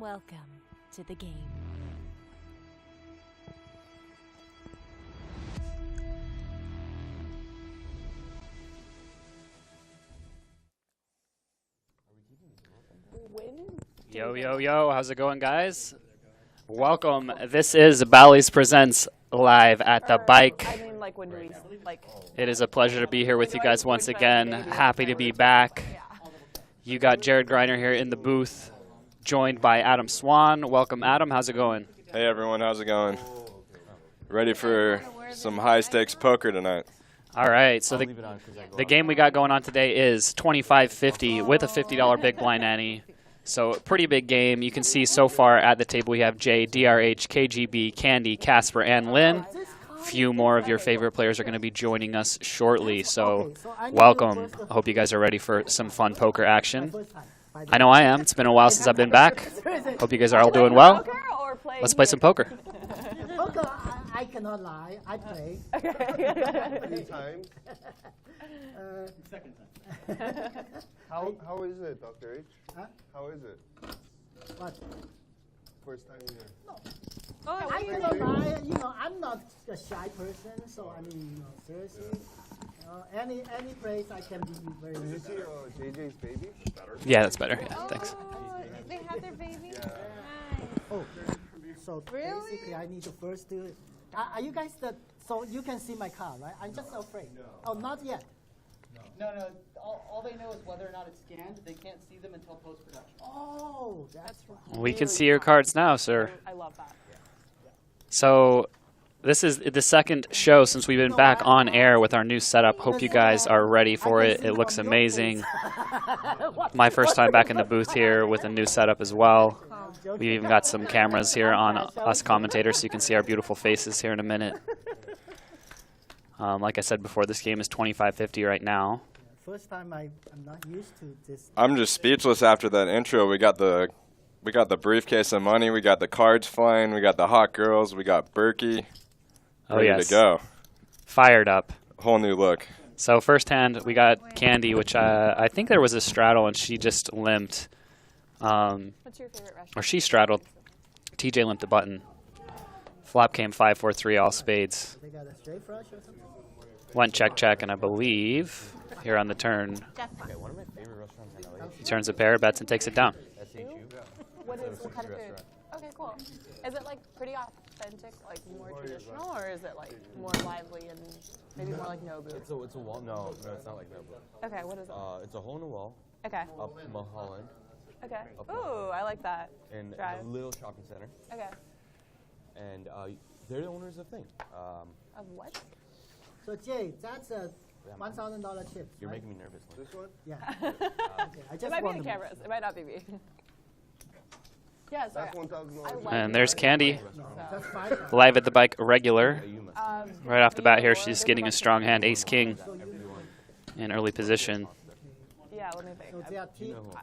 Welcome to the game. Yo, yo, yo, how's it going, guys? Welcome. This is Bally's Presents live at the Bike. It is a pleasure to be here with you guys once again. Happy to be back. You got Jared Griner here in the booth, joined by Adam Swan. Welcome, Adam. How's it going? Hey, everyone. How's it going? Ready for some high-stakes poker tonight. All right, so the game we got going on today is 25-50 with a $50 big blind ante. So pretty big game. You can see so far at the table we have Jay, DRH, KGB, Candy, Casper, and Lynn. Few more of your favorite players are going to be joining us shortly, so welcome. I hope you guys are ready for some fun poker action. I know I am. It's been a while since I've been back. Hope you guys are all doing well. Let's play some poker. Poker, I cannot lie. I play. Any time? Second time. How is it, Dr. H? Huh? How is it? What? First time here. No. I cannot lie. You know, I'm not a shy person, so I mean, you know, seriously, any place I can be very. Did you see JJ's baby? Yeah, that's better. Yeah, thanks. Oh, they have their baby? Yeah. Nice. Oh, so basically, I need to first do it. Are you guys the? So you can see my car, right? I'm just afraid. No. Oh, not yet. No. All they know is whether or not it's scanned. They can't see them until post-production. Oh, that's right. We can see your cards now, sir. I love that. So this is the second show since we've been back on air with our new setup. Hope you guys are ready for it. It looks amazing. My first time back in the booth here with a new setup as well. We even got some cameras here on us commentators so you can see our beautiful faces here in a minute. Like I said before, this game is 25-50 right now. First time I'm not used to this. I'm just speechless after that intro. We got the briefcase of money. We got the cards flying. We got the hot girls. We got Berkey. Ready to go. Fired up. Whole new look. So first hand, we got Candy, which I think there was a straddle, and she just limped. What's your favorite restaurant? Or she straddled. TJ limped a button. Flop came 5-4-3, all spades. They got a straight flush or something? Went check, and I believe here on the turn, he turns a pair, bets, and takes it down. What kind of food? Okay, cool. Is it like pretty authentic, like more traditional, or is it like more lively and maybe more like Nobu? It's a wall. No, it's not like Nobu. Okay, what is it? It's a hole in the wall. Okay. Up Mulholland. Okay. Ooh, I like that. And Drive. a little shopping center. Okay. And they're the owners of thing. Of what? So Jay, that's a $1,000 chip. You're right? making me nervous. This one? Yeah. Okay, I It just might be want the to cameras. It might not be me. Yeah, sorry. That's $1,000. like And there's Candy, That's fine. live at the Bike regular. Um, Right off the bat here, she's getting a strong hand, ace-king in early position. yeah, let me think. So they are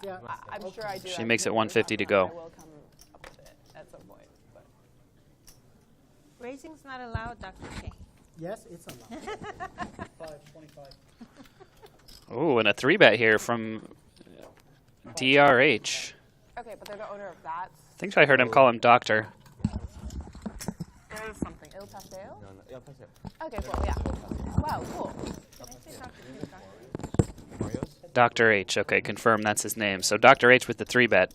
they are, I'm sure I do. She makes it 150 to go. I will come up with it at some point. But. Racing's not allowed, Dr. K. yes, it's allowed. 25. Ooh, and a 3-bet here from DRH. Okay, but they're the owner of that. I think I heard him call him Doctor. There is something. Il Paseo? No, yeah, pass it. Okay, cool, yeah. Wow, cool. Can I say Dr. K, Dr. Mario's? Dr. H, okay, confirm that's his name. So Dr. H with the 3-bet.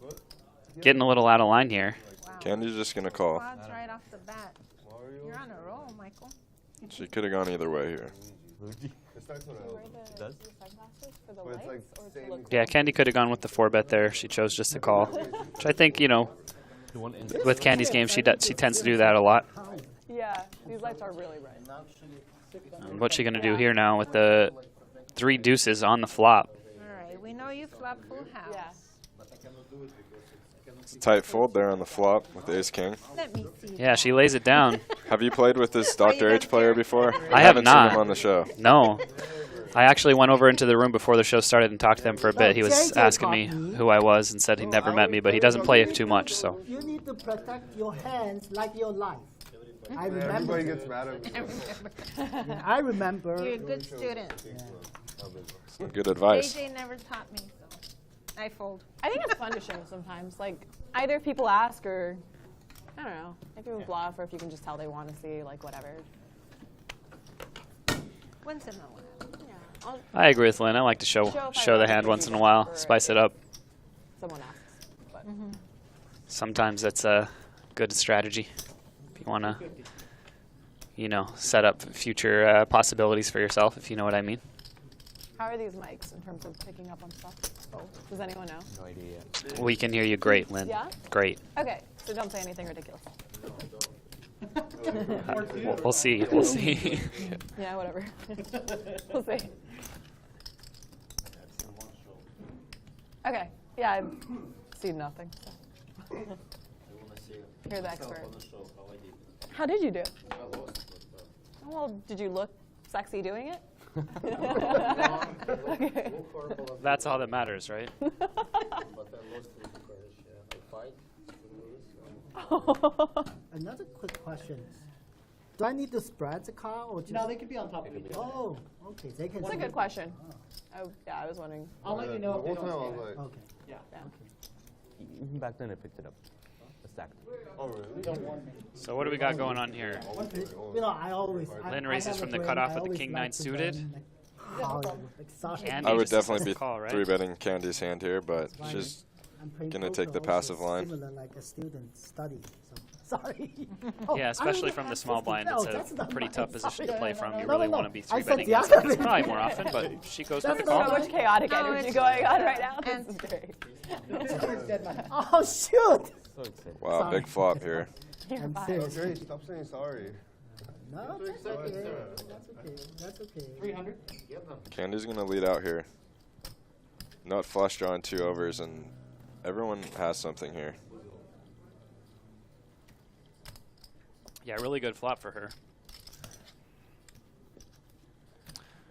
Getting a little out of line here. Wow. Candy's just going to call. Quads right off the bat. You're on a roll, Michael. She could have gone either way here. It starts with a... It does? Sunglasses for the But it's lights, like or to same- look Yeah, Candy could have gone with the 4-bet there. She chose just to call. Which I think, you know, The one in with Candy's game, she tends to do that a lot. Yeah, these lights are really bright. What's she going to do here now with the 3 deuces on the flop? All right, we know you flop full house. Yeah. It's a tight fold there on the flop with the ace-king. Let me see. Yeah, she lays it down. Have you played with this Dr. H player before? I have haven't not. seen him on the show. No. I actually went over into the room before the show started and talked to him for a bit. He was asking me who I was and said he'd never met me, but he doesn't play it too much, so. You need to protect your hands like your life. I remember. Everybody gets mad at me. Yeah, I remember. You're a good student. Good advice. JJ never taught me, so I fold. I think it's fun to show sometimes. Like, either people ask or, I don't know, if you bluff or if you can just tell they want to see, like, whatever. Once in a while. Yeah. I agree with Lynn. I like to show the hand once in a while, spice it up. Someone asks. But. Sometimes that's a good strategy if you want to, you know, set up future possibilities for yourself, if you know what I mean. How are these mics in terms of picking up on stuff? Does anyone know? No idea yet. We can hear you great, Lynn. Yeah? Great. Okay, so don't say anything ridiculous. We'll see. We'll see. Yeah, whatever. We'll see. Okay, yeah, I see nothing. So. You're the expert. How did you do? Well, did you look sexy doing it? Okay. That's all that matters, right? Another quick question. Do I need to spread the car or just? No, they could be on top of each other. Oh, okay. They can. That's a good question. Oh, yeah, I was wondering. I'll let you know if they One time I don't was stand. like, Okay. Yeah. Even back then, I picked it up. A stack. oh really? Don't warn me. So what do we got going on here? You know, I always. Lynn I raises have a from the brain, cutoff I with the always king like nine to suited. learn, like, how, like, sorry. Candy I would just definitely be call, right? 3-betting Candy's hand here, but Why she's I'm playing gonna poker take the also passive line. Similar like a student study. So sorry. Yeah, especially from the small blind, it's that's a not pretty mine. tough position to Sorry. play from. You No, really no, want to be I 3-betting said the against other it's way. probably more often, but she goes with the That's call. So much chaotic No, energy it's going on fine. right now. And- This is great. Oh shoot! So excited. Wow, Sorry. big flop here. I'm fine. serious. Okay, stop saying sorry. No, that's okay. That's okay. That's okay. 300? Candy's gonna lead out here. Nut flush drawing 2 overs, and everyone has something here. Yeah, really good flop for her.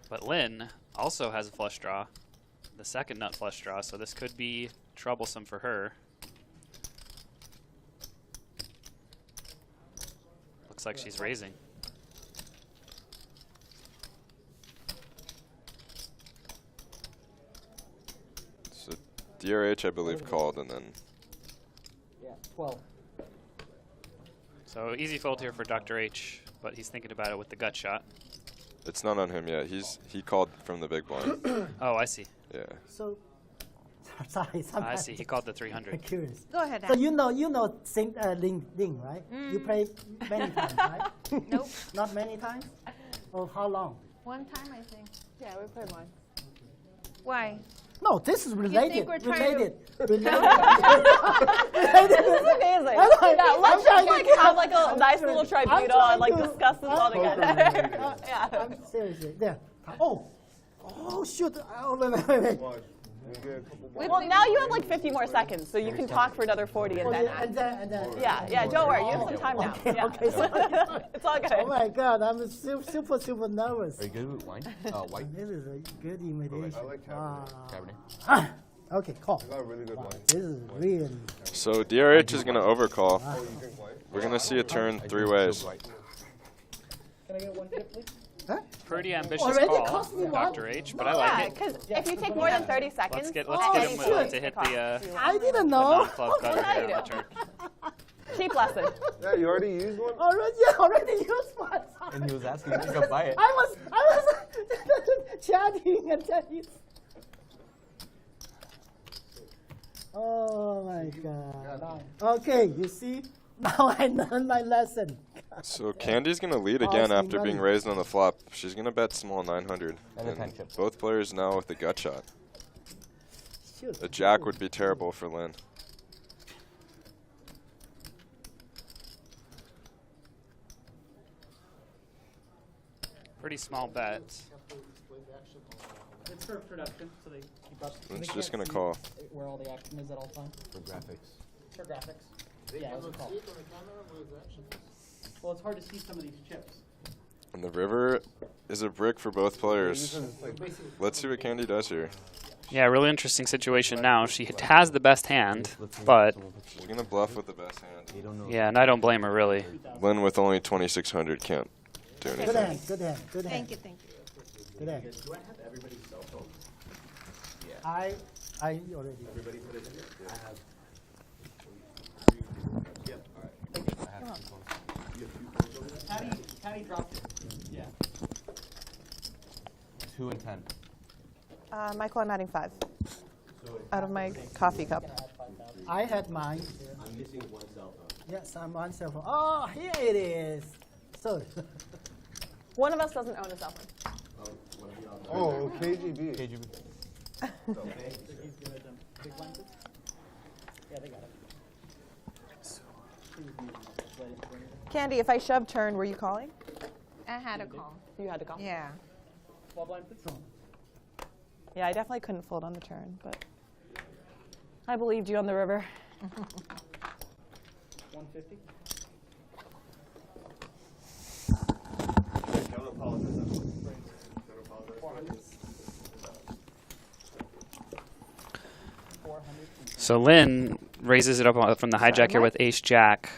But Lynn also has a flush draw, the second nut flush draw, so this could be troublesome for her. Looks like she's raising. So DRH, I believe, called, and then Yeah, 12. So easy fold here for Dr. H, but he's thinking about it with the gut shot. it's not on him yet. He called from the big blind. Oh, I see. Yeah. So sorry. I Sometimes see. He called the I'm 300. curious. Go ahead, So Ann. you know, Ling, right? You play many times, right? Nope. Not many times. Oh, how long? One time, I think. Yeah, we played one. Why? No, this is related. think we're trying to- This is amazing. Yeah, let's just like have like a nice little tribunal and like discuss this all together. Yeah. I'm seriously there. Oh shoot! Oh, wait. Watch. We get a couple more. Well, now you have like 50 more seconds, so you can talk for another 40 and then And then. Yeah, don't worry. You have some time now. Okay, Yeah. okay, sorry. It's all good. Oh my God, I'm super nervous. Are you good with wine? White? This is a good imitation. I like Cabernet. Cabernet? Okay, call. I got a really good wine. This is really. So DRH is gonna overcall. Oh, you drink wine? We're gonna see a turn I 3 drink ways. chilled white. Can I get one tip, please? Huh? Pretty ambitious Already call, cost me one? Dr. H, but I Yeah, like it. because if you take more than 30 seconds, Let's get at him any with, point, to hit it costs the you. I didn't know. non-club gutter now here you on the do. turn. Cheap lesson. Yeah, you already used one? Already used one. And he was asking me to go buy it. I was chatting and chatting. Oh my God. Okay, you see? Now I learned my lesson. So Candy's gonna lead again after being raised on the flop. She's gonna bet small 900. And the 10 chips. Both players now with the gut shot. Shoot. A jack would be terrible for Lynn. Pretty small bet. It's for production, so they keep up. Lynn's they just can't gonna see call. Where all the action is at all times. For graphics. For graphics. Yeah, it's a call. Well, it's hard to see some of these chips. And the river is a brick for both players. Like, Let's see what Candy does here. Yeah, really interesting situation now. She has the best hand, but She's gonna bluff with the best hand. You don't know. yeah, and I don't blame her really. Lynn with only 2,600 can't do Good anything. hand, good hand, good hand. Thank you. Good hand. Yeah. I already. Everybody put it in? Yeah. I have. Yep. All right. I have 2 phones. You have 2 phones over there? Patty dropped it. Yeah. 2 and 10. Michael, I'm adding 5 out of my coffee cup. I had mine. I'm missing 1 cell phone. Yes, I'm on cell phone. Oh, here it is. So, One of us doesn't own a cell phone. Oh, KGB. KGB. Candy, if I shove turn, were you calling? I had a call. You had to call. Yeah. Small blind, please. Yeah, I definitely couldn't fold on the turn, but I believed you on the river. 150. Don't apologize. Don't apologize. 400. So Lynn raises it up from the hijack here with ace jack.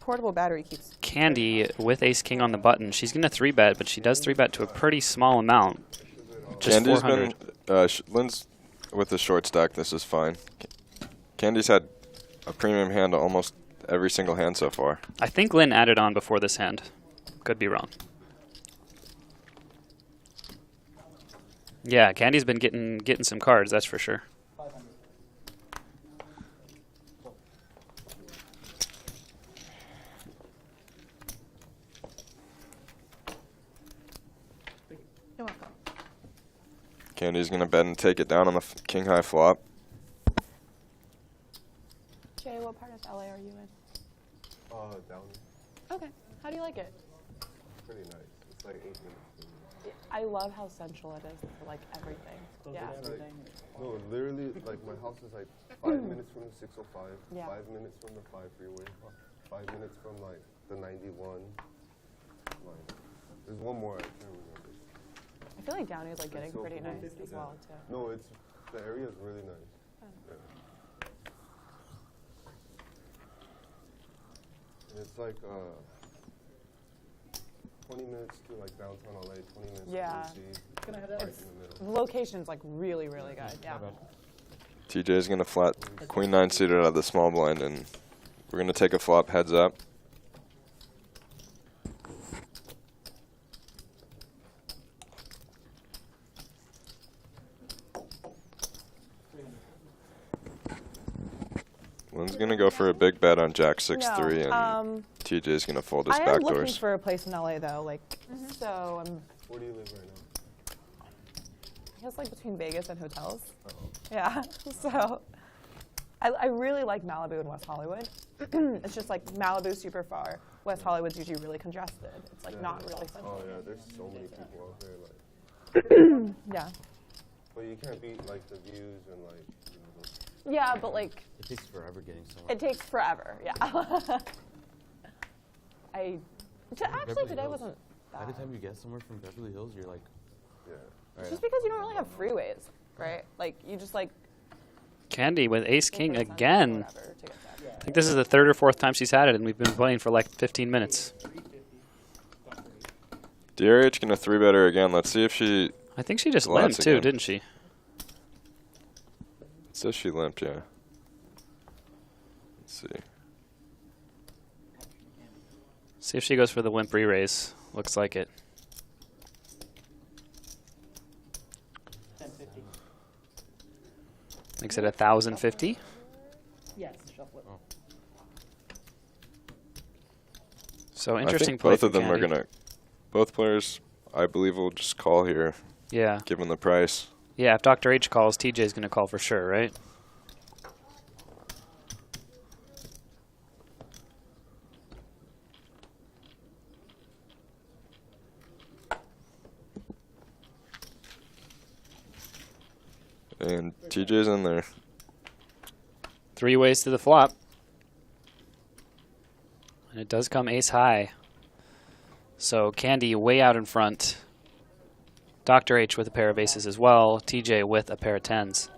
Portable battery keeps. Candy with ace king on the button. She's going to 3-bet, but she does 3-bet to a pretty small amount. Just Candy's 400. been Lynn's with the short stack. This is fine. Candy's had a premium hand almost every single hand so far. I think Lynn added on before this hand. Could be wrong. Yeah, Candy's been getting some cards, that's for sure. 500. You're welcome. Candy's gonna bet and take it down on the king high flop. Jay, what part of LA are you in? Down. Okay. How do you like it? Pretty nice. It's like 8 minutes. I love how central it is for like everything. Yeah. It's like, no, literally, like my house is like 5 minutes from the 605, Yeah. 5 minutes from the 5 freeway, 5 minutes from like the 91. Like, there's one more I can't remember. I feel like Downey is like getting So pretty cool. nice as well too. No, it's the area is really nice. Yeah. And it's like 20 minutes to like downtown LA, 20 minutes Yeah. to DC. Can I have Right that? in the middle. The location's like really, really good. Yeah. TJ's gonna flat queen 9 suited out of the small blind, and we're gonna take a flop heads up. Lynn's gonna go for a big bet on Jack 6-3, and TJ's gonna fold his I am back looking doors. for a place in LA though, like so I'm. Where do you live right now? I guess like between Vegas and hotels. Yeah. So I really like Malibu and West Hollywood. It's just like Malibu's super far. West Hollywood's usually really congested. It's like not really Oh central. yeah, there's so many people out there. Like, Yeah. but you can't beat like the views and like. You know, Yeah, but like It takes forever getting somewhere. it takes forever. Yeah. Actually Beverly today Hills. wasn't By the bad. time you get somewhere from Beverly Hills, you're like, yeah. It's just because you don't really have freeways, right? Like you just like Candy with ace king go for a sunset or again. whatever to get that. I think this is the 3rd or 4th time she's had it, and we've been playing for like 15 minutes. DRH gonna 3-bet her again. Let's see if she. I think she just Lots limped too, again. didn't she? It says she limped, yeah. Let's see. See if she goes for the limp re-raise. Looks like it. 1050. Makes it 1,050. Yes, shuffle it. So I interesting think play both from of them are Candy. gonna. Both players, I believe, will just call here, Yeah. given the price. Yeah, if Dr. H calls, TJ's going to call for sure, right? And TJ's in there. 3 ways to the flop. And it does come ace high. So Candy way out in front. Dr. H with a pair of aces as well. TJ with a pair of 10s.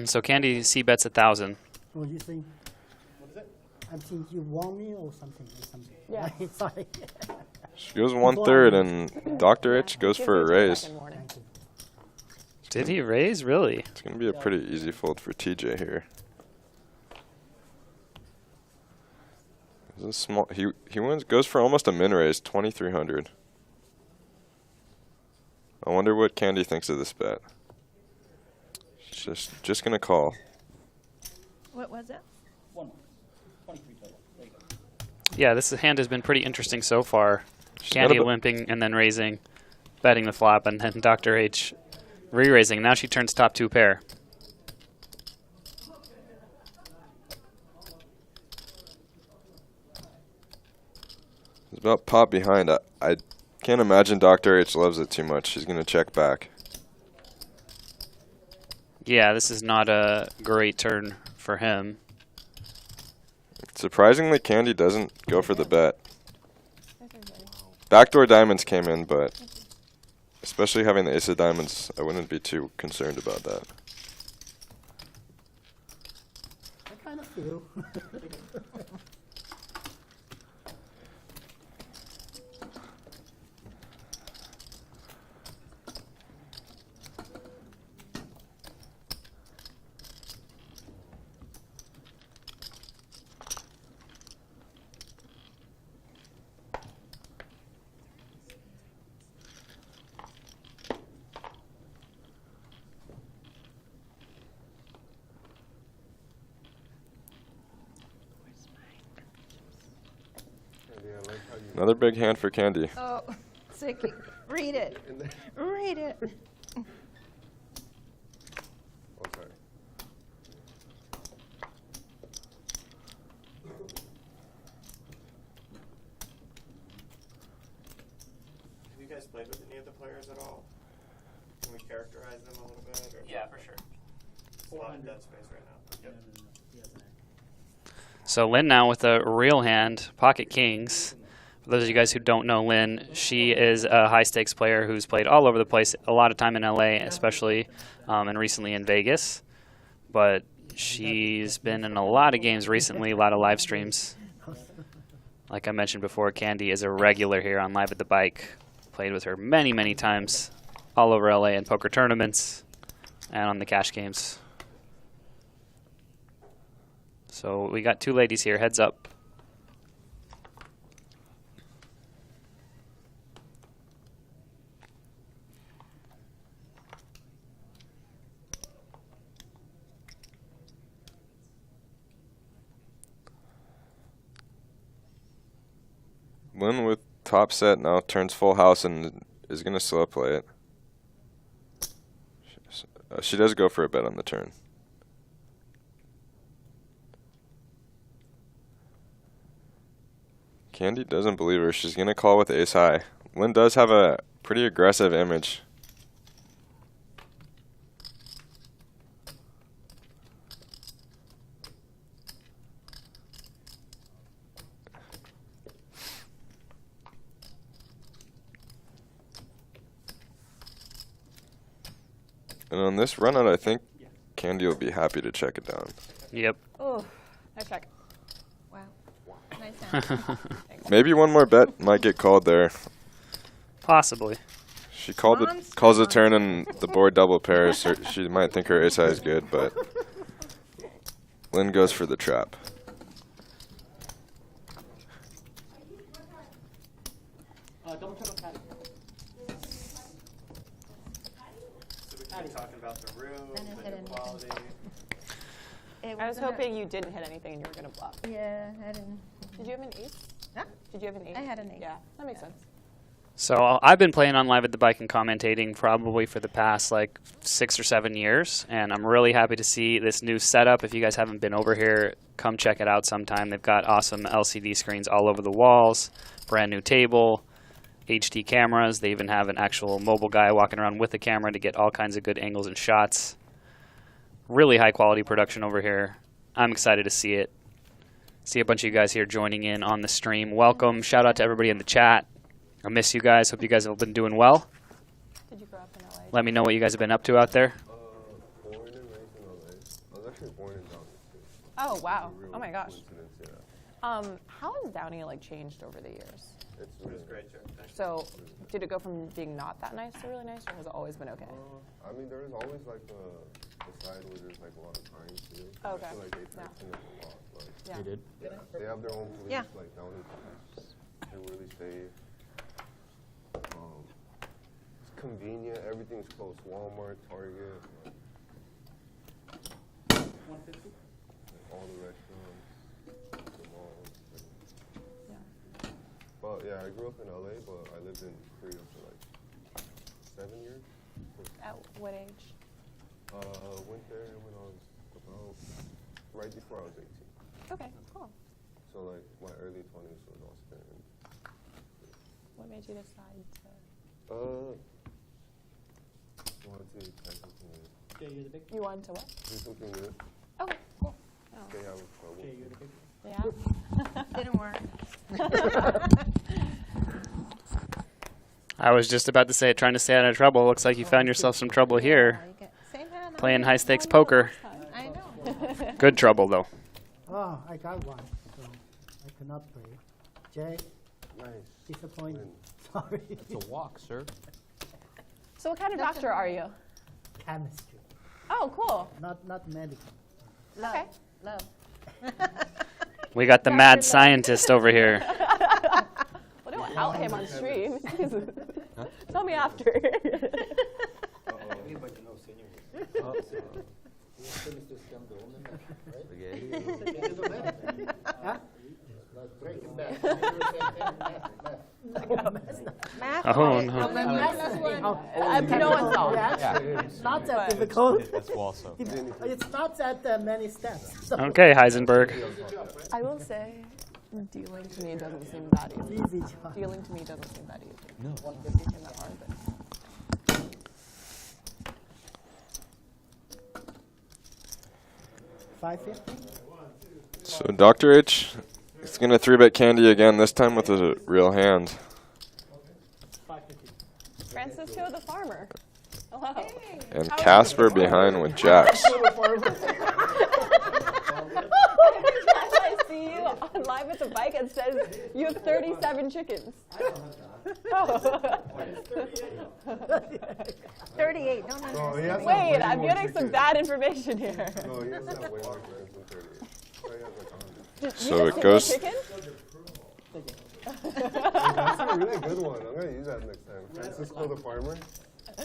So Candy C bets 1,000. Oh, you think? What is it? I think you want me or something. Yeah. Sorry. She goes 1/3, and Dr. H goes for a raise. Thank you. Did he raise? Really? It's going to be a pretty easy fold for TJ here. This is small. He wins, goes for almost a min raise, 2,300. I wonder what Candy thinks of this bet. She's just going to call. What was it? 23 total. There you go. Yeah, this hand has been pretty interesting so far. She's Candy got a limping and then raising, betting the flop, and then Dr. H re-raising. Now she turns top 2 pair. It's about pot behind. I can't imagine Dr. H loves it too much. She's going to check back. Yeah, this is not a great turn for him. Surprisingly, Candy doesn't go for the bet. Backdoor diamonds came in, but especially having the ace of diamonds, I wouldn't be too concerned about that. I kind of feel. Another big hand for Candy. Oh, Sicky. Read it. Read it. Okay. Have you guys played with any of the players at all? Can we characterize them a little bit? Or Yeah, for sure. a lot of dead space right now. Yep. So Lynn now with a real hand, pocket kings. For those of you guys who don't know Lynn, she is a high-stakes player who's played all over the place, a lot of time in LA especially, and recently in Vegas. But she's been in a lot of games recently, a lot of live streams. Like I mentioned before, Candy is a regular here on Live at the Bike. Played with her many, many times all over LA in poker tournaments and on the cash games. So we got 2 ladies here, heads up. Lynn with top set now turns full house and is going to slow play it. She does go for a bet on the turn. Candy doesn't believe her. She's going to call with ace high. Lynn does have a pretty aggressive image. And on this run out, I think Candy will be happy to check it down. Yep. Oh, nice check. Wow. Nice hand. Maybe one more bet might get called there. Possibly. She calls a turn and the board double pairs. So she might think her ace high is good, but Lynn goes for the trap. Double check on Patty. So we keep talking about the room, Then it the hit in. quality. I was hoping you didn't hit anything and you were going to bluff. Yeah, I didn't. Did you have an ace? Huh? Did you have an ace? I had an ace. Yeah, that makes sense. So I've been playing on Live at the Bike and commentating probably for the past like 6 or 7 years, and I'm really happy to see this new setup. If you guys haven't been over here, come check it out sometime. They've got awesome LCD screens all over the walls, brand new table, HD cameras. They even have an actual mobile guy walking around with a camera to get all kinds of good angles and shots. Really high quality production over here. I'm excited to see it. See a bunch of you guys here joining in on the stream. Welcome. Shout out to everybody in the chat. I miss you guys. Hope you guys have been doing well. Did you grow up in LA? Let me know what you guys have been up to out there. Born and raised in LA. actually born in Downey. Oh wow! Real Oh my gosh. coincidence, yeah. How has Downey like changed over the years? It's It was great, Joe. Thanks. So, did it go from being not that nice to really nice, or has it always been okay? I mean, there is always like the side where there's like a lot of crime too. Okay. I feel like they Yeah. tighten up a lot. Like, Yeah. They did. they have their own police, Yeah. like Downey police. They're really safe. It's convenient. Everything's close. Walmart, Target. Like, all the restaurants, the malls. Yeah. But yeah, I grew up in LA, but I lived in Korea for like 7 years. At what age? Went there when I was about right before I was 18. Okay, cool. So like my early 20s was all spent in. What made you decide to? Wanted to try something new. Jay, you're the big. You wanted to what? Do something new. Okay, cool. Oh. Stay out of trouble. Jay, you're the big. Yeah. Didn't work. I was just about to say, trying to stay out of trouble. Looks like you found yourself some trouble here. You get- Same hand. Playing high stakes poker. I know. Good trouble though. Oh, I got one, so I cannot play. Jay, Nice. disappointed. Win. Sorry. It's a walk, sir. So, what kind of doctor are you? Chemistry, Oh, cool. not medical. Love. Okay. Love. We got the mad scientist over here. Well, don't out him on stream. Tell me after. Huh? Math. Oh, no. No one saw. Yeah, it's not that difficult. That's also. It's not that many steps. So Okay, Heisenberg. I will say, dealing to me doesn't seem that easy. easy job. Dealing to me doesn't seem that easy. No. 150 came that hard, but. $550. So Dr. H is going to 3-bet Candy again, this time with a real hand. Francisco the farmer. Hello. And Casper behind with jacks. I see you on live at the bike and says you have 37 chickens. Oh. 38. No. No, he has Wait, way I'm more getting some chickens. bad information here. No, he has way more chickens than 38. He has like 100. So it goes. Chicken? That's a really good one. I'm going to use that next time. Francisco the farmer. I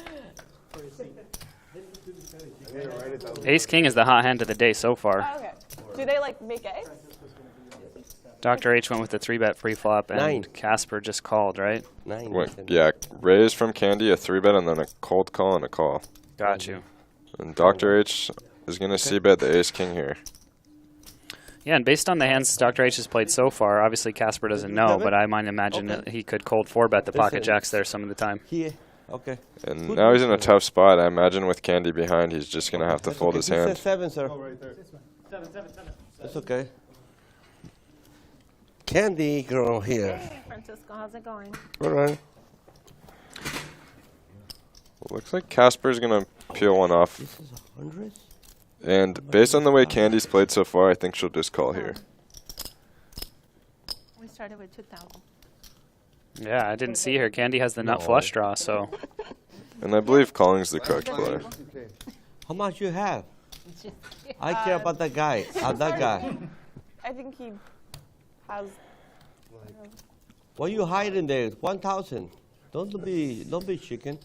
need to write it down. Ace King is the hot hand of the day so far. Oh, okay. Do they like make eggs? Dr. H went with the 3-bet pre-flop, and 9. Casper just called, right? 9. Yeah, raise from Candy, a 3-bet, and then a cold call and a call. Got you. And Dr. H is going to c-bet the Ace King here. Yeah, and based on the hands Dr. H has played so far, obviously Casper doesn't know, but I might imagine that he could cold 4-bet the pocket jacks there some of the time. Here. Okay. And now he's in a tough spot. I imagine with Candy behind, he's just going to have to fold his He said hand. 7, sir. Oh, right there. 7. That's okay. Candy girl here. Hey, Francisco, how's it going? All right. Well, looks like Casper's going to peel one off. This is 100? And based on the way Candy's played so far, I think she'll just call here. We started with 2,000. Yeah, I didn't see her. Candy has the nut flush draw, so. And I believe calling's the correct play. How much you have? I care about that guy. That guy. I think he has. What you hiding there? 1,000. Don't be chicken.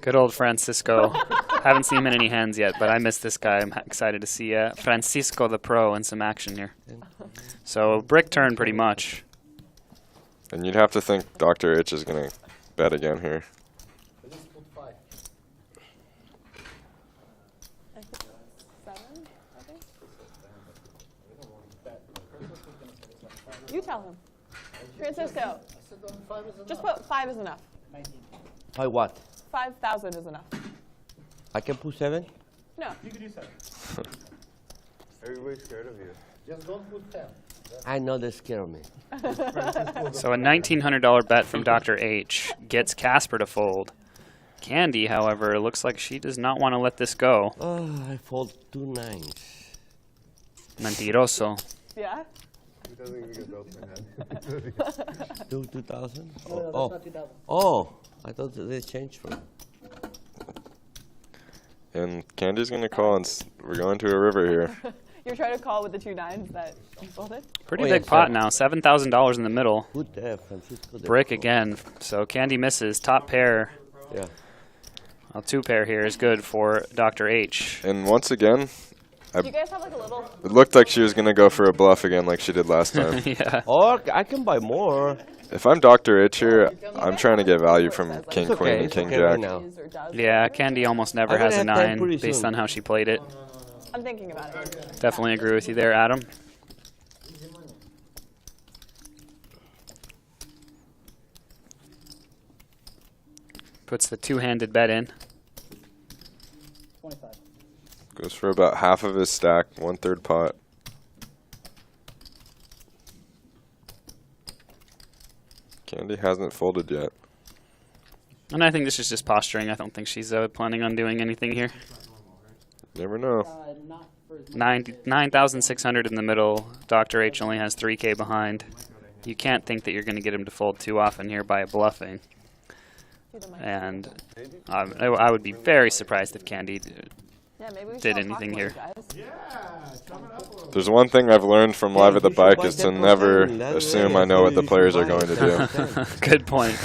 Good old Francisco. Haven't seen him in any hands yet, but I missed this guy. I'm excited to see Francisco the Pro in some action here. So brick turn pretty much. And you'd have to think Dr. H is going to bet again here. I think 7, I think. You tell him. Francisco, just put 5 is enough. By what? 5,000 is enough. I can put 7? No. You can do 7. Everybody's scared of you. Just don't put 10. I know they're scared of me. So a $1,900 bet from Dr. H gets Casper to fold. Candy, however, looks like she does not want to let this go. Oh, I fold 2 9s. Mentiroso. Yeah? He doesn't even get belts in hand. 2000? No, that's Oh, not 2000. oh, I thought they changed from. And Candy's gonna call, and we're going to a river here. You're trying to call with the 2 9s that you folded? Pretty Oh, big yeah, pot so- now, $7,000 in the middle. Good there, Francisco. Brick again, so Candy misses. Top pair. Yeah. Well, 2 pair here is good for Dr. H. And once again, Do you guys have like a little... it looked like she was gonna go for a bluff again, like she did last time. Yeah. Or I can buy more. If I'm Dr. H here, I'm trying to get value from King, It's Queen, okay, and it's King, okay Jack. right now. Yeah, Candy almost never I'm gonna has a have 10 9 pretty based soon. on how she played it. I'm thinking about it. Definitely agree with you there, Adam. Puts the 2-handed bet in. 25. Goes for about half of his stack, 1/3 pot. Candy hasn't folded yet. And I think this is just posturing. I don't think she's planning on doing anything here. Never know. Not for as much. 9,600 in the middle. Dr. H only has 3K behind. You can't think that you're going to get him to fold too often here by bluffing. And I would be very surprised if Candy Yeah, maybe we did should anything here. There's one thing I've learned from Live at the Bike is to never assume I know what the players are going to do. Good point.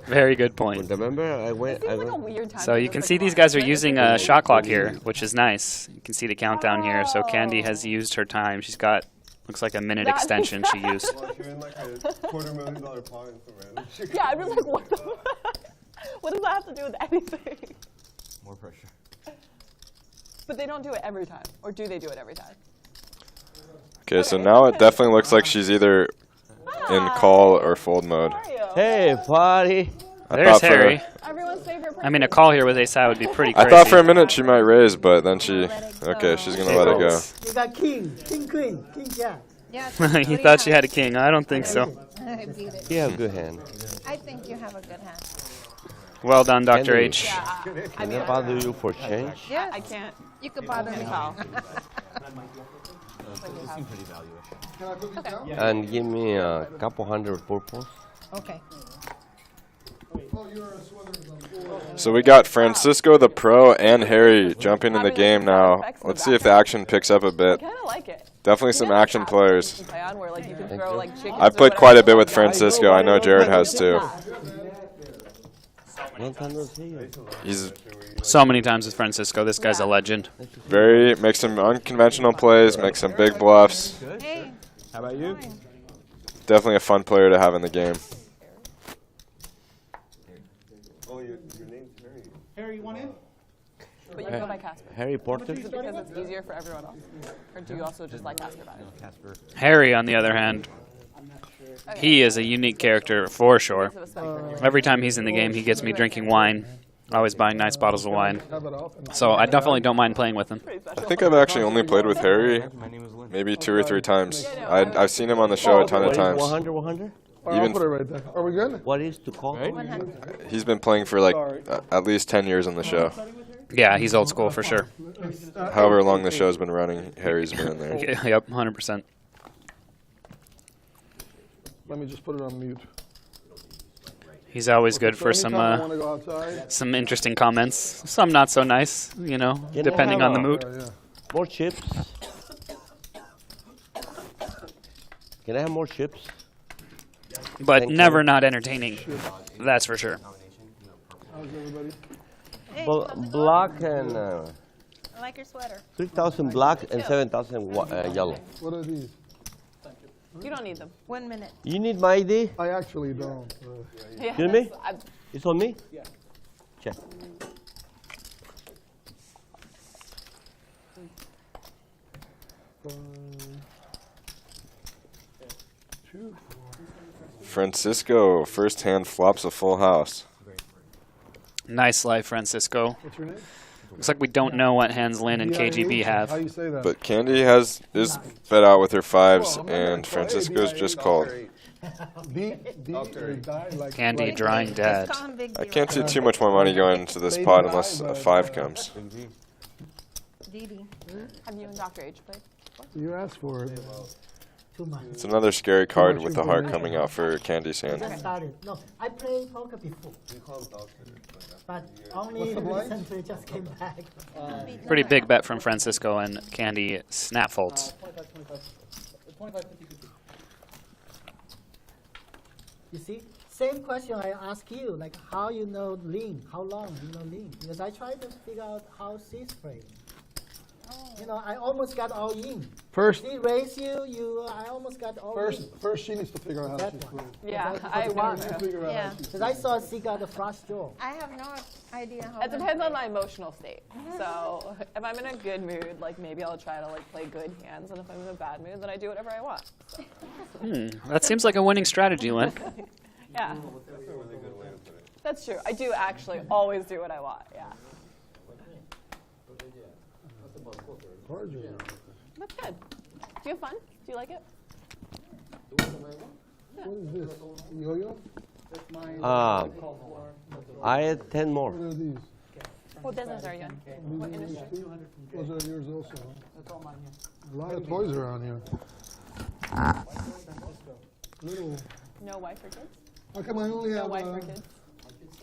Very good point. Remember, I went. It seems like a weird time So to you just, can like, see these launch guys are it. using a shot clock here, which is nice. You can see the countdown here. So Candy has used her time. She's got, looks like a minute That- extension she used. Like you're in like a $250,000 pot and some random shit. Yeah, I'd be like, what the What does that have to do with anything? More pressure. But they don't do it every time. Or do they do it every time? Okay, so now it definitely looks like she's either in call or fold mode. How are you? Hey, party. There's Harry. Everyone's favorite person. I mean, a call here with ace-high would be pretty I crazy. thought for a minute she might raise, but then she... Okay, she's going to let it go. You got king, king, queen, king, jack. Yeah, He thought she had a king. I don't think so. I beat it. You have a good hand. I think you have a good hand. Well done, Dr. Candy. H. I mean, Bother you for change? Yes. I can't. You could bother me. Can I put these down? And give me a couple hundred purples. Okay. Oh, you're a sweater. So we got Francisco the Pro and Harry jumping in the game now. Let's see if the action picks up a I bit. kind of like it. Definitely some action players. Play on where, like, you can throw, like, chickens I've or played whatever. quite a bit with Francisco. I know Jared has too. Long time no see you. He's So many times with Francisco. This guy's a legend. makes some unconventional plays, makes some big bluffs. Hey. How about you? Definitely a fun player to have in the game. Oh, your name's Harry. Harry, you want in? But you can go by Casper. Harry Potter? Is it because it's easier for everyone else? Or do you also just like Casper better? Casper. Harry, on the other hand, he is a unique character for sure. Every time he's in the game, he gets me drinking wine. Always buying nice bottles of wine. So I definitely don't mind playing with him. I think I've actually only played with Harry maybe 2 or 3 times. I've seen him on the show a ton of times. 100, 100? Even Put it right there. Are we good? What is to call? he's been playing for like at least 10 years on the show. Yeah, he's old school for sure. However long the show's been running, Harry's been in there. Yep, 100%. Let me just put it on mute. He's always good for some want to go outside? some interesting comments. Some not so nice, you know, depending on the mood. More chips. Can I have more chips? But Thank never you. not entertaining. That's for sure. How's everybody? Black and I like your sweater. 3,000 black and 7,000 yellow. What are these? You don't need them. 1 minute. You need my ID? I actually don't. Yeah, Excuse me? that's- It's on me? Yeah. Check. Francisco, first hand flops a full house. Nice life, Francisco. What's your name? Looks like we don't know what hands Lynn and KGB How have. you say that? But Candy is bet out with her 5s, and Francisco's just called. Candy drawing dead. I can't see too much more money going into this pot unless a 5 comes. Have you and Dr. H played? You asked for it. Too much. It's another scary card with the heart coming out for Candy's hand. I started. No, I played poker before. But only recently just came back. Pretty big bet from Francisco, and Candy snap folds. 25, 50, 50. You see, same question I ask you, like how you know lean, how long you know lean. Because I tried to figure out how C's play. You know, I almost got all in. First, she raised you, I almost got all in. First she needs to figure out how she's playing. Yeah, I want to. Yeah. Because I saw she got the flush draw. I have no idea how. It depends on my emotional state. So if I'm in a good mood, like maybe I'll try to like play good hands, and if I'm in a bad mood, then I do whatever I want. So. That seems like a winning strategy, Lynn. Yeah. That's true. I do actually always do what I want. Yeah. That's good. Do you have fun? Do you like it? What is this? Yo-yo? I had 10 more. What are these? What business are you in? What industry? Those are yours also. That's all mine, yeah. A lot of toys around here. Little. No wife or kids? How come I only No have? wife or kids?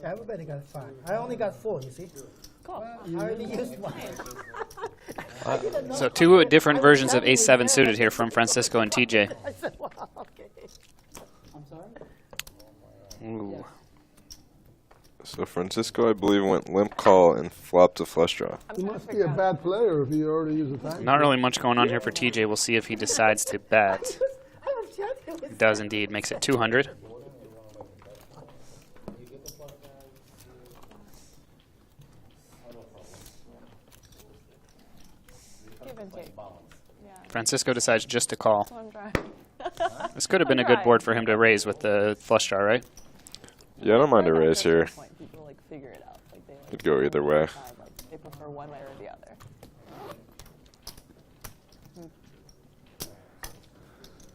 Everybody got 5. I only got 4, you see. Cool. I already used one. So 2 different versions of Ace-7 suited here from Francisco and TJ. I said, wow, okay. I'm sorry? Ooh. So Francisco, I believe, went limp call and flopped a flush draw. You must be a bad player if you already use a time. Not really much going on here for TJ. We'll see if he decides to bet. He does indeed. Makes it 200. Give and take. Francisco decides just to call. That's what I'm trying. This could have been a good board for him to raise with the flush draw, right? Yeah, I don't mind a raise here. People like figure it out. Like, they, like, Could go either way. they prefer one way or the other.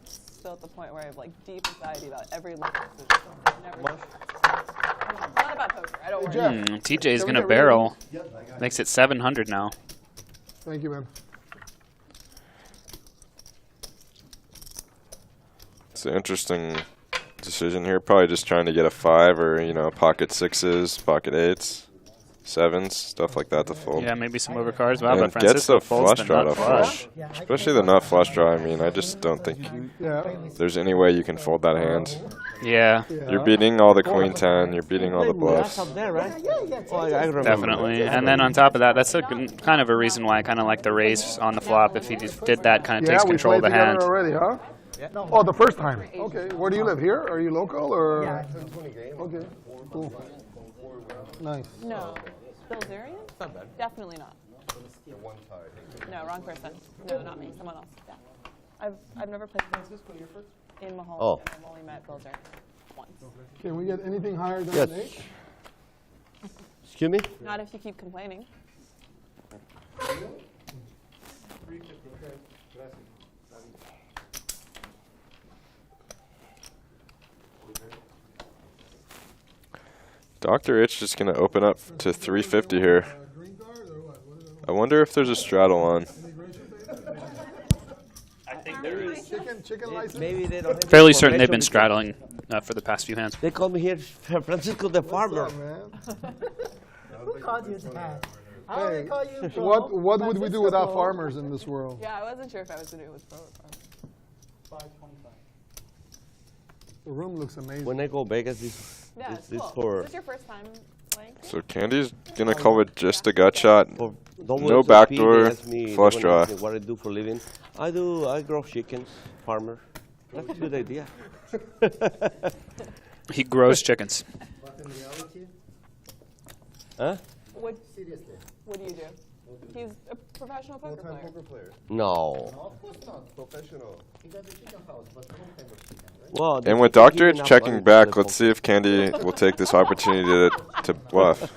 Still at the point where I have like deep anxiety about every lift decision. Never it's not about poker. I don't worry. TJ's going to barrel. Makes it 700 now. Thank you, man. It's an interesting decision here. Probably just trying to get a 5 or, you know, pocket 6s, pocket 8s, 7s, stuff like that to fold. Yeah, maybe some overcards. Wow, And but gets Francisco the folds flush the draw nut to fold. flush. Especially the nut flush draw. I mean, I just don't think there's any way you can fold that hand. Yeah. You're beating all the queen 10. You're beating all the bluffs. Up there, right? Definitely. And then on top of that, that's a kind of a reason why I kind of like the raise on the flop. If he just did that, kind of takes control of the hand. Yeah, we played together already, huh? Oh, the first time. Okay. Where do you live? Here? Are you local or? Yeah. Okay. Cool. Nice. No. Bilzerian? Not bad. Definitely not. No, wrong person. No, not me. Someone else. Yeah. I've never played Francisco in Mahal. Oh. I've only met Bilzer once. Can we get anything higher than Yes. an 8? Excuse me? Not if you keep complaining. Dr. H just going to open up to 350 here. I wonder if there's a straddle on. I think there is. Chicken license? Maybe they don't have Fairly certain they've been information straddling for the past few hands. They call me here Francisco the Farmer. Who called you that? I only Hey, call you what would we do without Francisco. farmers in this world? Yeah, I wasn't sure if I was going to do it with pro or farm. 525. The room looks amazing. When I go Vegas, this Yeah, is it's cool. for Is this your first time playing? So Candy's going to call with just a gut shot. don't No wait to backdoor, ask me, flush they draw. wanna ask me what I do for a living. I grow chickens, farmer. That's a good idea. He grows chickens. Huh? What do you do? He's a professional poker player. No. Of course not. Professional. Well, And with Dr. H checking back, let's see if Candy will take this opportunity to bluff.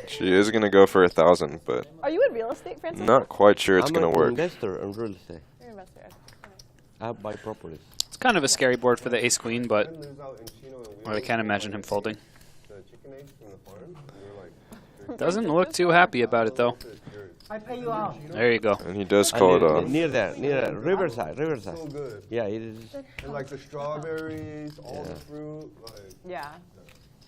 She is going to go for 1,000, but Are you in real estate, Francis? not quite sure it's I'm going to an work. investor in real estate. You're an investor. I buy properties. It's kind of a scary board for the ace queen, but lose out in Chino and I can't imagine him folding. the chicken eggs from the farm. And you're like, Doesn't look too happy about it though. I pay you out. There you go. And he does call it off. Near there, riverside. so good. Yeah, it is. And like the strawberries, all the fruit, like Yeah.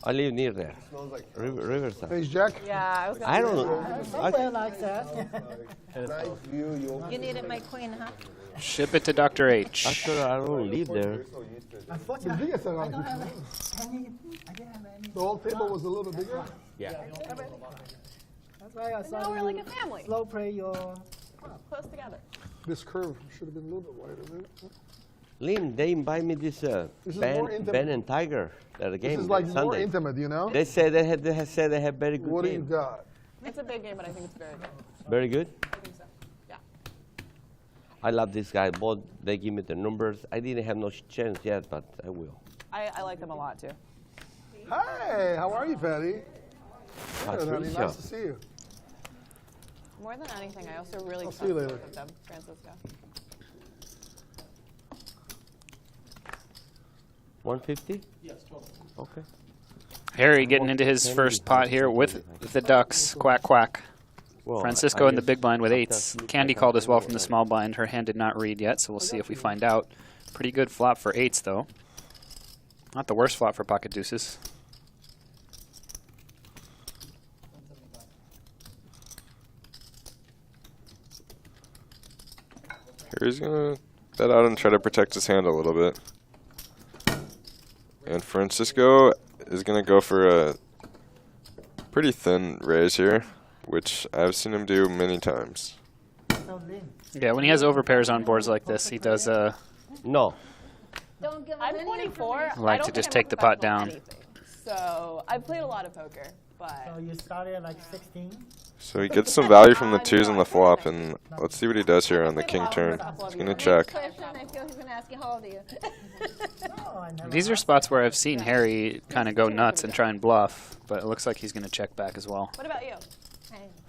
I live near there. smells like Riverside. Ace Jack. Yeah, I was gonna I don't say know. that. Somewhere like that. nice view. You needed my queen, huh? Ship it to Dr. H. Actually, I don't live there. Unfortunately, biggest I around don't here. have any. I didn't have any. The whole table was a little bit bigger. That's why I saw Now we're you like a family, slow play your. close together. This curve should have been a little bit wider. Right? Lynn, they invite me this This is more intimate. Ben and Tiger at the game This is like more Sunday. intimate, you know? They say they have very good What do you game. got? It's a big game, but I think it's very good. Very good. I think so. Yeah. I love this guy. Both they give me the numbers. I didn't have no chance yet, but I will. I like them a lot too. Hey, how are you, Patty? Good, honey. Patricia. Nice to see you. More than anything, I also really I'll trust see you both later. of them, Francisco. 150? Okay. Harry getting into his first pot here with the ducks. Quack, quack. Well, Francisco I in the guess big blind with eights. sometimes Candy called as well from the small blind. Her hand did not read yet, so we'll see if we find out. Pretty good flop for eights, though. Not the worst flop for pocket deuces. Harry's gonna bet out and try to protect his hand a little bit. And Francisco is gonna go for a pretty thin raise here, which I've seen him do many times. So Lynn, Yeah, when he has overpairs on boards like this, he does No. Don't give I'm 24. I like don't to think just I'm take a the pot professional at down. anything. So I've played a lot of poker, but so you started at like 16. So he gets some value from the twos and the flop, and let's see what he does here on the king turn. He's gonna check. Question, I feel he's going to ask you how old are you? No, I never. These are spots where I've seen Harry kind of go nuts and try and bluff, but it looks like he's going to check back as well. what about you?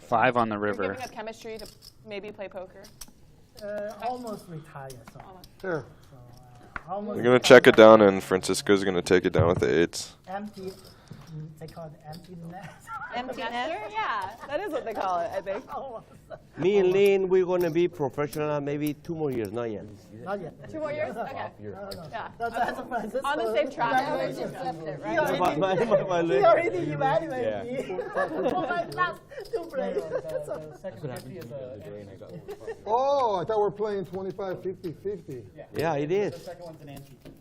5 on the You're river. giving up chemistry to maybe play poker? Almost retired. So, Here. almost. We're gonna check it down, and Francisco's gonna take it down with the eights. Empty. They call it empty net. Empty nester? Yeah, that is what they call it, I think. Me and Lynn, we're going to be professional maybe 2 more years, not yet. Not yet. 2 more years? Okay. No. Yeah. That's a Francisco. On the same track. Flipped it, He right? already, My he leg. already evaluated me for my last 2 plays. Oh, I thought we were playing 25, 50, 50. Yeah, it is.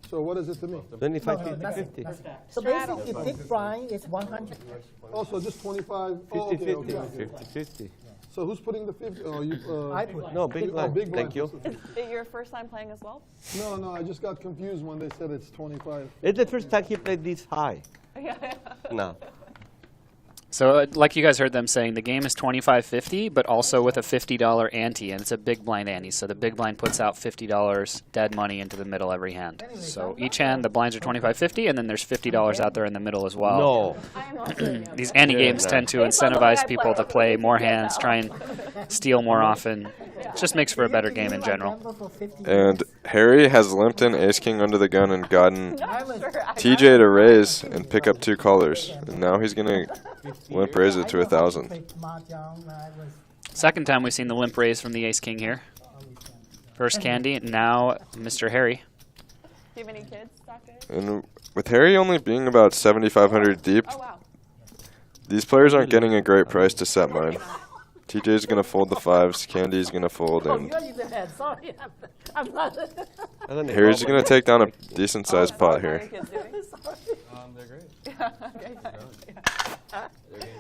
So what is it to me? 25, No, 50, nothing, 50. nothing. So basically, big blind is 100. Oh, so just 25. Oh, 50, okay, 50. okay. 50, 50. So who's putting the 50? Oh, you. I put. No, big blind. big blind. Thank you. Is it your first time playing as well? No, I just got confused when they said it's 25. It's the first time he played this high. Yeah. No. So like you guys heard them saying, the game is 25-50, but also with a $50 ante, and it's a big blind ante. So the big blind puts out $50 dead money into the middle every hand. So each hand, the blinds are 25-50, and then there's $50 out there in the middle as well. No. I am also These ante games tend to incentivize people to play more hands, try and steal more often. It just makes for a better game in general. And Harry has limped in ace-king under the gun and gotten not sure. TJ to raise and pick up 2 callers. And now he's gonna limp raise it to 1,000. Second time we've seen the limp raise from the ace-king here. First Candy, now Mr. Harry. Do you have any kids, Dr.? And with Harry only being about 7,500 deep, Oh, wow. these players aren't getting a great price to set mine. TJ's gonna fold the 5s, Candy's gonna fold, and Sorry, I'm not. Harry's gonna take down a decent sized pot How are your here. kids doing? They're great.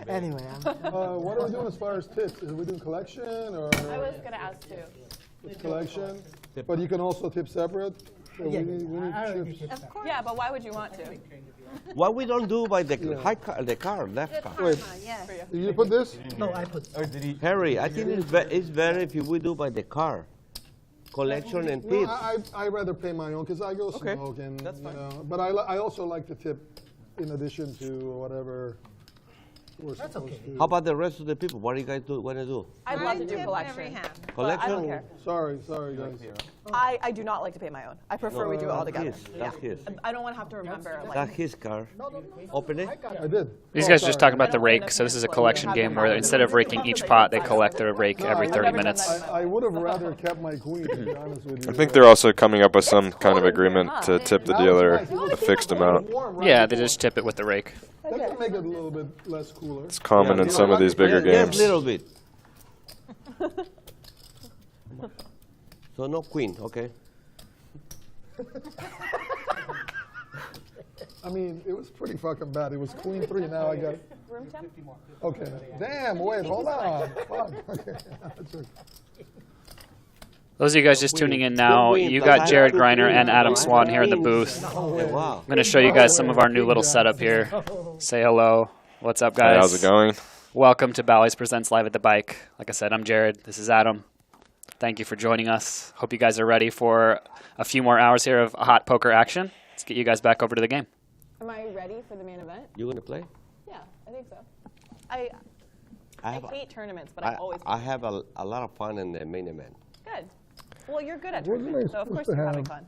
Anyway, What are we doing as far as tips? Are we doing collection or I was going to ask too. it's collection? But you can also tip separate? So we need I already chips. did that. Yeah, but why would you want to? What we don't do by the high car, the car, left car. Wait, Yes. did you put this? No, I put. Harry, I think it's better if we do by the car. Collection and No, tips. I rather pay my own because I go smoke and That's fine. you know. But I also like to tip in addition to whatever we're That's supposed okay. to. How about the rest of the people? What do you guys want to do? I'd love to do tip every collection. hand. But I don't Collection? care. Sorry guys. I do not like to pay my own. I prefer we do it all together. That's his. I don't want to have to remember. That's Like, his car. Open it. I did. These guys are just talking about the rake, so this is a collection game where instead of raking each pot, they collect a rake every 30 minutes. I would have rather kept my queen, to be honest with you. I think they're also coming up with some kind of agreement to tip the dealer a fixed amount. Yeah, they just tip it with the rake. That can make it a little bit less cooler. It's common in some of these bigger Just games. a little bit. So no queen, okay? I mean, it was pretty fucking bad. It was queen 3, now I got... room temp? Okay. Damn, wait, hold on. Fuck. Okay. That's okay. Those of you guys just tuning in now, you got Jared Greiner and Adam Swan here in the booth. Wow. I'm going to show you guys some of our new little setup here. Say hello. What's up, guys? Hey, how's it going? Welcome to Bally's Presents Live at the Bike. Like I said, I'm Jared. This is Adam. Thank you for joining us. Hope you guys are ready for a few more hours here of hot poker action. Let's get you guys back over to the game. Am I ready for the main event? You gonna play? Yeah, I think so. I hate tournaments, but I always. I have a lot of fun in the main event. Good. Well, you're good at Wasn't tournaments, I so of course supposed you're to having have- fun.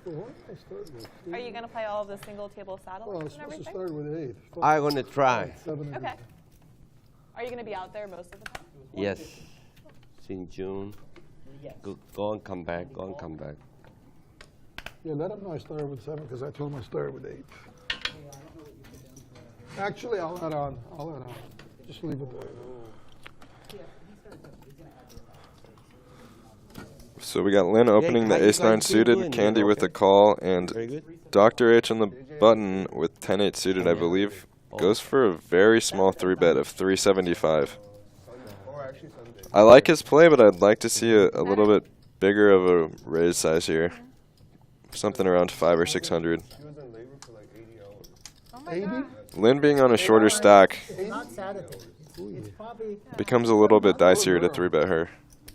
Well, what did I start with? Are you going to play all of the single table saddles Well, I was and supposed to everything? start with 8. I'm gonna try. 7 Okay. Are you going to be out there most of the time? Yes. Since June. Go and come back. Go and come back. Yeah, let him know I started with 7 because I told him I started with 8. Actually, I'll add on. Just leave it there. So we got Lynn opening the how you ace-9 guys been doing? suited, Candy You with the okay? call, and Very good. Dr. H on the button with 10-8 suited, I believe, goes for a very small 3-bet of 375. I like his play, but I'd like to see a little bit bigger of a raise size here. Something around 500 or 600. She was in labor for like 80 hours. Oh my 80? God. Lynn being on a shorter stack It's not Saturday. It's probably becomes a little bit dicier to 3-bet her.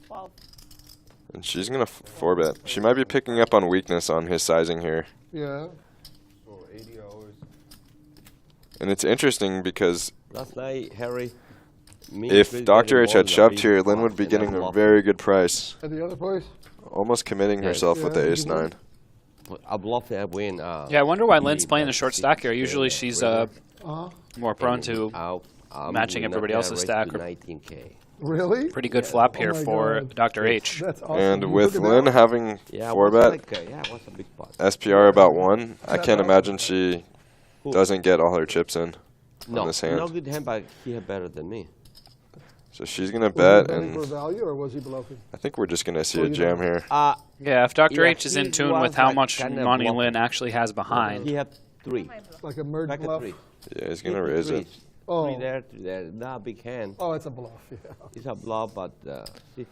12. And she's going to 4-bet. She might be picking up on weakness on his sizing here. Yeah. So 80 hours. And it's interesting because Last night, Harry. me if Chris Dr. getting H had all the shoved big here, Lynn bluffs would be and getting I'm a bluffing. very good price. At the other place? Almost committing herself with the Yeah. ace-9. I bluffed that win. Yeah, I wonder why Lynn's playing a short stack here. Usually she's Uh-huh. more prone to matching everybody else's stack. 19K. Really? pretty good flop here Oh my for God. Dr. H. That's awesome. And You with took it Lynn out? having Yeah, 4-bet, it was a big pot. SPR about 1, I that can't right? imagine she doesn't get all her chips in on No, this hand. no good hand, but he had better than me. So she's going to Was bet, he betting for and value or was he bluffing? I think we're just going to see Well, a you jam know. here. Yeah, if Dr. Yeah, H is in he tune was with how like much kinda money bluffing. Lynn actually has behind. He had 3. Like a merge Back at bluff? 3. Yeah, he's going to raise it. Oh. 3 there, 3 there. Not big hand. Oh, it's a bluff, yeah. It's a bluff, but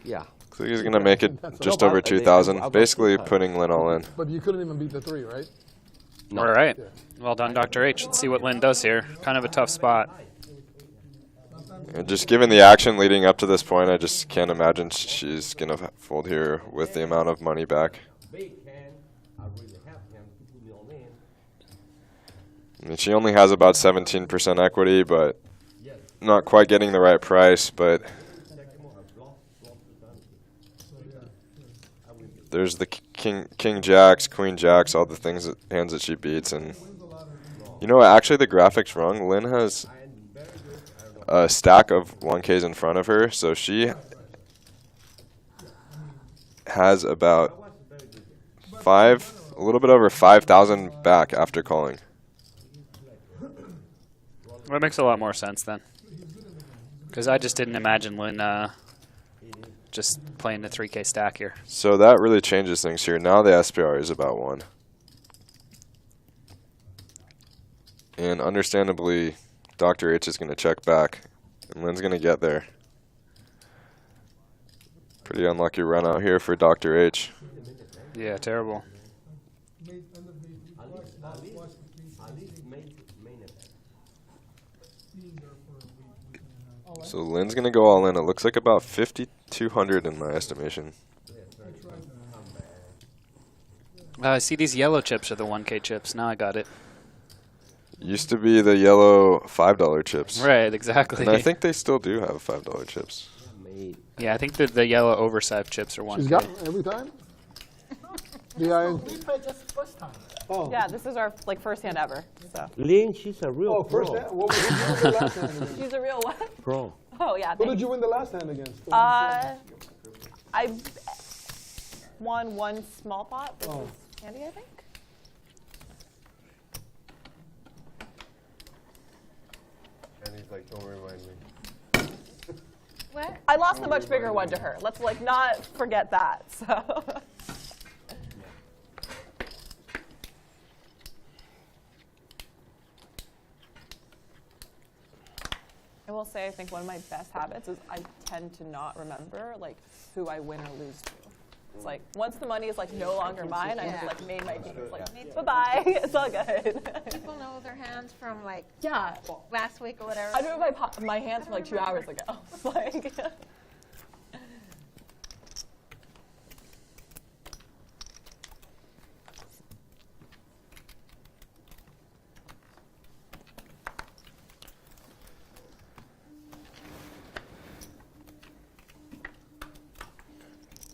yeah. So he's going to make it That's just a- over I- I- 2,000, I- I- basically I- putting Lynn all in. But you couldn't even beat the 3, right? No. All right. Well done, Dr. H. Let's see what Lynn does here. Kind of a tough spot. And just given the action leading up to this point, I just can't imagine she's going to fold here with the amount of money back. Big hand. I really have him to put me all in. I mean, she only has about 17% equity, but not quite getting the right price. But there's the king jacks, queen jacks, all the hands that she beats. And you know what? Actually, the graphic's wrong. Lynn has a stack of 1Ks in front of her, so she has about a little bit over 5,000 back after calling. That makes a lot more sense then. Because I just didn't imagine Lynn just playing the 3K stack here. So that really changes things here. Now the SPR is about 1. And understandably, Dr. H is going to check back. And Lynn's going to get there. Pretty unlucky run out here for Dr. H. Yeah, terrible. So Lynn's going to go all in. It looks like about 5,200 in my estimation. I see these yellow chips are the 1K chips. Now I got it. Used to be the yellow $5 chips. Right, exactly. And I think they still do have $5 chips. Yeah, I think the yellow oversized chips are 1K. She's got every time? Yeah, We played just first time. oh. Yeah, this is our first hand ever. So Lynn, she's a real Oh, pro. first hand. What did you win the last hand against? she's a real what? Pro. Oh yeah. Who did thanks. you win the last hand against? I won one small pot versus Andy, I think. And he's like, don't remind me. What? I lost the much bigger one to her. Let's not forget that. So. I will say, I think one of my best habits is I tend to not remember who I win or lose to. It's like once the money is no longer mine, I've made my deal. It's bye bye. It's all good. People know their hands from Yeah. last week or whatever. I remember my hands from 2 hours ago.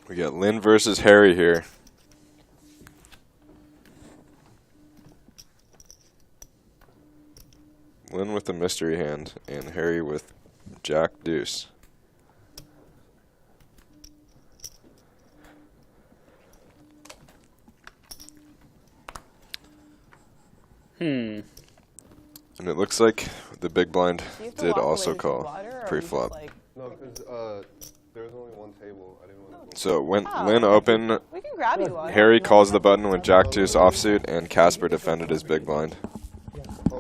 We got Lynn versus Harry here. Lynn with the mystery hand and Harry with Jack Deuce. And it looks like the big blind did also call pre-flop. No, because there was only one table. I didn't want to. So when Lynn opened, We can grab you one. Harry calls the button with Jack Deuce offsuit, and Casper defended his big blind.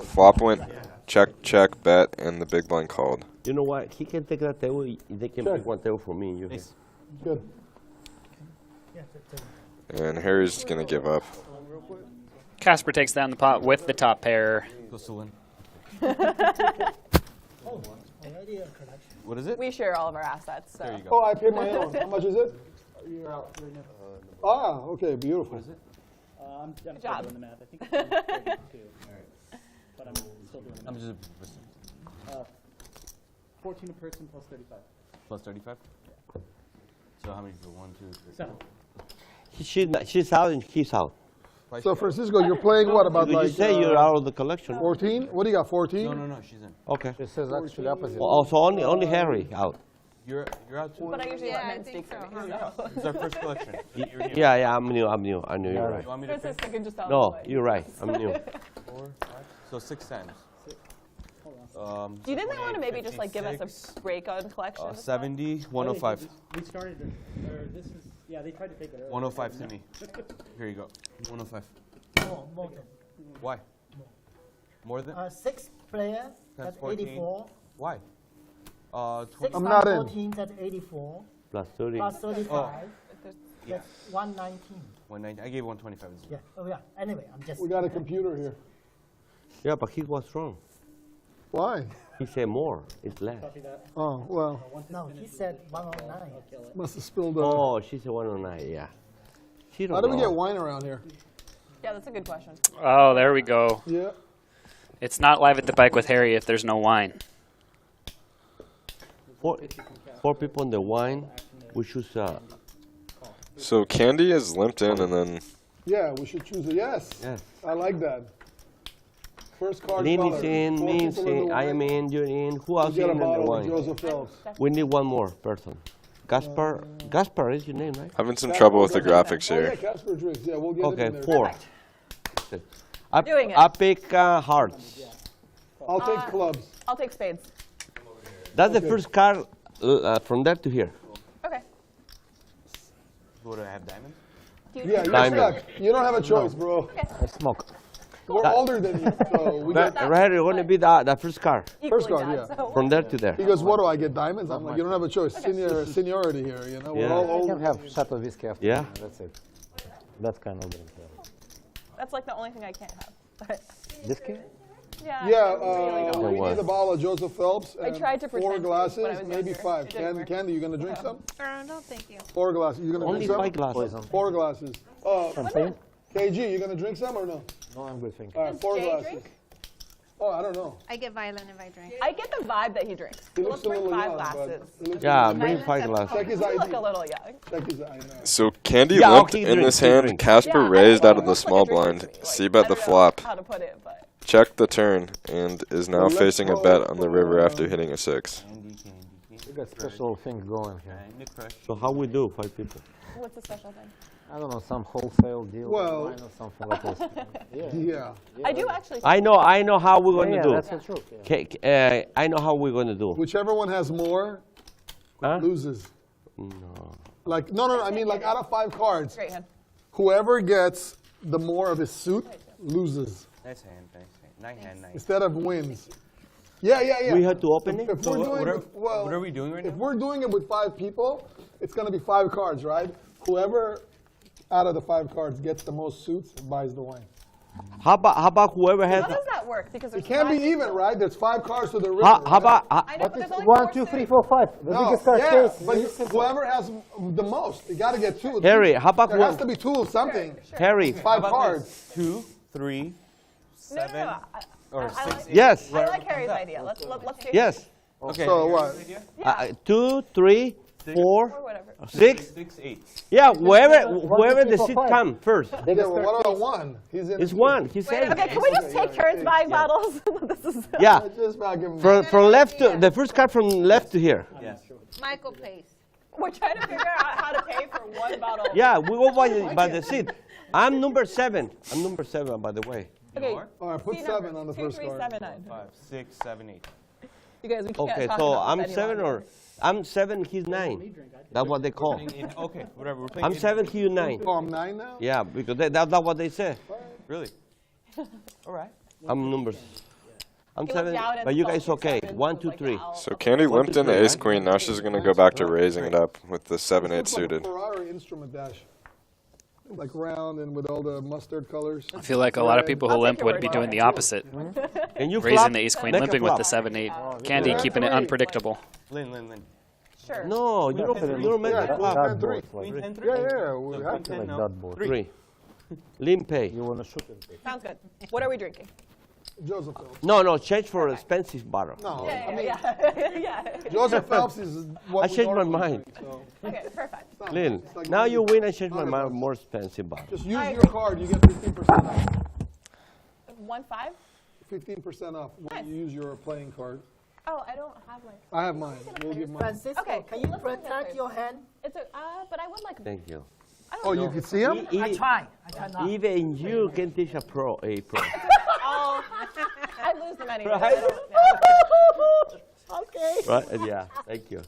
Flop went check, check, bet, and the big blind called. You know what? He can take that table. They can pick one table for me. And you. Good. And Harry's going to give up. Casper takes down the pot with the top pair. Goes to Lynn. Already a collection. What is it? We share all of our assets. So. There you go. Oh, I paid my own. How much is it? Ah, okay, beautiful. I'm Good job. doing the math. I think it's 32. But I'm still doing the math. I'm just 14 a person plus 35. plus 35. So how many for 1, 2, 3? 7. She's out and he's out. So, Francisco, you're playing what, about Did you say you're out of the collection? 14? What do you got, 14? No, she's in. Okay. It says actually opposite. Oh, so only Harry out. You're out too? But I usually let I men think speak for so. me. It's our first collection. You're new. Yeah, I'm new. I know you're right. You want me to pay? Francisco can just tell No, me. you're right. I'm new. 4, 5. So 6 times. Do you think they want to maybe just give us a break on collection? 70, 105. We started, or this is, yeah, they tried to take it earlier. 105 to me. Here you go. 105. More than. Why? More than? 6 players, That's that's 14. 84. Why? 6 I'm times not in. 14, that's 84. Plus 30. Plus 35, Yeah. that's 119. 190. I gave 125. Yeah, oh yeah, anyway, I'm just. We got a computer here. Yeah, but he was wrong. Why? He said more. It's less. Oh, well, No, he said 109. must have spilled Oh, she said 109. Yeah. She don't How do we know. get wine around here? Yeah, that's a good question. Oh, there we go. Yeah. It's not live at the bike with Harry if there's no wine. 4 people in the wine. We choose. So Candy is limped in, and then Yeah, we should choose a yes. Yes. I like that. First card Lynn color. is in. 4 Me is people in in. the I am wine. in. You're in. Who else We is get a in the bottle of wine? Joseph Phelps. We need one more person. Gaspar. Gaspar is your name, right? having some trouble with the graphics Oh, yeah, here. Casper drinks. Yeah, we'll get it Okay, in there. 4. Doing it. I pick hearts. I'll take clubs. I'll take spades. That's the first card from there to here. Okay. Would I have diamonds? Do Yeah, you're Diamond. stuck. You don't have a choice, bro. Smoke. We're older than you, so we get Right, you're going to be the first card. First Equally card, done, yeah. so- From there to there. He goes, what do I get, diamonds? I'm like, you don't have a choice. Seniority here, you know? We're Yeah. all You can old. have shot of whiskey after. Yeah. That's it. That kind of drink. That's the only thing I can't have. But Whiskey? yeah. Yeah, I really don't we like need a bottle of Joseph Phelps I and tried to 4 pretend to when I glasses, was maybe younger. 5. It didn't work. Candy, you gonna drink some? No, thank you. 4 glasses. You gonna Only drink 5 some? glasses. 4 glasses. Champagne? KG, you gonna drink some or no? No, I'm good, thank you. All right, Does 4 Jay glasses. drink? Oh, I don't know. I get violent if I drink. I get the vibe that he drinks. He Let's looks a bring little 5 young, but glasses. he looks Yeah, a little bring young. 5 glasses. Check his You ID. look a little young. Check his ID. So Candy Yeah, limped okay, in drink, this drink, hand. drink. Casper Yeah, raised I out of the looks like small a drink blind. to me. Like, C-bet I the don't know flop. how to put it, but Checked the turn and is now Let's facing a go bet on the for, river after hitting a 6. We got special thing going here. So how we do, 5 people? what's the special thing? I don't know, some wholesale deal Well- online or something like this. Yeah. I do actually. I know how we're going to do. That's the truth. Yeah. I know how we're going to do. Whichever one has more Huh? loses. No. Like, no, I mean, like, out of 5 cards, Great hand. whoever gets the more of his suit loses Nice hand, nice hand. Nice hand, nice. instead of wins. Yeah. We have to open it? If we're doing it, well, What are we doing right if now? we're doing it with 5 people, it's going to be 5 cards, right? Whoever out of the 5 cards gets the most suits buys the wine. How about whoever has... How does that work? Because It there's can't be 5 even, right? There's 5 cards to the river. How right? about... I know, but there's only 1, 4 2, 3, suits. 4, 5. The No, biggest card yeah, case. but whoever has the most, you got to get 2. Harry, how about There has to be 2 of something. Harry, 5 cards. 2, 3, No, 7, no, no. or I 6, like- 8. yes, I like Harry's idea. Let's change yes. Okay. So what? Yeah. 2, 3, 4, Or whatever. 6. 6, 8. Yeah, whoever the 4, seat 5. come first. Yeah, but what about 1? He's in. It's 1. He Wait, said. okay, can we just take turns buying bottles? This is Yeah, Just about give him. from left to the first card from left to here. Yes. Michael pays. We're trying to figure out how to pay for 1 bottle. Yeah, we go by the seat. I'm number 7. I'm number 7, by the way. Okay. More? All right, put seat 7 numbers. on the 2, first 3, card. 7, 9. 5, 6, 7, 8. You guys, we can't Okay, talk so about I'm this any 7 longer. or I'm 7. He's 9. That's what they call. Okay, whatever. We're playing I'm 7. He's 9. Oh, I'm 9 now? Yeah, because that's what they say. Really? All right. I'm numbers. I'm He went 7, down and but you saw guys 6, okay? 7, 1, was 2, like, 3. out. So Candy limped into ace queen. Now she's going to go back to raising it up with the 7-8 Looks like a suited. Ferrari instrument dash. Like round and with all the mustard colors. I feel like a lot of people who I'll take limp your would word be for doing it. the opposite. And you Raising flop, the ace queen, make a limping with the flop. 7-8. Candy keeping it unpredictable. Lynn. Sure. No, you don't make Yeah, a yeah, flop. yeah. 10-3. Queen 10, 3. Yeah, we have to. Like that board. 3. Limpe. You want to shoot and take. Sounds good. What are we drinking? Joseph Phelps. No, change for expensive bottle. No, Yeah, I mean, yeah. Joseph Phelps is what I we changed my normally mind. drink, so Okay, perfect. Lynn, it's like now you win. I change my $100. mind. More expensive bottle. Just use I your agree. card, you get 15% off. 1, 5? 15% off when Nice. you use your playing card. Oh, I don't have my. I have mine. We'll give mine. Francisco, Okay, can you let's look at protect this. your hand? It's a, but I would like. Thank you. I don't Oh, know. you can see him? I try. I try not. Even you can teach a pro. Oh, I lose them anyway. Right? Okay. Right? Yeah. Thank you.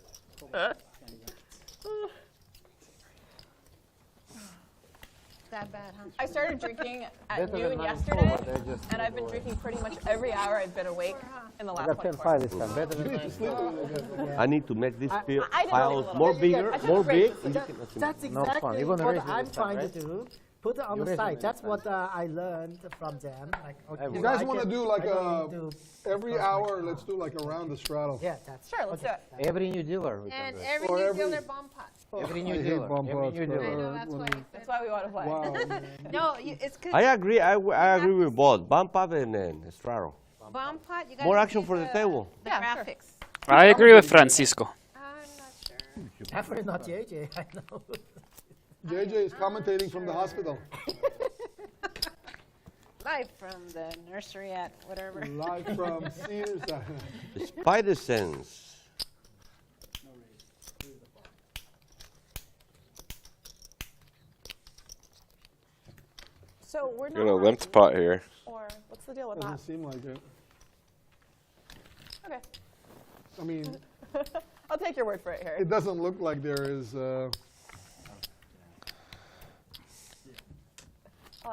That bad, huh? I started drinking at Better than noon 9-4, yesterday, but they just and I've been drinking pretty much every hour I've been awake in the I last got 24 10-5 hours. this time. Better than 9-4. I need to make this I did files a little more bit. bigger, I took more a break. big. And you can That's No fun. exactly You're gonna what raise it I'm this time, trying right? to do. Put it on You the raise it side. this That's time, what I learned from them. Like, okay, You guys I want to can- do like I don't a, need to- every hour, let's do like a round of straddle. Yeah, that's Sure, let's do it. Every new dealer we can And do. every Or new every- dealer bomb pot. Every I new hate dealer. bump Every ups, new but, I dealer. know, that's why I That's said. why we want to play. Wow. No, it's good. I agree. I agree with both. Bump up and then straddle. Bomb pot, you More gotta action see for the table. The Yeah, sure. graphics. I agree with Francisco. I'm not sure. definitely not JJ. I know. JJ is commentating from the hospital. Live from the nursery at whatever. Live from Sears. The spider sense. So we're not. Got a limped pot here. Or what's the deal with Doesn't that? seem like it. Okay. I mean, I'll take your word for it, Harry. it doesn't look like there is. I'll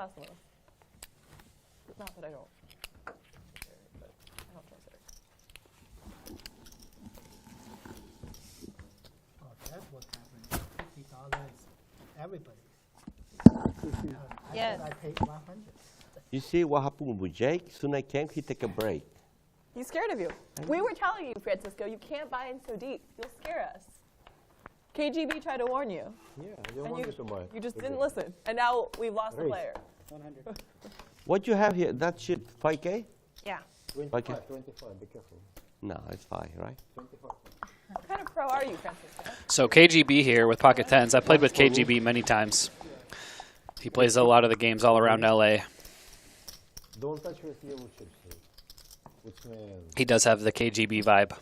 ask Lewis. Not that I don't. But I don't trust her. Oh, that's what happened. $50. Everybody. Yes. I paid 100. You see what happened with Jake? Soon I came, he take a break. He's scared of you. We were telling you, Francisco, you can't buy in so deep. You'll scare us. KGB tried to warn you. Yeah, I don't And want you to buy it. you just didn't listen. And now we've lost a Raise. player. What you have here? That shit, 5K? Yeah. Like 25, be careful. No, it's fine, right? 25. What kind of pro are you, Francisco? So KGB here with pocket tens. I played with KGB many times. He plays a lot of the games all around LA. Don't touch with your ushers, which means He does have the KGB vibe.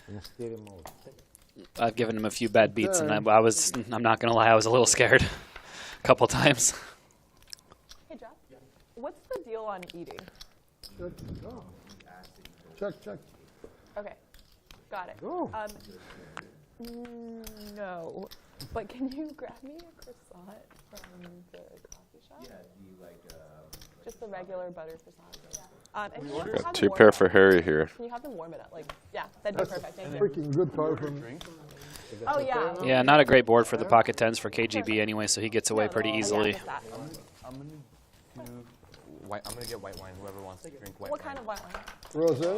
in a stereo mode. I've given him a few bad beats, and I'm not gonna lie, I was a little scared a couple times. Hey, Jeff. What's the deal on eating? Good. Oh. Check. Okay, got it. Oh. No, but can you grab me a croissant from the coffee shop? Yeah, do you like just the regular butter croissant? And can you have them Two warm pair it for up? Harry here. Can you have them warm it up? Like, yeah, that'd be perfect. Thank you. Freaking good card from. Oh yeah. Yeah, not a great board for the pocket tens for KGB anyway, so he gets away pretty easily. I'm gonna get white wine. Whoever wants to drink white wine. What kind of white wine? Rosé.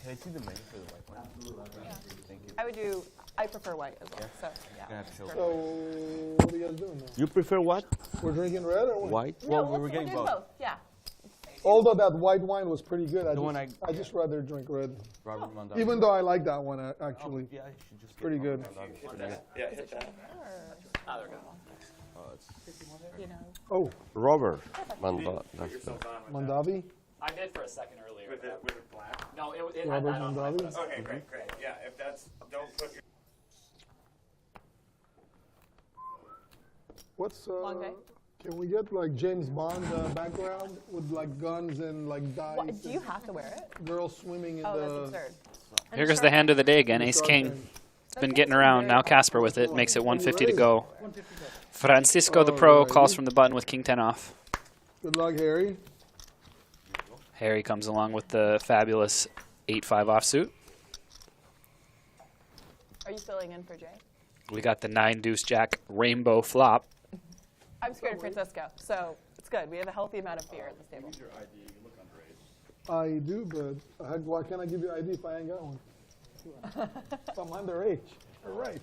Can I see the menu for the white wine? Thank you. I prefer white as well. So yeah. So what are you guys doing now? You prefer what? We're drinking red or what? White? No, Well, we're getting both. Yeah. Although that white wine was pretty good, one I just rather drink red. Robert Mondavi. Even though I like that one actually. Yeah, you should just Pretty good. Yeah, hit that. You know. Oh, Robert. Mondavi. I did for a second earlier. With it black? No, it Robert Mondavi. Okay, great. Yeah, if that's, don't put your. What's Long day. Can we get like James Bond background with like guns and like dice? What, do you have to wear it? Girls swimming in Oh, that's the. absurd. Here goes the hand of the day again, Ace King. It's been getting around. Now Casper with it, makes it 150 to go. Francisco the pro calls from the button with King 10 off. Good luck, Harry. Harry comes along with the fabulous 8-5 offsuit. Are you filling in for Jay? We got the 9 deuce jack rainbow flop. I'm scared of Francisco, so it's good. We have a healthy amount of fear at this table. I do, but why can't I give you ID if I ain't got one? I'm underage. All right.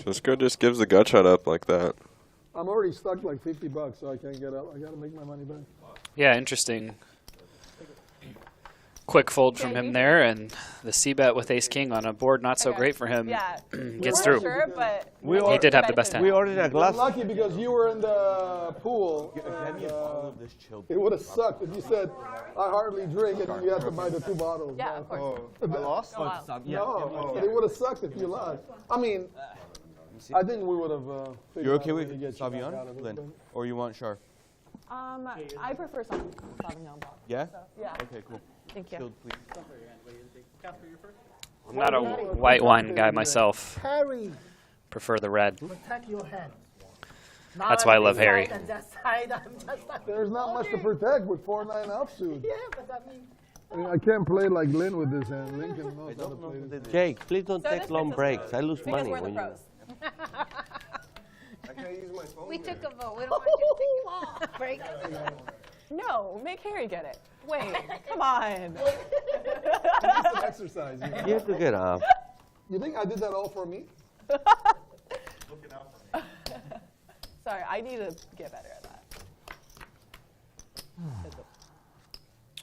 Cisco just gives the gut shot up like that. I'm already stuck like $50, so I can't get out. I gotta make my money back. Yeah, interesting. Quick fold from him there, and the C-bet with Ace King on a board not so great for him. Yeah. Gets through. Sure, but He did have the best hand. We ordered a glass. I'm lucky because you were in the pool. And, it would have sucked if you said, I hardly drink, and then you had to buy the 2 bottles. Yeah, of course. I lost? No, it would have sucked if you lost. I mean, I think we would have figured You're out okay a with way to get you back Sauvignon, out of it, Lynn? but- Or you want Char? I prefer Sauvignon Blanc. Yeah? So, yeah. Okay, cool. Thank you. Chilled, please. I'm not a white wine guy myself. Harry, Prefer the red. protect your hand. That's why I love Harry. And that side, I'm just like, There's not much to protect with 4-9 offsuit. yeah, but I mean, I can't play like Lynn with this hand. Lynn can know how to play this. Jake, please don't So take this long fits us breaks. I lose because money we're the when you. pros. I can't use my phone. We took a vote. We don't want you to take long break. No, make Harry get it. Wait, come on. It's an exercise. You know? You have to get up. You think I did that all for me? Sorry, I need to get better at that.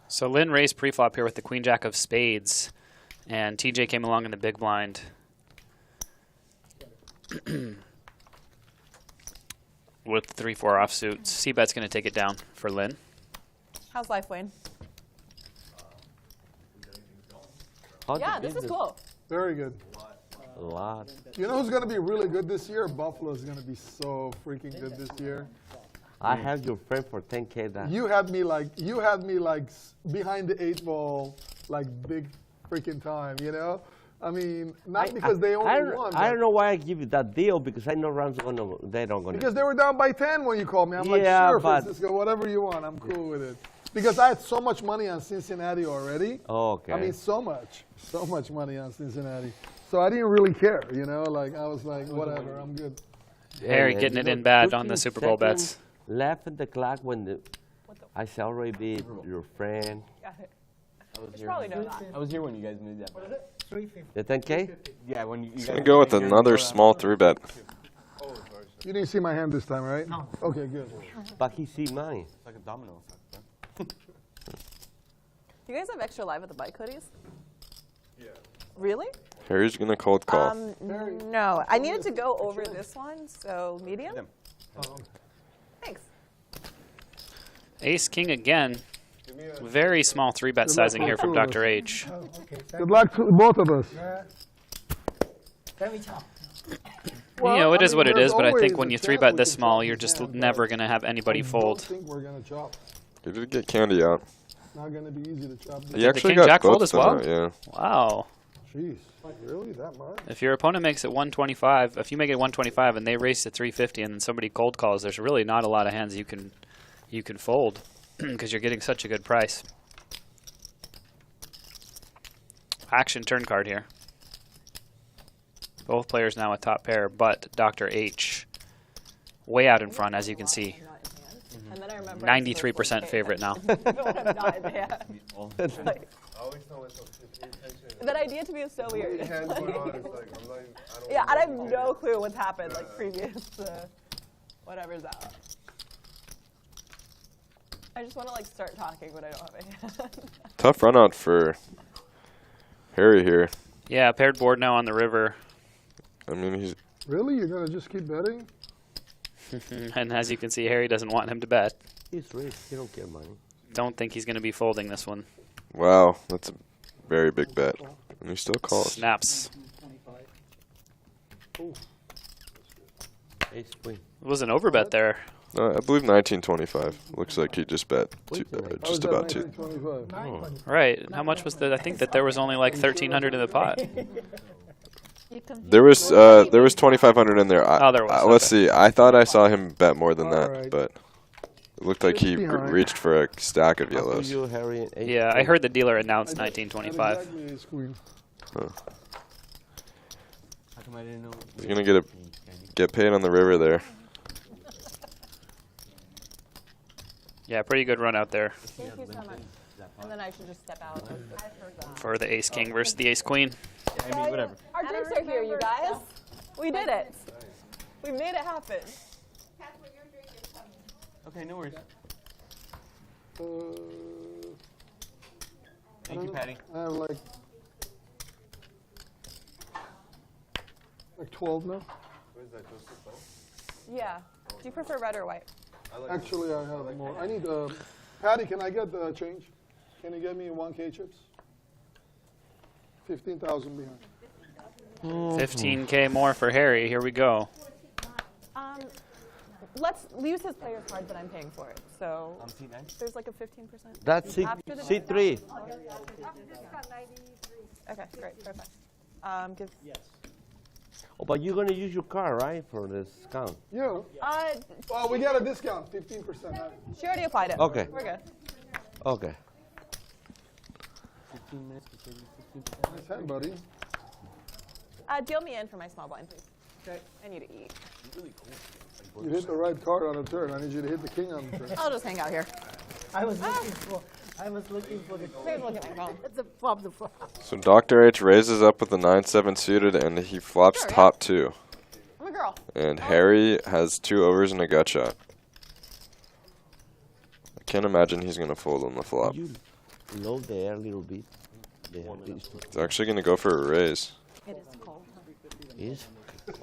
So Lynn raised pre-flop here with the queen jack of spades, and TJ came along in the big blind. With 3-4 offsuit. C-bet's going to take it down for Lynn. How's life, Wayne? How's Yeah, the this is business? cool. Very good. A lot. You know who's going to be really good this year? Buffalo's going to be so freaking good this year. I have your friend for 10K. That You had me like behind the 8 ball, like big freaking time, you know? I mean, not because they only won. I don't know why I give you that deal because I know rounds they don't gonna. Because they were down by 10 when you called me. I'm like, Yeah, sure, but- Francisco, whatever you want. I'm cool with it. Because I had so much money on Cincinnati already. Oh, okay. I mean, so much money on Cincinnati. So I didn't really care, you know? Like, I was like, whatever, I'm good. Harry And, getting you it know, in bad on the 15 Super Bowl bets. seconds Left at the clock when I shall already be your friend. Got it. I was You should here. probably know that. I was here when you guys made that. what is it? 350. The 10K? Yeah, when you He's guys going to go with came here, another you small 3-bet. You didn't see my hand this time, right? No. Okay, good. But he see money. It's like a domino effect, right? You Do you guys have extra live at the bike hoodies? Yeah. Really? Harry's gonna cold call. No, I needed to go over this one, so medium. Thanks. Ace King again. Very small 3-bet sizing here from Dr. H. Oh, okay. Good luck to both of us. Then we chop. You know, it is what it is, but I think always when a you chance 3-bet we this can small, chop you're this just hand, never going to have anybody I fold. don't think we're gonna chop. He did get candy out. It's not gonna be easy to chop. He This. the actually King got Jack both fold of as them well? out, yeah. Wow. Jeez, really that much? If your opponent makes it 125, if you make it 125 and they race to 350 and then somebody cold calls, there's really not a lot of hands you can fold because you're getting such a good price. Action turn card here. Both players now a top pair, but Dr. H way out in front, as you can see. 93% favorite now. That idea to me is so weird. Yeah, I have no clue what's happened, like previous whatever's out. I just want to like start talking, but I don't have a hand. Tough run out for Harry here. Yeah, paired board now on the river. I mean, he's... Really? You're gonna just keep betting? And as you can see, Harry doesn't want him to bet. He's rich. He don't get money. Don't think he's going to be folding this one. Wow, that's a very big bet. And he still calls. Snaps. Ace queen. It was an overbet there. I believe 1925. Looks like he just bet just about two. Oh. Right. How much was the? I think that there was only like 1,300 in the pot. There was 2,500 in there. Oh, there was. Let's Okay. see. I thought I saw him bet more than that, Alright. but it looked like he reached for a stack of yellows. You, Harry, and ace Yeah, I queen. heard the dealer announce 1925. Exactly, ace queen. Huh. How come I didn't know? He's gonna get paid on the river there. Yeah, pretty good run out there Thank you so much. And then I should just step out. for the Ace King versus the Ace Queen. I mean, whatever. Our drinks are here, you guys. We did it. We made it happen. Okay, no worries. I Thank you, don't know. Patty. I have like 12 now. Yeah. Do you prefer red or white? Actually, I have more. I need, Patty, can I get the change? Can you get me 1K chips? 15,000 behind. 15K more for Harry. Here we go. Let's use his player's card, but I'm paying for it. So C9? there's like a 15%. That's After the C3. Okay, great, perfect. Give. Yes. Oh, but you're going to use your card, right, for the discount? Yeah. Well, we got a discount, 15%. She already applied it. Okay. We're good. Okay. 15 minutes to save you 15%. Nice hand, buddy. Deal me in for my small blind, please. Okay. I need to eat. You hit the right card on the turn. I need you to hit the king on the turn. I'll just hang out here. I was looking for the. Maybe look at my phone. the flop. So Dr. H raises up with the 9-7 suited, and he flops Sure, yeah. top two. I'm a girl. And Harry has 2 overs and a gut shot. I can't imagine he's gonna fold on the flop. You low the air a little bit. He's actually gonna go for a raise. It is cold. Is?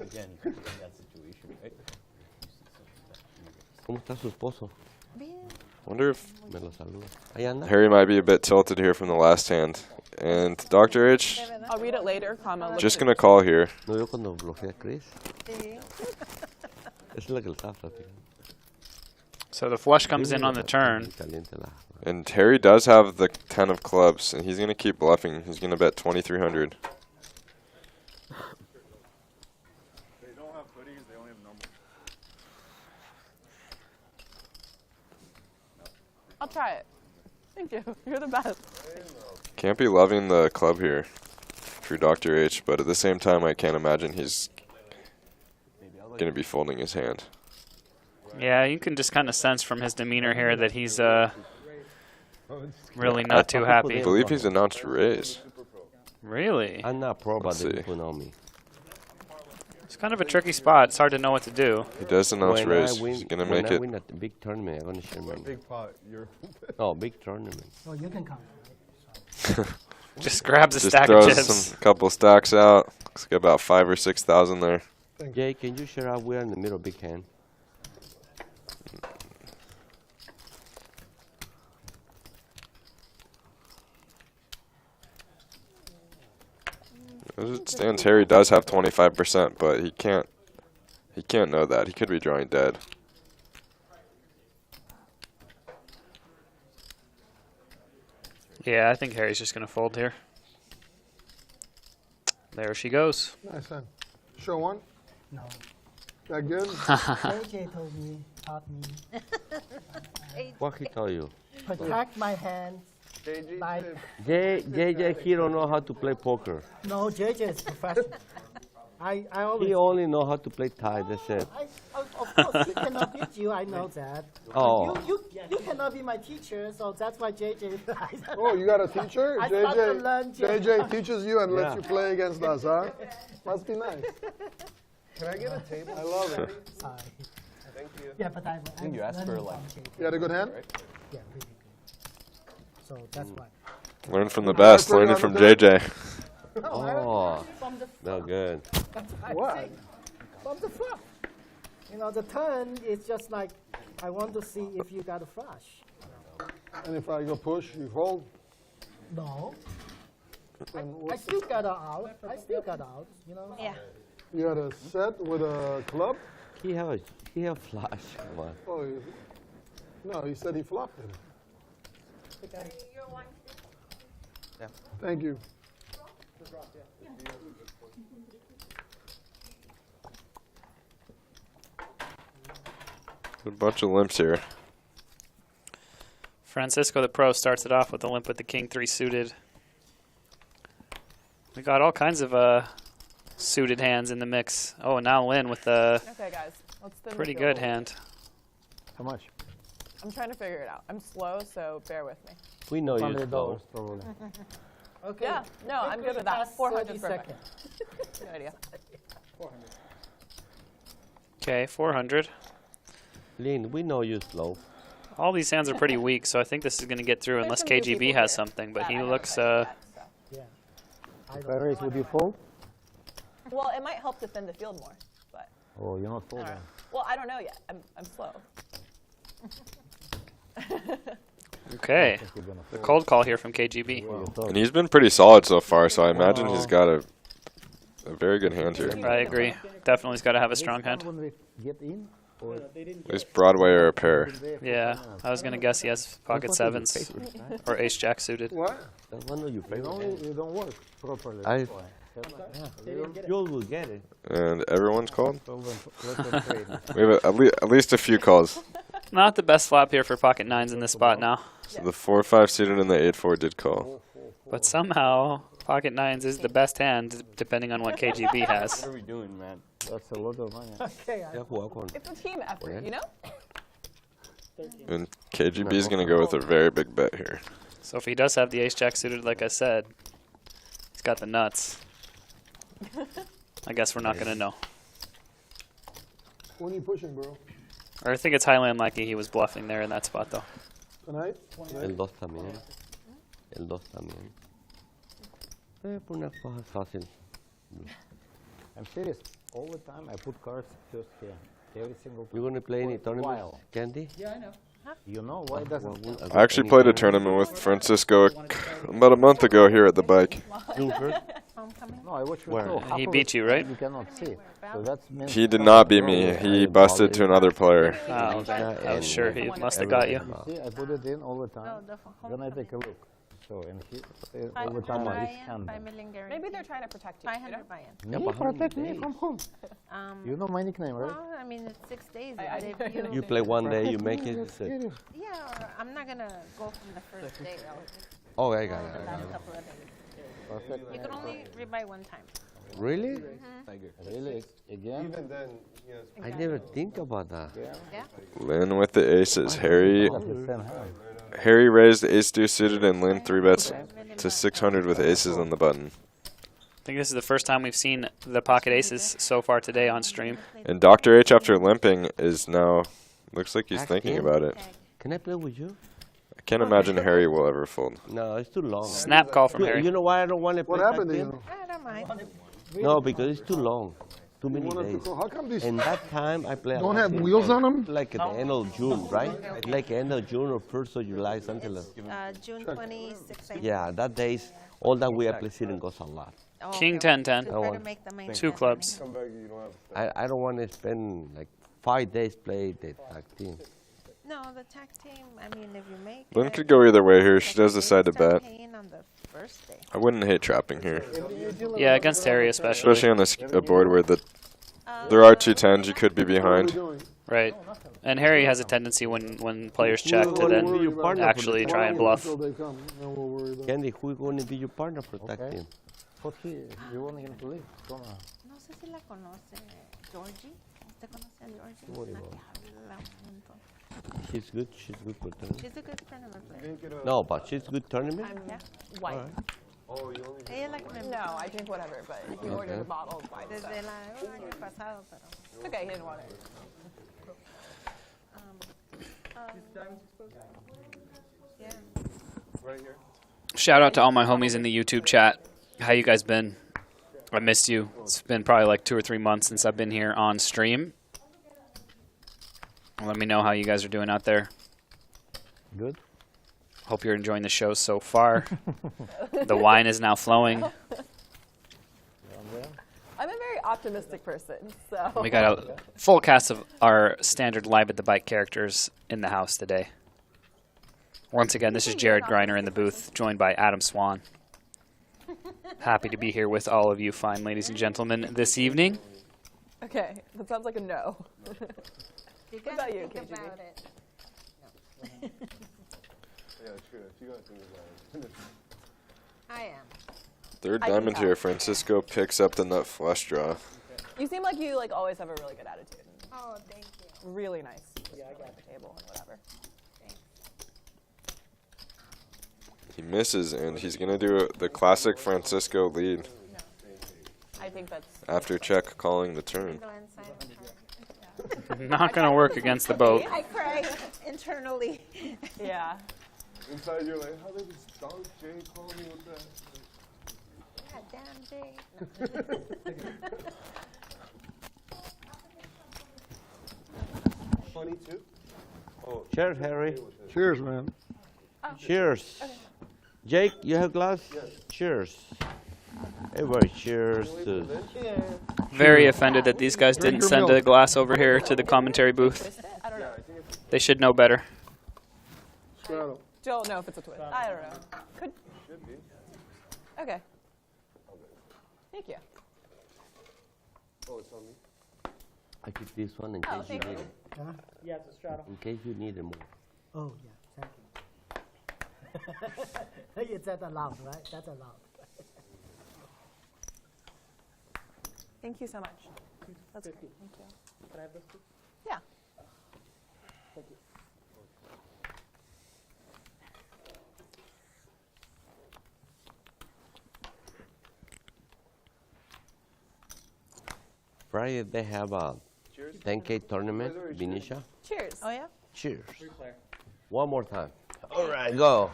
Again, in that situation, right? ¿Cómo está su esposo? Wonder if Me lo saluda. Ahí anda. Harry might be a bit tilted here from the last hand. And Dr. H I'll read it later, comma. just gonna call here. ¿No vio cuando bloquea a Chris? Es lo que le estaba platicando. So the flush comes in on the turn. Caliente la- And Harry does have the 10 of clubs, and he's gonna keep bluffing. He's gonna bet 2,300. They don't have hoodies, they only have numbers. I'll try it. Thank you. You're the best. Can't be loving the club here for Dr. H, but at the same time, I can't imagine he's gonna be folding his hand. Yeah, you can just kind of sense from his demeanor here that he's really not too happy. I believe he's announced a raise. Really? I'm not pro, but Let's they see. put on me. It's kind of a tricky spot. It's hard to know what to do. He does announce When raise. I win, He's gonna when make I it. win at the big tournament, I'm gonna share money. Big pot, you're... Oh, big tournament. Oh, you can come. Just grabs a Just stack of throws chips. a couple stacks out. Looks like about 5,000 or 6,000 there. Jay, can you share out? We're in the middle, big hand. As it stands, Harry does have 25%, but he can't know that. He could be drawing dead. Yeah, I think Harry's just going to fold here. There she goes. Nice hand. Show one. No. That good? JJ told me, taught me, What he tell you? protect my hands. By JJ, he don't know how to play poker. no, JJ is professional. I always. He only know how to play tie. That's it. Of course, he cannot beat you. I know that. Oh. You cannot be my teacher, so that's why JJ. Oh, you got a teacher? I start to learn JJ teaches you and lets Yeah. you play against us, huh? Must be nice. Can I get a table? I love it. Sorry. Thank you. Yeah, but I think you asked for, like, You had a good hand? Yeah, really good. So that's why. Learn from the best. Learn it from JJ. Oh, From the no good. That's why I What? say from the flop. You know, the turn is just like, I want to see if you got a flush. And if I go push, you fold? No. Then I what's still got out. I still got out, you know. Yeah. you had a set with a club? He have flash. Come on. Oh, no, he said he flopped it. Thank you. A bunch of limps here. Francisco the Pro starts it off with a limp with the King 3 suited. We got all kinds of suited hands in the mix. Oh, and now Lynn with a Okay, guys. Let's spin the pretty wheel. good hand. How much? I'm trying to figure it out. I'm slow, so bear with me. We know you $100 slow. probably. Okay. Yeah, no, I'm good with that. Past 400 30 perfect. seconds. Good idea. Okay, 400. Lynn, we know you slow. All these hands are pretty weak, so I think this is going to get through unless some new KGB people has here something. But that I he haven't looks. played yet, so. Yeah. If I raise, would you fold? Well, it might help defend the field more, but Oh, you're not I folding. don't know. Well, I don't know yet. I'm slow. Okay. You're gonna The fold. cold call here from KGB. You thought- And he's been pretty solid so far, so I imagine he's got a very good hand here. I agree. Definitely's got to have a strong hand. When we get in, or At least Broadway or a pair. Yeah, I was going to guess he has pocket sevens or ace jack suited. What? That's one of you play with. you don't work properly. I- that's why. Yeah, You will get it. And everyone's called? fold and let them trade. We have at least a few calls. Not the best flop here for pocket nines in this spot now. So the 4-5 suited and the 8-4 did call. But somehow, pocket nines is the best hand, depending on what KGB has. What are we doing, man? That's a lot of money. Okay. Yeah, walk on. It's a team effort, you know? And KGB is going to go with a very big bet here. So if he does have the ace jack suited, like I said, he's got the nuts. I guess we're not going to know. When are you pushing, bro? Or I think it's highly unlikely he was bluffing there in that spot, though. Tonight? El dos también. El dos también. Por una cosa fácil. I'm serious. All the time I put cards just here. Every single You want to play any tournaments, while. Candy? Yeah, I know. You know why doesn't I actually played a tournament with Francisco about a month ago here at the bike. June 1st? No, I watch your Where? show. He Half beat of you, it right? You cannot see. So that's meant He did not beat me. He busted to another player. Oh, okay. I was sure he must have got you. See, I put it in all the time. Then I take a look. So, and he all the time I hand. Maybe they're trying to protect you. 500 You know? bayan. Me, protect me from whom? You know my nickname, right? Well, I mean, it's 6 days. I but if You play one day, you make it. That's it. Yeah, or I'm not gonna go from the first day. I'll just Oh, I got go the it. last couple of days. Perfect. You can only rebuy one time. Really? Really? Again? Even then, he has I never think about that. Yeah? Lynn with the aces. Harry That's the same hand. Harry raised ace-deuce suited and Lynn 3-bets to 600 with aces on the button. I think this is the first time we've seen the pocket aces so far today on stream. And Dr. H, after limping, is now, looks like he's thinking about it. Can I play with you? Can't imagine Harry will ever fold. No, it's too long. Snap call from Harry. You know why I don't want to play What happened to tag you? team? I don't mind. No, because it's too long. Too You many wanted to days. go- How come these And that time I play. don't have wheels on them? Like at the end of June, right? Like end of June or 1st of July, something like that. June 26th. Yeah, that days, all that we are playing goes a lot. King 10-10. Better make the main 2 event. clubs. Come back, you don't have. I don't want to spend like 5 days play the tag team. No, the tag team, I mean, if you make Lynn it, could go either way here. She does decide to start bet. paying on the first day. I wouldn't hate trapping here. Yeah, against Harry especially. Especially on a board where there are 2 10s you could be behind. Right. And Harry has a tendency when players check to then actually try and bluff. Until they come, then we'll worry about it. Candy, who's going to be your partner for tag team? What you want him to leave? Come on. No sé si la conoce Georgie. ¿Usted conoce a Georgie? What La about? que habla un montón. She's good for tournament. She's a good tournament player. No, but she's good tournament. I'm white. Oh, you only. Ella es la que me No, I drink whatever, but if you order the bottle, it's white. So. desde el año pasado, pero. It's okay, he didn't want it. Yeah. Right here. Shout out to all my homies in the YouTube chat. How you guys been? I missed you. It's been probably like 2 or 3 months since I've been here on stream. Let me know how you guys are doing out there. Good. Hope you're enjoying the show so far. The wine is now flowing. I'm a very optimistic person, so. We got a full cast of our standard Live at the Bike characters in the house today. Once again, this is Jared Greiner in the booth, joined by Adam Swan. Happy to be here with all of you fine ladies and gentlemen this evening. Okay, that sounds like a no. You What gotta about you, think KGB? about it. Yeah, true. If you gotta think about it. I am. Third I can diamond tell. here. Francisco picks up the nut flush draw. You seem like you always have a really good attitude. Oh, thank you. Really nice. Yeah, I got the table and whatever. He misses, and he's going to do the classic Francisco lead I think that's. after check calling the turn. Go inside and Not going to work against the boat. I cry internally. Yeah. Inside, you're like, how did this dog Jay call me with that? God damn, Jay. 22? Oh. Cheers, Harry. Cheers, man. Cheers. Jake, you have glass? Yes. Cheers. Everybody cheers. Very offended that these guys didn't send a glass over here to the commentary booth. I don't know. They should know better. Straddle. Don't know if it's a twist. I don't know. Could. Should be. Okay. Thank you. Oh, it's on me. I keep this one in Oh, case you thank need you. it. Huh? Yeah, it's a straddle. In case you need it more. Oh, yeah, thank you. It's that allowed, right? That's allowed. Thank you so much. That's great. Thank you. Can I have those two? Yeah. Thank you. Friday they have a 10K tournament, Benicia. Cheers. Oh, yeah? Cheers. One more time. All right, go.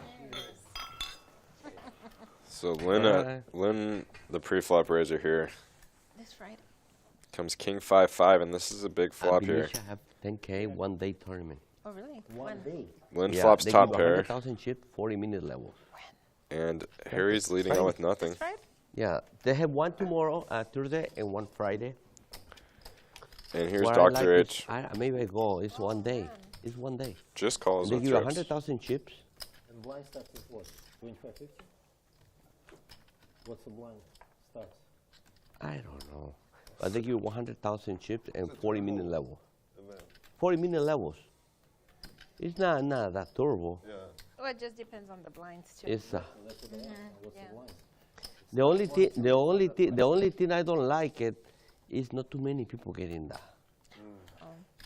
So Lynn, Lynn, the pre-flop raiser here, This Friday. comes king 5-5, and this is a big flop here. Benicia have 10K one-day tournament. Oh, really? One day. Lynn Yeah, flops they top give pair, 100,000 chip, 40-minute levels. and Harry's leading on with nothing. This Friday? Yeah, they have one tomorrow, Thursday, and one Friday. And here's What I Dr. like H. is maybe I go. It's one day. It's one day. Just calls They with give you trips. 100,000 chips. And blind starts at what? 25.50? What's the blind starts? I don't know. But they give you 100,000 chips and 40-minute level. 40-minute levels. It's not that turbo. Yeah. Well, it just depends on the blinds, too. It's Mhm, What's yeah. the blind? the only thing I don't like it is not too many people getting that.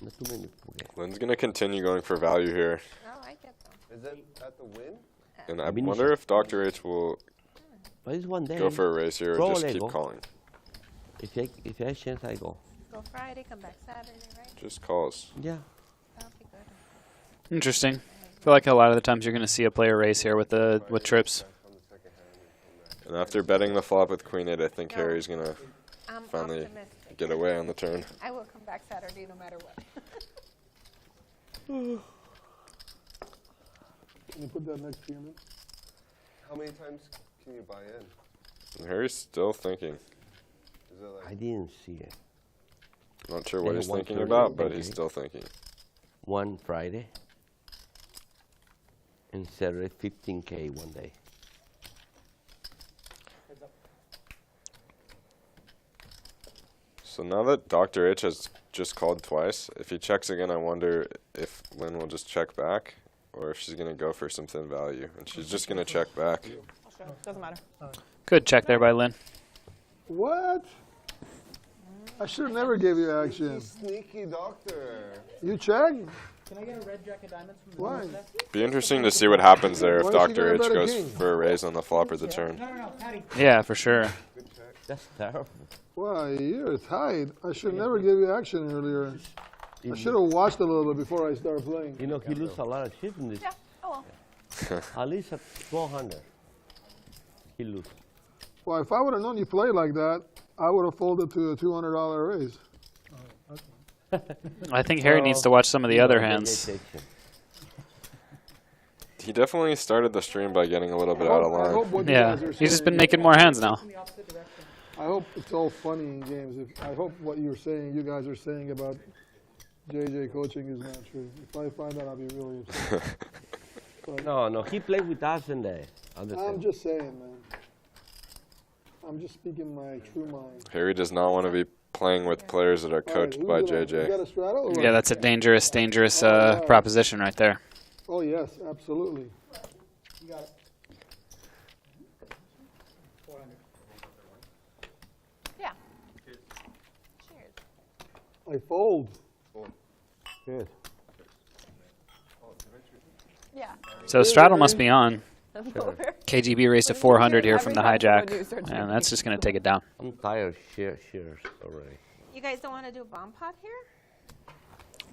Not too many people get. Lynn's going to continue going for value here. Oh, I get them. Is that at the win? And I Benicia. wonder if Dr. H will But it's one day. go for a raise here or just Probably keep go. calling. If I have chance, I go. Go Friday, come back Saturday, right? Just calls. Yeah. That'll be good. Interesting. I feel like a lot of the times you're going to see a player race here with trips. And after betting the flop with Queen 8, I think Harry's going to finally get away on the turn. I will come back Saturday no matter what. Can you put that next to you? How many times can you buy in? And Harry's still thinking. Is it like I didn't see it. Not sure what Maybe he's thinking 1:30 about, but maybe. he's still thinking. One Friday. And Saturday, 15K one day. So now that Dr. H has just called twice, if he checks again, I wonder if Lynn will just check back or if she's going to go for some thin value. And she's just going to check back. Doesn't matter. Good check there by Lynn. What? I should have never gave you action. sneaky doctor? You check? Can I get a red jack of diamonds from the Why? Be interesting to see what happens there if Why is she Dr. gonna H bet a goes king? for a raise on the flop or the turn. No, Patty. Yeah, for sure. That's terrible. Why, you're tied. I should never give you action earlier. I should have watched a little bit before I started playing. You know, he loses a lot of chips in this. Yeah. Oh well. At least at 1,200. He loses. Well, if I would have known you played like that, I would have folded to a $200 raise. I think Harry needs to watch some of the other hands. He definitely started the stream by getting a little bit out of line. Yeah, he's just been making more hands now. I hope it's all funny in games. I hope what you guys are saying about JJ coaching is not true. If I find out, I'll be really upset. No, he played with us in there. I'm just saying, man. I'm just speaking my true mind. Harry does not want to be playing with players that are coached by JJ. You got a straddle or Yeah, that's a dangerous proposition right there. Oh, yes, absolutely. You got it. 400. Yeah. I fold. Good. Yeah. So straddle must be on. KGB raised to 400 here from the hijack, and that's just going to take it down. I'm tired of shares already. You guys don't want to do bomb pot here?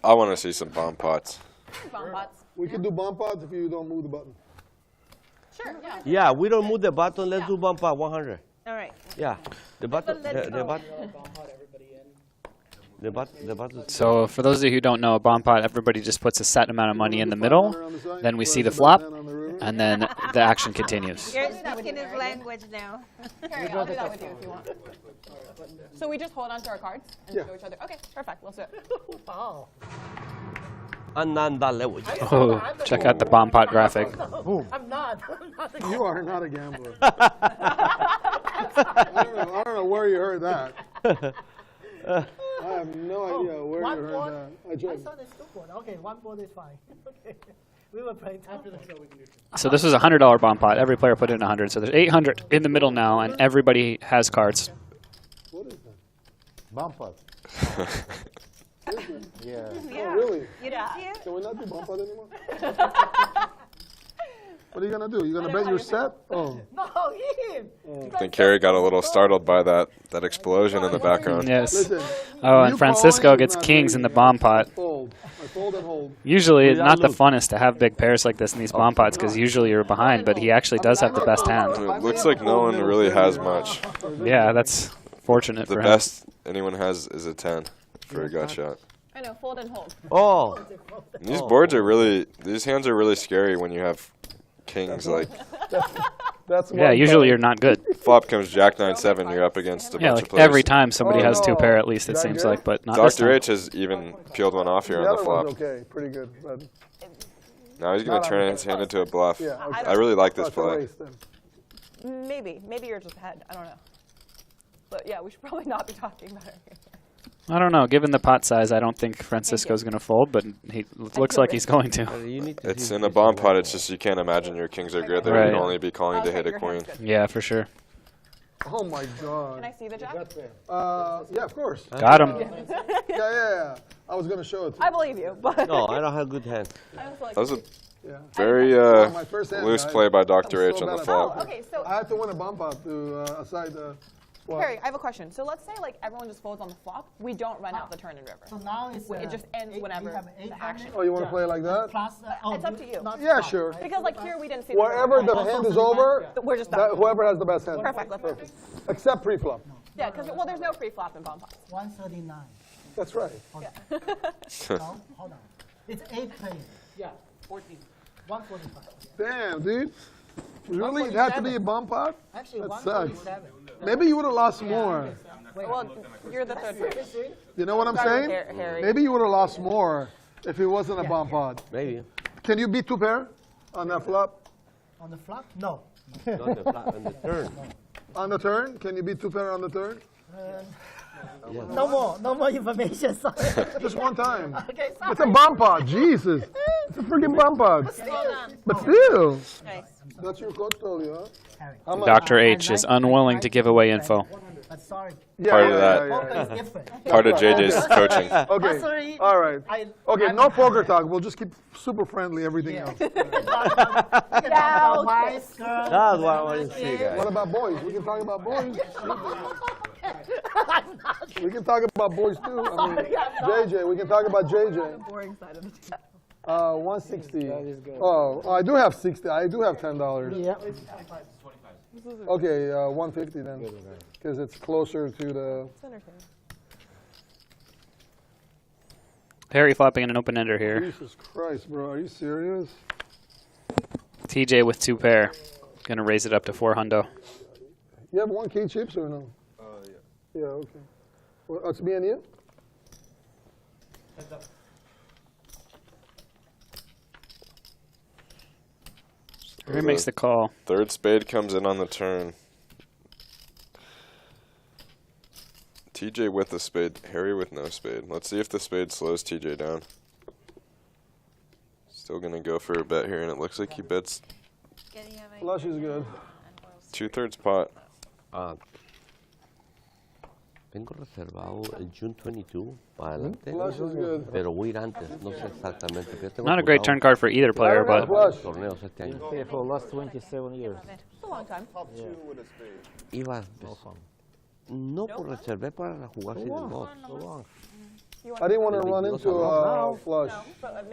I want to see some bomb pots. Bomb pots. We can do bomb pots if you don't move the button. Sure. Yeah. Yeah, we don't move the button. Let's do bump up 100. All right. Yeah, the button. let's The go. button. So for those of you who don't know, a bomb pot, everybody just puts a set amount of money in the middle, then we see the flop, and then the action continues. You're speaking his language now. Harry, I'll do that with you if you want. So we just hold on to our cards and show each other. Okay, perfect. Let's do it. Wow. Ananda level. Oh, check out the bomb pot graphic. I'm not. You are not a gambler. I don't know where you heard that. I have no idea where you heard that. I saw this two board. Okay, one board is fine. Okay. We were playing after the show. We can do it. So this was a $100 bomb pot. Every player put in 100. So there's 800 in the middle now, and everybody has cards. What is that? Bomb pot. Yeah. Yeah. Oh, really? You didn't see it? Can we not do bomb pot anymore? What are you going to do? You going to bet your set? Oh. No, him. I think Harry got a little startled by that explosion in the background. Yes. Listen, Oh, and you Francisco calling gets is not kings in the doing bomb it. pot. I fold and hold. Usually, it's not the funnest to have big pairs like this in these bomb pots because usually you're behind, but he actually does have the best hand. It looks like no one really has much. Yeah, that's fortunate The for him. best anyone has is a 10 for a gut shot. I know, fold and hold. Oh. And these boards are these hands are really scary when you have kings like. That's Yeah, usually you're not good. Flop comes Jack 9-7, you're up against a Yeah, bunch of like players. every time somebody has two pair at least, it seems like, but not this Dr. time. H has even peeled one off here The on the other one's flop. okay, pretty good. But Now he's going to turn his hand into a bluff. yeah, okay. I really like this That's a play. waste then. Maybe you're just ahead. I don't know. But yeah, we should probably not be talking about it here. I don't know. Given the pot size, I don't think Francisco's going to fold, but he looks like he's going to. It's in a bomb pot. It's just you can't imagine your kings are good. They Right. would only be calling to hit a queen. Yeah, for sure. Oh my God. Can I see the jack? Yeah, of course. Got him. Yeah. I was going to show it to you. I believe you, but No, I don't have good hand. That was a Yeah. very My first hand, loose guys. play by I'm Dr. H so on the bad at flop. that. okay, so I had to win a bomb pot to aside What? Harry, I have a question. So let's say like everyone just folds on the flop. We don't run out the turn and river. So now it's it just ends whenever the action. Oh, you want to play like that? Plus, It's up to you. Yeah, sure. Because like here we didn't see. Wherever the hand is over, we're just done. whoever has the best hand. Perfect. Let's go. Except pre-flop. Yeah, because well, there's no pre-flop in bomb pots. 139. That's right. No, hold on. It's 8 players. Yeah, 14. 145. Damn, dude. Really? It had to be a bomb pot? Actually, That 147. sucks. Maybe you would have lost more. Well, you're the third person. You know what I'm Sorry, saying? Harry. Maybe you would have lost more if it wasn't a bomb pot. Maybe. Can you beat 2 pair on that flop? On the flop? No. Not the flop, on the turn. On the turn? Can you beat 2 pair on the turn? Yes. No more information. Sorry. Just one time. Okay, sorry. It's a bomb pot. Jesus. It's a freaking bomb pot. But still. Nice. That's your coach told you, huh? How much? Dr. H is unwilling to give away info. But sorry. Part of that. Poker is different. Part of JJ's coaching. Okay. Sorry. All right. Okay, I'm- no poker talk. We'll just keep super friendly, everything else. We can talk about boys, girls. That's what I want to see, guys. What about boys? We can talk about boys. We can talk about boys too. I mean, JJ, we can talk about JJ. Boring side of the 160. Oh, I do have 60. I do have $10. Yeah. Okay, 150 then, because it's closer to the. It's entertaining. Harry flopping in an open ender here. Jesus Christ, bro, are you serious? TJ with 2 pair. Gonna raise it up to 4 hundo. You have 1 key chips or no? Yeah. Yeah, okay. Well, it's me and you? Harry makes the call. Third spade comes in on the turn. TJ with a spade, Harry with no spade. Let's see if the spade slows TJ down. Still gonna go for a bet here, and it looks like he bets Flush is good. 2/3 pot. Tengo reservado el June 22 para adelante, Flush is good. pero voy a ir antes, no sé exactamente. porque tengo Not a great turn card for either player, but torneos este año. Okay, for the last 27 years. It's a long time. Top 2 with a spade. Iba, no por reservé para jugar sin el dos. I didn't want to run into a flush.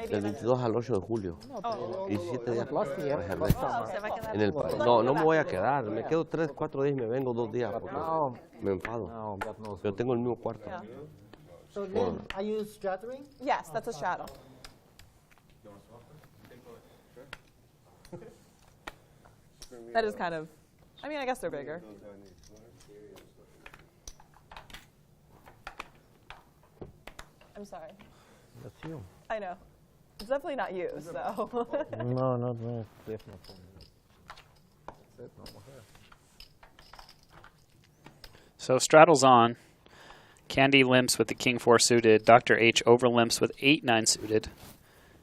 Del 22 al 8 de julio. Oh. 17 días Last year. reservé. En el, no me voy a quedar. Me quedo 3, 4 días y me vengo 2 días porque me enfado. No, but no. Pero tengo el mismo cuarto. Yeah. So Lynn, are you straddling? Yes, that's a shadow. That is kind of. I mean, I guess they're bigger. I'm sorry. That's you. I know. It's definitely not you, so. No, not me. Definitely. That's not her. so straddles on. Candy limps with the king 4 suited. Dr. H over limps with 8-9 suited.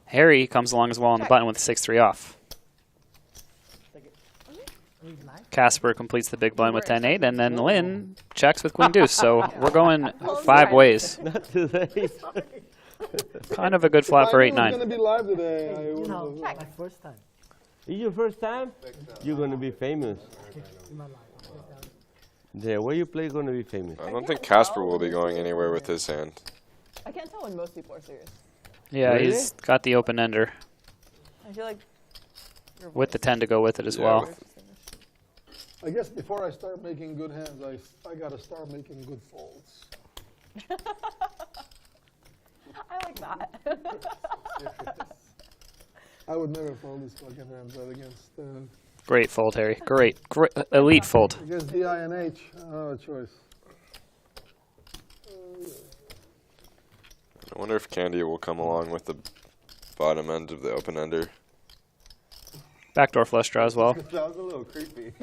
Harry comes along as well on the button with 6-3 off. Casper completes the big blind with 10-8, and then Lynn checks with queen deuce. So we're going 5 ways. Not today. Kind of a good flop for I was 8-9. going to be live today. I You know, would've- my first time It's your first time? You're going to be famous. in my life. There, where you play going to be famous. I don't think Casper will be going anywhere with his hand. I can't tell when most people are serious. Yeah, Really? he's got the open ender I feel like. with the 10 to go with it as Yeah, well. with- I guess before I start making good hands, I got to start making good folds. I like that. I would never fold these fucking hands out against Great fold, Harry. Great. Elite fold. against DI and H. I don't have a choice. I wonder if Candy will come along with the bottom end of the open ender. Backdoor flush draw as well. That was a little creepy.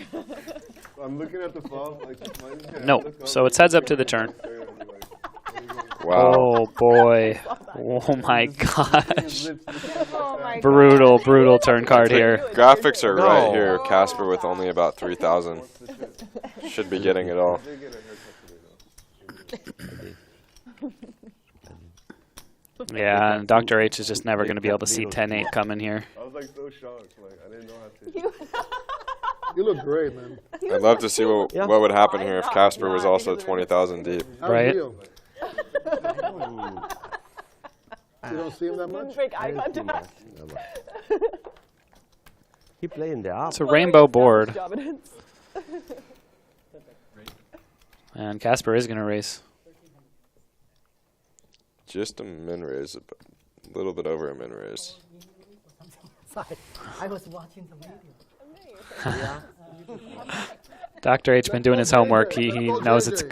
I'm looking at the flop. Like, mine's gonna No. look up So and it's heads up look to the at turn. straight on you, like, Wow. Oh, boy. Oh, my gosh. Oh my Brutal, brutal turn card here. Graphics are right No. here. Casper with only about 3,000. Should be getting it all. They get a haircut today, though. Yeah, and Dr. H is just never going to be able to see 10-8 coming here. I was like so shocked. Like, I didn't know how to. You look great, man. I'd love to see what would happen here if Casper was also 20,000 deep. How's Right. Leo? You don't see him that much? Break eye contact. He playing the up. It's a rainbow board. And Casper is going to race. Just a min raise, a little bit over a min raise. Sorry, I was watching the video. Dr. H been doing his homework. He knows it's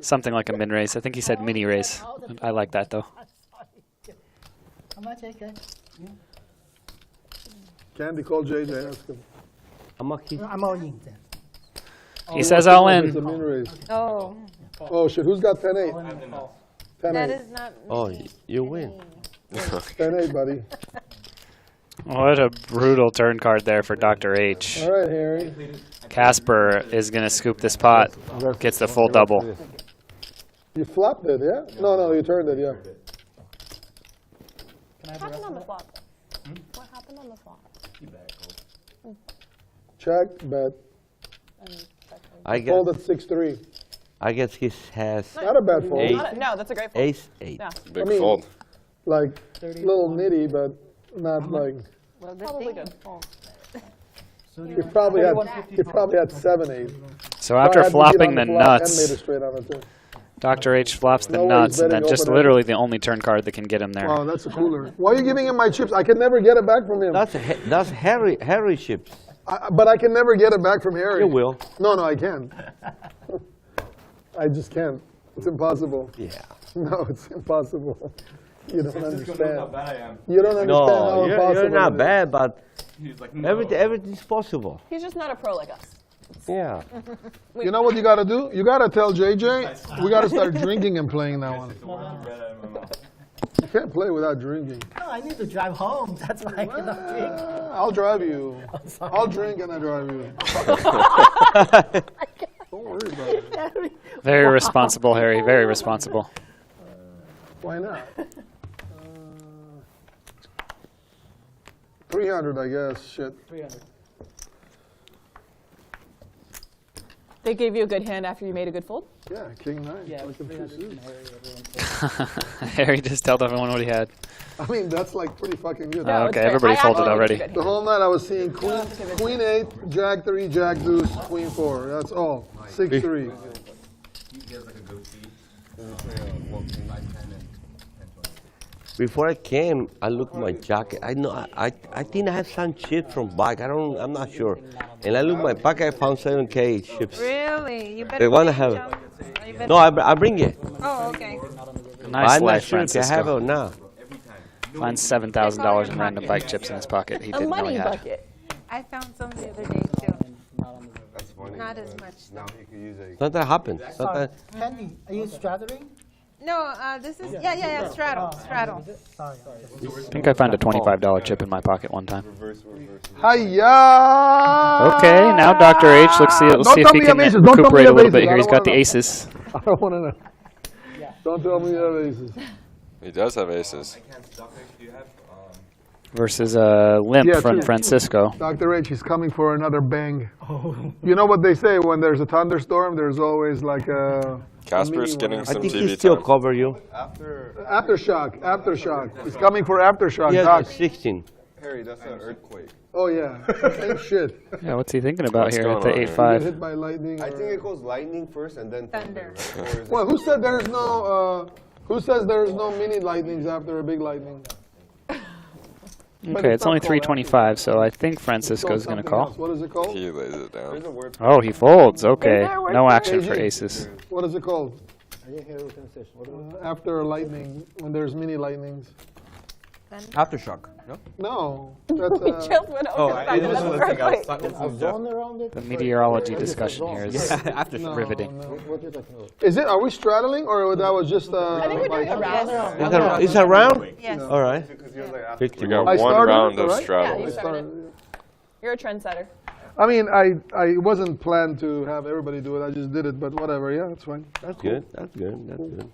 something like a min race. I think he said mini race. I like that though. How much, AK? Candy, call JJ, ask him. I'm all in then. He says all It's a in. min raise. Oh. Oh shit, who's got 10-8? 10-8. That is not. Oh, you win. 10-8, buddy. What a brutal turn card there for Dr. H. All right, Harry. Casper is going to scoop this pot. Gets the full double. You flopped it, yeah? No, you turned it, yeah. What happened on the flop? What happened on the flop? Check, bet. I Fold guess, at 6-3. I guess he has Not a bad fold. No, that's a great fold. ace 8. Yeah. Big I mean, fold. Like, little nitty, but not like. Well, the Probably thing good. He probably had 7-8. So after flopping the And made nuts, a straight on it too. Dr. H flops the No way he's nuts, and then betting just open literally the only turn card that can get him there. Wow, that's a cooler. Why are you giving him my chips? I can never get it back from him. That's Harry chips. But I can never get it back from Harry. You will. No, I can't. I just can't. It's impossible. Yeah. No, it's impossible. You don't understand. How bad I am. You don't understand No, how impossible you're not it is. bad, but He's like, no. everything's possible. He's just not a pro like us. Yeah. You know what you got to do? You got to tell JJ, we got to start drinking and playing that one. The words are red out of my mouth. You can't play without drinking. No, I need to drive home. That's why I cannot drink. I'll drive you. I'll drink and I drive you. Don't worry about it. Very responsible, Harry. Very responsible. Why not? 300, I guess. Shit. 300. They gave you a good hand after you made a good fold? Yeah, king 9. Yeah, it was Like in 300 two from suits. Harry. Everyone. Harry just told everyone what he had. I mean, that's like pretty fucking good. No, Oh, it's okay, fair. everybody I folded actually already. think it's a The good whole night I was seeing queen 8, jack 3, jack deuce, queen 4. That's all. 6-3. He has like a goatee. Before I came, I looked at my jacket. I know I think I have some chips from Bike. I'm not sure. And I looked at my pocket. I found 7K chips. Really? You better. They want to have it. No, I bring it. Oh, okay. Nice I'm life, not sure if I have it Francisco. or not. Finds $7,000 in random bike chips in his pocket. He A didn't know he money had. bucket. I found some the other day too. That's funny. Not as much. Now you can use a. Sometimes happens. Sorry, Sometimes. Candy, are you straddling? No, this is yeah, straddle, straddle. Sorry. I think I found a $25 chip in my pocket one time. Hiya! Okay, now Dr. H. Let's see Don't if tell he me can you have aces. Don't tell me recuperate you a have little bit aces. here. I He's don't got the wanna know. aces. I don't want to know. Don't tell me you have aces. He does have aces. Do you have, Versus limp Yeah, from two. Francisco. Dr. H, he's coming for another bang. You know what they say, when there's a thunderstorm, there's always like a... Casper's getting I some think he TV still time. cover you. Aftershock. He's coming for aftershock, He has Doc. a 16. Harry, that's an earthquake. Oh, yeah. Same shit. Yeah, what's he thinking about What's here at going the on here? Get 8-5? hit by lightning. I think it goes lightning first and then thunder. Right? Or is it- Well, who said there's no... who says there's no mini lightnings after a big lightning? But Okay, it's only not called 325, so I think It's Francisco's called going to something call. else. What is it called? He lays it There's a down. word. Oh, he folds. Okay, there a word no for it? action for AG. aces. What is it called? I didn't hear what you said. What was it? After lightning, when there's mini lightnings. Aftershock. No? No, that's We just went over I that. just That's want to think earthquake. outside. A zone around it? The meteorology discussion here is no, riveting. no. What are you talking about? Is it? Are we straddling, or that was just? I think we're doing a round. Is that round? Yes. All right. Because you're like after. 50 We got I one started round it, of right? straddle. Yeah, you started. You're a trendsetter. I mean, I wasn't planned to have everybody do it. I just did it, but whatever. Yeah, that's fine. That's good. That's good. That's good.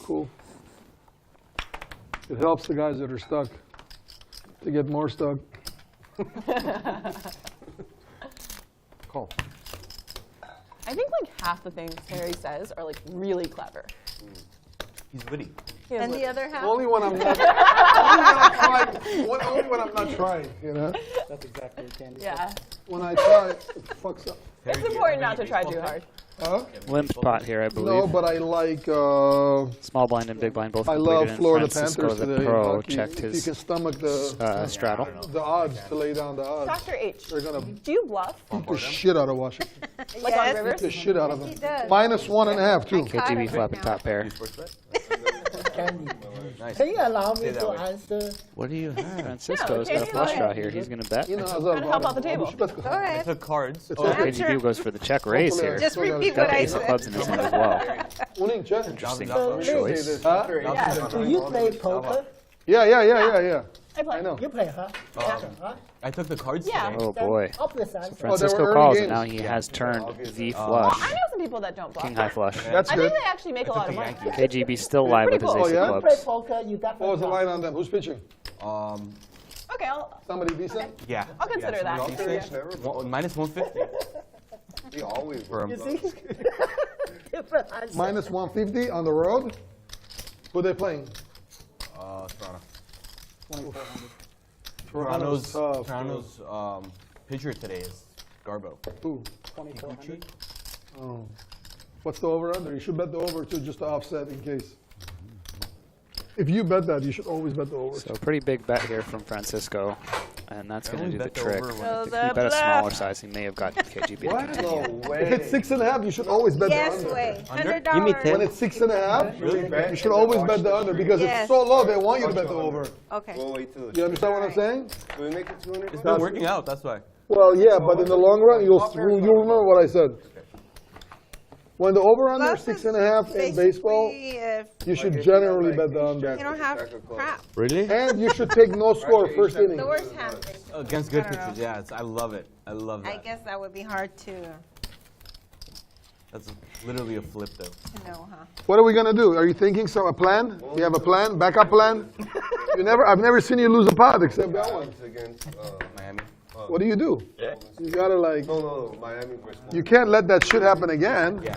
Cool. It helps the guys that are stuck to get more stuck. Call. I think like half the things Harry says are like really clever. He's witty. And the other half? Only when I'm not, only when I'm not trying, you know? That's exactly what Candy Yeah. When I try, it fucks up. It's important not to try too hard. Huh? Limp spot here, I believe. No, but I like. Small blind and big blind both I completed. love Florida and Francisco, Panthers the today. pro, Hockey. checked If you his can stomach the straddle. the odds, to lay down the odds. Dr. H, They're gonna do you bluff? beat the shit out of Washington. Like on Yes. rivers? Beat the shit out of them. He does. -1.5 too. KGB flapping top pair. Candy. Nice. Can you allow me Stay that to way. answer? What do you have? Francisco's got a Candy, flush go draw ahead. here. He's going to bet. You know, Trying to help out the table. Go I ahead. took cards. It's Oh, okay. KGB goes for the check raise here. Just repeat Got what the I ace of said. clubs in his hand as well. Winning check. Interesting So, choice. Huh? Yeah, Do you play poker? Yeah. I play. I know. You play, huh? Huh? I took the cards Yeah. today. Oh boy. Obvious answer. Francisco early calls, games. and now he has turned the I flush. know some people that don't bluff. King high flush. That's I good. think they actually make a lot of money. KGB still live with his Pretty ace cool. of Oh, You play clubs. poker, you definitely. What was the bluff. line on them? Who's pitching? Okay, Somebody decent? Yeah. I'll consider yeah, that. somebody Yeah. decent. -150. We always For You him. see? Different answer. -150 on the road. Who they playing? Toronto's tough. Toronto's pitcher today is Garbo. Who? 2400. Oh. What's the over under? You should bet the over too, just to offset in case. If you bet that, you should always bet the over. So pretty big bet here from Francisco, and that's going to only do the bet the trick. over when So it's the He bet a bluff. smaller size. He may have got KGB to What? continue. If it's 6.5, you should always bet Yes, the under. way. Under? $100. Give me 10. When it's 6.5, Really bet? you should always bet the under because Yes. it's so low. They want you to bet the over. Okay. We'll wait till You understand what I'm saying? Do we make it 200? It's been working out, that's why. Well, yeah, but in the long run, you'll remember what I said. When the over under Bluff is 6.5 in baseball, basically if you should generally bet the under. you don't have crap. Really? And you should take no score first inning. The worst happening. Against good I don't know. pitchers, yeah. I love it. I love that. I guess that would be hard to That's literally a flip, though. know, huh? What are we gonna do? Are you thinking a plan? You have a plan? Backup plan? I've never seen you lose a pot except that one. Against, Miami. What do you do? You gotta like. no, Miami versus You can't let that shit happen again. Yeah.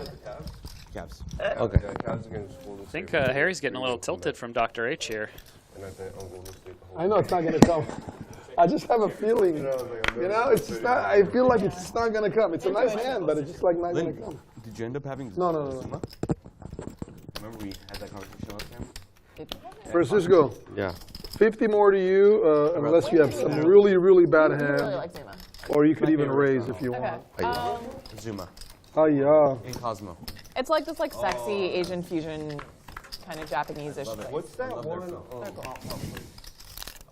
Caps. Okay. Yeah, Cavs against Golden I think State. Harry's getting a little tilted from Dr. H here. And I think on Golden State the whole I know it's not gonna come. I just have a feeling. You know, it's just not. I feel like it's just not gonna come. It's a nice hand, but it's just like not gonna Lynn, come. did you end up having No. Zuma? Remember we had that conversation last time? Francisco, Yeah. 50 more to you, unless you have some really, really bad I really hand, like Zuma. or you could even raise if you Okay. want. Zuma. Oh yeah. In Cosmo. It's like this like sexy Asian fusion kind of Japanese-ish place. What's that one?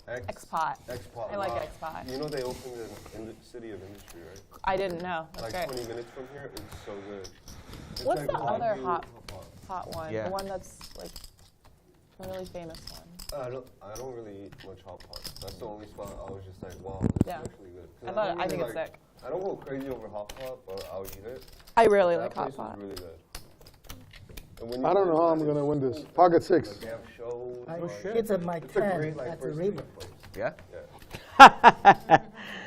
X-Pot. X-Pot. I like X-Pot. You know they opened in the City of Industry, right? I didn't know. That's Like great. 20 minutes from here. It's so good. It's What's like the all other new- hot one? Yeah. The one that's like a really famous one. I don't really eat much hot pot. That's the only spot I was just like, wow, this Yeah. is actually good. 'Cause I don't think really it's like- sick. I don't go crazy over hot pot, but I'll eat it. I really That like hot place is pot. really good. And when I you don't go know how to I'm that, gonna win it's this. so- Pocket 6. Like they have shows. I like- hit my It's a 10 great like at the first river. date place. Yeah?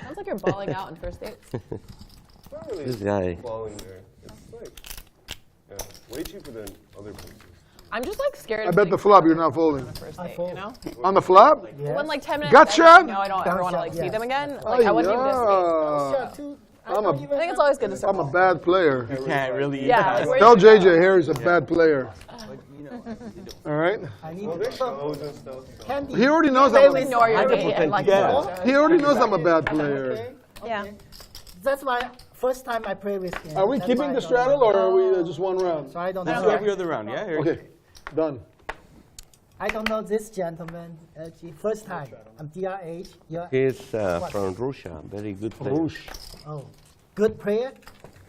Sounds like you're balling out on first dates. It's not really This guy. balling there. It's like, way cheaper than other places. I'm just like scared. I of bet getting the flop you're flustered not folding. on a first I date, fold. you know? On the flop? Yes. When like 10 minutes Gotcha! in, I know I don't ever want to like Gotcha, see yes. them again. Like I wouldn't even miss yeah. Too, I'm I think it's always good to I'm a bad player. You can't really eat Yeah, that. like, where Tell you JJ Harry's a bad player. All right? I need Well, to there's shows and stuff. So. candy. He already knows They I'm would a, ignore your date and like Yeah. he already knows I'm a bad player. Okay. Yeah. That's my first time I play with him. Are we That's keeping why the I don't straddle know. or are we just one round? So I don't Let's know. do every other round, yeah? Here. Okay, done. I don't know this gentleman. Actually, first time. I'm DRH. You're He's from Russia. Very good player. Whoosh. oh, good player,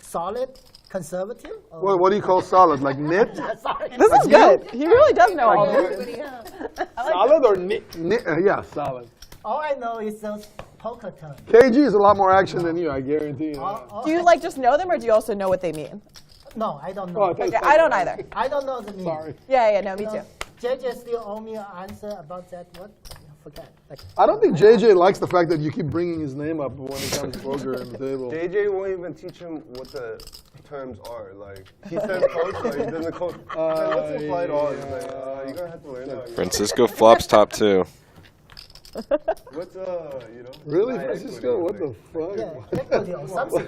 solid, conservative. Or What do you call solid? Like knit? Sorry. This is good. He really does know all this. Solid or knit? Yeah, solid. All I know is those poker terms. KG is a lot more action than you, I guarantee you. Do you like just know them or do you also know what they mean? No, I don't know. Oh, I thought Okay, I don't either. I don't know the meaning. Sorry. Yeah, no, me too. JJ still owe me an answer about that. What? forget. Like, I don't think JJ likes the fact that you keep bringing his name up when it comes to poker on the table. JJ won't even teach him what the terms are. Like, he said coach, like, he doesn't coach. What's implied odds? Like, you're going to have to learn that. Francisco flops top 2. What's, you know? Really, Francisco? What the fuck? Yeah, equity or something,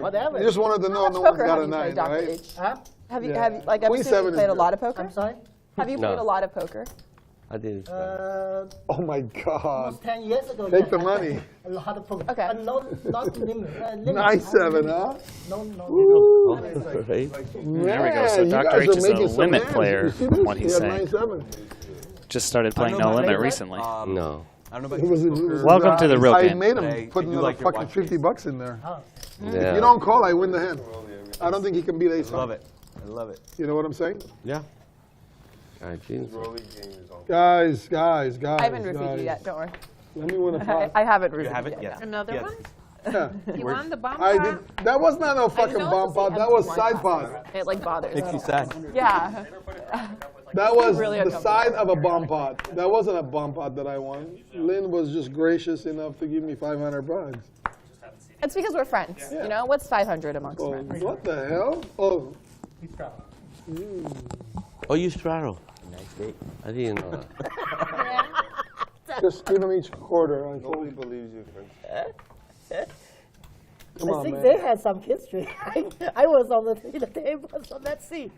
whatever. You just wanted to know no one's got a 9, right? Huh? Have you, Yeah. have you, like, I've Queen seen you 7 is played a good. lot of poker? I'm sorry? Have you No. played a lot of poker? I didn't. Oh my God. Almost 10 years ago. Take yeah, the I money. played a lot of poker. Okay. Not limit. 9-7, huh? No. Right? There we go. So Man, you Dr. guys H are is a making some limit hands. player, You see from this? what He he's had saying. 9-7. Just started playing I don't No know Limit about- recently. No. I don't know about It was, Welcome to the real I game. made But him I put do another like your fucking watch $50 face. bucks in there. If Yeah. you don't call, I win the hand. I don't think he can beat ace. I love it. I love it. You know what I'm saying? Yeah. I think so. Rolly game is on. Guys. I haven't roofied you yet, don't worry. Let me win a pot. I haven't You roofied have you it? yet. Yes. Another Yes. one? Yeah. You won the bomb I pot? did. That was not no fucking know bomb it's the pot. That empty was one side pot. pot. It like bothers Makes you me. sad. Yeah. That was Really the uncomfortable. side of a bomb pot. That wasn't a bomb pot that I won. Lynn was just gracious enough to give me 500 bucks. It's because we're friends. Yeah. You know, what's 500 amongst Oh, friends? what the hell? Oh, Oh, you straddle. I didn't know that. just give them each quarter. I told Nobody you. believes you, Francis. Come I on, think man. they had some history. I was on the table, so let's see.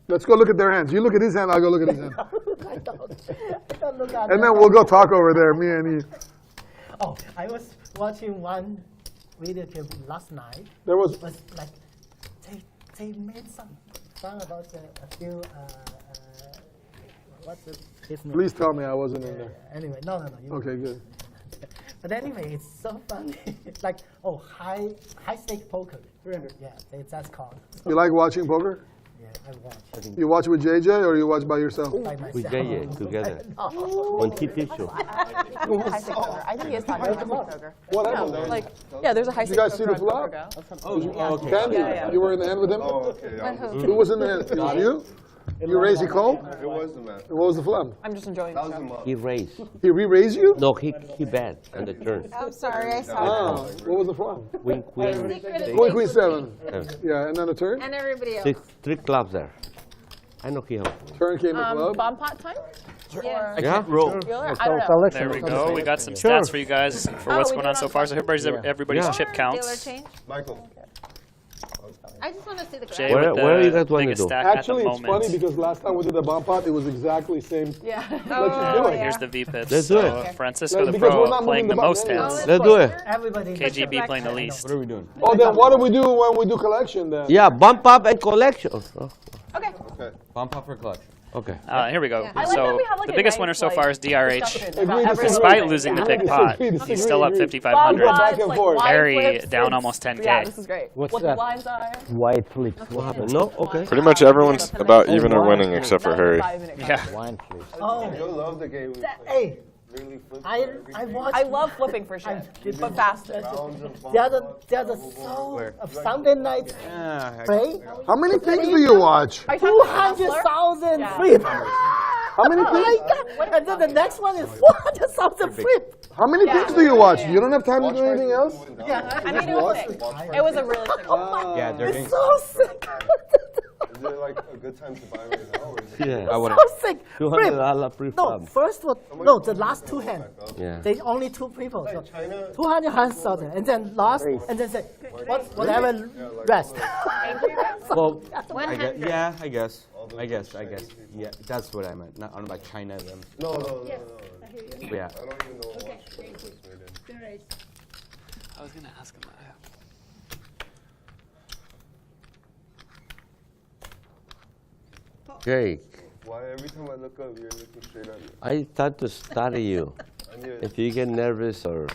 Let's go look at their hands. You look at his hand, I'll go look at his hand. I don't look at And them. then we'll go talk over there, me and you. Oh, I was watching one video clip last night. There was, Was like they made some song about a few what's it? His name? please tell me I wasn't in there. Anyway, no. You Okay, good. But anyway, it's so funny. It's like high stake poker. 300. Yeah, that's called. You like watching poker? Yeah, I watch You watch with JJ or you watch by yourself? by myself. We JJ together. No. When he teach you. High stake poker. I think he is talking about high stake poker. What No, happened? like, yeah, there's a high Did you stake guys see poker the on flop? Poker Go. okay. Candy? Yeah. You were in the hand with him? Oh, okay. Who was in the hand? It was you? You raised, he called? It was the match. What was the flop? I'm just enjoying That the was the show. month. He raised. He re-raised you? No, he bet on the turn. I'm sorry, I saw Ah, what was the flop? Queen, queen. Queen 7. Yeah, and then the turn? and everybody else. 3 clubs there. I know he helped. Turn came a club. Bomb pot time? Yeah. I can't roll. Dealer? I don't know. Selection. There we go. We got some stats for you guys for what's going on so far. So everybody's chip Dealer counts. change? Michael. I just want to see the Jay graph. with Where are you the guys wanting to biggest do? stack Actually, at the it's funny moment. because last time we did the bomb pot, it was exactly same. Yeah. Let's just do it. Here's the V-pips. Let's do So it. Francisco the Because we're pro not playing moving the the most button. hands. Let's do it. Everybody. KGB playing the least. What are we doing? Oh, then what do we do when we do collection then? Yeah, bump up and collection. Oh, Okay. Bomb pop for collection. okay. Here we go. I like that So we have, like, the a biggest nice, winner so like, far is DRH. discussion about everything. Despite losing the big pot, he's still up Disagree. 5,500. Bomb back and Like, forth. wide Harry flips, down it's- almost 10K. Yeah, this is great. What's what that? the lines are. White flips. What happened? No? Okay. Pretty much everyone's about even or winning except for Harry. Yeah. Wine flips. Oh, You'll love the game. We play. hey, Really flip I watched. I love flipping for shit, but faster. rounds of bomb. The other soul of Sunday night play. How many things do you watch? Are you talking about Hustler? 200,000 Yeah. flip. How many Oh my things? God. And then the next one is 400,000 flip. How many things do you watch? You don't have time to do anything else? Yeah, I mean, it was sick. It was a really sick one. Yeah, they're it's so sick. Is it like a good time to buy right now? Or is it Yeah. I wouldn't. So sick. Flip. $200 No, pre-flop. first one. No, the last two hands. Yeah. They only two people. So China? 200,000, and then last, and then say whatever rest. Well, I guess. Yeah, that's what I meant. Not about China. Them. No. Yeah. I don't even know what watch. I was going to ask him that. Jake, Why every time I look up, you're looking straight at me? I start to study you. I knew it. If you get nervous or...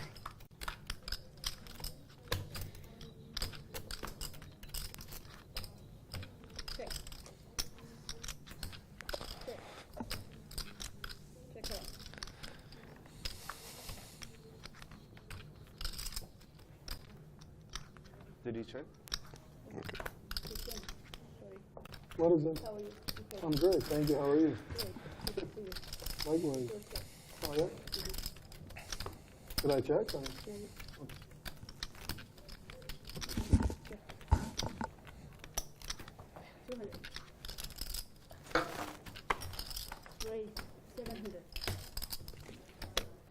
Did he check? What is it? I'm good, thank you. How are you? Likewise. Oh, yeah? Did I check?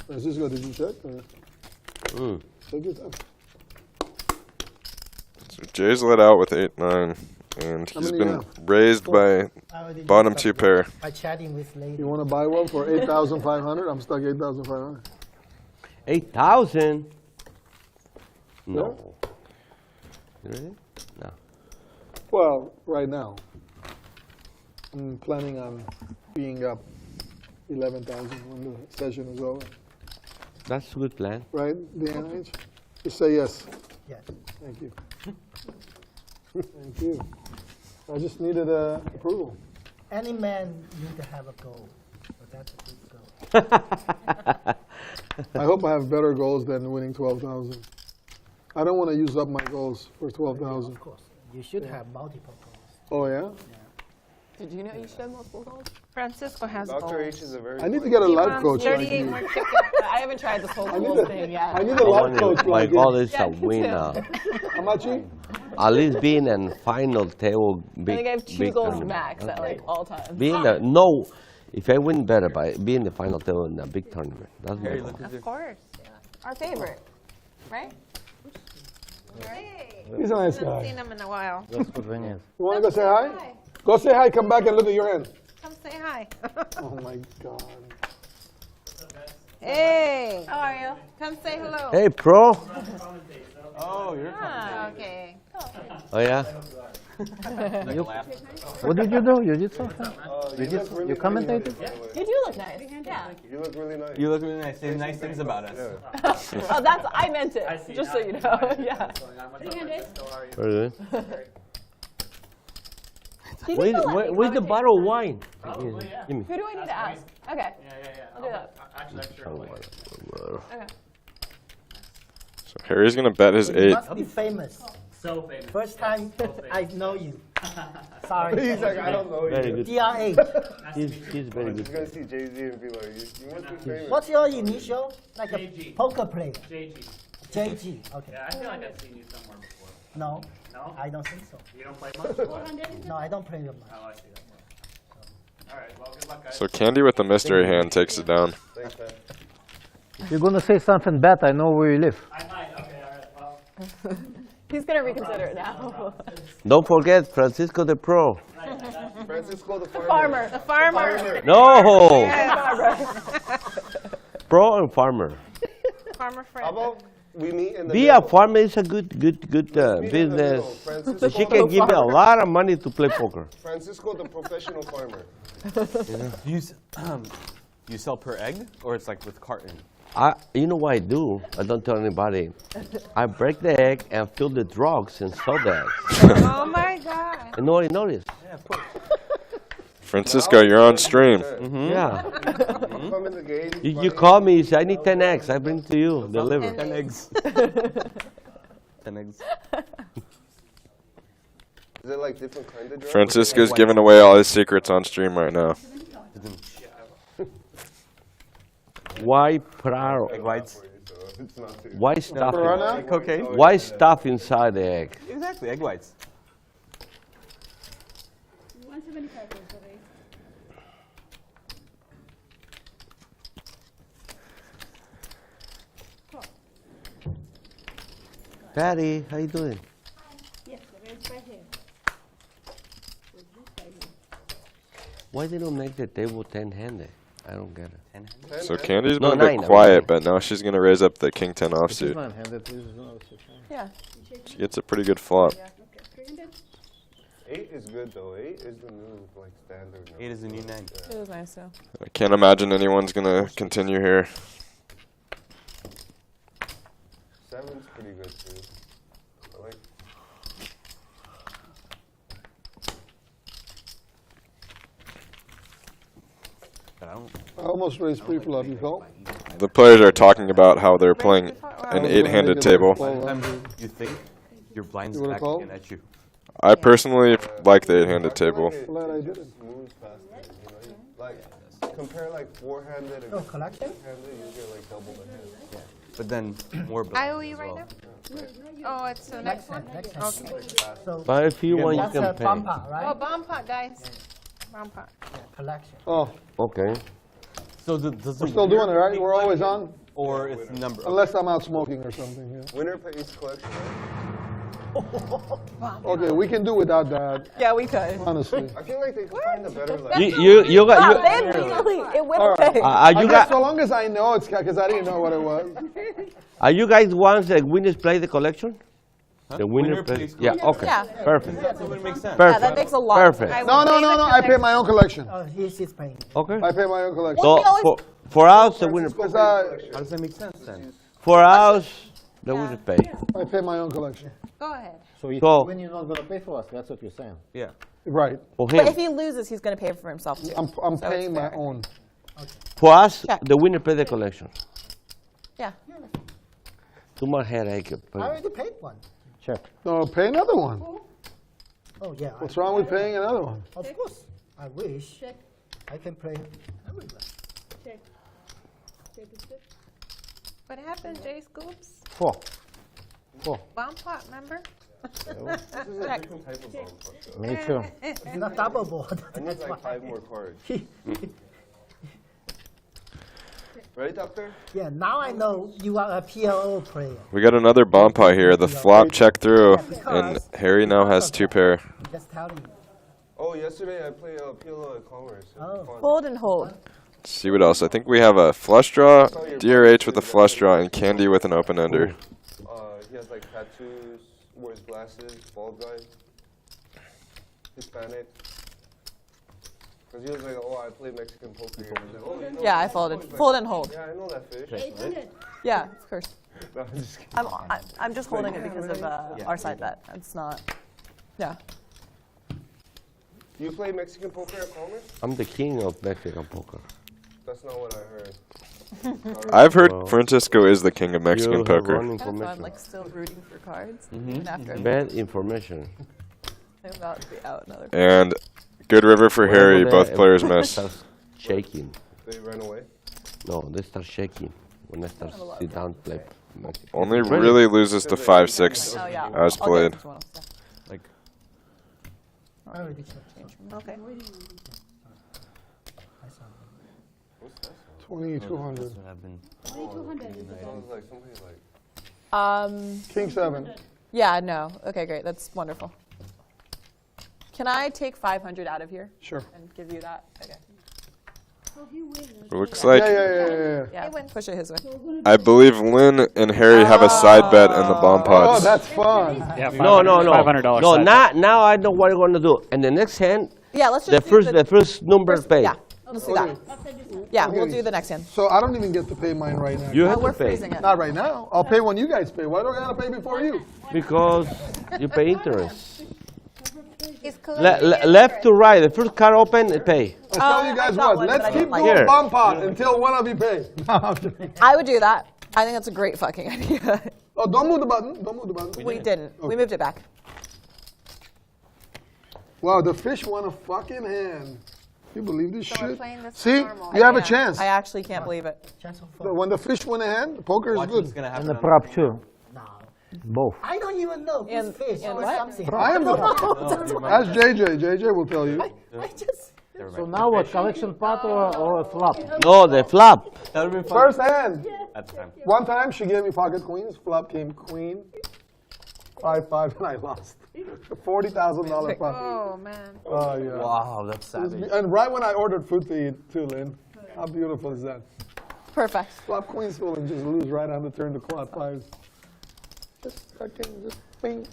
Francisco, did you check? Check it out. So Jay's let out with 8-9, and he's been raised by bottom two pair. By chatting with ladies. You want to buy one for 8,500? I'm stuck 8,500. 8,000? No. Really? No. Well, right now, I'm planning on being up 11,000 when the session is over. That's a good plan. Right, the NLH? Just say yes. Yes. Thank you. Thank you. I just needed approval. Any man need to have a goal. So that's a good goal. I hope I have better goals than winning 12,000. I don't want to use up my goals for 12,000. Of course. You should have multiple goals. Oh, yeah? Did you know you should have multiple goals? Francisco has Dr. goals. H is a very I need to get a He life wants coach like 38 you. more chickens. I haven't tried this whole goals thing yet. I need a life coach My like goal you. is a winner. How much? At least being in final table I big. think I have 2 big goals tournament. max at like all times. Being the no, if I win better by being the final table in a big tournament. That's my goal. Of course. Our favorite, right? Hey. He's a nice Haven't guy. seen him in a while. Just for Venice. You want to go say hi? Go say hi, come back and look at your hand. Come say hi. Oh my God. Hey. How are you? Come say hello. Hey, pro. Oh, you're Okay. Oh yeah. What did you do? You did something? You commentated? You do look nice. Yeah. You look really nice. You look really nice. Say nice things about us. Oh, that's I meant it. Just so you know. Yeah. Really? Do you think they'll let me Where's the commentate? bottle of wine? Give me. Who do I need to ask? Okay. I'll do that. Okay. So Harry's gonna bet his You 8. must be famous. So famous. First time I know you. Sorry. He's like, I don't know you. Very good. DRH. He's very I'm good. just gonna see Jay-Z and be like, you must be famous. What's your initial? Like JG. a poker player. JG. JG. Okay. Yeah, I feel like I've seen you somewhere before. No. No? I don't think so. You don't play much? No, I don't play that much. Oh, I see that. All right, well, good luck, guys. So Candy with the mystery hand takes it down. Thanks, man. If you're gonna say something bad, I know where you live. I might. Okay, all right. Well, He's gonna reconsider it now. Don't forget Francisco the pro. Francisco the Farmer. The farmer. No. Yes. Pro and farmer. Farmer How friend. about we meet in the Be middle? a farmer is a good Meet in the middle. business. Francisco, She can give me a lot of money to play poker. Francisco the professional farmer. You sell per egg, or it's like with carton? You know what I do? I don't tell anybody. I break the egg and fill the drugs and sell the eggs. Oh my God. And nobody noticed. Yeah, of course. Francisco, you're on stream. Yeah. Come in the game. You call me, you say, I need 10 eggs. I bring to you, deliver. 10 eggs. 10 eggs. Is it like different kind of drugs? Francisco's giving away all his secrets on stream right now. Why proud? Egg whites. It's not too. Why stuff? Piranha? Cocaine? Why stuff inside the egg? Exactly, egg whites. Patty, how you doing? Why they don't make the table 10-handed? I don't get it. So Candy's No, been a bit 9, quiet, but now she's gonna raise up the king 10 It is offsuit. nine-handed. This is not a Yeah. She gets a pretty good flop. 8 is good though. 8 is the new like standard. Now. 8 is the new 9. It was nice though. I can't imagine anyone's gonna continue here. 7's pretty good too. I like. I almost raised pre-flop, you felt? The players are talking about how they're playing an 8-handed table. You think your blind's You wanna back call? in at you. I personally like the 8-handed table. Glad I did it. Moves past it, you know, like compare like four-handed and collection? two-handed, you get like double the hand. Yeah. But then more bluffs IOE as right well. now? Oh, it's the next one? Next Okay. So But if you want, you that's can a pay. bumper, right? Oh, bomb pot, guys. Bomb pot. Collection. Oh, Okay. So does we're the still doing it, winner right? pick We're one always again? on? Or it's the number? Unless I'm out smoking or something, yeah. Winner pays collection, right? Okay, we can do without that, Yeah, we could. honestly. I feel like they could find a better like. You Wow, got they immediately, it will All right. pay. are I you guess guys so long as I know it's because I didn't know what it was. are you guys ones that winners play the collection? The winner Winner plays. plays Yeah. collection. Okay. Yeah. Perfect. That would make sense. Perfect. that makes a lot. Perfect. No, I pay my own collection. Oh, he's paying. Okay. I pay my own collection. So we always- for us, the winner. Because How does that make sense then? For us, the winner pay. I pay my own collection. Go ahead. So if So- you win, you're not going to pay for us. That's what you're saying. Yeah. Right. For But if him. he loses, he's going to pay for himself too. I'm So paying it's my fair. own. For us, Check. the winner pay the collection. Yeah. Too much headache. I already paid one. Check. No, pay another one. Oh, yeah. What's wrong with paying another one? Of course. I wish I can play everywhere. What happened, Jay Scoops? 4. Bomb pot, remember? Check. Different type of bomb. Me too. It's not double board. I need That's like why. 5 more cards. Right, Doctor? Yeah, now I know you are a PLO player. We got another bomb pot here. The flop check through, and Harry now has 2 pair. I'm just telling you. Oh, yesterday I played PLO at Commerce. It was fun. Hold and hold. Let's see what else. I think we have a flush draw, DRH with a flush draw, and Candy with an open ender. He has like tattoos, wears glasses, bald guy, Hispanic. Because he was like, oh, I play Mexican poker here. I was like, oh, you know Yeah, I that? folded. I was like, Fold and hold. Yeah, I know that fish. Yeah, of course. No, I'm just kidding. I'm just holding it because of our side bet. It's not. Yeah. You play Mexican poker at Commerce? I'm the king of Mexican poker. That's not what I heard. I've heard Well, Francisco is the king of You Mexican have poker. wrong That's why I'm information. like still rooting for cards. Even after Bad information. I'm about to be out another. And good river for Harry. Whenever Both they- players everything miss. starts shaking. They ran away? No, they start shaking when I start sit down play. Only really loses to 5-6 Oh yeah. as I'll played. get this one else, yeah. Like, I already checked. Okay. 2,200. that's what I've been. Sounds like something like. King 7. Yeah. No. Okay. Great. That's wonderful. Can I take 500 out of here? Sure. And give you that. Okay. Looks like Yeah. Push it his way. I believe Lynn and Harry have a side bet in the bomb Oh, pots. that's fun. Yeah, No, no, no. $500 No, side now I know what I'm going to do. And the next hand, Yeah. Let's just the first number pay. Yeah. Let's do that. Yeah. We'll do the next hand. So I don't even get to pay mine right now. You Oh, have we're to pay freezing it. Not right now. I'll pay when you guys pay. Why do I gotta pay before you? because you pay interest. It's Left to right, the first card open, pay. I'll tell you guys I got what. one, but Let's I keep didn't like doing it. bomb pot until one of you pay. I would do that. I think that's a great fucking idea. Oh, don't move the button. Don't move the button. We didn't. We moved it back. Wow, the fish won a fucking hand. You believe this So we're shit? playing this See, normal. you have a Yeah. chance. I actually can't believe it. Chance of fun. When the fish win a hand, poker is Watch what's good. gonna happen. And the on prop too. No. Both. I don't even know who's And- fish and or what? something. I am the. Ask JJ. JJ will tell you. I just. So now what? Collection pot or a flop? No, the flop. That would have been fun. First hand. At the time. One time she gave me pocket queens. Flop came queen. 5-5 and I lost. $40,000 profit. Oh, man. Oh yeah. Wow, that's It was savage. and right when I ordered food to eat too, Lynn. How beautiful is that? Perfect. Flop queens full and just lose right on the turn to quad 5s. Just fucking just bing.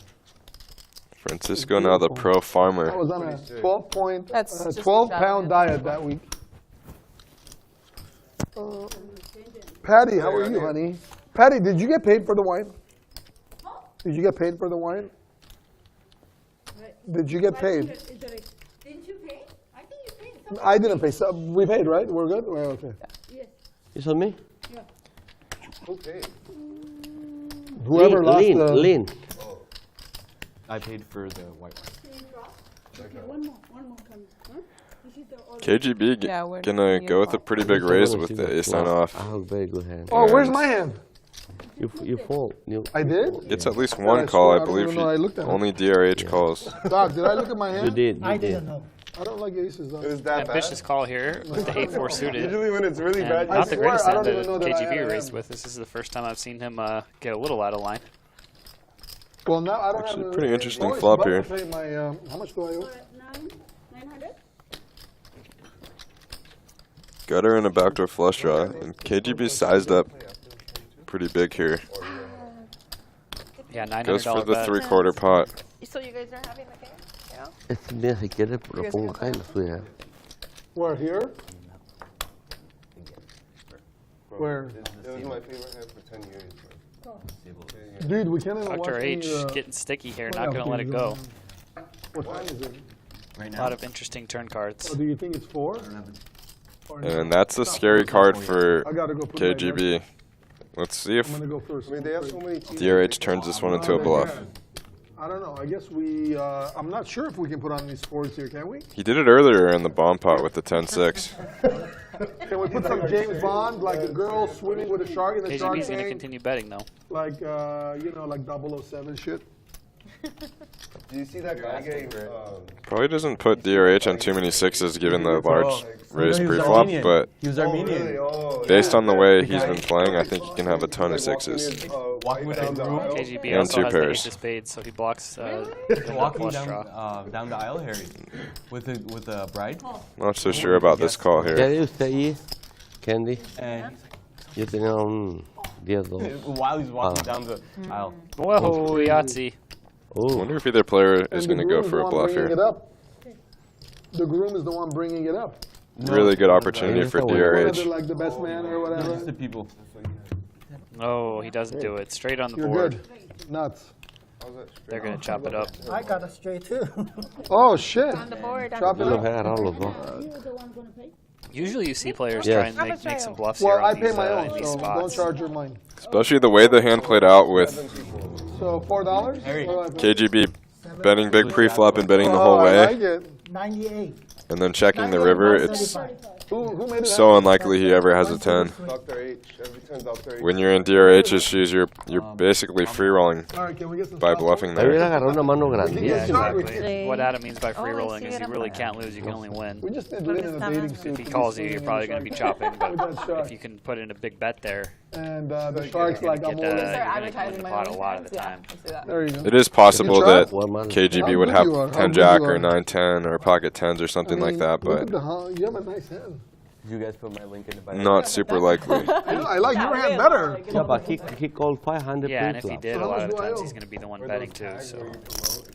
Francisco now the pro I farmer. was on a 12-point, That's just 12-pound diet that week. Patty, how are you, honey? Patty, did you get paid for the wine? Did you get paid for the wine? Did you get paid? Didn't you pay? I think you paid. I didn't pay. So we paid, right? We're good? We're okay. It's on me? Okay. Whoever lost Lean, the... lean. I paid for the white wine. KGB Yeah, we're gonna go with a pretty big raise with the ace-9 off. Oh, very good hand. Oh, where's my hand? You fold. I did? Gets at least I one swear, call, I I don't believe. even know I looked at it. Only DRH calls. Doc, did I look at my hand? You did. I You did. didn't know. I don't like aces, though. It was that Ambitious call here with the 8-4 suited. Usually when it's really And bad, not the swear, greatest I hand don't that even know that I had KGB a raced hand. with. This is the first time I've seen him get a little out of line. Well, now I don't Actually, have pretty interesting oh, it's flop about here. to pay my, how much do I owe? 900? Gutter and a backdoor flush draw. And KGB sized up pretty big here. Yeah, $900 Goes for the bet. 3/4 pot. So you guys are having the game? Yeah? Este día si quiere lo pongo acá en la suya. Where, here? Where? It was my favorite hand for 10 years. Dude, we can't even watch Dr. H any, getting sticky here, what not else going to let is it going go. on? What time is it? Right A now. lot of interesting turn cards. Oh, do you think it's 4? Or no? And that's a scary card for I gotta go put my KGB. Let's see if I'm gonna go first. I mean, they have so many DRH turns this one into a bluff. I don't know. I guess we. I'm not sure if we can put on these fours here. Can we? He did it earlier in the bomb pot with the 10-6. Can we put some James Bond, like a girl swimming with a shark in the shark KGB's going to tank? continue betting, though. Like you know, like 007 shit. Do you see that guy getting? Probably doesn't put DRH on too many sixes given the large raise he was pre-flop, Armenian. but He was Armenian. based on the way he's been playing, I think he can have a ton of sixes. Walking down the aisle. KGB And also two has the pairs. ace of spades, so he blocks the Walking flush draw. down the aisle, Harry, with a bride. Not so sure about this call ¿Qué here. haría usted ahí, Candy? And Yo tenía un 10-2. while he's walking down the aisle. Whoa, Yahtzee. I wonder if either player is And going to the go groom is for the a one bluff bringing here. it up. The groom is the one bringing it up. Really good opportunity for One of DRH. the, like the best man or whatever. Just the people. No, he doesn't do it. Straight on the You're board. good. Nuts. They're going to chop it up. I got a straight too. Oh shit. On the board. Chop it Yo los up. he agarrado los dos. Usually you see players Yes. try and make some bluffs Well, here I on pay these, my in own, these so don't spots. charge your mine. Especially the way the hand played out with So $4? Harry. What do I pay? KGB betting big pre-flop and betting the Oh, whole I like way, it. 98. and then checking the river. It's Who made it so happen? unlikely he ever has a 10. Dr. H. Every turn, Dr. H. When you're in DRH's shoes, you're basically free rolling All right, can we get some by shots? bluffing Me hubiera there. agarrado una mano Yeah, grandísima. exactly. What Adam means by free Oh, I rolling see is it you up really there. can't lose, you can only win. We just did Lynn in a bathing suit. If he calls you, you're probably going to be chopping, With that but shot. if you can put in a big bet there, And the shark's like, I'm get, all in. you're Start going to advertising win the my pot a own lot of the yeah, time. let's do that. There you go. It is possible that One man. KGB How would good have you are, how 10 good jack you or are. 9-10 or pocket 10s or something like that, Look but at you have a nice hand. You guys put my link in the bio. not super likely. I like your hand better. Yeah, but he called 500 Yeah, and if he pre-flop. did, a How lot much of the do I times owe? he's going to be the one betting too. So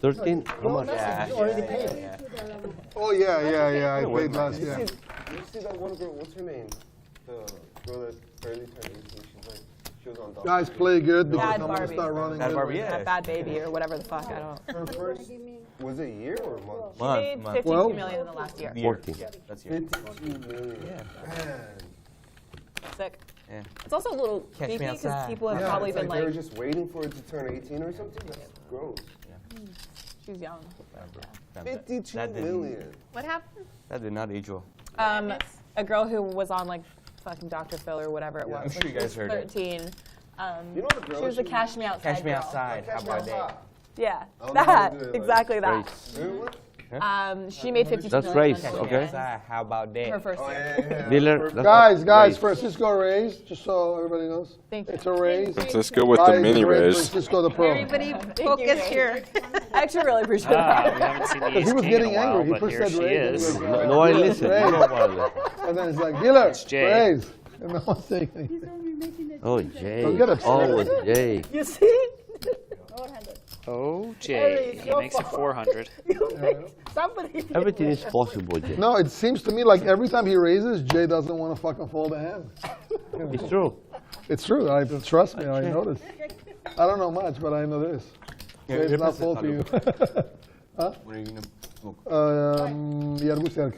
13? How much? You already paid. Oh yeah. I played last year. You see that one girl? What's her name? The girl that barely turned 18. She's like, she was on top. Guys, play good because Bad I'm gonna Barbie. start running. Bad good. Barbie, yeah. That bad baby or whatever the fuck, I don't know. Her first, was it a year or a month? She made Month. 52 Well- million in the last year. 14. That's your. 52 million. Man. Sick. Yeah. It's also a little Catch me creepy because outside. people have Yeah, probably it's been like they were like, just waiting for it to turn 18 or something. That's gross. she's young. 52 That didn't- million. What happened? That did not age well. A girl who was on like fucking Dr. Phil or whatever it Yeah, was. I'm sure when you guys she was heard it. 13. You know the girl? She was a Cash Me Outside Catch me girl. outside. How about that? Yeah, I don't know how to that. do it, like- Exactly that. Really? She made 52 That's million race, in okay? Outside. How about that? her first Oh, year. yeah. Dealer, that's Guys, not raise. Francisco raise, just so everybody knows. Thank you. It's a raise. Francisco with the Guys, mini raise raise. Francisco the pro. Everybody focus here. I actually really appreciate Ah, that. we haven't seen the Because ace he was king getting in a while, angry. He but first here said she raise. is. and he was like, Nobody listen. raise. Nobody listen. And then it's like, dealer, It's Jay. raise. And no one's saying anything. Oh, Jay. Don't get upset. Always Jay. You see? Oh, Jay, he makes it 400. Somebody. Everything is possible, Jay. No, it seems to me like every time he raises, Jay doesn't want to fucking fold a hand. It's true. It's true. Trust me, I know this. I don't know much, but I know this. Yeah, Jay's you're not supposed fold to for you. Huh? When are you gonna smoke? Yargutserk.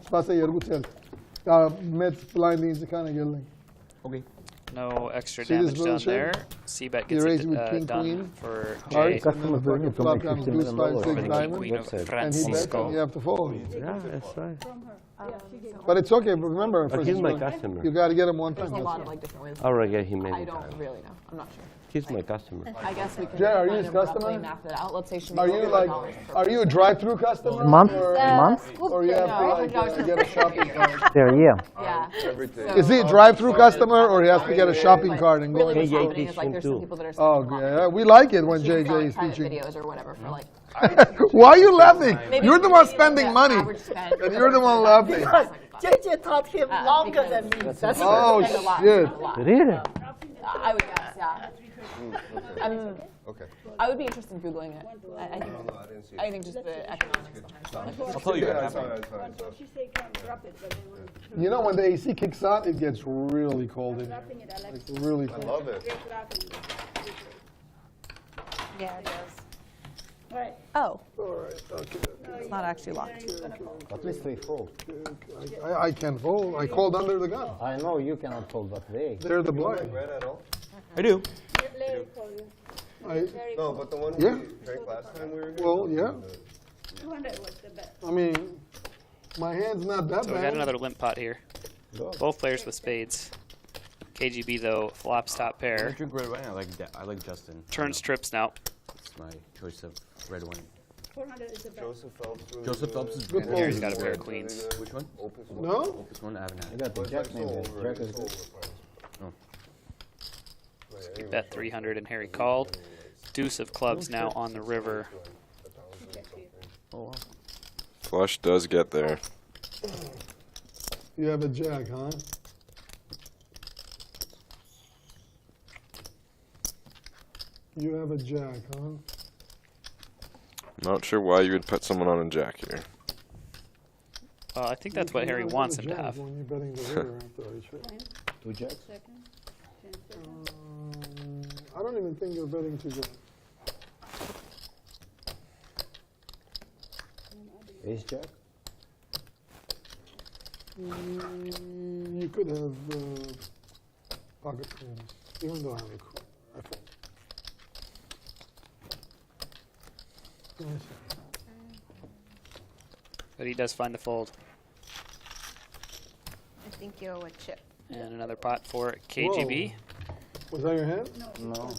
Spasa Yargutserk. Med blinding is the kind of getting. Okay. No extra See this damage little done chip? there. C-bet He gets raised it with king, done queen, for Jay. hearts, and then Customer's the doing fucking it to flop make comes $15 deuce, five, million. six, For the king, diamond, queen of Website. and he Francisco. bets, and you have to fold. Yeah, that's right. But it's okay, but remember, But he's my customer. you got to get him one There's time. a lot of like different ways. I already get him I many don't times. really know. I'm not sure. He's my customer. I guess we can. Jay, are you kind his of roughly customer? map that out. Let's say she Are makes you like, $100 per are you a drive-through customer? Month? Or, Month? or you have to like get a shopping cart? There, yeah. Yeah. Is he a drive-through customer or he has to get a shopping cart and go Really, in? what's happening is like there's some people that are Oh, spending a lot of yeah, we like it when money. She's JJ selling is private teaching. videos or whatever for like. Why are you laughing? Maybe You're the one spending yeah, money, average spend and you're the one laughing. Because JJ taught him longer than me. That's Oh, spend a lot, shit. spend a lot. Really? I would guess, yeah. Okay. I would be interested in Googling it. I think just the economics behind it. I'll tell you what Yeah, happened. You know, when the AC kicks on, it gets really cold in here. Like, really I cold. love it. Yeah, it does. Oh, All right, okay. it's not actually locked. At least they fold. I can fold. I called under the gun. I know you cannot fold, but they. They're the blind. Red at all? I do. No, but the one Yeah. we drank last time we were here. Well, yeah. I mean, my hand's not that So we got bad. another limp pot here. Both players with spades. KGB though, flop stop I pair. drink red wine. I like Justin. Turns trips now. It's my choice of red wine. Joseph Phelps. Joseph Phelps is Good good. fold. Harry's got a pair of queens. Which one? No? This one I haven't I had. got the jack maybe. Jack is good. Bet 300 and Harry called. Deuce of clubs now on the river. Flush does get there. You have a jack, huh? You have a jack, huh? Not sure why you would put someone on a jack here. Well, I think that's what Harry wants him to have. When you're betting the river after I check. Two jacks? I don't even think you're betting two jacks. Ace jack? You could have pocket queens, even though I have a queen. I fold. Let me see. But he does find the fold. I think you owe a chip. And another pot for KGB. Was that your hand? No.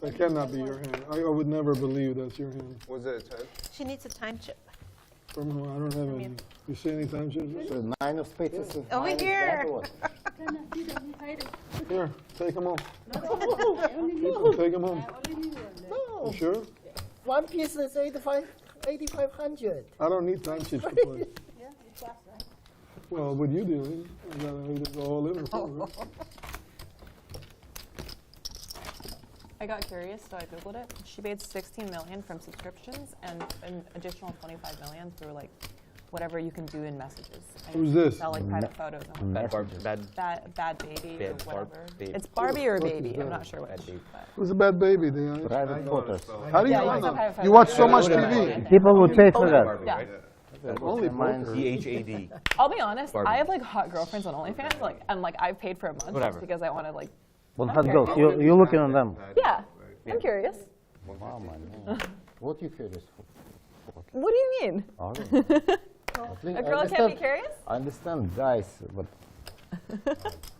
That cannot be your hand. I would never believe that's your hand. Was it a 10? She needs a time chip. From who? I don't have any. You see any time chips? So 9 of spades is Over minus here. that or what? Here, take them home. Take them home. No. You sure? One piece is 8,500. I don't need time chips to play. Well, what you doing? I gotta either go all in or fold, right? I got curious, so I Googled it. She made 16 million from subscriptions and an additional 25 million through like whatever you can do in messages. And Who's this? Sell like private photos. And Bad bad baby or Bad whatever. baby. It's Barbie or What baby. is I'm that? not sure which. But Who's a bad baby, Dion? Private photos. How do you Yeah, know you can that? have You watch so private much photos. TV. People would pay for that. Yeah. Only poker. EHAD. I'll be honest. Barbie. I have like hot girlfriends on OnlyFans, like, and like I've paid for a month Whatever. because I wanted like. What hot girls? You're looking on them. Yeah, I'm curious. Wow, man. What are you curious for? What do you mean? I don't know. At least A I girl can't be understand- curious? I understand guys, but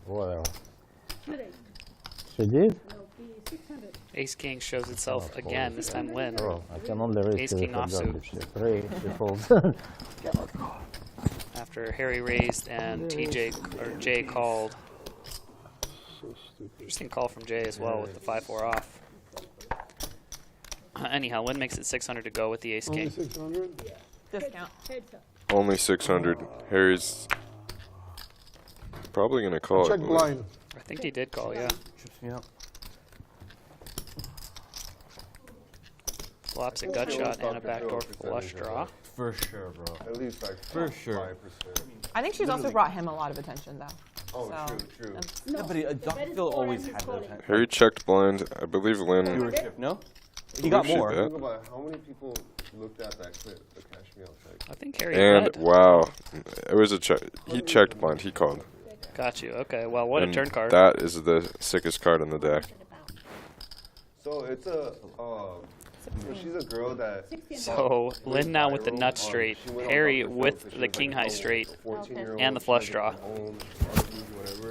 whatever. She did? Ace King shows itself again, this time Lynn. Oh, I can only raise Ace to the King offsuit. garbage. 3, she folds. After Harry raised and TJ or Jay called. Interesting call from Jay as well with the 5-4 off. Anyhow, Lynn makes it 600 to go with the Ace Only King. 600? Discount. Only 600. Harry's probably going to call Check it. blind. I think he did call, yeah. Trips me up. Flops a gut shot and a backdoor flush draw. For sure, bro. At least like For sure. 5%. I think she's also brought him a lot of attention though. Oh, So, true. Yeah, but Dr. Phil always had those. Harry checked blind. I believe Lynn. Viewership, no? I He got believe she more. bet. Think about how many people looked at that clip, the Cash Me Outside. I think Harry And bet. wow, it was a check. He checked blind. He called. Got you. Okay. Well, what And a turn card. that is the sickest card in the deck. So it's a, she's a girl that. So Lynn now with the nut straight, Harry with the king high straight, and the flush draw.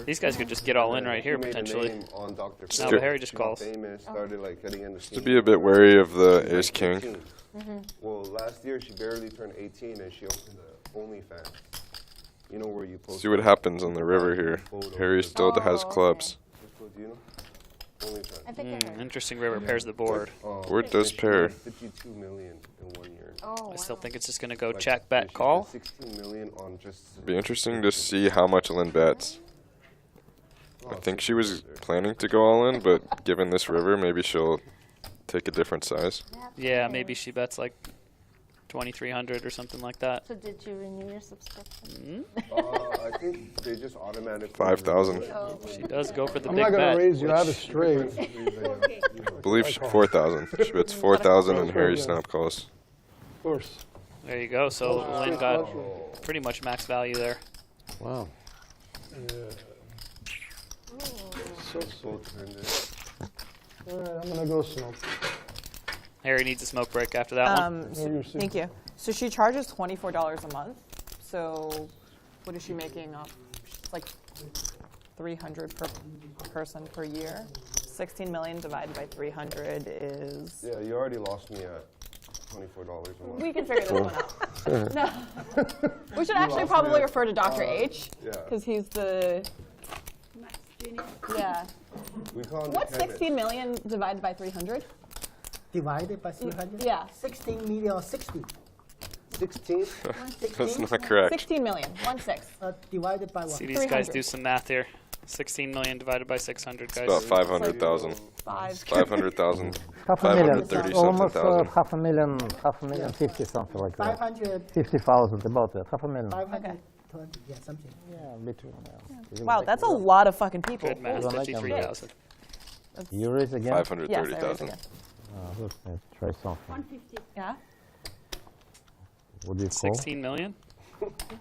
These guys could just get all in right here potentially. Now but Harry just calls. To be a bit wary of the ace king. Well, last year she barely turned 18 and she opened the OnlyFans. You know where you post. See what happens on the river here. Harry still has clubs. Interesting river pairs the board. Board does pair. 52 million in 1 year. I still think it's just going to go check, bet, call. 16 million on just. Be interesting to see how much Lynn bets. I think she was planning to go all in, but given this river, maybe she'll take a different size. Yeah, maybe she bets like 2,300 or something like that. So did you renew your subscription? I think they just automatically. 5,000. She does go for the I'm big not going bet. to raise you. I have it straight. I believe 4,000. She bets 4,000 and Harry snap calls. Of course. There you go. So Lynn got pretty much max value there. Wow. Yeah. So All right, I'm going to go smoke. Harry needs a smoke break after that one. Thank you. So she charges $24 a month. So what is she making off? It's like 300 per person per year. 16 million divided by 300 is. Yeah, you already lost me at $24 a month. We can figure this one out. No. We should actually probably refer to Dr. H because he's the. Yeah. We call him What's 16 million divided by 300? Divided by 300? Yeah. 16 million or 60? 16? That's not correct. 16 million, 1/6. Divided by what? See these guys do some math here. 16 million divided by 600, guys. It's about 500,000. 500,000. Half a million. 530 Almost something thousand. half a million, 50 something like that. 500. 50,000, about that. Half a million. 520, yeah, something. Yeah, between. Wow, that's a lot of fucking people. Good math, 53,000. You raise again? 530,000. Let's try something. Yeah? What do you call? 16 million?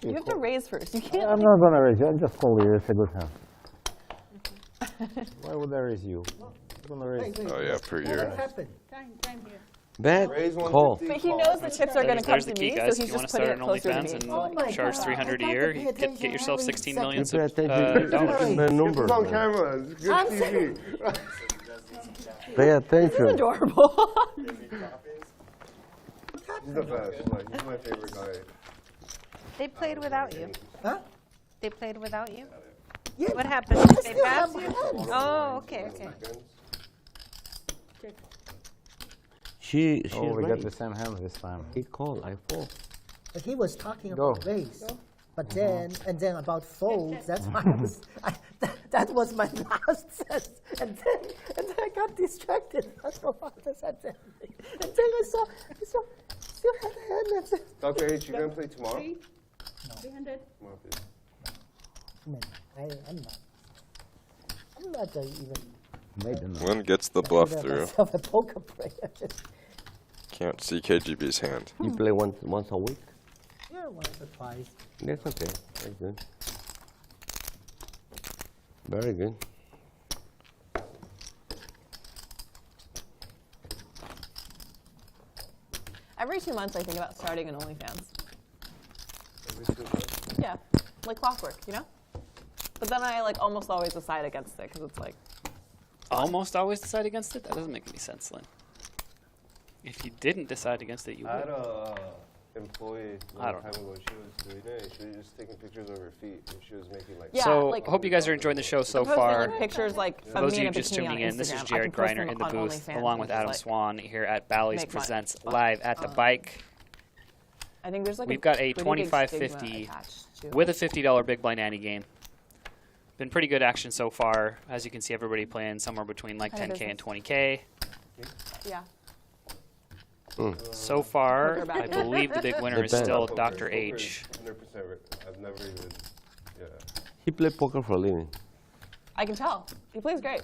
You have to raise first. You can't. I'm not going to raise you. I'll just call you. It's a good hand. Why would I raise you? I'm going to raise you. Oh, yeah, per year. What happened? Bet, call. But he knows the chips are going to come There's to the key, me, guys. so If he's you want just to putting start it an closer to OnlyFans me. Oh my and charge God. 300 a I year, got to you pay get attention yourself every 16 second. million You pay attention dollars. to the number. It's on camera. It's good I'm TV. Pay attention. Adorable. He's the best. Like, he's my favorite guy. They played without you. Huh? They played without you? Yeah. What happened? Did they pass you? Oh, okay, okay. She Oh, we got raised. the same hand this time. He called, I fall. But he was talking Go. about race. But then, and then about folds, that's why that was my last sentence. And then I got distracted. I don't know what I said. And then I saw still had a hand and said, Dr. H, you gonna play tomorrow? No. 300. Come on, please. I mean, I'm not even. Lynn gets the bluff consider through. myself a poker player. Can't see KGB's hand. You play once a week? Yeah, once or twice. That's okay. That's good. Very good. Every 2 months, I think about starting an OnlyFans. Every 2 months? Yeah, like clockwork, you know? But then I like almost always decide against it because it's like. Almost always decide against it? That doesn't make any sense, Lynn. If you didn't decide against it, you I had would. a employee I long don't time ago. She was doing it. She was just taking pictures of her feet, and she was making like. Yeah, So, like- hope you guys are enjoying the show so I'm posting, far. like, pictures like For of those me of you in a just bikini tuning on in, this is Instagram. I Jared can post Greiner them in the on booth, OnlyFans along and with just, Adam like, Swan here at Bally's make money. Presents live at the bike. I think there's like We've got a pretty big stigma 25.50 attached to it. with a $50 big blind ante game. Been pretty good action so far. As you can see, everybody playing somewhere between like Kind of 10K and business. 20K. Yeah. So far, Poker I back. believe the big winner is Depends. still Poker- Dr. poker H. is 100%. I've never even. Yeah. He played poker for a living. I can tell. He plays great.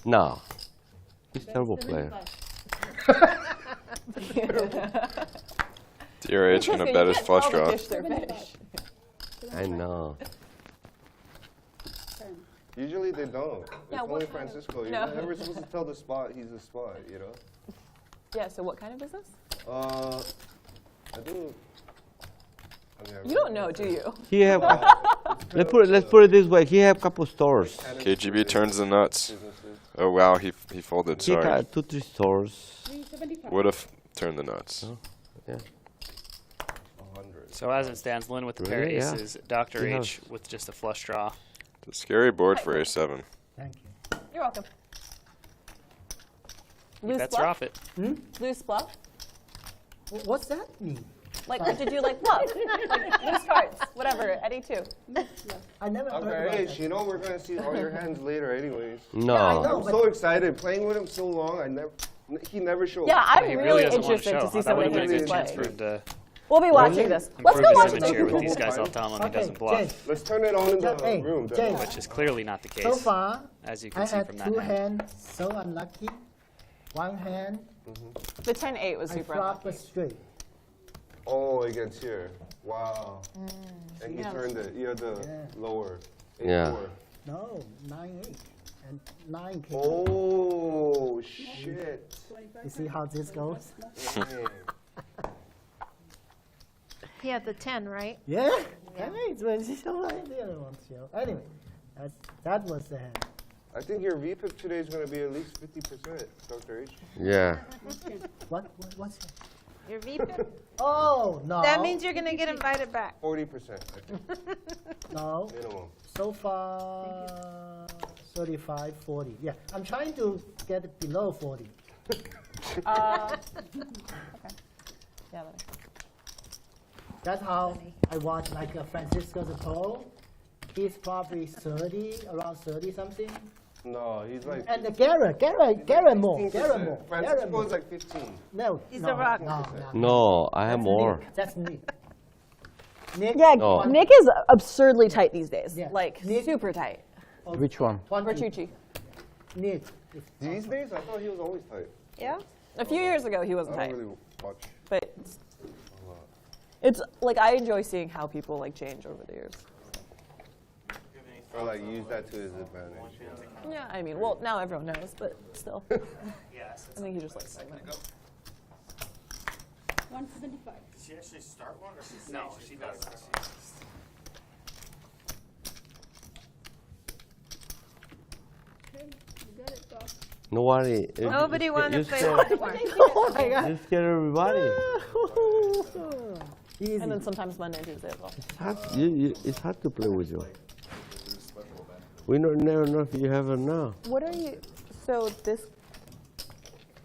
No. He's a terrible player. DRH gonna bet his flush draw. I know. Usually they don't. Yeah, It's only Francisco. You're No. never supposed to tell the spot he's the spot, you know? Yeah, so what kind of business? I do. You don't know, do you? He have. Let's put it this way. He have couple stores. KGB turns the nuts. Oh wow, he folded. He Sorry. got 2-3 stores. Would have turned the nuts. Oh, yeah. So as it stands, Lynn with the pair of Really? Yeah. aces, Dr. He H with just a flush draw. It's a scary board for A7. Thank you. You're welcome. You Loose bets bluff? off it. Loose bluff? What's that mean? Like, did you like bluff? Like, loose cards, whatever, any two. I never heard Okay, about hey, that. you know we're gonna see all your hands later, anyways. No. Yeah, I know. I'm so excited playing with him so long. He never shows. Yeah, I'm He really doesn't want interested to show, see huh? That would somebody have been a who's good chance for playing. him to We'll be watching this. Let's improve go his watch image here with this. these guys all telling him he doesn't Okay, bluff, James. Let's turn it on in the Hey, room. then. James. which is clearly not the case, So far, as you I can see had from that two hand. hands so unlucky. One hand, The 10-8 was I super flop a unlucky. straight. Oh, against here. Wow. And he turned it. You had the lower. Yeah. 8-4. No, 9-8. And 9 came. Oh, shit. You see how this goes? Dang. He had the 10, right? Yeah? Hey, it's when she showed the other one show. Anyway, that was the hand. I think your VPIP today is going to be at least 50%, Dr. H. Yeah. What's that? Your VPIP? Oh, no. That means you're going to get invited back. 40%, I think. No. Minimum. So far, 35, 40. Yeah, I'm trying to get it below 40. Okay. Yeah, that makes sense. That's how I watch like Francisco the Pole. He's probably 30, around 30 something. No, he's like. And the Garrett more. 15%. Francisco is like 15. No, He's no, a rock. No, I have more. That's Nick. Nick. Yeah, Oh. Nick is absurdly tight these days. Yeah. Like, Nick- super tight. Which one? Bertucci. Nick. These days, I thought he was always tight. Yeah? A few years ago, he I wasn't don't tight. really watch. But it's like, I enjoy seeing how people like change over the years. Or like use that to his advantage. Yeah, I mean, well, now everyone knows, but still. I think he just likes saying that. 175. Did she actually start one, or she doesn't? No worry. Nobody wanted to play scared- one. Oh my God. You scare everybody. Easy. And then sometimes Monday and Tuesday as well. It's hard to play with you. We never know if you have it now. What are you, so this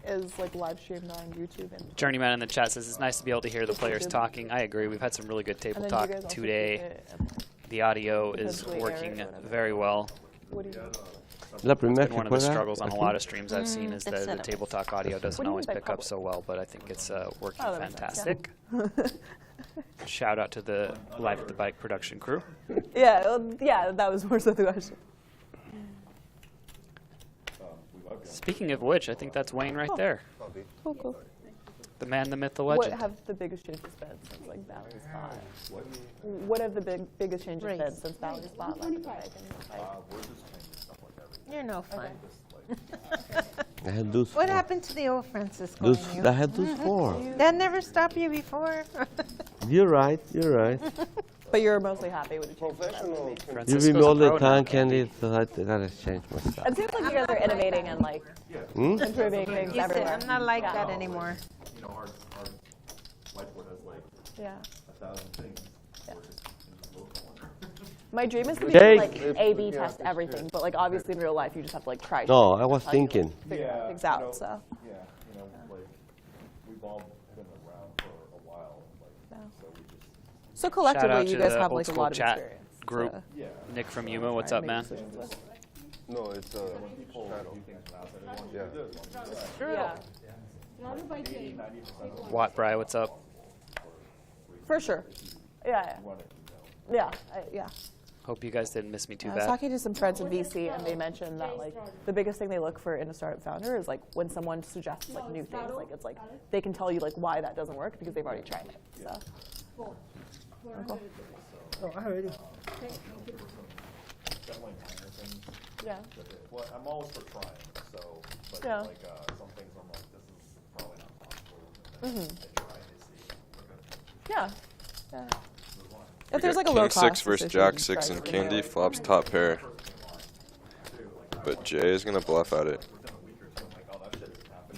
is like live streamed on YouTube and Journeyman in the chat says it's nice to be able to hear the players talking. I agree. We've had some really good table then talk you guys also today. keep it, The audio is potentially air working it or whatever. very well. what do you La It's primera been one of que the juega, struggles on a aquí. lot of streams I've seen is the that the setup. table talk audio doesn't What do you always mean by pick up public? so well, but I think it's working Oh, that makes sense, yeah. fantastic. Shout out to the Live at the Bike production crew. Yeah, well, yeah, that was more so the question. Speaking of which, I think that's Wayne right there. Cool, cool. The man, the myth, the What legend. have the biggest changes been since like Bally's bought? What have the biggest changes Race. been since Bally's bought? Like, the bike and like, You're no fun. I had those What four. happened to the old Francisco? Those, in you? I had those four. That never stopped you before. You're right. You're right. but you're mostly happy with the changes. Professional. You Francisco's give me all a the pro now, time, Candy. Candy, so I gotta change my stuff. It seems like you guys are innovating and like Hmm? improving things You said, everywhere. I'm not like that anymore. You know, our whiteboard has like Yeah. 1,000 things. My dream is to be Jake. like A/B test everything, but like obviously in real life you just have to like try. No, shit I was until you, like, thinking. figure things out. So. Yeah, you know, like, we've all been around for a while, like, so we just. So Shout out collectively, to you guys the have old like a school lot of chat experience. group. So Nick from Yuma, what's try up, to man? make decisions with. No, it's shadow. Yeah. Yeah. Watt Bry, what's up? For sure. Yeah. Yeah. Yeah. Hope you guys didn't miss me too I was bad. talking to some friends in VC, and they mentioned that like the biggest thing they look for in a startup founder is like when someone suggests like new things. Like it's like they can tell you like why that doesn't work because they've already tried it. So. Cool. Oh, I already. definitely minor things. Yeah. Well, I'm always for trying, so, but Yeah. like some things I'm like, this is probably not possible. Mm-hmm. And then I try to see. Okay. Yeah. Yeah. We If there's got like a low King 6 cost versus associated Jack 6 and price, Candy flops top pair. But Jay is gonna bluff at it.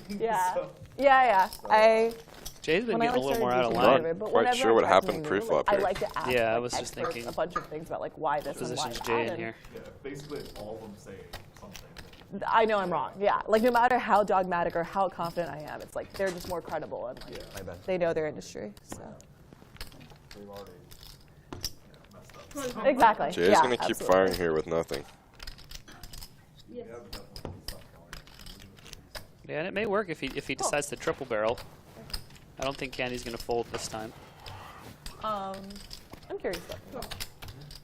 Yeah. Yeah, yeah. Jay's been when I, getting a little started more out of teaching line. it, but Quite whenever sure I'm what trying happened something pre-flop new, I here. like to ask Yeah, I like, was just experts thinking. a bunch of things about like why this and why Positions that. Jay in and here. Yeah, basically all of them say something. I know I'm wrong. Yeah, like no matter how dogmatic or how confident I am, it's like they're just more credible and like, they know their industry. So. They've already messed up. Exactly. Jay's yeah, gonna keep absolutely. firing here with nothing. Yeah, and it may work if he decides to triple barrel. I don't think Candy's gonna fold this time. I'm curious about that.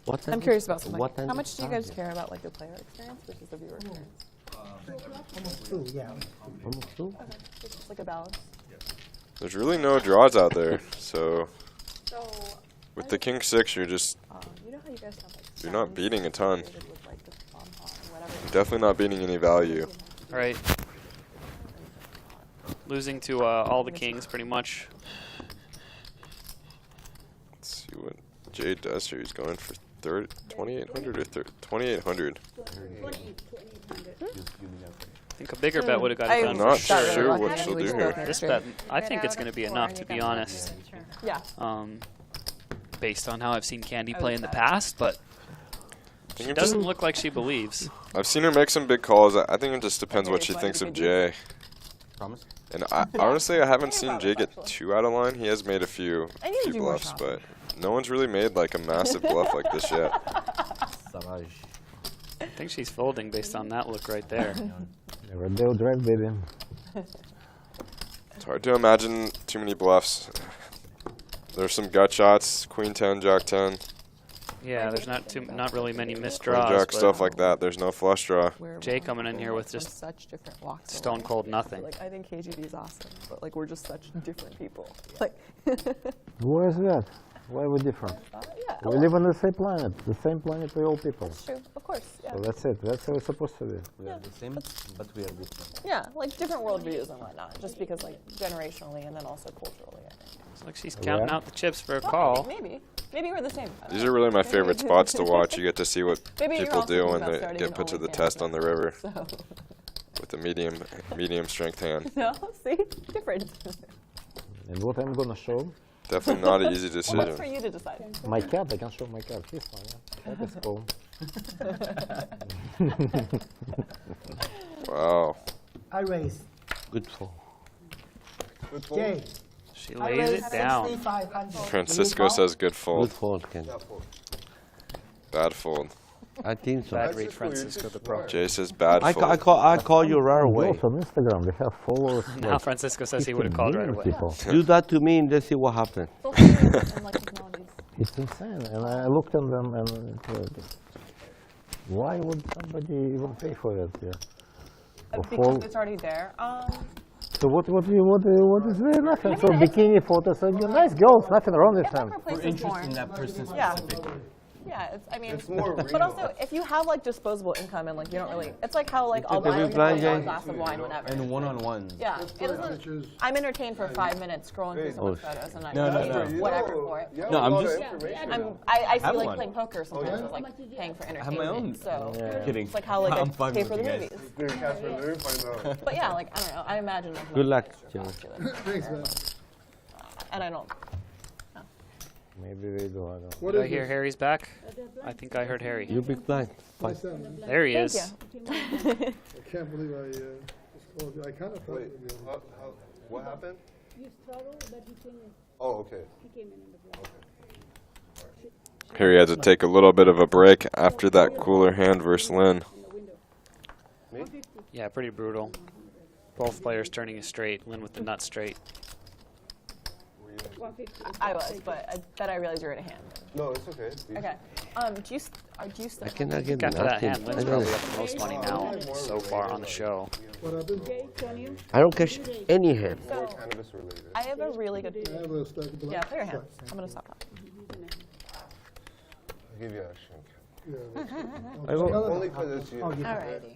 What I'm curious about something. what How much do you guys care about like the player experience versus the viewer experience? Almost 2, yeah. Almost 2? Okay, it's just like a balance. There's really no draws out there, so with the King 6, you're just You know how you guys have like you're not beating a ton. with, like, the or whatever. You're definitely not beating any value. Right. Losing to all the kings, pretty much. Let's see what Jay does here. He's going for 2,800 or 2,800. I think a bigger bet would have got it done. I'm not for sure. sure what she'll do here. This bet, I think it's going to be enough, to be honest. Yeah. Based on how I've seen Candy play in the past, but it doesn't look like she believes. I've seen her make some big calls. I think it just depends what she thinks of Jay. Promise? And honestly, I haven't seen Jay get too out of line. He has made a few bluffs, but no one's really made like a massive bluff like this yet. I think she's folding based on that look right there. Never do drive, baby. It's hard to imagine too many bluffs. There's some gut shots, Queen 10, Jack 10. Yeah, there's not really many missed Queen draws. Jack, but stuff like that. There's no flush draw. Jay coming in here with just such different walks. stone cold nothing. Like I think KGB is awesome, but like we're just such different people. Like. Why is that? Why are we different? Yeah, We live on the same planet with all people. That's true, of course. Yeah. So that's it. That's how it's supposed to be. We are the same, but we are different. Yeah, like different worldviews and whatnot, just because like generationally and then also culturally, I think. Looks like she's counting out the chips for a call. Maybe we're the same. These are really my favorite spots to watch. You get to see what Maybe you're people also do thinking when about they starting get an put to the OnlyFans test on the river so. with a medium strength hand. No, see, different. And what I'm gonna show? Definitely not an easy What's decision. for you to decide? My cat. I can show my cat. This one. Yeah. That is cool. Wow. I raise. Good fall. Jay. She I lays raise it down. 6,500. Francisco says good Good fold. fold, Ken. Bad fold. I think so. Bad read, Francisco the pro. Jay says bad I fold. call you right away. Girls on Instagram, they have followers. Now like Francisco says he would have 15 called right million away. people. Do that to me and let's see what happens. It's insane. And I looked at them and why would somebody even pay for it? Yeah. Or Because fold. it's already there. So what is there? Nothing. So bikini photos are nice girls. Nothing wrong with them. We're interested in that person specifically. Yeah, it's, I mean, It's more but real. also if you have like disposable income and like you don't really, it's like how like I'll Did buy we like blind a Jay? glass of wine whenever. And one-on-ones. Yeah, it doesn't. I'm entertained for 5 minutes scrolling through someone's photos and I No, pay no. whatever for it. No, I'm just. I Have see like one. playing poker sometimes as like paying for I have entertainment. my own. So Kidding. it's like how like I'm I fine pay with for the you guys. movies. Dude, Casper, let me find out. But yeah, like I don't know. I imagine like Good luck, most Joey. people Thanks, man. and I don't. Maybe they do. I don't know. What Did I is hear this? Harry's back? I think I heard Harry. You big blind. Fine. What's that, man? There he Thank is. you. I can't believe I just called you. I kind of thought Wait, it would be on. what happened? You struggle, but he came in. Oh, okay. He came in the block. Here he had to take a little bit of a break after that cooler hand versus Lynn. Yeah, pretty brutal. Both players turning it straight. Lynn with the nut straight. I was, but then I realized you were in a hand. No, it's okay. Okay. Do you still? I cannot get Got to that nothing. hand. Lynn's probably up the most money now so far on the show. What happened? I don't catch any hand. So, Cannabis related. I have a really good. I have a stack of Yeah, play your hand. I'm gonna stop talking. I'll give you a shank. I go. Only because it's you. Alrighty.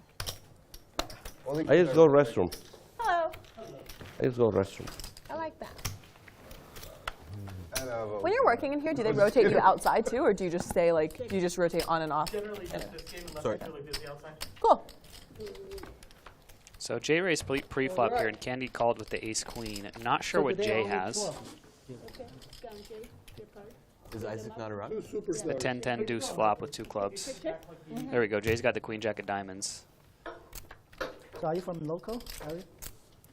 I just go restroom. Hello. I just go restroom. I like that. And, When you're working in here, do they rotate you outside too, or do you just stay like, do you just rotate on and off? Generally, just this game, unless Sorry. I feel like busy outside. Cool. So Jay raised pre-flop here, and Candy called with the ace-queen. Not sure what Jay has. Okay, count Jay, your card. Is Isaac not around? It's the 10-10 deuce flop with 2 clubs. There we go. Jay's got the queen jack of diamonds. So are you from local, Harry?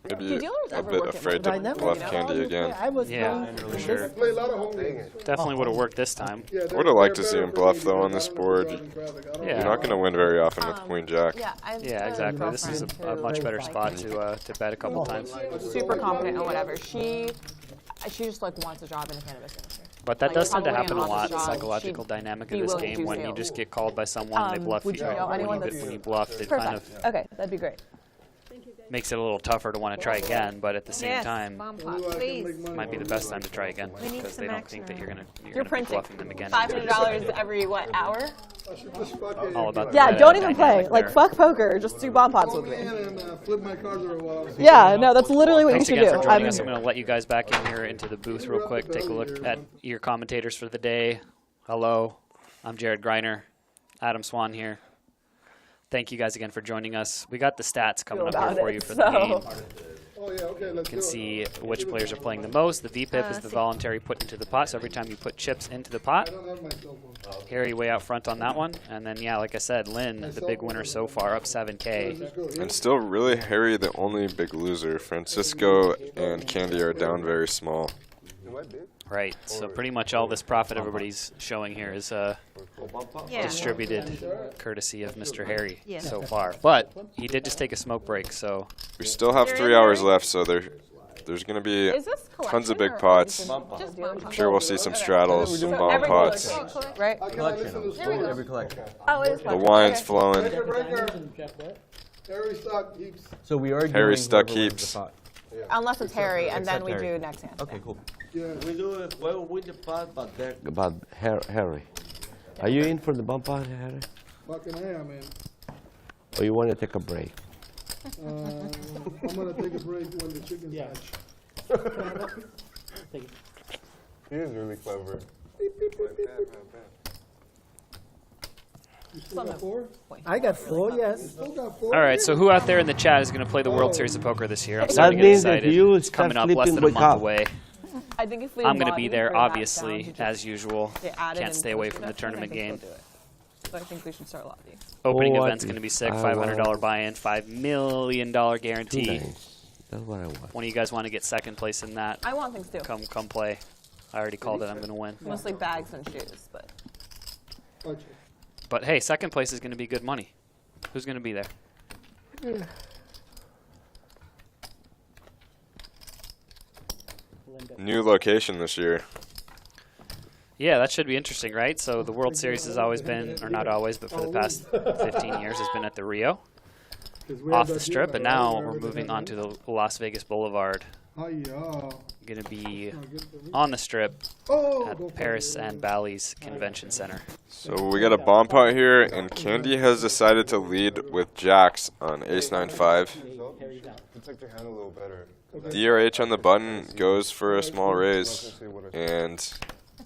Maybe a bit afraid to bluff Candy again. Yeah, for sure. Play a lot of home games. Definitely would have worked this time. Would have liked to see him bluff though on this board. You're not going to win very often with queen jack. Yeah, exactly. This is a much better spot to bet a couple times. Super confident or whatever. She just like wants a job in the cannabis industry. But that Like, does tend to probably happen a an lot, office the job, psychological she'd dynamic be of this willing to game do when you sales. just get called by someone, they bluff would you. you know anyone that's When you bluff, it perfect? kind of Okay, that'd be great. makes it a little tougher to want to try again, but at the same Yes, time, bomb pot, please. might be the best time to try again We need because they some don't think that you're gonna You're be printing bluffing them again. $500 every what hour? All about Yeah, the don't even play. dynamic Like there. fuck poker. Just do bomb pots with me. And flip my cards for a while. Yeah, no, that's literally what Thanks you should again do. for joining us. I'm going to let you guys back in here into the booth real quick. Take a look at your commentators for the day. Hello, I'm Jared Greiner. Adam Swan here. Thank you guys again for joining us. We got the stats coming up here for you for the game. Oh, yeah, okay, let's You can see which players are playing the most. The VPIP is the voluntary put into the pot. So every time you put chips into the pot, Harry way out front on that one. And then, yeah, like I said, Lynn, the big winner so far, up 7K. And still really Harry the only big loser. Francisco and Candy are down very small. Right, so pretty much all this profit everybody's showing here is distributed courtesy of Mr. Harry so far. But he did just take a smoke break, so... We still have 3 hours left, so there's going to be tons of big pots. I'm sure we'll see some straddles, some bomb pots. Right? Collection. Every collection. Oh, it is The wine's flowing. Harry stuck heaps. So we are Harry doing stuck whoever wins heaps. the pot. Unless it's Harry, and then Except we Harry. do next hand. Okay, cool. Yeah. We do it. Well, win the pot, but then. But Harry, are you in for the bump pot, Harry? Fucking am, man. Or you want to take a break? I'm gonna take a break when the chickens hatch. He is really clever. You still got 4? I got 4, yes. You still got 4? All right, so who out there in the chat is going to play the World Series of Poker this year? I'm That starting to get means that excited. you It's start coming up less sleeping, than a wake month up. away. I think if we I'm going to be lobby there, for that down obviously, to just as usual. get added Can't in stay away from the post-production, I tournament think game. we'll do it. So I think we should start lobbying. Opening Oh, I event's see. going to be sick. I $500 want- buy-in, $5 million guarantee. Nice. That's what I want. One of you guys want to get second place in that? I want things too. Come play. I already called it. I'm going to win. Mostly bags and shoes, but But hey, second place is going to be good money. Who's going to be there? New location this year. Yeah, that should be interesting, right? So the World Series has always been, or not always, but for the past 15 years has been at the Rio, off the Strip, and now we're moving on to the Las Vegas Boulevard. Going to be on the Strip at Paris and Bally's Convention Center. So we got a bomb pot here, and Candy has decided to lead with jacks on ace-9-5. Protect your hand a little better. DRH on the button goes for a small raise, and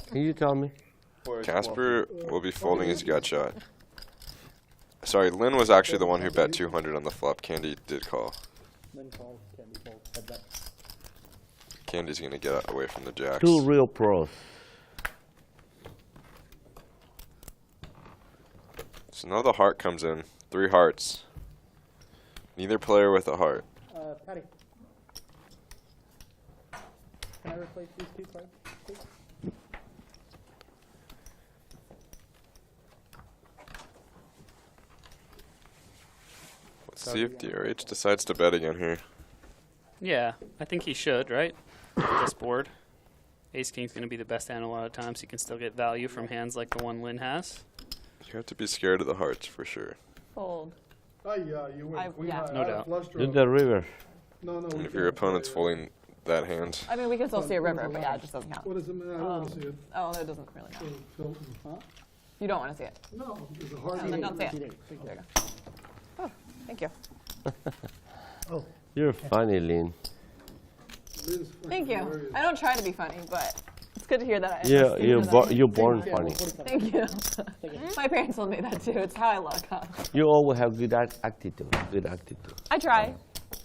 Can you tell me? Casper will be folding his gut shot. Sorry, Lynn was actually the one who bet 200 on the flop. Candy did call. Candy's gonna get away from the jacks. 2 real pros. So now the heart comes in. 3 hearts. Neither player with a heart. Patty. Can I replace these 2 cards, please? Let's see if DRH decides to bet again here. Yeah, I think he should, right? This board. Ace King's going to be the best hand a lot of times. You can still get value from hands like the one Lynn has. You have to be scared of the hearts for sure. fold. You win. No doubt. Do the river. No, no. And if your opponent's folding that hand, I mean, we can still see a river, but yeah, it just doesn't count. What does it mean? I don't want to see it. Oh, that doesn't really count. You don't want to see it. No, it's a hard Then don't say it. There you go. Oh, thank you. Oh. You're funny, Lynn. Thank you. I don't try to be funny, but it's good to hear that. Yeah, you're born funny. Thank you. My parents told me that too. It's how I look. Huh? You always have good attitude. Good attitude. I try.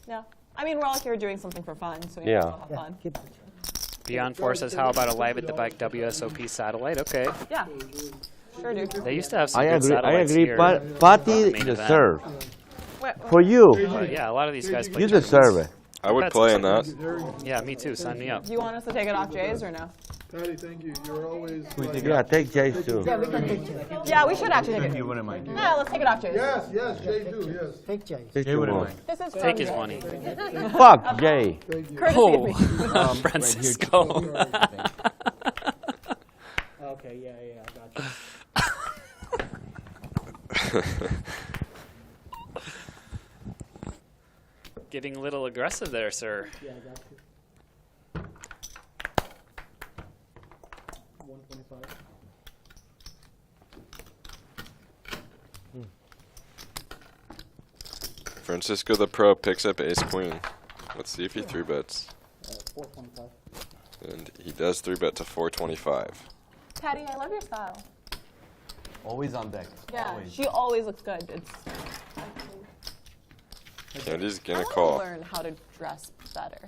Yeah. I mean, we're all here doing something for fun, so we Yeah. all have fun. Beyond Force says, how about a Live at the Bike WSOP satellite? Okay. Yeah. Sure do. They used to have some I good agree. I satellites agree. here. Patty Main deserve. Wait. For you. Yeah, a lot of these guys play You tournaments. deserve it. I would play in that. Yeah, me too. Sign me up. Do you want us to take it off Jay's or no? Patty, thank you. You're always. Yeah, take Jay's too. Yeah, we can take Jay. Yeah, we should actually take it. You wouldn't mind. Yeah, let's take it off Jay's. Yes, yes, Jay do, yes. Take Jay. Take Jay your wouldn't one. mind. This is Take from his Jay. money. Fuck Jay. Courtesy of me. Oh, Francisco. Okay, yeah, I got you. Getting a little aggressive there, sir. Yeah, I got you. 125. Francisco the Pro picks up ace queen. Let's see if he 3-bets. 425. And he does 3-bet to 425. Patty, I love your style. Always on deck. Yeah, Always. she always looks good. It's. Candy's I gonna want call. to learn how to dress better.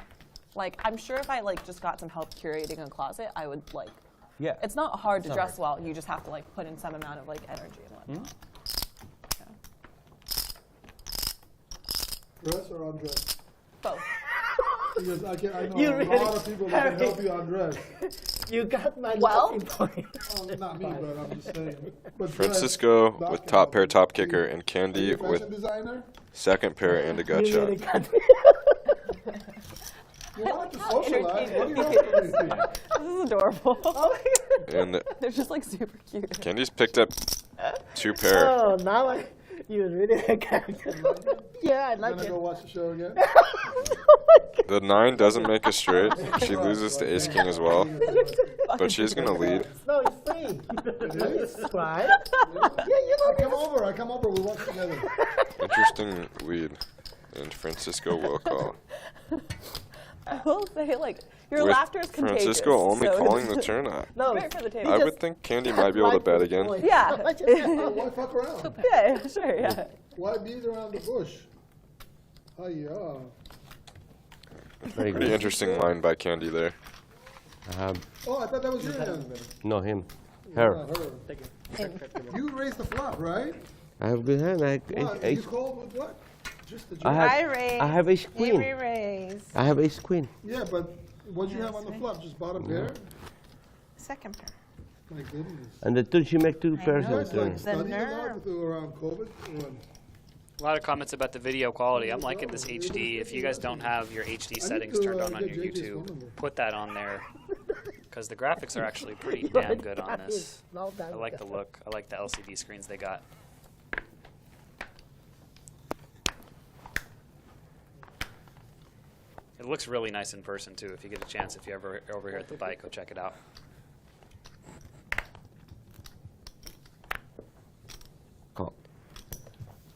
Like, I'm sure if I just got some help curating a closet, I would Yeah. It's not hard to It's not dress hard. well. You just have to put in some amount of energy and whatnot. Dress or undress? Both. Because I know You a really- lot of people that can help you undress. You got my Well- laughing point. Not me, but I'm just saying. But Francisco dress, with that top can pair, help top you. kicker, and Candy Are you a with fashion designer? second pair and a gut You really shot. got You like to how socialize. What do you entertaining want it from these people? This is adorable. And They're just super cute. Candy's picked up 2 pair. Oh, now you really got Yeah, I like Gonna it. go watch the show again? The 9 doesn't make a straight. She loses to ace king as well. But she's gonna lead. No, it's free. It's right. I come over, we watch together. Interesting lead. And Francisco will call. I will say, your With laughter is contagious. Francisco only so calling the turn. No, Great for the table. I would think Candy might be able to bet again. Yeah. Why fuck around? Yeah, sure, yeah. Why beat around the bush? Oh, yeah. Very Pretty good. interesting line by Candy there. Oh, I thought that was your hand. No, him. Her. Not her. You raised the flop, right? I have good hand. What? You called with what? Just the I jack? have ace queen. raise. I have ace queen. Yeah, but what do you have on the flop? Just bottom pair? Second pair. My goodness. And the turn, she make 2 pairs You on guys turn. like studying a lot around COVID? Or what? A lot of comments about the video quality. I'm liking this HD. If you guys don't have your HD settings turned on your get JJ's phone YouTube, number. put that on there. Because the graphics are actually pretty damn good on this. I like the look. I like the LCD screens they got. It looks really nice in person too. If you get a chance, if you're ever over here at the bike, go check it out.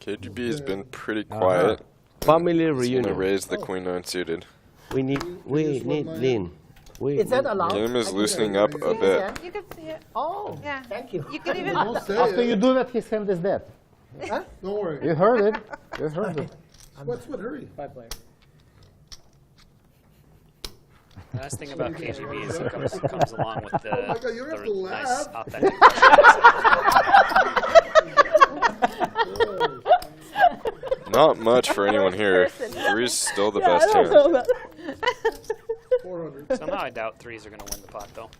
KGB has been pretty quiet. Family He's gonna reunion. raise the queen 9 suited. We need Lynn. Is that allowed? Game is loosening up a bit. You can see it. Oh, Yeah. thank you. You can even. Don't say After it. you do that, his hand is dead. Huh? Don't worry. You heard it. You heard it. What's what? Hurry. 5 players. The nice thing about KGB is it comes along with the, Oh my God, you don't have to the nice laugh. authentic Not much for anyone here. 3's still the Yeah, I best don't know hand. about 400. Somehow I doubt 3s are going to win the pot, though.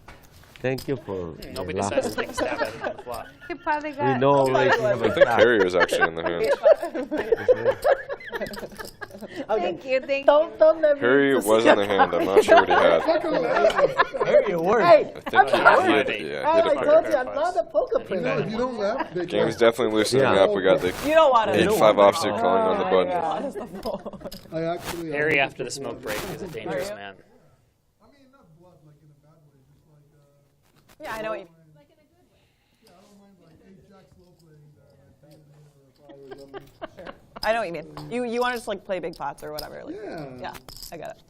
Thank you for Nobody laughing. says take a stab at it on the flop. You probably We got. know already you have I a think jack. Carrier is actually in the hand. Thank you, thank you. Don't let me Harry just- was in the hand. I'm not sure what he had. Harry, it worked. Hey, I think he hit, Hey, yeah, I hit a told pair. you I'm not a poker player. If you don't laugh, they Game's definitely loosening Yeah. up. We got the You don't want to. 8-5 offsuit calling on the button. I actually. Harry, after the smoke break, is a dangerous man. I mean, not blood, like in a bad way, just like. Yeah, I know what you Yeah, I don't mind like I know what you mean. You want to just like play big pots or whatever. Like, yeah, I got it.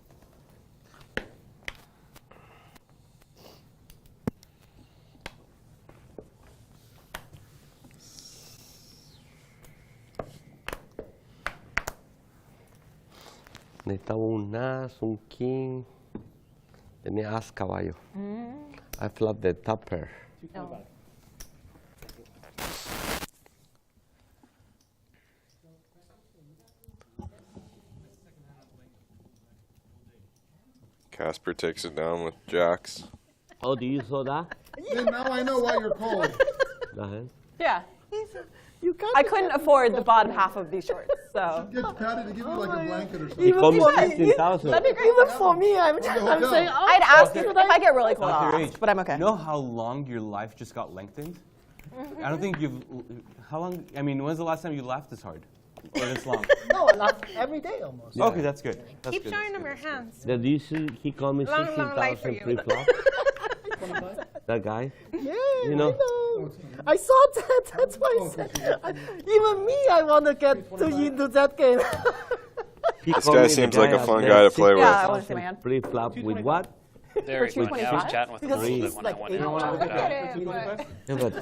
Necesitaba un as, un king. Tenía as caballo. I flop the top pair. No. Casper takes it down with jacks. Oh, do you saw that? Then now I know why you're called. Yeah. I couldn't afford the bottom half of these shorts, so. Get Patty to give you like a blanket or something. He called me 16,000. Even for me, I'm saying, I'd ask if I get really cold, I'll ask, but I'm okay. You know how long your life just got lengthened? I don't think you've. How long? I mean, when's the last time you laughed this hard? Or this long? No, I laugh every day almost. Yeah. Okay, that's good. That's Keep good. showing them your hands. Did you see he called me Long, long life for 16,000 you. pre-flop? That guy? Yeah, You know? I know. I saw that. That's why I said. Even me, I want to get into that game. This guy seems like a fun guy to play with. Yeah, I want to see my hand. Pre-flop with what? Very fun. Yeah, I was chatting with him a little bit when I went in. Yeah, but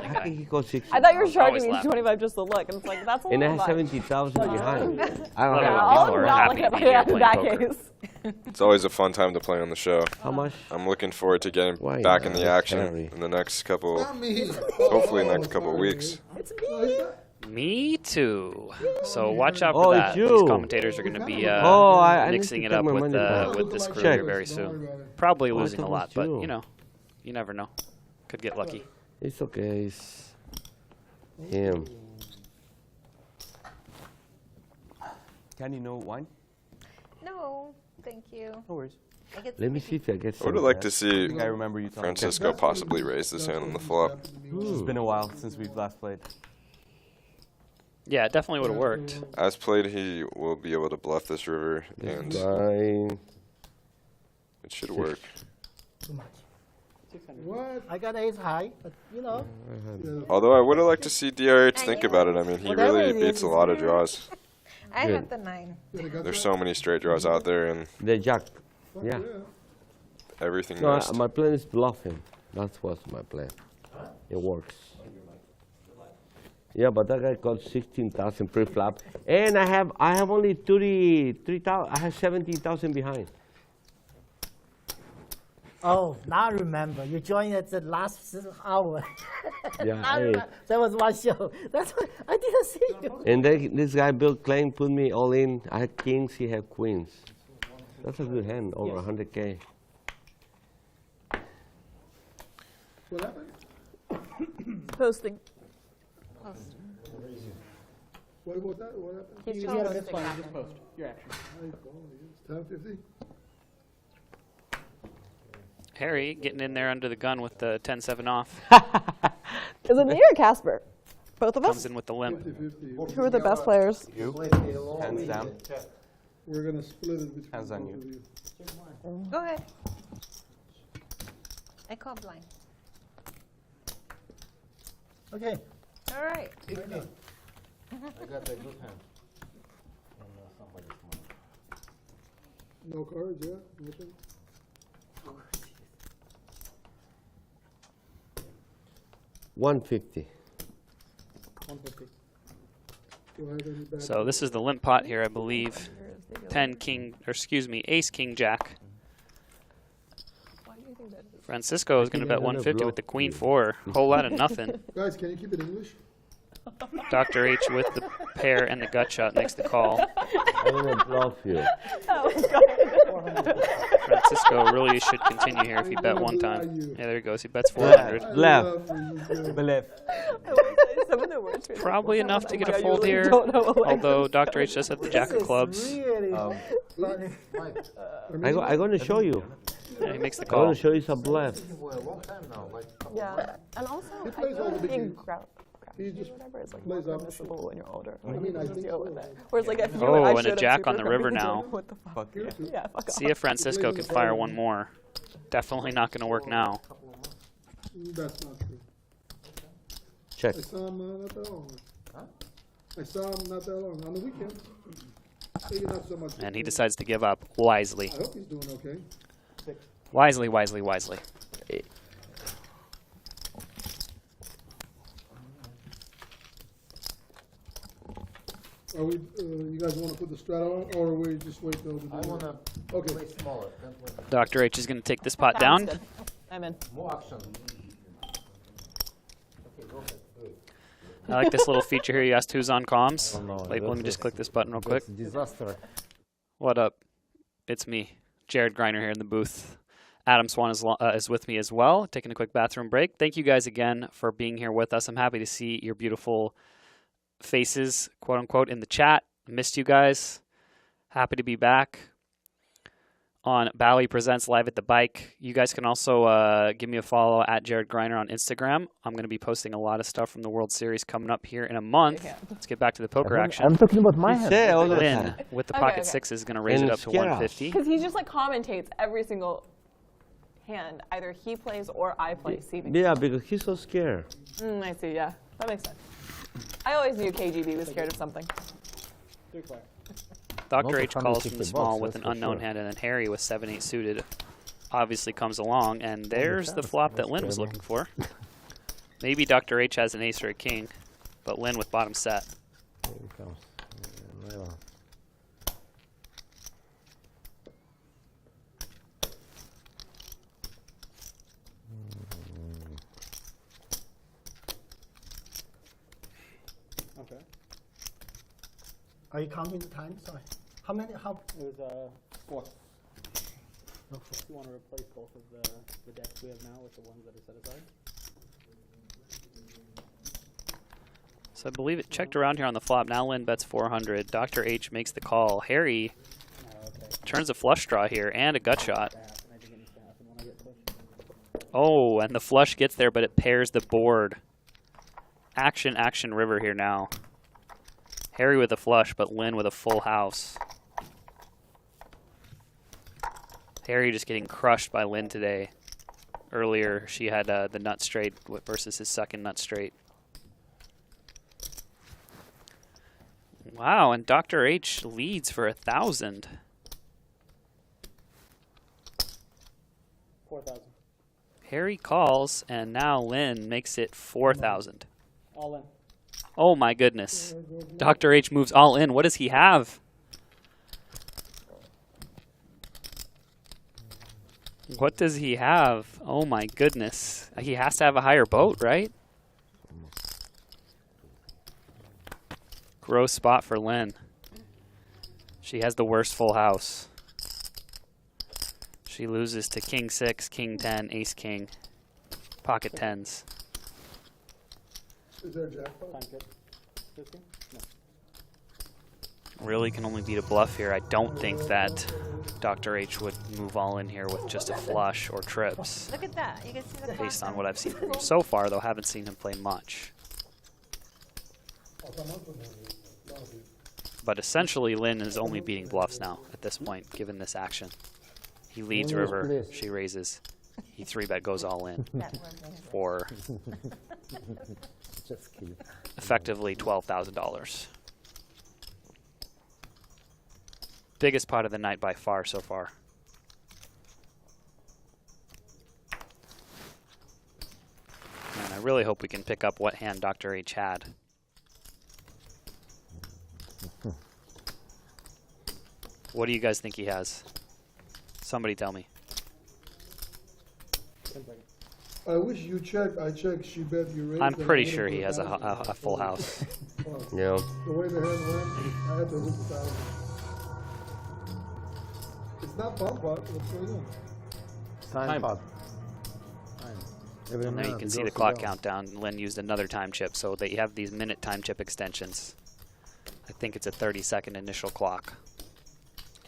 how can he go 16? I thought you were charging Always me laughing. 25 just to look, and it's like, that's a And I little have much. 70,000 behind. I don't Well, have I'll people are not happy look at to my be here hand in that playing poker. case. It's always a fun time to play on the show. How much? I'm looking forward to getting Why back in the not? action Harry. in the next couple, Not me. hopefully next couple weeks. It's me. Me too. So watch out Oh, for it's that. you. These commentators are going to be I need mixing to it take up my with money back. with this crew Check. here very Don't worry soon. about it. Probably Oh, I losing a thought lot, it but was you. you never know. Could get lucky. It's okay. It's him. Can you know wine? No, thank you. No worries. I get Let me see if I get I would some. like to of see I think I remember you telling me. Francisco possibly raise this hand on the flop. It's been a while since we've last played. Yeah, it definitely would have worked. As played, he will be able to bluff this river, and that. Nine. it should work. Too much. What? I got ace high, but you know. Although I would have liked to see DRH think about it. I mean, he Whatever really it is, beats a lot of draws. I Good. have the 9. There's so many straight draws out there, and The jack. Yeah. everything No, missed. my plan is bluffing. That was my plan. It works. Yeah, but that guy got 16,000 pre-flop, and I have only 33,000. I have 70,000 behind. Oh, now I remember. You joined at the last hour. Yeah, Now I hey. remember. That was one show. That's why I didn't see you. And then this guy Bill Klein put me all in. I had kings, he had queens. That's a good hand, over 100K. What happened? Posting. What about that? What happened? Keep That's posting. fine. Just post your action. It's 10:50. Harry getting in there under the gun with the 10-7 off. Is it me or Casper? Both of us? Comes in with the limp. 50-50. Who are the best players? You? Hands down. We're gonna split it between Hands on both you. of you. Go ahead. I call blind. Okay. All right. I got a good hand. And somebody's money. No cards, yeah? Nothing? 150. 150. Do I have any bad So this is the limp pot here, I believe. 10 king, or excuse me, ace king jack. Francisco is going to bet 150 with the queen 4. Whole lot of nothing. Guys, can you keep it English? Dr. H with the pair and the gut shot makes the call. I'm going to bluff you. Francisco really should continue here if he bet one time. Yeah, there he goes. He bets 400. Left. Believe. Probably enough to get a fold here. Although Dr. H does have the jack of clubs. Really funny. I'm going to show you. Yeah, he makes the I'm going call. to show you some bluff. For a long time now, like Yeah. And also, He plays all the big being games. He crafty just or whatever is like plays more up. permissible when you're older. I mean, I Just think deal so. with it. Whereas like if you Oh, I and a showed up jack super on the river crazy, now. What the fuck? Fuck yeah. Yeah, fuck off. See if Francisco can fire one more. Definitely not going to work now. That's not true. Check. I saw him not that long. Huh? I saw him not that long on the weekend. Maybe not so much. And he decides to give up wisely. I hope he's doing okay. Wisely, wisely, wisely. Are we? You guys want to put the Strata on, or we just wait till? I want to play smaller. Dr. H is going to take this pot Sounds down. good. I'm in. More action. Okay, go ahead. Do it. I like this little feature here. You asked who's on comms. Oh, no, Wait, let me just click this button real quick. That's disaster. What up? It's me, Jared Greiner here in the booth. Adam Swan is with me as well, taking a quick bathroom break. Thank you guys again for being here with us. I'm happy to see your beautiful faces, quote unquote, in the chat. Missed you guys. Happy to be back on Bally Presents Live at the Bike. You guys can also give me a follow at Jared Greiner on Instagram. I'm going to be posting a lot of stuff from the World Series coming up here in a month. Let's get back to the poker action. I'm talking about my hand. Lynn with the pocket six is going to raise it up to 150. Because he just like commentates every single hand. Either he plays or I play. Yeah, because he's so scared. I see. Yeah, that makes sense. I always knew KGB was scared of something. Dr. H calls from the small with an unknown hand, and then Harry with 7-8 suited obviously comes along, and there's the flop that Lynn was looking for. Maybe Dr. H has an ace or a king, but Lynn with bottom set. Here he comes. Okay. Are you counting the time? Sorry. How many? How? It was 4. No, 4. You want to replace both of the decks we have now with the ones that are set aside? So I believe it checked around here on the flop. Now Lynn bets 400. Dr. H makes the call. Harry turns a flush draw here and a gut shot. Oh, and the flush gets there, but it pairs the board. Action, action, river here now. Harry with a flush, but Lynn with a full house. Harry just getting crushed by Lynn today. Earlier, she had the nut straight versus his second nut straight. Wow, and Dr. H leads for 1,000. 4,000. Harry calls, and now Lynn makes it 4,000. All in. Oh my goodness. Dr. H moves all in. What does he have? What does he have? Oh my goodness. He has to have a higher boat, right? Gross spot for Lynn. She has the worst full house. She loses to King 6, King 10, Ace King, pocket 10s. Is there a jackpot? No. Really can only beat a bluff here. I don't think that Dr. H would move all in here with just a flush or trips. Look at that. You can see the Based on what I've seen from him so far, though, haven't seen him play much. But essentially, Lynn is only beating bluffs now at this point, given this action. He leads river, she raises. He 3-bet goes all in for effectively $12,000. Biggest pot of the night by far so far. And I really hope we can pick up what hand Dr. H had. What do you guys think he has? Somebody tell me. I wish you checked. I checked. She bet you raised. I'm pretty sure he has a full house. Yeah. The way the hand went, I had to lose 1,000. It's not bump pot. What's going on? Time pot. And there you can see the clock countdown. Lynn used another time chip, so they have these minute time chip extensions. I think it's a 30-second initial clock.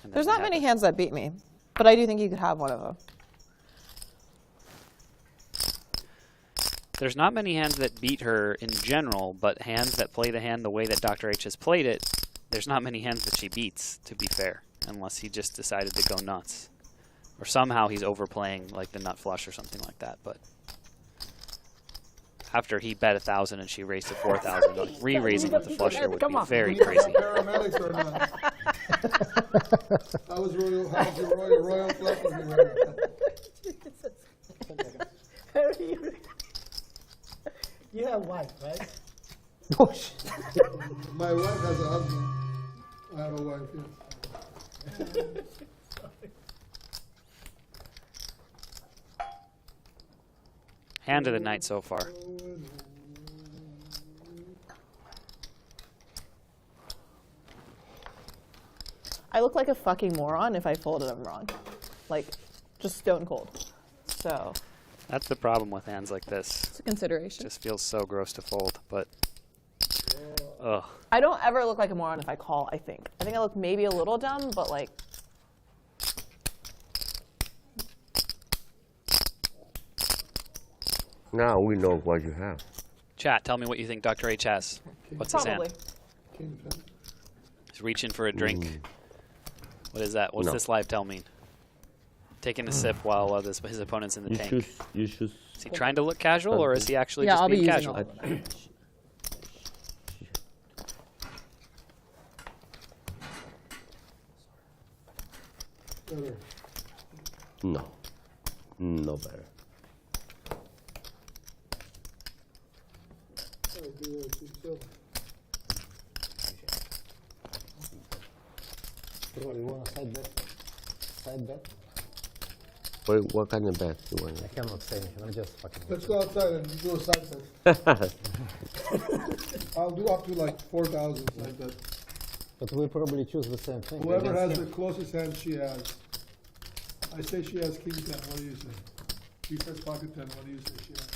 There's not many hands that beat me, but I do think you could have one of them. There's not many hands that beat her in general, but hands that play the hand the way that Dr. H has played it, there's not many hands that she beats, to be fair, unless he just decided to go nuts. Or somehow he's overplaying like the nut flush or something like that. But after he bet 1,000 and she raised to 4,000. Like, re-raising with the flush here would be very We need crazy. Paramedics or not? How's your royal flush with you right now? You have wife, right? My wife has a husband. I have a wife, yes. Hand of the night so far. I look like a fucking moron if I folded them wrong. Like, just stone cold. So. That's the problem with hands like this. It's a consideration. It just feels so gross to fold, but ugh. I don't ever look like a moron if I call, I think. I think I look maybe a little dumb, but like. Now we know what you have. Chat, tell me what you think Dr. H has. What's his Probably. hand? He's reaching for a drink. What is that? What's No. this live tell mean? Taking a sip while his opponent's in the tank. You should. Is he trying to look casual, or is he actually Yeah, just I'll be being using casual? all No. No better. Bro, you want a side bet? Side bet? What kind of bet you want? I cannot say anything. I'm just fucking. Let's go outside and do a side bet. I'll do up to like 4,000 side bet. But we probably choose the same thing. Whoever has the closest hand she has. I say she has king 10. What do you say? She says pocket 10. What do you say she has?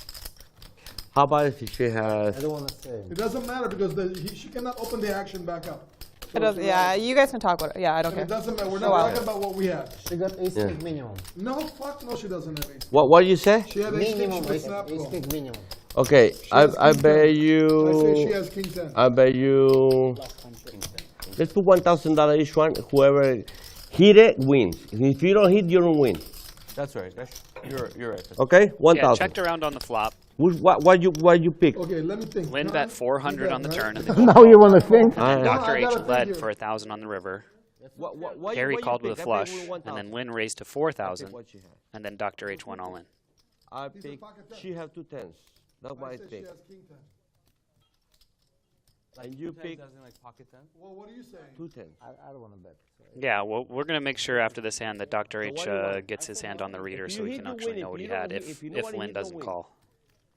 How about if she has? I don't want to say. It doesn't matter because she cannot open the action back up. It does, yeah, you guys can talk about it. Yeah, I don't care. It doesn't matter. We're Go not out. talking about what we have. She got ace Yeah. king minimum. No, fuck no, she doesn't have ace. What do you say? She had ace king, Minimum she ace, was snap ace call. king minimum. Okay, has I king bet 10. you. I say she has king 10. I bet you. Let's put $1,000 each one. Whoever hit it wins. If you don't hit, you don't win. That's right. You're right. Okay, 1,000. Yeah, checked around on the flop. What you pick? Okay, let me think. Lynn bet 400 on the turn. And Now you want to think? and then No, Dr. I H gotta think led here. for 1,000 on the river. What Harry you called pick? with a I bet flush, you and 1,000. then Lynn raised to 4,000, What she has. and then Dr. H went all in. I pick. She have 2 tens. That's what I I say she pick. has king 10. And you pick Doesn't like pocket 10. Well, what are you saying? 2 tens. I don't want to bet. Yeah, well, we're going to make sure after this hand that Dr. H what do you want? gets his hand on the reader If so you we hit, can you actually win. know If what he you don't had hit- if if you know what he Lynn hit, don't doesn't win. call.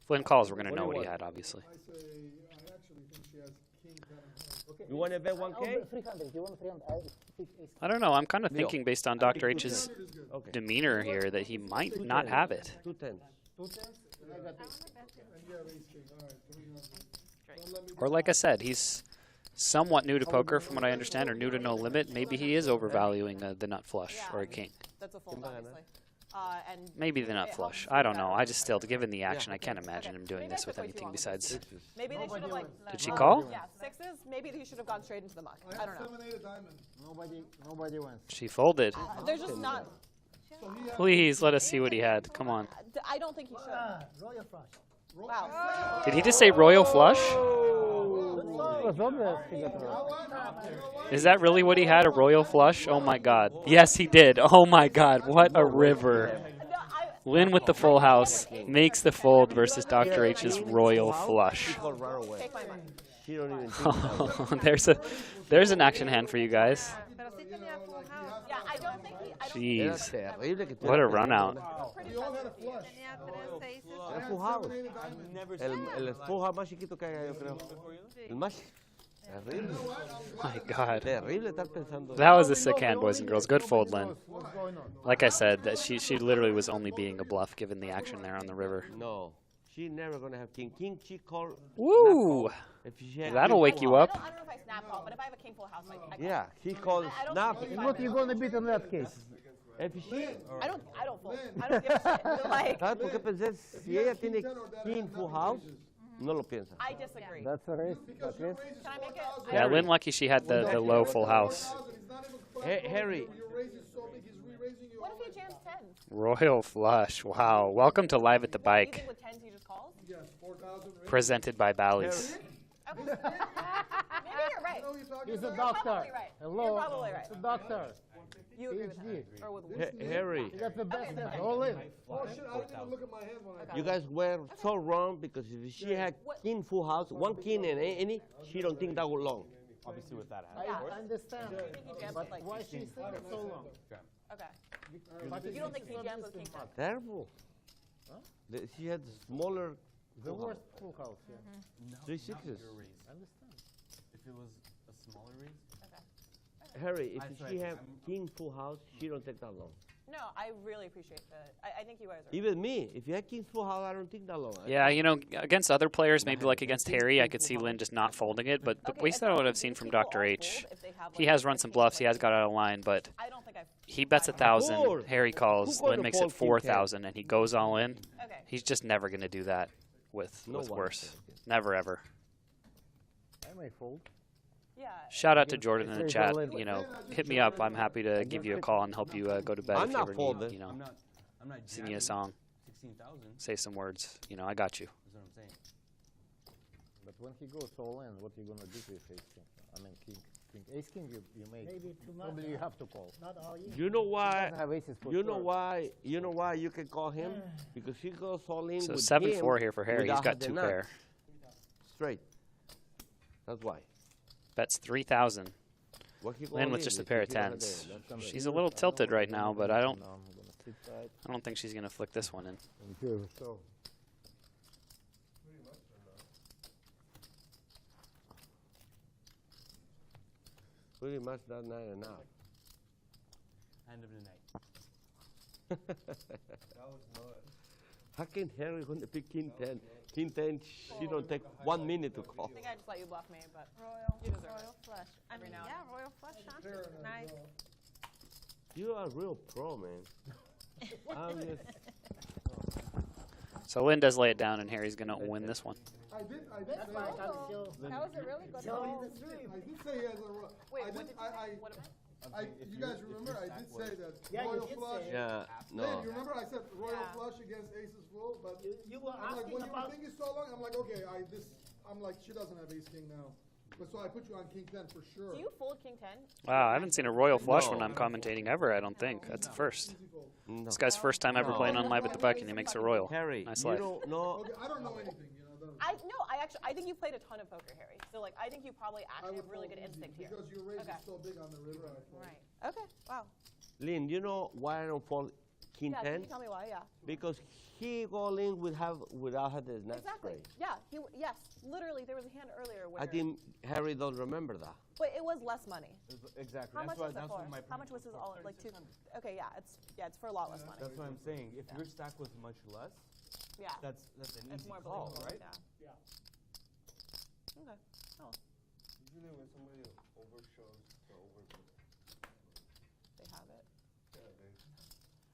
If Lynn calls, we're going to What do know you what he want? had, obviously. I say, I actually think she has king 10. You want to bet 1K? 300. You want 300? I pick ace. I don't know. I'm kind of thinking based on Dr. H's Okay. demeanor here that he might not have it. 2 tens. 2 tens? And I got this. And you have ace king. All right, 300. Don't let me Or like I said, he's somewhat new to poker from what I understand, or new to No Limit. Maybe he is overvaluing the nut flush or a king. That's a fold, obviously. And Maybe the nut flush. I don't know. I just still, given the action, I can't imagine him doing this with anything besides. maybe they should have like. Did she call? Yeah, sixes. Maybe he should have gone straight into the muck. I don't know. 7, 8 of diamond. Nobody wins. She folded. There's just not. Please let us see what he had. Come on. I don't think he should. Royal flush. Wow. Did he just say royal flush? It was obvious he got it. Is that really what he had? A royal flush? Oh my god. Yes, he did. Oh my god. What a river. Lynn with the full house makes the fold versus Dr. H's royal flush. She called right away. Take my money. She don't even think about it. there's an action hand for you guys. Yeah, I don't think he. Era Jeez. terrible que What a run out. We all had a flush. Era full house. El full house más chiquito que haya, yo creo. El más. Terrible. My god. Terrible estar pensando. That was a sick hand, boys and girls. Good fold, Lynn. Like I said, that she literally was only being a bluff given the action there on the river. No. She never gonna have king. King, she called. Woo! If she had That'll king wake full you house- up. I don't know if I snap call, but if I have a king full house, like. Yeah, he called snap. What you going to beat in that case? If she. I don't fold. I don't give a shit. Like. ¿Sabes por qué pensé? Si ella tiene king full house, no lo piensa. I disagree. That's a race. That race. Can I make it? Yeah, Lynn lucky she had the low full house. Harry. What if he jams tens? Royal flush. Wow. Welcome to Live at the You Bike. think with tens he just calls? Yes, 4,000. presented by Bally's. Maybe you're right. He's a You're doctor. probably right. Hello. You're probably right. He's a doctor. You agree with PhD. that? Or with Harry, You got the best all in. Oh shit, I didn't even look at my hand when I you guys were so wrong because if she had king full house, one king and any, she don't think that would long. Obviously, with that I hand. understand. jams But like why she's taking so long? Okay. You don't think she jams with king 10? Terrible. She had smaller. The worst full house, yeah. No, 3 sixes. I understand. If it was a smaller raise. Harry, if That's she right. have king full house, she don't take that long. No, I really appreciate that. I think you guys are. Even me, if you had king full house, I don't think that long. Yeah, you know, against other players, maybe like against Harry, I could see Lynn just not folding it. But at least I would have seen from Dr. H. He has run some bluffs. He has got out of line, but he bets 1,000. Harry calls. Lynn makes it 4,000, and he goes all in. He's just never going to do that with worse. Never ever. I may fold. Shout out to Jordan in the chat. You know, hit me up. I'm happy to give you a call and help you go to bed I'm if you not ever folding. need, you know, I'm not sing you a song, 16,000. say some words. You know, I got you. That's what I'm saying. But when he goes all in, what are you gonna do with ace king? I mean, king. Ace king, you make. Maybe too much. Probably you have to call. Not all in. You know why? doesn't have aces for You know sure. why? You know why you can call him? Because he goes all in So with 7-4 him here for Harry. He's without got the 2 nut. pair. Straight. That's why. Bets 3,000. What he Lynn call with in just a if pair he of don't have tens. the- She's a little tilted right now, but I don't No, I'm gonna sit tight. think she's gonna flick this one in. And here, so. Pretty much that night and out. End of the night. That was nuts. How can Harry going to pick king 10? King 10, she don't take 1 minute to call. I think I just let you bluff me, but you deserve it. Flush. I mean, now and yeah, royal flush, huh? Nice. You are a real pro, man. I'm just, So Lynn does lay it down, and Harry's gonna win this one. I did say. That's why I gotta show. How was it really good? Show you the stream. I did say he has a. Wait, I what did. did you say? What am You guys remember? I did say that Yeah, you royal did flush. say it. yeah, Lynn, no. you remember I said royal Yeah. flush against aces full, but You were I'm like, asking when you were about. thinking so long, I'm like, okay, I'm like, she doesn't have ace king now, but so I put you on king 10 for sure. Do you fold king 10? Wow, I haven't seen a royal flush when No. I'm commentating ever. I don't think that's a first. No. This guy's first time ever No. playing on Live at the Buck, and he makes a royal. Harry, Nice you life. don't know. Okay, I don't know anything, I think you played a ton of poker, Harry. So like, I think you probably I actually would have really fold good easy instinct here. because your raise Okay. is so big on the river. I fold. Right. Okay. Wow. Lynn, you know why I don't fold king Yeah. 10? Can you tell me why? Yeah. Because he go in without having the nuts Exactly. straight. Yeah. Yes. Literally, there was a hand earlier where. I think Harry don't remember that. But it was less money. Exactly. How much was it that's for? what my How much was his all? Like 2. Okay. Yeah. It's for a lot less money. That's what I'm saying. If your stack was much less, Yeah. that's an It's easy more call, believable. right? Yeah. Okay. Oh, Usually when somebody overshows the overbook, they have it, yeah, they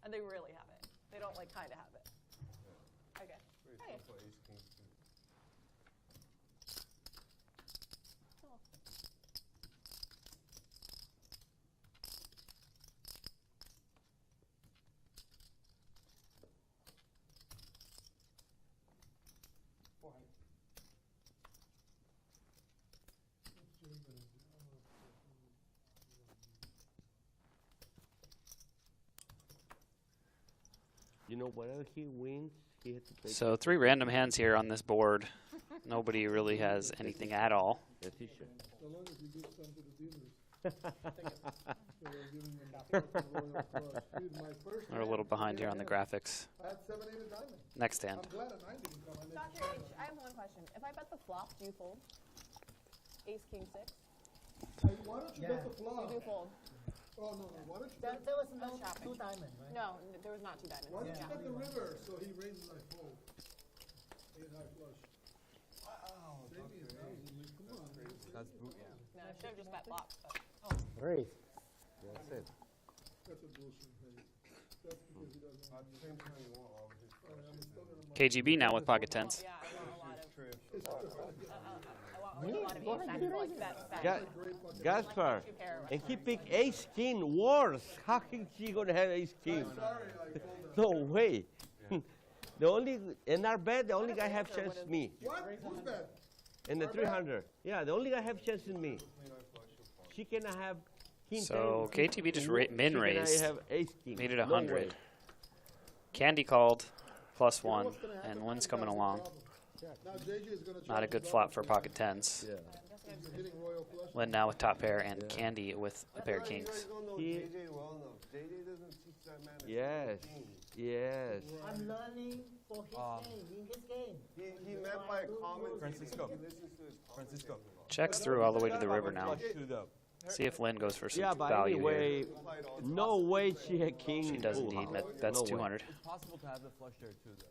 and they really have it. They don't like kind of have it. Okay. very Hey. tough for ace king too. Cool. You know, whatever he wins, he has to take. So 3 random hands here on this board. Nobody really has anything at all. Yes, he should. So long as you give some to the dealers. So we're giving them the royal flush. Dude, my first We're a little behind here on the graphics. I had 7, 8 of diamond. Next hand. I'm glad a 9 didn't come. I made Dr. H, I have one question. If I bet the flop, do you fold? Ace, king, 6? Hey, why don't you Yeah. bet the flop? You do fold. Oh, no. Why don't you There, bet, there was That's no shopping. 2 diamond, right? No, there was not 2 diamonds. why don't Yeah. you bet the river so he raises I fold? 8 high flush. Wow. Save me 1,000. Come on. That's brute. Yeah. No, I should have just bet flop. But. Raise. That's it. That's a bullshit raise. That's because he doesn't. At the same time, you want all of his I'm still gonna mark. KGB now with pocket tens. Yeah, I want a lot of. trips. I want a lot of ace like that. Gaspar, and he picked ace king worse. How can she gonna have ace king? Sorry, I folded. No way. The only in our bed, the only guy have chance is me. What? Who's bad? In the 300. Yeah, the only guy have chance is me. She cannot have king. So 10, KTB just she min cannot raised, have ace king. made it No 100. way. Candy called +1, and Lynn's coming along. Now JJ is going to Not a good flop for pocket tens. Yeah. hitting royal flush. Lynn now with top pair and Candy with a pair of kings. JJ well enough. JJ doesn't teach that man. Yes. Yes. I'm learning for his game, in his game. He meant by comment. Francisco. He listens to his Francisco. Checks through all the way to the river now. See if Lynn goes for some value anyway, here. no way she had king. She does indeed. That's No 200. It's possible to have the flush there too, though.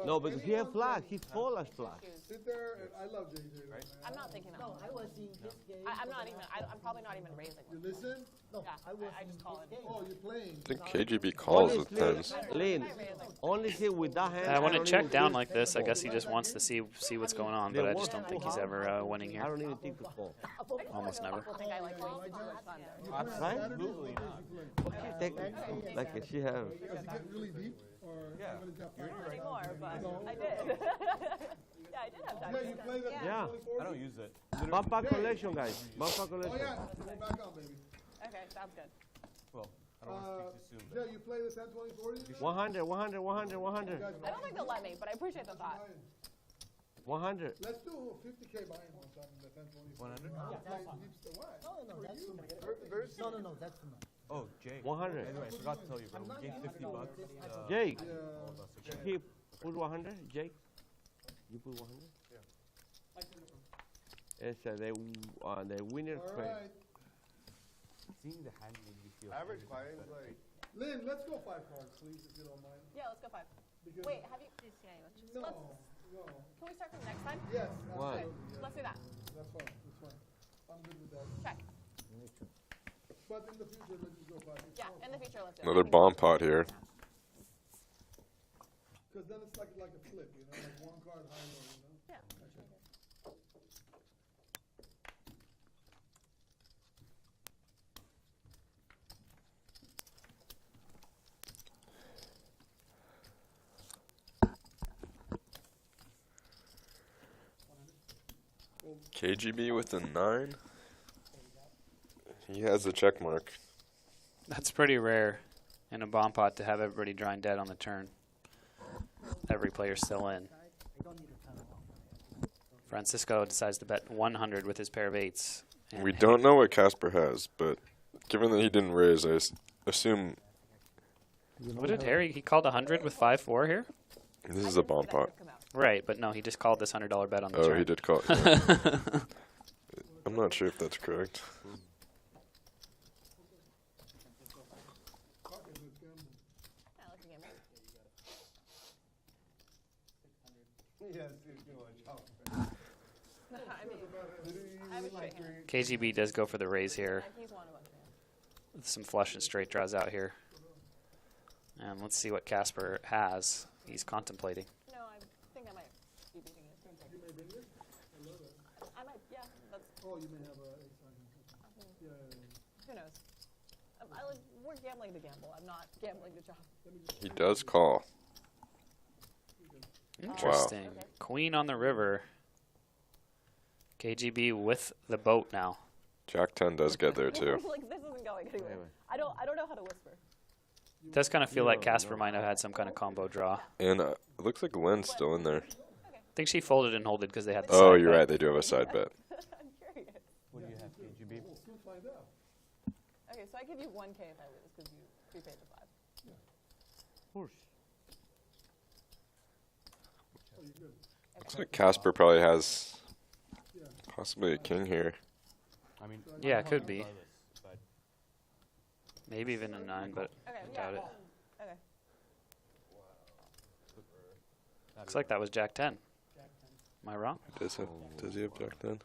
No, because he had flag. He full as flag. Sit there, and I love JJ. Right? I'm not thinking that. No, I was in his game. I'm not even. I'm probably not even raising. You listen? No, Yeah, I was I just call it. Oh, you're playing. I think KGB calls with tens. Lynn, only see with that hand. When I it don't checked even down think like to this, I fold. guess he just wants to see what's going on, but I just don't think he's ever winning I here. don't even think to fold. Almost never. I think I like wasted too much fun there. Absolutely not. Like she have. Does it get really deep? Or Yeah. everybody's got Not five? anymore, but I did. Yeah, I did have time. Yeah, you play that. Yeah. I don't use it. Bumper collection, guys. Bumper Oh collection. yeah, go back on, baby. Okay, sounds good. Well, I don't want to speak too soon. Yeah, you play the 10, 20, 40? 100, 100, 100, 100. I don't think they'll let me, but I appreciate the thought. 100. Let's do 50K buy-in one time in the 10, 20, 100? What? No, that's too much. No, that's too much. Oh, Jake. 100. Anyway, I forgot to tell you, bro. We gave $50. Jake, all of us, okay? he put 100. Jake, you put 100. Yeah. It's the winner All trade. right. Seeing the hand made me feel. Average buy-in is like. Lynn, let's go 5 cards, please, if you don't mind. Yeah, let's go 5. Because Wait, have you? No, Let's, no. can we start from next time? Yes, Why? absolutely. Yeah. Let's do that. That's fine, that's fine. I'm good with that. Check. But in the future, let's just go 5. Yeah, in the future, let's do it. Another bomb pot here. Because then it's like a flip, you know, like one card high low, you know? Yeah. KGB with a 9. He has a check mark. That's pretty rare in a bomb pot to have everybody drawing dead on the turn. Every player's still in. Francisco decides to bet 100 with his pair of 8s. And We don't know what Casper has, but given that he didn't raise, I assume What did Harry? He called 100 with 5-4 here? this is a bomb pot. Right, but no, he just called this $100 bet on the Oh, turn. he did call. I'm not sure if that's correct. Yes, you're doing I have a straight hand. KGB does go for the raise here. He's one of us. With some flush and straight draws out here. And let's see what Casper has. He's contemplating. No, I think I might be beating it. You may bring this? I love that. I might, yeah. That's, Oh, you may have a 8 yeah, yeah, yeah. who knows? We're gambling to gamble. I'm not gambling to chop. He does call. Interesting. Okay. Queen on the river. KGB with the boat now. Jack 10 does get there too. Like, this isn't going anywhere. I don't know how to whisper. It does kind of feel like Casper might have had some kind of combo draw. And it looks like Lynn's still in there. I think she folded and holded because they had the Oh, side you're bet. right. They do have a side bet. I'm curious. What do you have, KGB? We'll soon find out. Okay, so I give you 1K if I lose because you prepaid the 5. Of course. Oh, you're good. Looks like Casper probably has possibly a king here. I mean, Yeah, it could be. regardless, but Maybe even a 9, but Okay, I yeah. doubt it. Okay. Looks like that was Jack 10. Am I wrong? Does he have Jack 10? I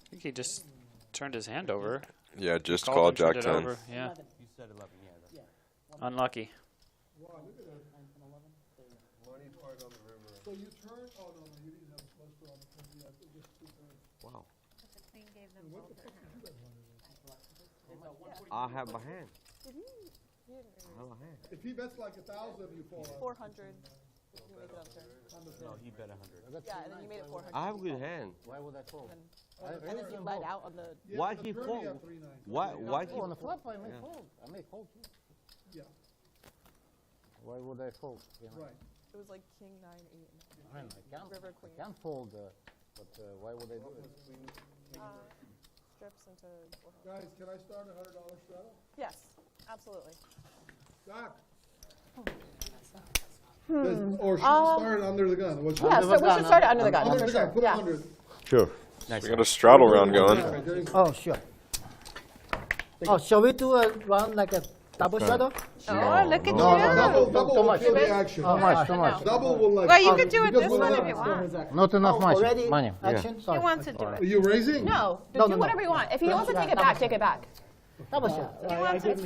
think he just turned his hand over. Yeah, just Called called and Jack turned it 10. over. Yeah. you said 11, yeah. That's Unlucky. Wow, look at that. Money part on the river. So you turn, oh no, you didn't have a flush draw on the turn, you had to just 2 turns. Wow. And what the fuck did you guys want to do? I have a hand. Did he? You didn't I have a hand. If he bets like 1,000, you fall out. 400. No, he bet 100. Yeah, and then you made it 400. I have a good hand. Why would I fold? And then he lied out on the. Why he fold? Why he? On the flop, I may Yeah. fold. I may fold too. Yeah. Why would I fold? You know? Right. It was like king, 9, 8, I mean, river, queen. I can't fold, but why would I do it? Strips into. Guys, can I start a $100 straddle? Yes, absolutely. Doc. Or should we start it under the gun? What should Yeah, we so we should start it under the gun. Under for the sure. gun, put Yeah. 100. Sure. We got a straddle round going. Oh, sure. Oh, shall we do a round like a double shadow? Oh, look at No, you. double will kill the action. Too much, too much. Double will like. Well, you could do it because this we're one not- if you want. Not enough Already money. action? He Sorry. wants to do Are it. you raising? No, No, do no, whatever no. you want. If he wants to take it back, take it back. Double shot. He wants it.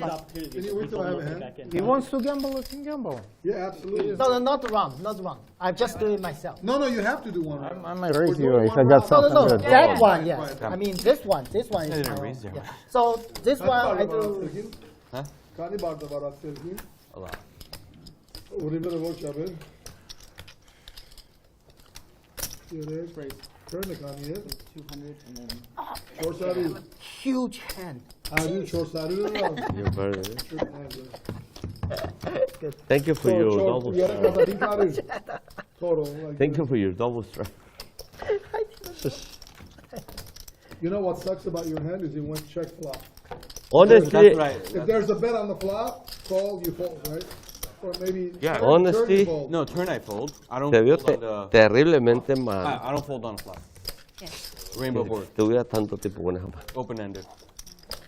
Can you wait till I have a hand? He wants to gamble, let him gamble. Yeah, absolutely. No, not round, not round. I'm just doing it myself. No, you have to do one. I might raise you if I got No, something no, good. that one, Right, yes. right. I mean, this one is my own. Yeah. So this one I do. Ha? Kani barda var Assel'in? Allah. Oraya da watch abi. Şöyle turn the Kani'ye. 200 and then. Short side. Huge hand. How do you short side? You're very. Thank you for your double strike. Thank you for your double strike. You know what sucks about your hand is you went check flop. Honestly, That's right. If there's a bet on the flop, call, you fold, right? Or maybe Yeah, turn, honestly- turn, you fold. No, turn I fold. I don't te veo fold on the. terriblemente mal. I don't fold on a flop. Rainbow board. Tuviera tanto tiempo con esa mano. Open-ended.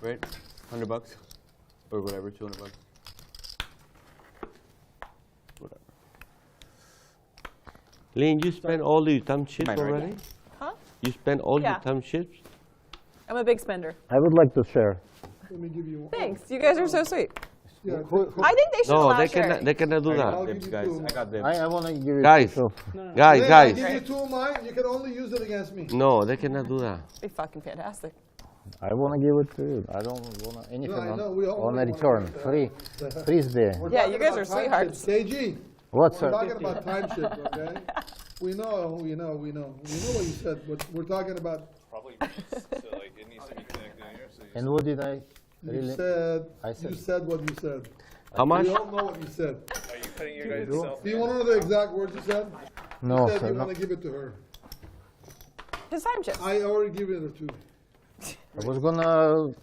Right? $100 or whatever, $200. Whatever. Lynn, you spent all your time chips Mine right already? Huh? You spent all Yeah. your time chips? I'm a big spender. I would like to share. Let me give you one. Thanks. You guys are so sweet. Yeah, I think they should No, allow they sharing. cannot do I'll that. give Dibs, you guys. two. I got dibs. I want to give it Guys, to guys, Lynn, I guys. give you two of mine, you can only use it against me. No, they cannot do that. Be fucking fantastic. I want to give it to you. I don't want anything No, I know, we all on a wanna return. give it. Free. Free's there. We're Yeah, talking you guys about are time sweethearts. shift. KG, What's we're up? talking about time shift, okay? We know. We know what you said, but we're talking about, Probably so like it needs to be connected here. So you And what did I really? you said what you said. How much? We all know what you said. are you putting your guys' self? Do you want to know the exact words you said? No, You said sir. you No. want to give it to her. His time chips. I already give it to I was gonna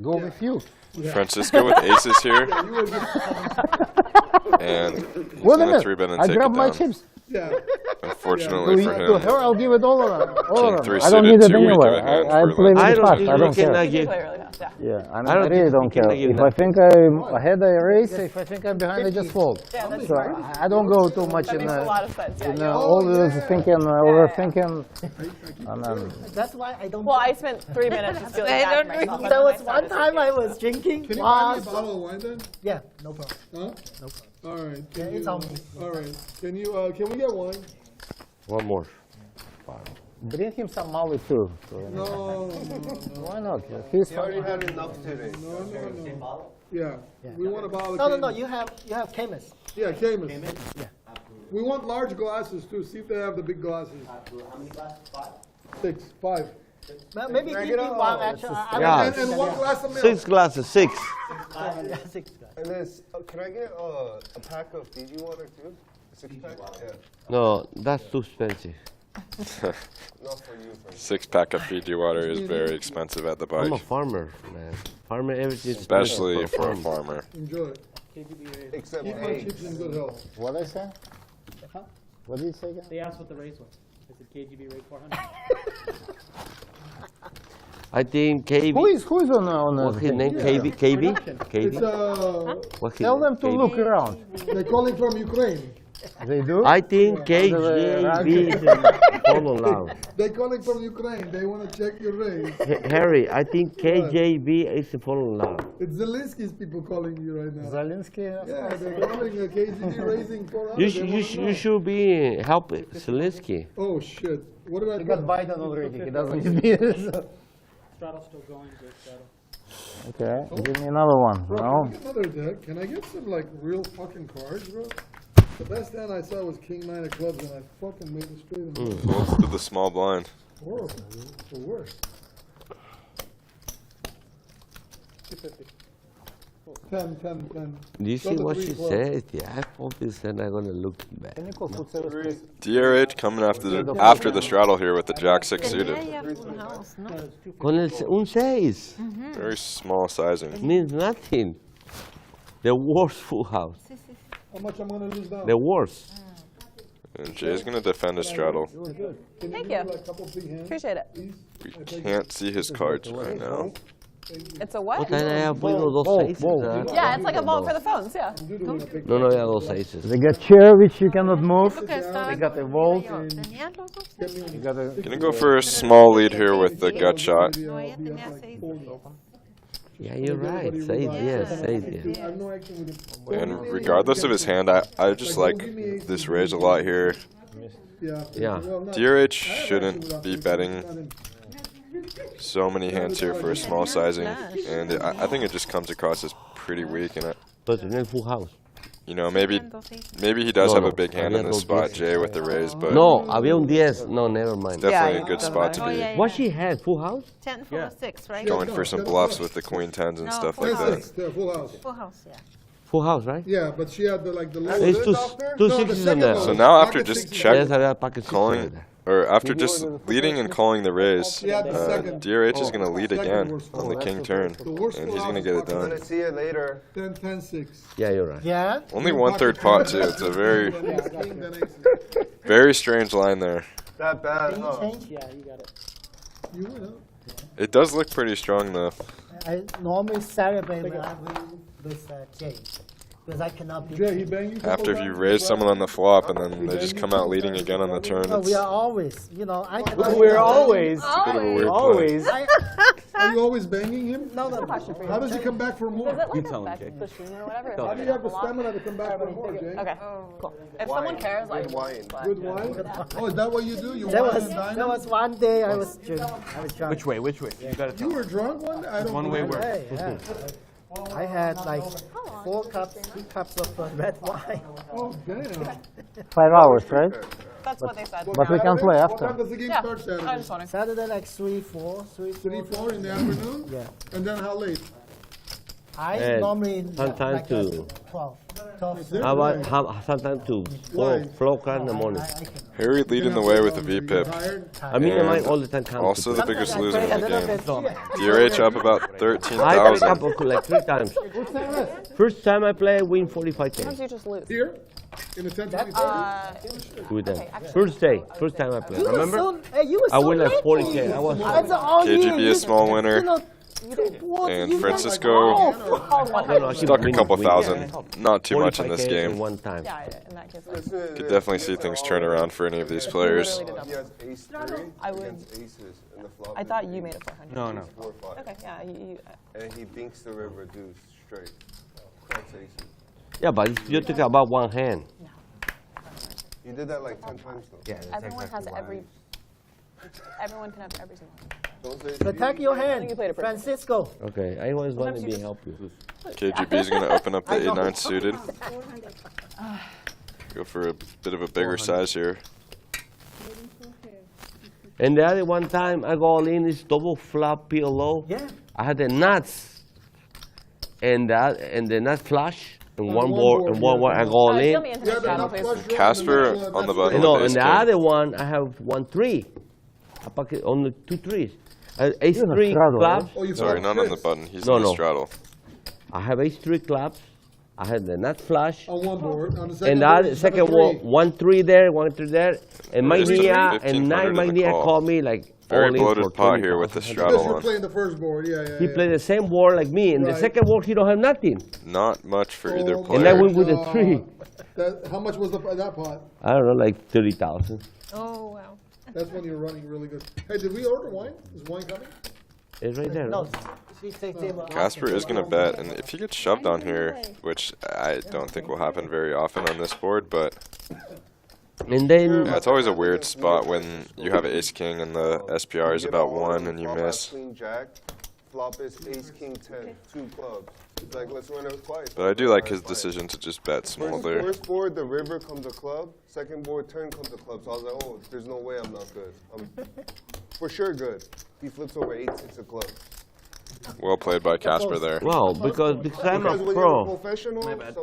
go with you. Francisco with aces here, Yeah, you were just, and he's Wait a gonna minute. 3-bet and I take grabbed it my down. chips. yeah. Unfortunately for To him, her, I'll give it all around. King I 3 don't need suited, it 2 weak of anyway. a hand I for play Lynn. I really don't fast. think I we don't care. cannot You give. play really fast. Yeah. Yeah, I don't I really think don't we care. can give If I that. think I'm ahead, I race. If I think I'm behind, I just fold. Yeah, that's So smart. I don't go too much That in makes a lot of sense. Yeah, in yeah. all this thinking, overthinking. And then That's why I don't. Well, I spent 3 minutes just feeling They bad don't for myself. There and was then I one started time I thinking. was drinking. Can you buy me a was- bottle of wine then? Yeah, no problem. Huh? No problem. All right. Yeah, Can it's you, on me. all right. Can we get wine? One more. bring him some Maui too. So, No. why not? He's fine. had enough today. No. Yeah. We want a bottle of No, no, no. Cayman. You have chemist. Yeah, Cayman. Yeah. We want large glasses too. See if they have the big glasses. How many glasses? 5? 6, 5. Maybe give me one actually. Yeah. And one glass of milk. 6 glasses, 6. Yeah, 6 guys. And then, can I get a pack of Fiji water too? 6-pack? Yeah. No, that's too expensive. Not for you, for 6-pack of Fiji water is very expensive at the I'm a bike, farmer, man. Farmer, everything. especially for a farmer. Enjoy it. Except Keep my eggs. chips in good health. What I say? Huh? What did you say again? They asked what the race was. I said KGB rate 400. I think KB. Who is on What's his thing? name? KB? KB? It's KB? What's his Tell name? them to KB? look around. they're calling from Ukraine. They do? I think KJB is follow now. They're calling from Ukraine. They want to check your race. Harry, I think KJB is follow now. It's Zelensky's people calling you right now. Zelensky? Yeah, they're calling KGB raising 400. You should be helping Zelensky. Oh shit! What did I He put? got Biden already. He doesn't need me. Straddle's still going. Great straddle. Okay, give me another one. Bro, No? can I get another deck? Can I get some like real fucking cards, bro? The best hand I saw was king 9 of clubs, and I fucking made it straight. Folds to the small blind. Horrible, dude. It's the worst. 10. Do you see what she said? Yeah, I hope this and I'm gonna look bad. DRH coming after the straddle here with the jack 6 suited. Con un 6. Very small sizing. Means nothing. The worst full house. How much I'm gonna lose down? The worst. And Jay's gonna defend his straddle. Thank you. Appreciate it. We can't see his cards right now. It's a what? Yeah, it's like a vault for the phones, yeah. No, yeah, those aces. They got chair which you cannot move. They got a vault. Gonna go for a small lead here with the gut shot. Yeah, you're right. Say it, yes, say it, yes. And regardless of his hand, I just like this raise a lot here. Yeah. DRH shouldn't be betting so many hands here for a small sizing, and I think it just comes across as pretty weak. And But in full house. You know, maybe he does have a big hand in this spot, Jay, with the raise, but no, había un 10. No, never mind. It's definitely a good spot to be. What she had, full house? 10 full of 6, right? Going for some bluffs with the queen 10s and stuff like that. Full house. Full house, yeah. Full house, right? Yeah, but she had the low It's two sixes in there. So now after just calling, or after just leading and calling the raise, DRH is going to lead again on the king turn, and he's going to get it done. I'm going to see it later. 10, 6. Yeah, you're right. Yeah. Only 1/3 pot too. It's a very strange line there. That bad, huh? Yeah, you got it. You win, huh? It does look pretty strong though. I normally celebrate when I win with Jay. Because I cannot beat After if you raise someone on the flop and then they just come out leading again on the turn. No, we It's are always, you know, I cannot. We're always. a bit of a weird Always. play. Are you always banging him? No. How does he come back for more? Does it You like tell him, affect Jay. the stream or whatever? How do you have the stamina to come back for more, Jay? Okay, cool. If someone cares, like, Good wine. Good wine? Oh, is that what you do? You There wine was and dine? there was one day I was drunk. Which way? Which way? You gotta You tell. were drunk one day? I don't One way remember. where? Hey, yeah. I had like 3 cups of red wine. Oh, damn. 5 hours, right? that's what they said. But we can play What after. time does the game Yeah, start I Saturday? just wondering. Saturday like 3, 4 in the afternoon? Yeah. And then how late? I normally sometimes like to 12. How about sometimes to 4 o'clock in the morning? Harry leading the way with a VPIP. I mean, I might all the time come. Also the biggest loser in the game. No. DRH up about I pick 13,000. up like 3 times. First time I play, win 45K. Sometimes you just lose. Here? In the 10 With them. First time I play. Remember? You were I so win like lucky. 40K. I was. That's all you. KGB a small winner. And Francisco stuck a couple thousand. Not too much in this 45K game. in one time. Yeah, in that case. Could definitely see things turn around for any of these players. He has ace 3 I would. against aces in the flop. I thought you made it 400. No. 4, 5. Okay, yeah. And he binks the river deuce straight. That's aces. Yeah, but you're talking about one hand. You did that like 10 times though. Yeah, Everyone has every. Everyone can have every single one. Protect your I think hand, you played it pretty Francisco. Okay, I always want to be help you. KGB is going to open up the 8-9 suited. Go for a bit of a bigger size here. And the other one time I go all in is double flop PLO. Yeah. I had the nuts and the nut flush and one board and one I go all Show in. me internet channel, please. Casper on the button No, with and ace the king. other one I have 1 3. I pocket only 2 3s. Ace You're not 3 straddle, clubs. Oh, you Sorry, found not on the Chris button. He's No, on the no. straddle. I have ace 3 clubs. I had the nut flush. on one board. On the second And the board, other, you second have a one, 3. 1 3 there, 1 3 there. And my Just a Nia 1500 and 9 in my the Nia call. called me like Very all in bloated for pot here with the 20,000. straddle Because you're on. playing the first board, yeah. He played the same board like me, and the Right. second board he don't have nothing. Not much for either Oh, And I player. went with a 3. How much was that pot? I don't know, like 30,000. Oh, wow. That's when you're running really good. Hey, did we order wine? Is wine coming? It's right there. No, right? she takes him. Casper is going to bet, and if he gets shoved on here, which I don't think will happen very often on this board, but And then yeah, it's always a weird spot when you have ace king and the SPR is about 1 and you miss. Queen jack. flop is ace, king, 10, 2 clubs. It's like, let's run it twice. But I do like his decision to just bet small there. First board, the river comes a club. Second board, turn comes a club. So I was like, oh, there's no way I'm not good. I'm for sure good. He flips over 8, 6 of clubs. Well played by Casper there. Well, because I'm a when pro. you're a professional, sometimes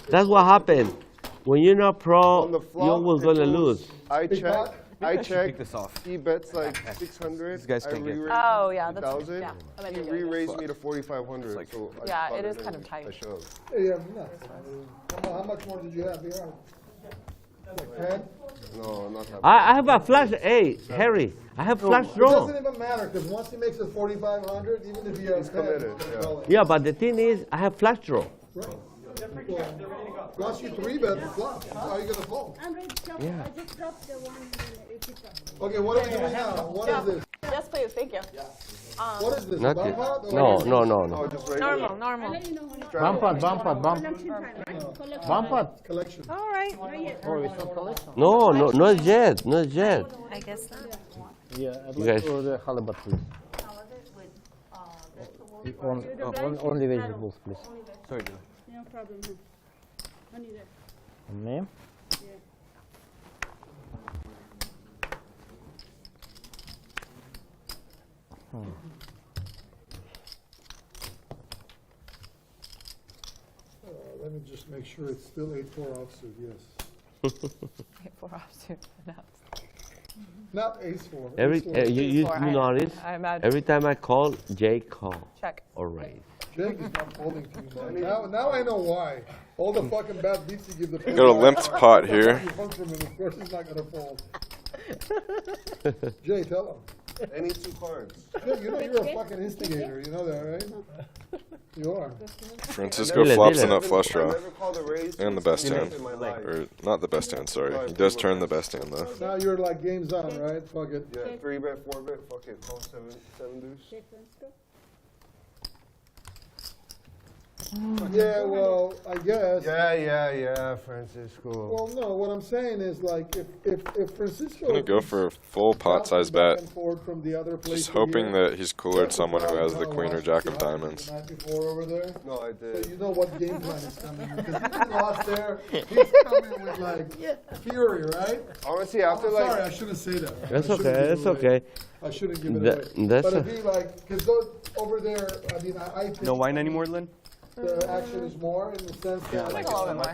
That's what happened. When you're not pro, on the flop, you're always going to lose. I check. I check. this off. He bets like 600. These guys I can't get- re-raise Oh, yeah, him that's 1,000. yeah. That might He be good. re-raised me to 4,500. So I Yeah, spotted it is him. kind of tight. I shoved. Hey, no. How much more did you have here? Like 10? No, not that. I have a flash. Hey, Harry, I have flash It draw. doesn't even matter, because once he makes it 4,500, even if he has 10, committed, Yeah, but the thing is, I have flash draw. Once you 3-bet the flop, how are you going to fold? Yeah. I just dropped the one in the 85. Okay, what are we doing now? What is this? Yes, please. Thank you. What is this? Nothing. Bump out? No, no, no, Oh, no. just right Normal, here. normal. Let you know when it's Bump it, bump it, bump. collection time, right? Collection Bump time. it. Collection. All right. Not yet. Oh, it's not collection. No, no, not yet, not yet. I guess not. Yeah, I'd You like guys- to order halibut, please. Only vegetables, please. Sorry, Dylan. No problem. No. Only that. Name? Yeah. Let me just make sure it's still 8-4 offsuit, yes. 4 offsuit. Not ace-4. Every ace-4. you Four, I- notice I imagine. every time I call, Jay call Check. or raise. Jake is not folding to you now. Now I know why. All the fucking bad beats you give the Got a limped pot here. You hunt from him, of course he's not going to fold. Jay, tell him. Any 2 cards. Jay, you know you're a fucking instigator. You know that, right? You are. Francisco Dylan, flops Dylan. a nut flush I draw. never called a raise And the best in hand. my life. Or, not the best hand, sorry. He does turn the best hand, though. Now you're like game's on, right? Fuck it. Yeah, 3-bet, 4-bet, fuck it, call 7 deuce. Check, let's go. Yeah, well, I guess. Yeah, Francisco. Well, no, what I'm saying is like if Francisco. Gonna go for a full pot size bet. From the other place Just to hoping here. that he's cooler to someone who has the queen or jack of diamonds. The night before over there. No, I did. So you know what game plan is coming. Because if he lost there, he's coming with like fury, right? Honestly, after I'm like. sorry, I shouldn't say that. That's I shouldn't okay. give That's it away. okay. I shouldn't give it That- away. that's But a- if he like, because those over there, I mean, I think No wine anymore, Lynn? the action is more in the sense that. I like a little bit more.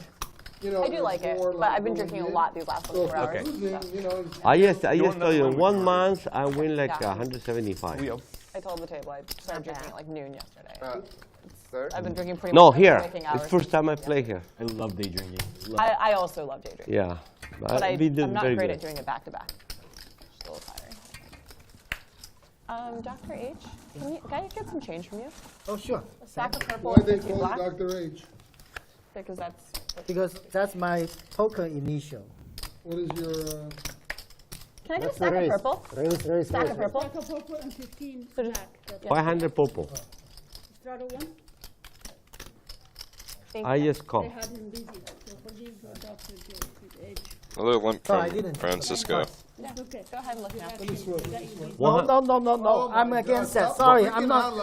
You know, I do like it, more but I've been going drinking a in. lot these last So 24 if hours. you're losing, you know, I just told you, in 1 month I win like Yeah. 175. I told the table I started drinking at like noon yesterday. There? I've been drinking pretty No, much here. every waking It's hours. first time I play here. I love day drinking. I also love day drinking. Yeah. But I've been doing I'm not very great good. at doing it back to back. Just a little tiring. Dr. H, can I get some change from you? Oh, sure. A stack of purple, Why they 15 call black? it Dr. H? Because that's Because that's my poker initial. What is your? Can I get a That's stack the of raise. purple? Raise. Stack of purple? Stack of purple and 15 So just- black. 500 purple. Strato one. Thank I you. just call. They had him busy. So forgive Dr. J. Another limp No, I from didn't. Francisco. Yeah, Okay. go ahead and look now. Let me switch. No. I'm against that. Sorry, I'm not.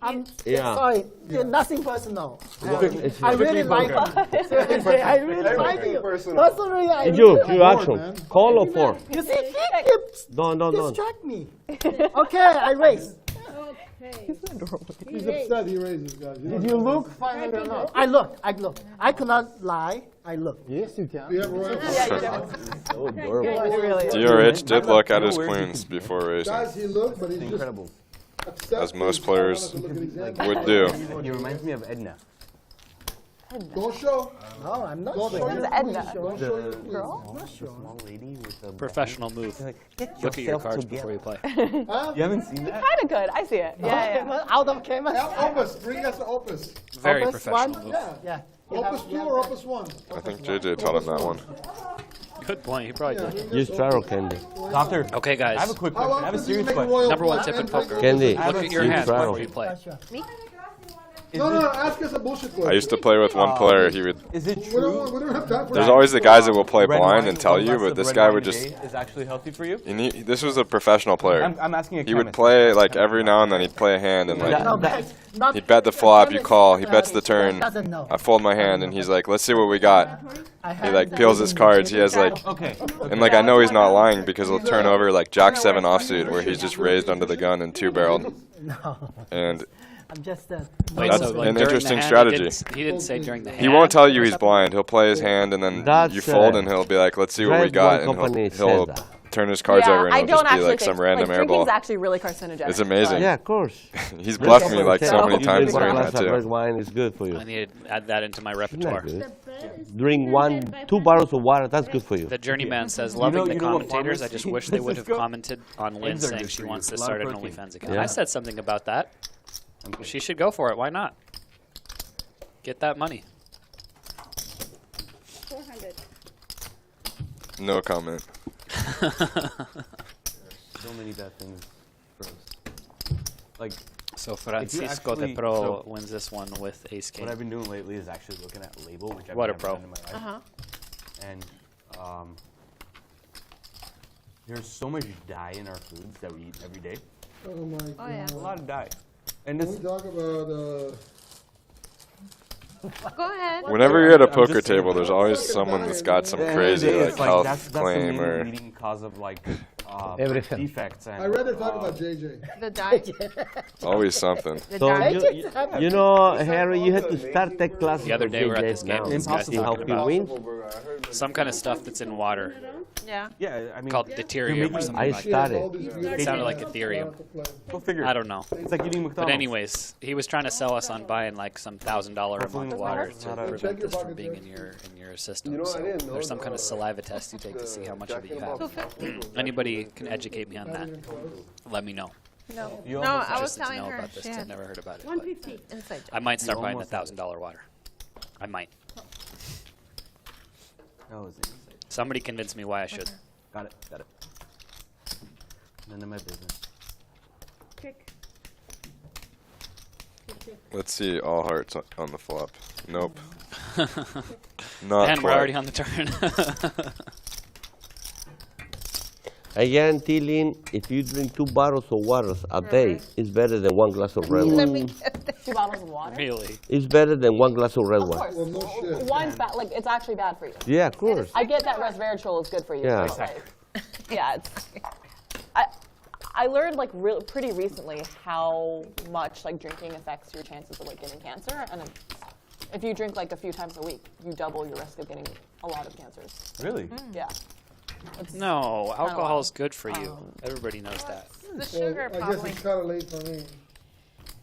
I'm. Yeah. Sorry. Nothing personal. It's I really like you. Seriously, I really like you. Personally, I you, really you action. Call or four? You see, he keeps No. distract me. Okay, I raise. Okay. He's upset. He raises, guys. Did you look 500 or not? I look. I could not lie. I look. Yes, you can. You have royal. Yeah, you do. So adorable. It really is. DRH did luck at his queens before raising, Guys, he looked, but he's just Incredible. upset. as most I players wanted to look at his hand. would do. He reminds me of Edna. Don't show. No, I'm not Don't sure. show Who's your Edna? queens. Don't show your queens. Girl? Not sure. Small lady with a Professional move. Get Look at your yourself cards together. before you play. Huh? You haven't seen that? Kind of good. I see it. Yeah. Out of camera. Opus. Bring us the opus. Very Opus professional one? move. Yeah. Yeah. Opus 2 or Opus 1? I think JJ taught him that one. Good point. He probably did. Use Traro Candy. Doctor, Okay, I have a guys. quick How question. I have a often do you serious make question. royal Number one blood tip in and poker. drink Candy. Opus? Look at your Use hands Traro. before you play. Me? No, ask us a bullshit question. I used to play with one player. He would. Is it We true? don't have time for There's that. always the guys that will play red blind wine and tell or you, glass but of this red guy wine would a just. day is actually healthy for you? And this was a professional player. I'm asking a He would chemist. play like every now and then. He'd play a hand and like No, but not- he'd bet the flop. You chemist, call. He bets the turn. doesn't know. I fold my hand and he's like, "Let's see what we got." I He had like the- peels his cards. He has like, Okay. and like I know he's not lying because he'll turn over like Jack 7 offsuit where he's just raised under the gun and 2-barreled. No, And I'm just Wait, that's so, like, an during the interesting hand, strategy. He didn't say during the hand. He won't tell you or he's something? blind. He'll play his hand and then That's, you fold and he'll be like, "Let's see what we Red got," Wine and Company he'll says that. turn his cards yeah, over and I he'll don't just be actually like think some random like, airball. drinking's actually really carcinogenic. It's amazing. Yeah, of course. He's bluffed me like so So many you times drink one during glass that of red too. wine is good for you. I need to add that into my repertoire. Good. Drink 2 bottles of water. That's good for you. The journeyman says, You loving know- the you know what commentators. farmers I just eat, wish they would have Francisco? commented on Lynn Eggs are saying good she for wants you. to A lot start of an protein. OnlyFans account. Yeah. I said something about that. She should go for it. Why not? Get that money. 400. No comment. So many bad things for us. Like, So Francisco de actually- Pro so- wins this one with ace king. what I've been doing lately is actually looking at label, which I've What a never pro. done in my life. And there's so much dye in our foods that we eat every day. Oh my God. yeah. A lot of dye. And Can this, we talk about Go ahead. Whenever you're at a I'm poker just saying- table, there's always someone that's got some Yeah, crazy it is. like Like, health that's the claim main or. leading cause of like Everything. defects and. I'd rather talk about JJ. The diet. Always something. The So diet. you know, Harry, you have to start that class. The other day we were at this game. now. This guy's See how talking he about wins. some kind of stuff that's in water Yeah. Yeah, I mean, called deuterium or something I like that. started. It sounded like Ethereum. go figure. I don't know. It's like eating McDonald's. But anyways, he was trying to sell us on buying like some $1,000 a month water to prevent this from being in your system. You know, I So didn't know there's some the- kind of saliva test you take to see how much of it you have. have. Anybody can educate me on that. Let me know. No. You No, almost I was Interested to telling know her about this. she 'Cause I've had never heard about it. but 150. inside I might start You buying the almost had it. $1,000 water. I might. That was it. Somebody convince me why I should. Got it. Got it. None of my business. Check. Let's see all hearts on the flop. Nope. Not And we're quite. already on the turn. I guarantee, Lynn, if you drink 2 bottles of water a day, it's better than 1 glass of red Let wine. me get this. 2 bottles of water. Really? It's better than 1 glass of red Of wine. course. Well, no shit. Wine's bad. Like it's actually bad for you. Yeah, of course. I get that resveratrol is good for you. Yeah. but, like, yeah. I learned like pretty recently how much like drinking affects your chances of like getting cancer, and if you drink like a few times a week, you double your risk of getting a lot of cancers. Really? Yeah. It's No, alcohol wild. is good for you. Everybody knows that. The sugar I guess probably. it's kind of late for me.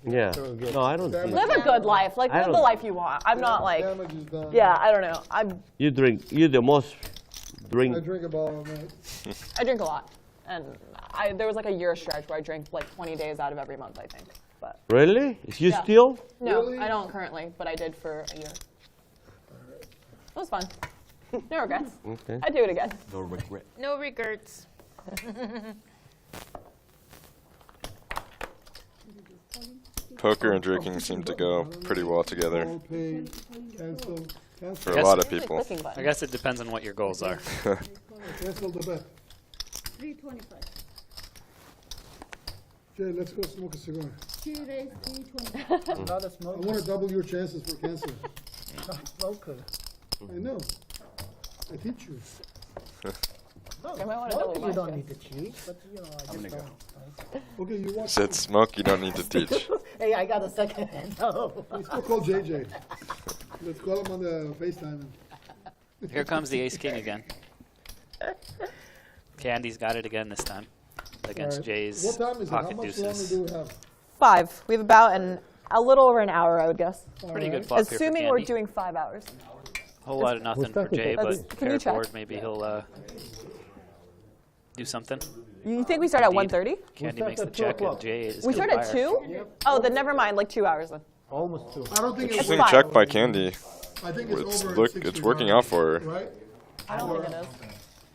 Yeah. No, I don't think. Live a good life. Like I live the don't- life you want. I'm not like. Damage is done. Yeah, I don't know. You drink. You the most drink. I drink a bottle a night. I drink a lot, and there was like a year stretch where I drank like 20 days out of every month, I think. But Really? Is you Yeah. still? no, Really? I don't currently, but I did for a year. It was fun. No regrets. Okay. I'd do it again. No regret. No regrets. Poker and drinking seem to go pretty well together All paid, cancel, for a Yes. lot of There's a people. clicking button. I guess it depends on what your goals are. cancel the bet. 325. Jay, let's go smoke a cigar. 2 days, 325. Not a I smoker. want to double your chances for cancer. Not a smoker. I know. I teach you. I might want to Smoking, double you don't mine. need to cheat, but you know, I just don't. Okay, you watch. Said smoke, you don't need to teach. Hey, I got a second hand. No. Let's go call JJ. Let's call him on the FaceTime. Here comes the ace king again. Candy's got it again this time against Alright. Jay's What time is it? How pocket much longer deuces. do we have? 5. We have about a little over an hour, I would guess. Pretty good flop here for Assuming Candy. we're doing 5 hours. Whole lot of nothing for Jay, That's- but can you pair check? board, maybe he'll do something. You think we start at Indeed. 1:30? Candy start makes the at 2 check, and o'clock. Jay is We still start at buyer. 2? Oh, then never mind. Like 2 hours then. Almost 2. I don't think it's Interesting fine. check by Candy. I think it's over. at It's 6 working out for her. Right? I don't think it is.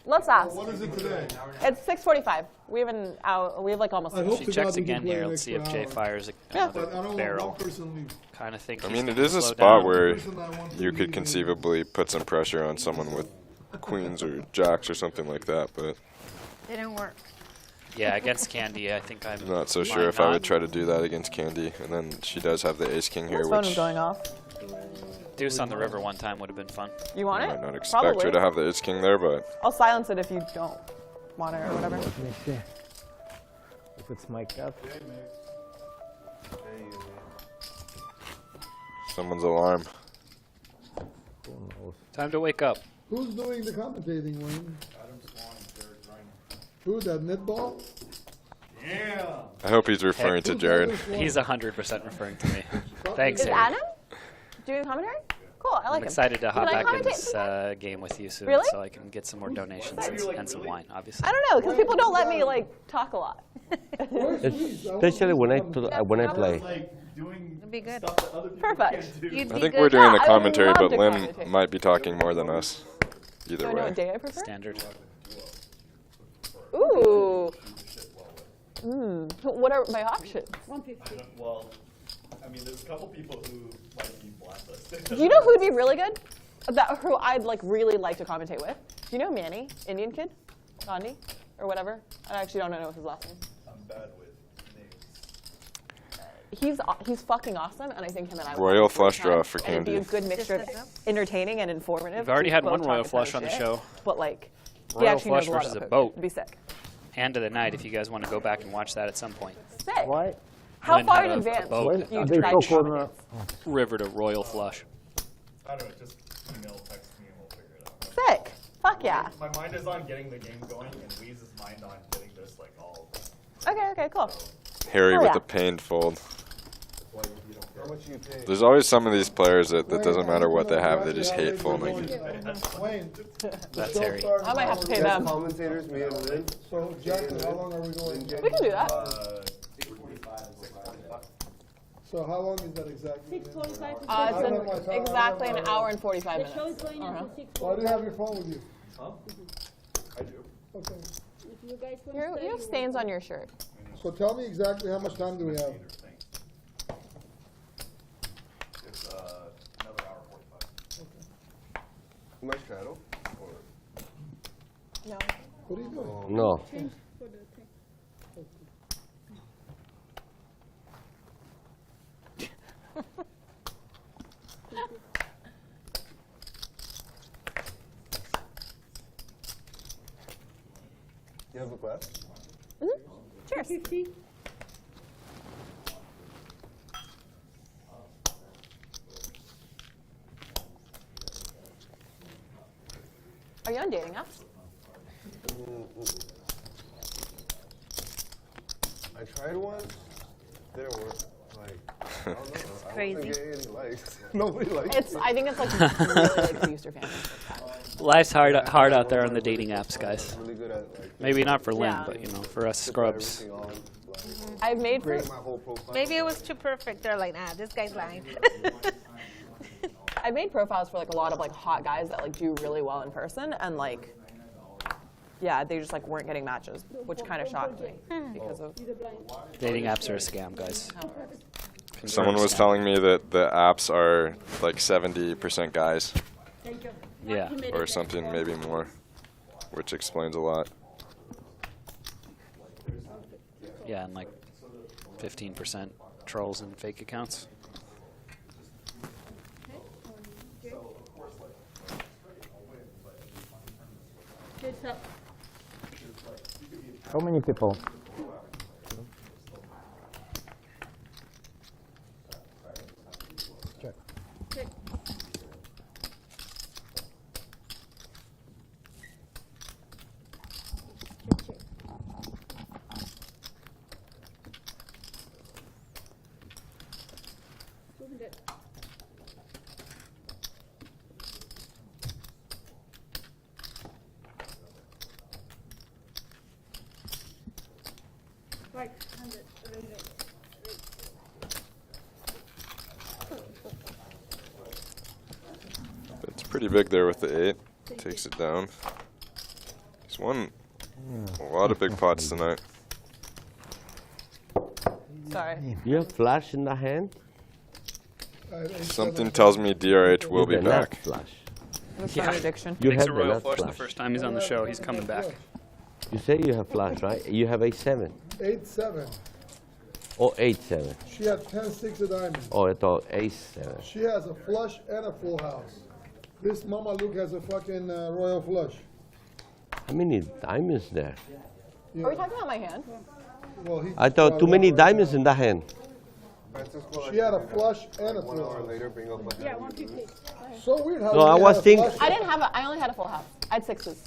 Let's ask. What is it today? It's 6:45. We have an hour. We have like almost. I hope She to checks God we can again play here. an Let's see if extra Jay hour. fires Yeah. another But I don't want barrel. one person leave. Kind of think. I he's mean, it gonna is a slow spot down. where Person I want to you could leave. conceivably put some pressure on someone with queens or jacks or something like that, but Didn't work. Yeah, against Candy, I think I'm I'm not so might sure if I would not. try to do that against Candy. And then she does have the ace king here, This phone is which going off. Deuce on the river one time would have been fun. You want I it? might not expect Probably. her to have the ace king there, but I'll silence it if you don't want it or whatever. Let me see. If it's my cat. someone's alarm. Who knows? Time to wake up. Who's doing the commentating, Wayne? Who, that netball? I hope he's referring to Jared. He's 100% referring to me. Thanks, Is Harry. Adam doing commentary? Cool, I like I'm him. excited to hop Can I back in commentate this sometime? game with you soon, Really? so I can get some more donations and some wine, obviously. I don't know, because people don't let me like talk a lot. Especially when I play. It'd be good. Perfect. You'd I be think good. we're doing the Yeah, I would commentary, love but to Lim commentate. might be talking more than us. Do Either I know way. what day I prefer? Standard. Ooh. What are my options? 150. Well, I mean, there's a couple people who might be blacklisted. Do you know who'd be really good? Who I'd like really like to commentate with? Do you know Manny, Indian kid, Gandhi, or whatever? I actually don't know his last name. I'm bad with names. He's fucking awesome, and I think him and I. would Royal have a great flush draw time, for and it'd be a Candy. good mixture of entertaining and informative. We've already We'd had both one talk Royal a ton flush of on the shit, show. But like, he Royal actually knows flush a lot versus about a boat. It'd be sick. Hand of the night if you guys want to go back and watch that at some point. Sick. Why? How Lynn far had in a advance boat. do you They try so to called, commentate? River to Royal flush. I don't know, just email, text me, and we'll figure it out. Sick. Fuck yeah. My mind is on getting the game going, and Weeze's mind on getting this like all. Okay, cool. Harry Oh, with yeah. the pained fold. How much you pay? There's always some of these players that doesn't matter what they have, they're just hateful. And Wayne, That's Harry. I might have to pay Guest them. commentators, me and Lynn. so Jackson, how long are we going? We can do that. 6:45. So how long is that exactly? 6:45 to I don't have my It's phone. exactly an hour and 45 The minutes. show is going until 6:45. Why do you have your phone with you? I do. Okay. If you guys want to You stay, have stains on your shirt. So tell me exactly how much time do we have? It's another hour 45. Am I straddle? Or No. What are you doing? No. change for the thing. you have a glass? Cheers. 50. Are you on dating apps? I tried one. Didn't work. Like, I don't know. I crazy. don't get any likes. Nobody likes It's. it. I think it's like really like the user family. Life's hard out there on the dating apps, guys. Really good at like. Maybe not for Lynn, Yeah. but you know, for us just put scrubs. everything on, like, I've made create my whole profile. Maybe it was too perfect. They're like, nah, this guy's lying. I've made profiles for like a lot of like hot guys that like do really well in person, and like, yeah, they just like weren't getting matches, which kind of shocked me because of. Dating apps are a scam, guys. Someone was telling me that the apps are like 70% guys Yeah. or something, maybe more, which explains a lot. Yeah, and like 15% trolls and fake accounts. It's up. How many people? Check. Check. Check. Good. Right, 100. It's pretty big there with the 8. Takes it down. won a lot of big pots tonight. Sorry. You have flash in the hand? Something tells me DRH will be You cannot back. flash. That's not an addiction. You Makes have a the royal nut flush the flash. first time he's on the show. He's coming back. You say you have flash, right? You have 8-7 8-7. or 8-7. She had 10-6 of diamonds. Oh, I thought 8-7. She has a flush and a full house. This Mama Luke has a fucking royal flush. How many diamonds there? Are we talking about my hand? Well, he I thought too many diamonds in that hand. She had a flush and a full 1 hour house. later, bring up a Yeah, 150. So weird how No, I you was had a thinking- flush. I didn't have a. I only had a full house. I had sixes.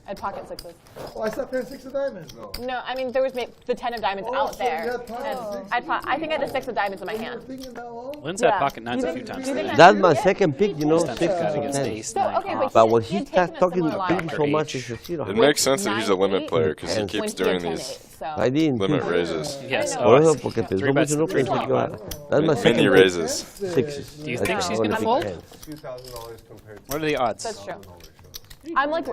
I had pocket sixes. Oh, I saw 10-6 of diamonds. No, I mean there was the 10 of diamonds Oh, out so you there. had pocket And sixes. I think I had the 6 of diamonds in my You were hand. thinking that long? Lynn's Yeah. had pocket nines You a think- few times do you think today. That's my second pick, you know, Sometimes 6 got or against 10. ace, So, nine, okay, off. But when he he had starts taken a talking similar line. picking so much, H. it's zero. It makes sense that he's a limit 9-8, player because he when keeps he doing had these 10-8, so. I didn't limit think- raises. Yes. I Por know. eso, porque Three pensó bets mucho, no and three pensé que flat. iba a... That's my second Mini pick. raises. Sixes. Do you I think she's wanna gonna pick fold? tens. $2,000 compared to What are the odds? That's true. I'm like,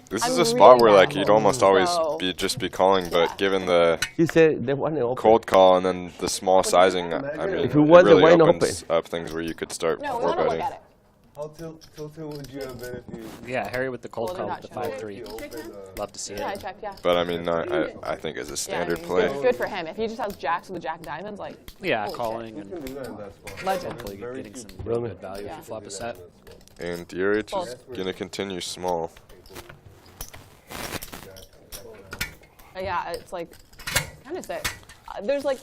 This I'm is a really spot where bad. like you'd almost always So- be calling, but given the He said they want to open. cold call and then the small sizing, I mean, If you it want the really wine opens up things where you could start no, we four want to look betting. at it. How tilted would you have been if you Yeah, Harry with the cold Well, they're call not with the showing. 5-3. Love to see Yeah, I it. checked. Yeah. But I mean, I think as a standard yeah, play, Good for him. If he just has jacks with the jack diamonds, like. Yeah, holy calling you and can do that in that spot? Legend. hopefully getting some few- real good value if Yeah. you flop a set. and DRH is gonna continue small. Yeah, it's like kind of sick. There's like,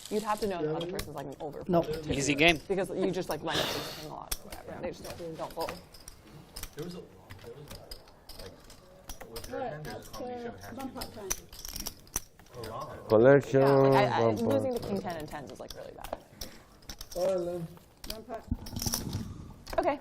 you'd have to know the other person's like an over. No. Easy game. Because you just like line up this a lot. Whatever. They just don't fold. Alright, that's bump up time. Collection. Yeah, like bum, bum. losing to king 10 and 10s is like really bad. All right, Lynn. Bump up. Okay.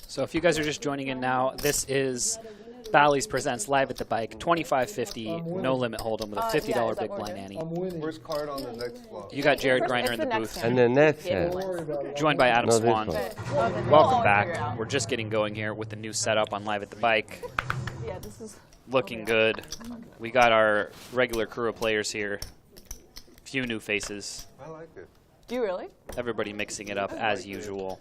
So if you guys are just joining in now, this is Bally's Presents Live at the Bike, 25.50, no limit hold'em with a $50 yeah, is that big what we're blind doing? Ante. I'm winning. First card on the next flop. You got Jared First, Greiner it's in the next booth, hand. And the next Yeah, hand. Don't worry about it. joined by Adam No, this Swan. one. Okay. Welcome I'll back. figure it out. We're just getting going here with the new setup on Live at the Bike. Yeah, this is Looking good. We got our regular crew of players here. Few new faces. I like it. Do you really? Everybody mixing it up as usual.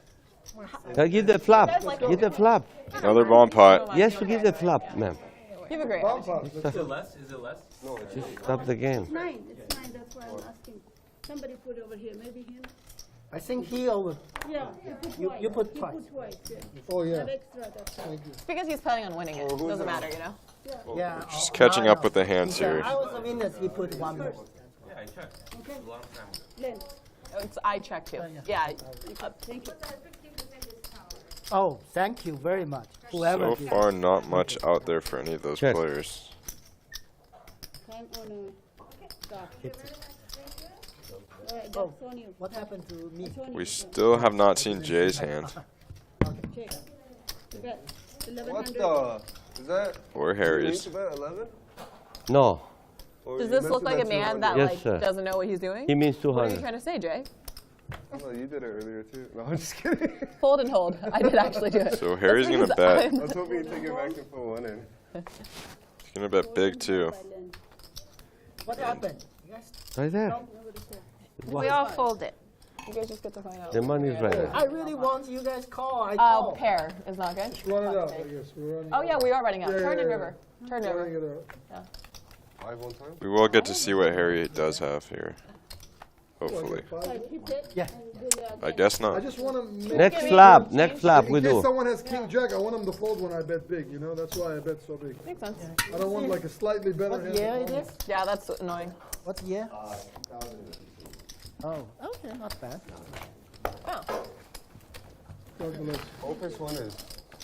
Give the flap. Give the flap. Another bomb pot. Yes, to give the flap, ma'am. You have a great Bump attitude. up. Is it less? Is it less? No, it's Just stop the game. It's 9. It's 9. That's why I'm asking. Somebody put over here. Maybe him. I think he over. Yeah, he put You- twice. you put He twice. put twice. Yeah. Oh, yeah. That extra. That's all. It's because he's planning on winning it. Doesn't matter, you know? Yeah. Just catching up with the hands here. I was a winner. He put one more. Yeah, I checked. Okay. A long time ago. Then. It's I check too. Yeah. Thank you. Oh, thank you very much. Whoever So did. far, not much out there for any of those Check. players. Time on a stop. Alright, Oh, that's on you. what happened to me? That's on We you. still have not seen Jay's hand Check. You bet. what 1100. the? Is that? or You need Harry's. to bet 11? No. Or Does you this meant look to like a bet man 200? that Yes, like sir. doesn't know what he's doing? He means What are you 200. trying to say, Jay? Oh, you did it earlier too. No, I'm just kidding. Fold and hold. I did actually do it. So Harry's That's gonna because bet. I'm- I was hoping you'd take it back and put one in. He's gonna bet big too. What happened? Yes. Right there. We all fold it. You guys just get to find out. The money's right there. I really want you guys call. I call. Pair is not good. Run it out, I guess. We're running Oh yeah, we are running out. Yeah, Turn yeah, and yeah. river. Turn running river. it out. 5 one time? We will get to see what Harry does have here. Hopefully. Yeah. I guess I not. just want to make Next flap. Next flap we in case do. someone has king jack, I want them to fold when I bet big, you know? That's why I bet so big. Makes sense. I don't want like a slightly better What hand. year it is? Yeah, that's annoying. What year? Oh, okay, not bad. Oh. Opus one is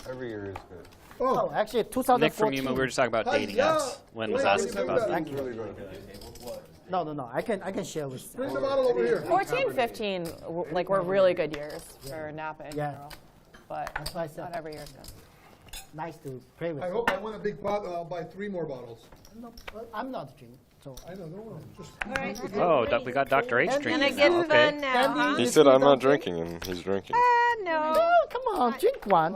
every year is good. Oh, actually, 2014. Nick from Yuma, we were just talking about dating apps. Lynn was asking about that. Really good. No, I can share with. Bring the bottle over here. 14, 15, like were really good years for Napa in Yeah. general. But That's why I said. not every year is good. nice to play with. I hope I win a big pot and I'll buy 3 more bottles. No, I'm not drinking, so. I don't know. Just Oh, we got Dr. H drinking. Gonna get now. fun Okay. now, huh? He said I'm not drinking, and he's drinking. No. No, come on, drink one.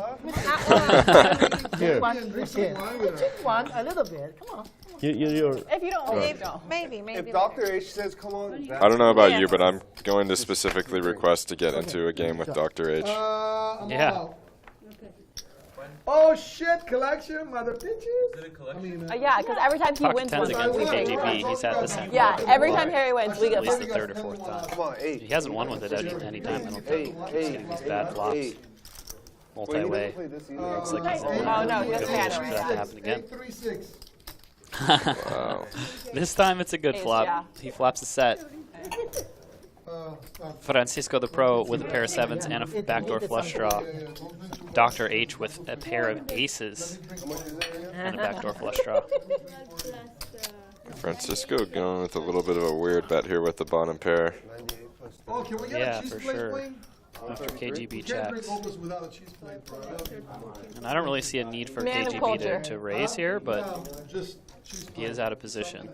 Here. Drink one, drink one, a little bit. Come on. You're If you don't want to go. Maybe. If Dr. H says come on, I don't know about you, but I'm going to specifically request to get into a game with Dr. H. I'm Yeah. all out. Oh shit, collection, mother bitches. I mean, Yeah, because every time he Pocket wins tens one. against the KGB. He's had this happen. Yeah, every time Harry wins, we At get least the third or fourth time. come on, 8. He hasn't won with it any time. I don't think. He's getting these bad flops. Multi-way. Looks like he's in Oh, no, he doesn't have it for right that to now. happen again. 8-3-6. Wow. This time it's a good Ace, flop. yeah. He flops a set. Francisco the Pro with a pair of 7s and a backdoor flush draw. Dr. H with a pair of aces and a backdoor flush draw. Francisco going with a little bit of a weird bet here with the bottom pair. Oh, can we get Yeah, a cheese for plate, sure. please? After KGB You can't drink checks. opus without a cheese plate, bro. And I don't really see a need for Man of KGB culture. to raise here, but No, just cheese he is out of position.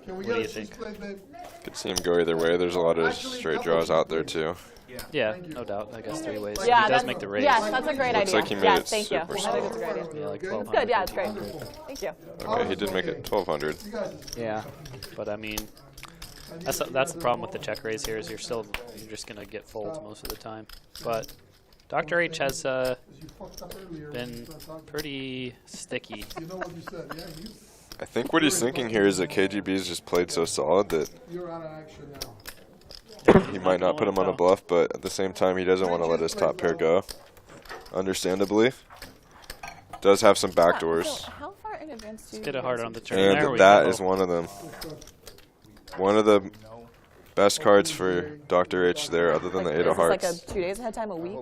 Can we What do get you a cheese think? plate, babe? Could see him go either way. There's a lot of straight draws out there too. Yeah, no doubt. I guess 3 ways. Yeah, He does that's, make the raise. yes, that's a great Looks idea. like he made Yes, it thank you. I super think it's a great idea. Yeah, like It's 1200. good, yeah, it's great. Thank you. Okay, he did make it 1200. Yeah, but I mean, that's the problem with the check raise here is you're just gonna get folds most of the time. But Dr. H has been pretty sticky. You know what you said, yeah? I think what he's thinking here is that KGB's just played so solid that You're out of action now. he might not put him on a bluff, but at the same time he doesn't want to let his top pair go. Understandably. Does have some backdoors. So how far in advance do you Let's get it harder on the turn. There And we that go. is one of them. One of the best cards for Dr. H there, other than the 8 of Is this like hearts. a 2 days ahead time, a week?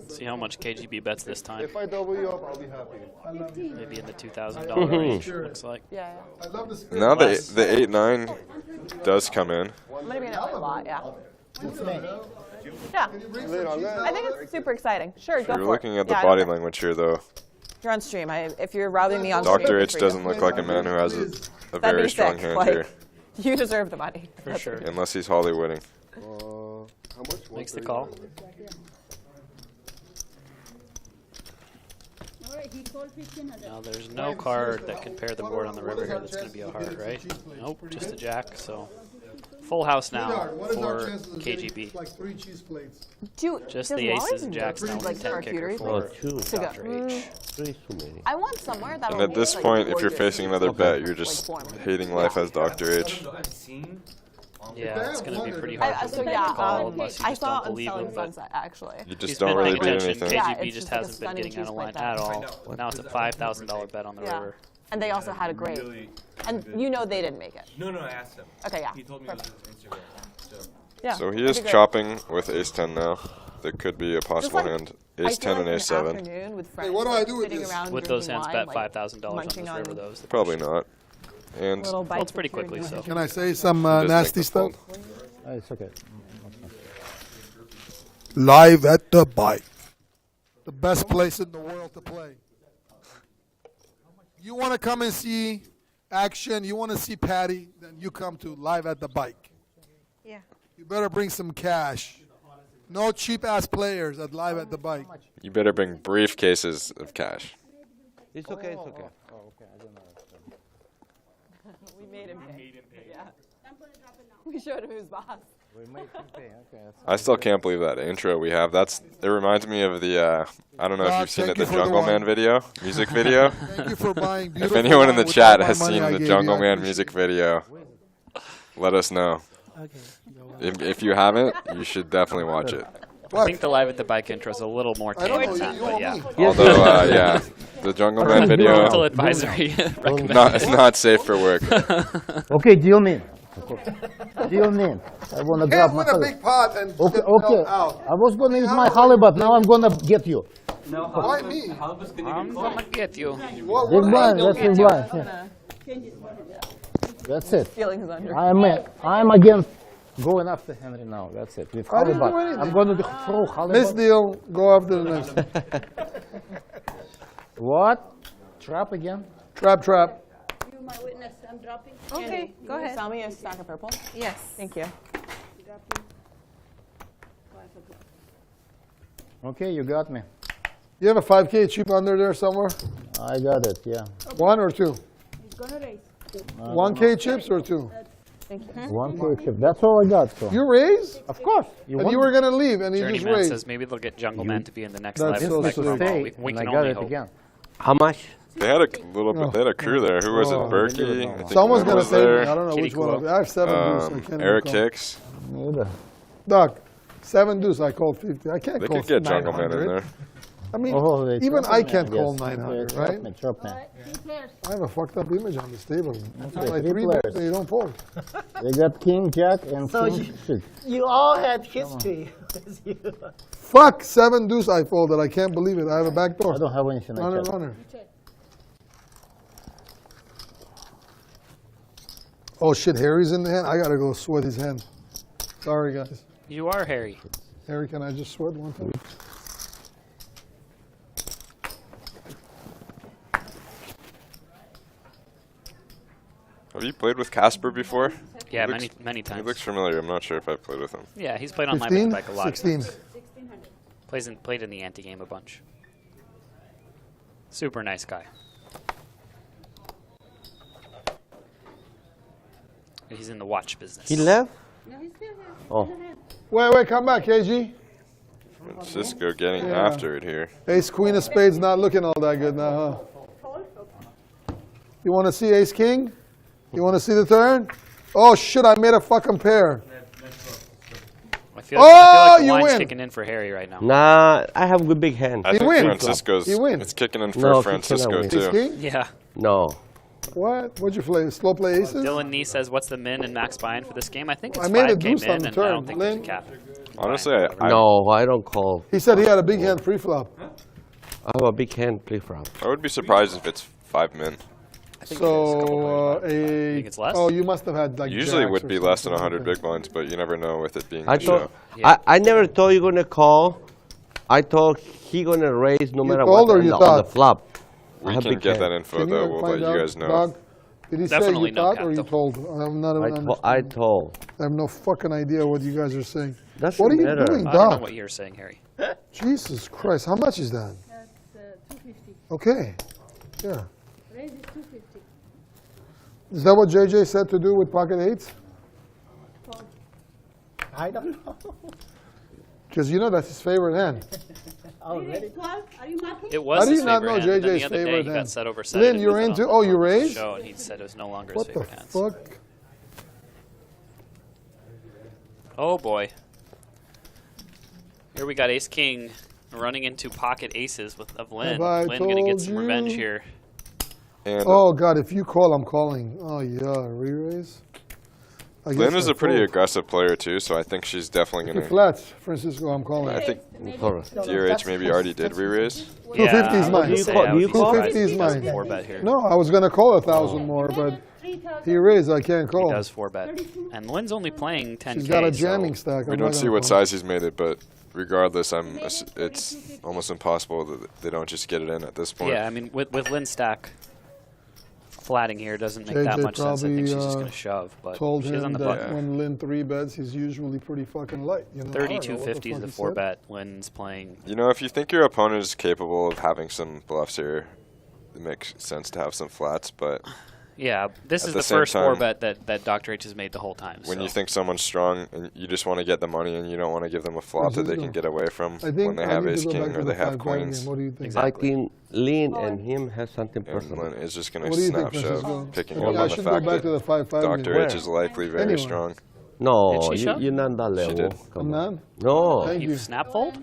See how much KGB bets this time. If I double you up, I'll be happy. Maybe in the $2,000 range, looks like. Yeah, I love this. Now the 8-9 does come in. I'm going to be in LA a lot, yeah. It's me. Yeah. I think it's super exciting. Sure, go for it. You're looking at the Yeah, I body don't care. language here, though. You're on stream. If you're robbing me on stream, Dr. good H for you. doesn't look like a man who has a That'd very be strong sick. hand Like, here. You deserve the money. For sure. Unless he's Hollywooding. How much? Makes the call. Now there's no card that can pair the board on the river here that's going to be a heart, right? Nope, just a jack, so full house now What is our for chances of getting, KGB. like 3 cheese plates? Just does the aces Wallace and jacks now with like 10 kicker charcuterie for boards? two. To go. Dr. H. 3 is too many. I want somewhere that'll And at this be, point, like, if you're gorgeous. facing another bet, you're just hating life as Dr. H. Yeah, it's going to be pretty I, hard so to yeah, call unless you I just saw don't believe Unselling him. But Sunset actually. You just he's don't been really paying do attention. anything. Yeah, KGB it's just just like a hasn't been stunning getting out of cheese line plate at that- all. Now it's a $5,000 bet on the Yeah. river. And they also had a great. And you know they didn't make it. No, I asked him. Okay, yeah. He told me it was his Instagram. So. Yeah. So he that'd is be great. chopping with ace-10 now. There could be a Just possible like, hand. I feel Ace-10 and like ace-7. an afternoon with friends, what do I like, do with sitting this? around With those drinking hands, wine, bet like, $5,000 on munching this river, though. is the Probably question. not. And little bites Folds of pretty cured quickly, meat. so. Can I say some does make nasty the stuff? fold. It's okay. Live at the Bike. The best place in the world to play. You want to come and see action, you want to see Patty, then you come to Live at the Bike. Yeah. You better bring some cash. No cheap-ass players at Live at the Bike. You better bring briefcases of cash. It's okay, it's okay. We made him pay. Yeah. We showed him who's boss. We made him pay. Okay, that's I still can't believe that intro we have. It reminds me of the, I don't know if you've seen it, thank the you for the Jungle Man one. video, music video. Thank you for buying If beautiful anyone in the wine with chat all my has money seen I the gave Jungle you, I Man appreciate music video, let us know. If you haven't, you should definitely watch it. I think the Live at the Bike intro is a little more tame than that, but yeah. Although, yeah, the Jungle Man video, Parental advisory recommended. it's not safe for work. Okay, deal me. Deal me. I want to grab Can't my win a halibut. big pot and Okay, get okay. help out. I was going to use my halibut. Now I'm going to get you. No, Why me? I'm going to get you. What, Big what blind. angle That's can big you- blind. Yeah. That's it. Feelings under. I'm against Going after Henry now. That's it. With I didn't do halibut. anything. I'm going to throw halibut. Misdeal. Go after the next one. What? Trap again? Trap, trap. You, my witness, I'm dropping. Okay, go ahead. Sell me a stack of purple. Yes. Thank you. Dropping. 5 o'clock. Okay, you got me. You have a 5K chip under there somewhere? I got it, yeah. 1 or 2? He's gonna raise. 1K chips or 2? Thank you. 1K chip. That's all I got. So. You raise? Of course. And you were going to leave and you just Journeyman raised. says maybe they'll get Jungle Man to be in the next That's live so like sweet. promo. We And can I got only it hope. again. How much? They had a little bit. They had a crew there. Who was it? Berkey. I think Someone's Lynn going to was say me. there. I don't know Kitty which one. Kuo. I have 7 deuce. I can't Eric recall. Hicks. Neither. Doc, 7 deuce. I called 50. I can't They call could get Jungle Man in 900. there. I mean, Oh, they even trap I me, can't guess. call They 900, trap right? me, trap me. I have a fucked up image on this table. Okay, Like 3 3 players. bets and you don't fold. They got king, jack, and So king six. You all had history. Fuck, 7 deuce I folded. I can't believe it. I have a back door. I don't have anything Runner, like that. runner. Oh shit, Harry's in the hand? I gotta go sweat his hand. Sorry guys. You are Harry. Harry, can I just sweat one time? Have you played with Casper before? Yeah, He looks- many times. He looks familiar. I'm not sure if I've played with him. Yeah, he's played on my 15? bike a lot. 16. Played in the anti-game a bunch. Super nice guy. He's in the watch business. He left? No, he's still here. Oh. Wait, come back, KG. Francisco getting Yeah. after it here. Ace Queen of Spades not looking all that good now, huh? You want to see Ace King? You want to see the turn? Oh shit, I made a fucking pair. I feel like the you line's win. kicking in for Harry right now. Nah, I have a good big hand. I think wins. Francisco's. He wins. It's kicking in for No, he Francisco cannot win. too. Ace King? Yeah. No. What? What'd you play? Slow play aces? Dylan Nee says, "What's the min and max buy-in for this game?" I think it's I made a 5K deuce min, on the and I don't turn. think there's a Lynn? cap. Honestly, No, I don't call. He said he had a big hand pre-flop. I have a big hand play flop. I would be surprised if it's 5 min. So think it's less? Oh, you must have had like. Usually it jacks would or be less than something 100 like big blinds, but you never know with it being I a show. thought I never thought you're gonna call. I thought he gonna raise no matter told what or you on the thought? flop. I We have can big get hand. that info Can though. you We'll find let you out, guys know. Doug? Did he say Definitely you no thought cap, or you though. told? I'm not. I told. I have no fucking idea what you guys are saying. Doesn't What are you matter. doing, I don't know Doc? what you're saying, Harry. Jesus Christ, how much is that? That's 250. Okay. Yeah. Raise is 250. Is that what JJ said to do with pocket eights? I don't know. Because you know that's his favorite hand. Oh, really? 12? Are you marking? It was How do his you not favorite know hand, and then JJ's the other day favorite he got hand? set over set. Lynn, you're into. Oh, you raised? Show, and he said it was no longer What his the favorite hands. fuck? Oh boy. Here we got Ace King running into pocket aces of Lynn. Have I Lynn gonna get told some revenge you? here. And Oh God, if you call, I'm calling. Oh yeah, re-raise. I guess Lynn is I a pretty fold. aggressive player too, so I think she's definitely If he gonna. flats, Francisco, I'm calling. I think Correct. DRH maybe already did re-raise. 250 is mine. Do you call- do you call? 250 is mine. 4-bet here. No, I was gonna call 1,000 more, but he raised. I can't He call. does 4-bet. And Lynn's only playing 10K. She's got a so jamming stack. We I'm don't not see gonna what call. size he's made it, but regardless, it's almost impossible that they don't just get it in at this point. Yeah, I mean, with Lynn's stack flatting here doesn't make that JJ much sense. I think she's just probably, going to shove, but Told she's on him the that button. when Lynn 3-bets, he's usually pretty fucking light. You know? I don't know what the 3250 is fuck the he said. 4-bet. Lynn's playing. You know, if you think your opponent is capable of having some bluffs here, it makes sense to have some flats, but Yeah, this At is the the same first time, 4-bet that Dr. H has made the whole time. when so. you think someone's strong and you just want to get the money and you don't want to give them a flop that they can get away from I think when they I have need to ace go king back to or the they have 5-bet queens. game. What do you think? I think Lynn and him has something And personal. Lynn is just going What to do you snap think, shove, Francisco? picking Yeah, up I on the should go fact back to the that 5-5 game. Dr. H is likely very Anyway. strong. No, Did she shove? you're not that level. did. Come I'm on. not? No, Thank You you. snap fold?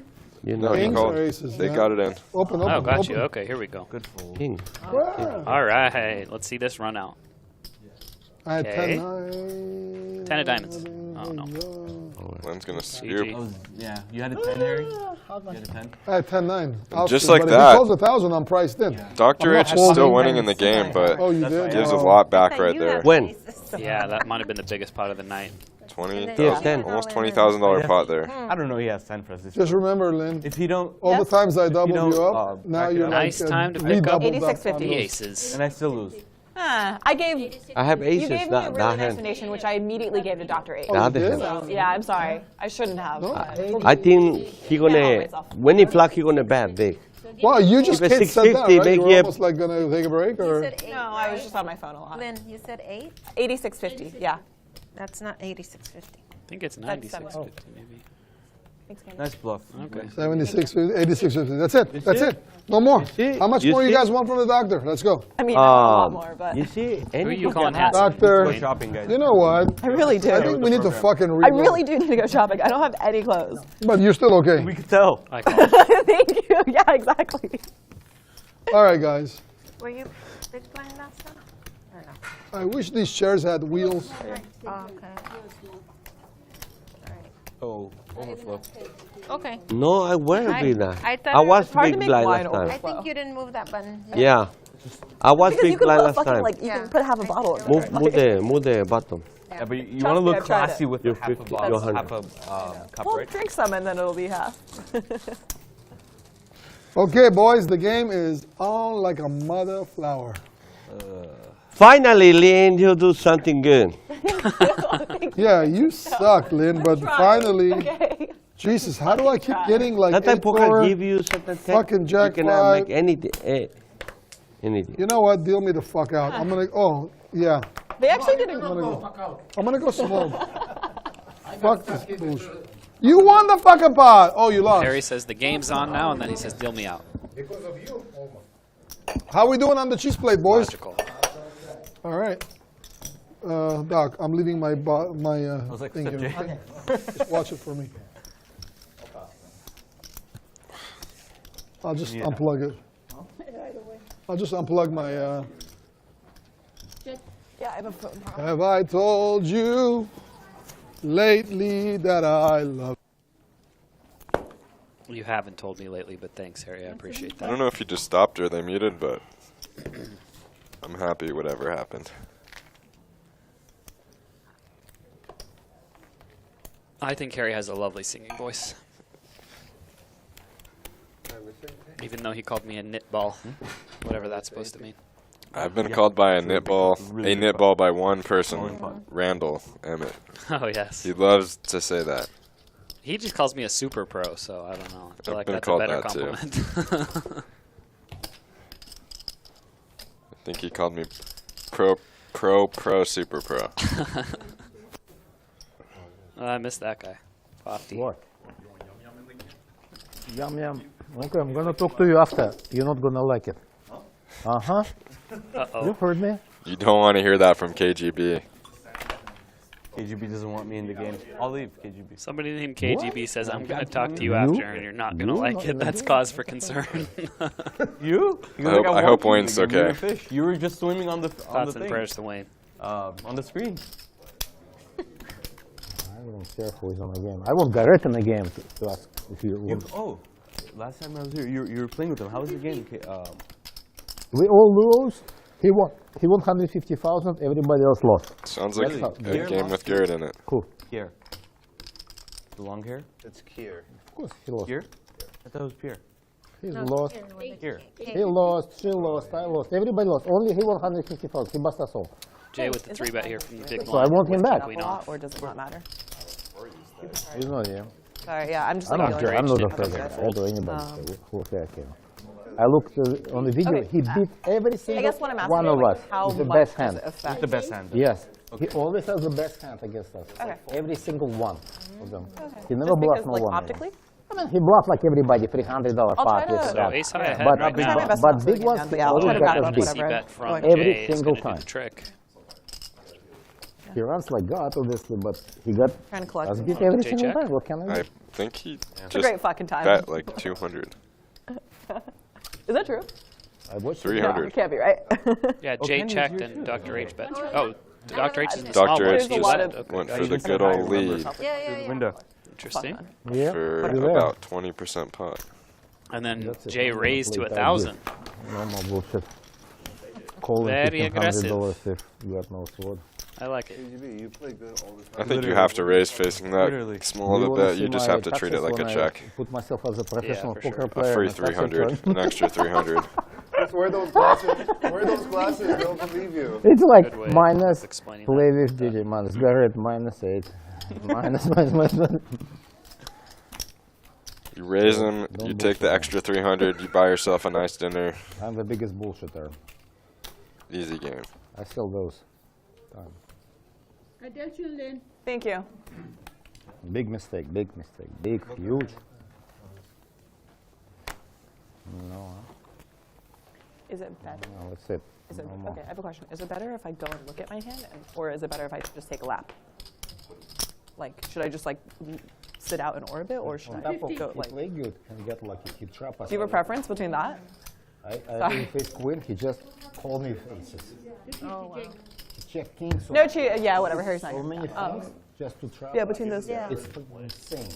you're No, not. he Kings called. or aces? They Yeah. got it in. Open, Oh, got open. you. Okay, here we go. Good fold. King. Wow. All right, let's see this run out. I had Okay. 10-9. 10 of diamonds. Oh, no. Lynn's going to scoop. GG. Oh, yeah. You had a 10, Harry? You had a 10? I had 10-9. Just But like if that. he calls 1,000, I'm priced in. Dr. I'm not H is still folding. winning in the game, but Oh, you did? gives a Oh. lot back right there. When? Yeah, that might have been the biggest pot of the night. 20, He has 10. almost $20,000 pot there. I don't know. He has 10 for us. Just remember, Lynn. If you don't, all the times I doubled you up, now you're nice like time to pick up redoubled that 86.50. the aces. and I still lose. I gave. I have aces, You gave me a not really that nice hand. donation, which I immediately gave to Dr. H. Oh, you Other did? hand. So, yeah, I'm sorry. I shouldn't have. I think he gonna, when he flag, he gonna bet big. Wow, you just If it's can't set that, 650, right? make You were it- almost like gonna take a break, or? No, I was just on my phone a lot. Lynn, you said 8? 86.50. Yeah. That's not 86.50. I think it's That's 96.50 maybe. Thanks, Candy. Nice bluff. Okay. 76.50, 86.50. That's it. That's it. No more. see? How much You more you see? guys want from the doctor? Let's go. I mean, a lot more, but You see, Who any you calling handsome? Doctor, Go shopping, guys. you know what? I really do. I think we need to fucking I read. really do need to go shopping. I don't have any clothes. But you're still okay. We could tell. I call. Thank you. Yeah, exactly. All right, guys. Were you big blind last time? Or no? I wish these chairs had wheels. Oh, okay. Oh, overflow. Okay. No, I weren't I- big blind. I thought I it was was hard to big make blind blind last I time. think you didn't move that button. Yeah, I was Because you big can blind put a last fucking, time. like, you can put half a bottle in there. Move the bottom. Yeah, but you Trust want to me, look I've tried classy it. with You're half a 50, bottle, you're half a cup, Well, right? drink some and then it'll be half. Okay, boys, the game is on like a mother flower. Finally, Lynn, you do something good. Yeah, you suck, Lynn, but finally, Okay. Jesus, how do I keep getting like Sometimes eight poker four? give you something. fucking jack You cannot five. make anything. Anything. You know what? Deal me the fuck out. I'm gonna. Oh, yeah. They actually did a I'm gonna go smoke. Fuck this bullshit. You won the fucking pot. Oh, you lost. Harry says the game's on now, and then he says, deal me out. How we doing on the cheese plate, boys? Logical. All right. Doc, I'm leaving my was like, thing "Step here. J." Okay? Just watch it for me. I'll just unplug it. I'll just unplug my. Yeah, I have a phone. Have I told you lately that I love? You haven't told me lately, but thanks, Harry. I appreciate I that. don't know if you just stopped or they muted, but I'm happy whatever happened. I think Harry has a lovely singing voice. Even though he called me a knitball, whatever that's supposed to mean. I've been called by a knitball by one person, Randall Emmett. Oh, yes. He loves to say that. He just calls me a super pro, so I don't know. I feel I've like been that's a called better that too. compliment. I think he called me pro, super pro. I missed that guy. Fofty. What? Yum yum. Okay, I'm gonna talk to you after. You're not gonna like it. Uh-huh. Uh-oh. You heard me. You don't want to hear that from KGB. KGB doesn't want me in the game. I'll leave KGB. Somebody named KGB says, I'm going to talk to you You? after, and you're not going to like not it. in the That's game? cause for concern. You? I hope Wayne's okay. Fish. You were just swimming on the Thoughts and thing. prayers to Wayne. On the screen. I don't care who is on the game. I want Garrett in the game to ask if you would. Oh, last time I was here, you were playing with him. How was the game? We all lose. He won 150,000. Everybody else lost. Sounds like Really? a Kier game lost? with Garrett in it. Cool. Pierre. The long hair? It's Kier. Of course, he lost. Pierre? I thought it was Pierre. He lost. Here. He lost. She lost. I lost. Everybody lost. Only he won 150,000. He bust us all. Jay with the 3-bet here from the big So I want him back. Queen off. Or does it not matter? He's not here. Sorry, yeah, I'm just I like don't dealing care. I'm with not shit. afraid of Okay. it. I'll do anybody. Who I can. I looked on the video. Okay. He beat every single guess what I'm asking one is, of like, us. how It's the much best does hand. it affect? The best hand. Yes. He always has the best hand against us. Okay. Every single one of them. He Just never bluffs because, no like, one. optically? I mean, he bluffs like everybody. $300 I'll try pot. to- this, So that. ace high ahead But, right Try my now. best but not to big get ones, down. he Yeah, I'll always try to got back us up, beat. whatever. Bet from Every Jay is single gonna do time. the trick. He runs like God, obviously, but he got Trying to collect us them. beat every Jay single check? time. What can I I do? think he It's a just great fucking time. bet like 200. Is that true? I watched it. 300. It can't be right. Yeah, Oh, Jay Kenny's checked here and too. Dr. H bet. Oh, Dr. H is in the small Dr. blind. H There's a lot just of- went Yeah, for you the just good said hi, old remember? lead Yeah. The window. Interesting. Yeah. for Pretty rare. about 20% pot. And then That's it. Jay I'm raised to gonna play it like 1,000. No more bullshit. Calling Very $1,500 aggressive. if you got no sword. I like it. KGB, you play good all the time. I think you have to raise facing that small of a bet. You just have to treat it like a check. Put myself as a professional for poker sure. player. A free and a taxi 300, an extra 300. Just wear those glasses. Wear those glasses. They'll believe you. It's like Good way of minus, explaining play with DJ, minus Garrett, -8. minus. You raise them, you take the extra 300, you buy yourself a nice dinner. I'm the biggest bullshitter. Easy game. I sell those. Attention, Lynn. Thank you. Big mistake, huge. No, Is it better? no, that's it. Is it, No more. okay, I have a question. Is it better if I go and look at my hand, or is it better if I just take a lap? Like, should I just like sit out in orbit, or should I go You like? play good and get lucky. He trap us. Do you have a preference between that? I Sorry. really faced queen. He just called me faces. Oh wow. He checked king. So No cheat. Yeah, whatever. Harry's not so here. many Oh. things just to trap. Yeah, between those. Yeah. It's insane.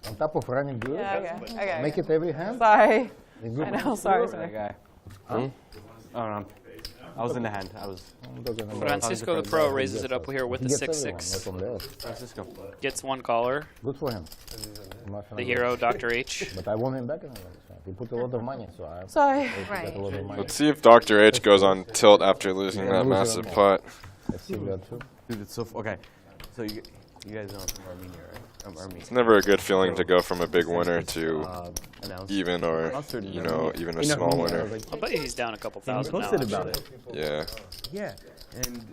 On top of running good, Yeah. Okay. make it every hand. Sorry. It's good. I know. Sorry. That guy. Oh no, I was in the hand. I was. Francisco the Pro raises it up here with He the gets 6-6. everyone, not only us. Francisco. Gets one caller. Good for him. I'm not The gonna hero, go. Dr. H. But I won him back in the last round. He put a lot of money, so I Sorry. got a lot of money. Let's see if Dr. H goes on tilt after losing that massive pot. I've seen that too. Dude, it's so okay. So you guys know I'm from Armenia, right? I'm Armenian. It's never a good feeling to go from a big winner to Announced. even or, you know, even a small winner. I'll bet you he's down a couple And he thousand now. posted about actually. it. Yeah. Yeah, and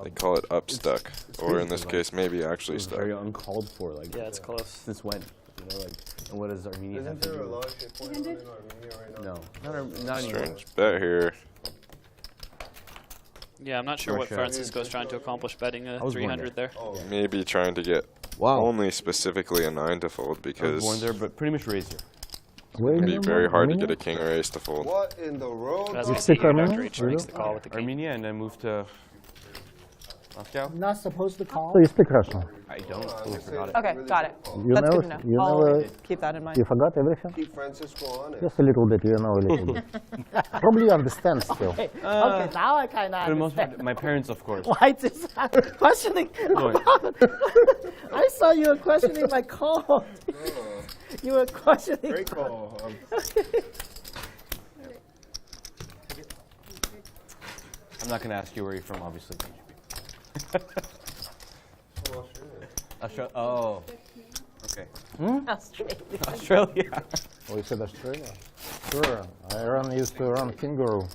They call it up stuck, or in this case, maybe actually it's stuck. very uncalled for. Like, Yeah, it's close. Since when? You know, like, and what does Armenia have Isn't to there a do? lot of shit going on in Armenia right now? No, not anymore. Strange bet here. Yeah, I'm not sure what Russia. Francisco's trying to accomplish betting a was born 300 there. Maybe trying to get only specifically a 9 to fold I was because born there, but pretty much raised here. it'd be very hard to get a king or ace to fold. What in the world? As we see here, Dr. H makes the call with the king. Armenia, and then moved to Moscow. Not supposed to call? So you speak Russian. I don't. I forgot it. Okay, got it. You That's know, good to know. you I'll know, keep that in mind. you forgot everything? Keep Francisco on it. Just a little bit, you know, a little bit. Probably you understand still. Okay, now I kind of For the most understand. part, my parents, of course. Why this questioning? I saw you were questioning my call. You were questioning. Great call. I'm not gonna ask you where you're from, obviously. Australia. Oh. Okay. Australia. Oh, you said Australia? Sure. I used to run Kangaroo.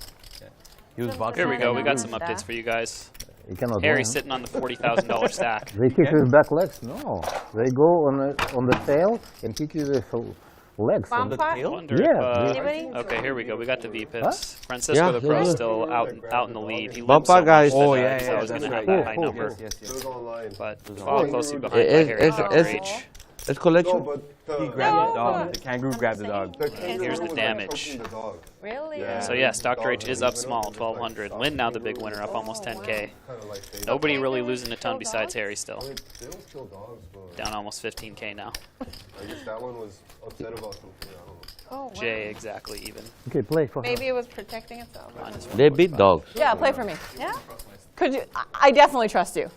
He was boxing. Here we go. We got some updates for you guys. You cannot Harry's win. sitting on the $40,000 stack. They kick with back legs? No. They go on the tail and kick you with legs. On the tail? Wonder Yeah. if, Anybody? okay, here we go. We got the V-pips. Francisco the Pro still out in the lead. He Bump limped so out, guys. much that Oh, I thought I was going to have that high number. Yes. Those online. But followed closely behind by It's- Harry and Dr. it's- H. It's collection. No, but He grabbed the dog. The kangaroo grabbed the dog. the kangaroo Here's the was damage. choking the dog. Really? Yeah. So yes, Dr. H Dog is up small, 1,200. Lynn now the big winner, up almost 10K. Kinda like they- Nobody really losing a ton besides Harry still. I mean, they don't kill dogs, but Down almost 15K now. I guess that one was upset about something. I don't know. Oh, wow. Jay exactly even. Okay, play for Maybe it was protecting itself. They beat dogs. Yeah, play for me. Yeah? Could you? I definitely trust you.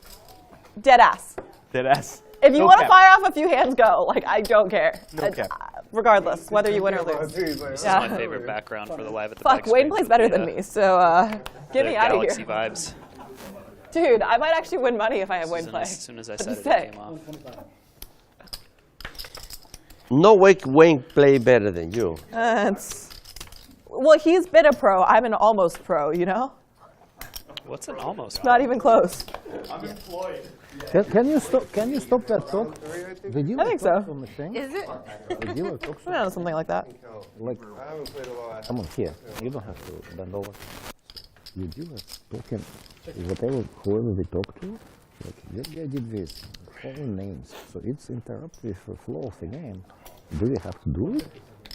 Dead ass. Dead ass. If you No want to cap. fire off a few hands, go. Like, I don't care. No cap. Regardless, whether you win or lose. This is my favorite background for the live at the Fuck, bike Wayne screen. plays better than Yeah. me, so get The me out of Galaxy here. vibes. Dude, I might actually win money if I have Wayne play. As soon as I That'd said be it, sick. it came off. No way Wayne play better than you. Well, he's been a pro. I'm an almost pro, you know? What's an almost? Not even close. I'm employed. Can you stop that talk? The dealer I think talks so. on the thing? Is it? The dealer talks on Yeah, something like that. like, I haven't played a lot. come on, here. You don't have to bend over. The dealer talking, whoever they talk to, like, that guy did this, calling names. So it's interrupt with the flow of the game. Do you have to do it?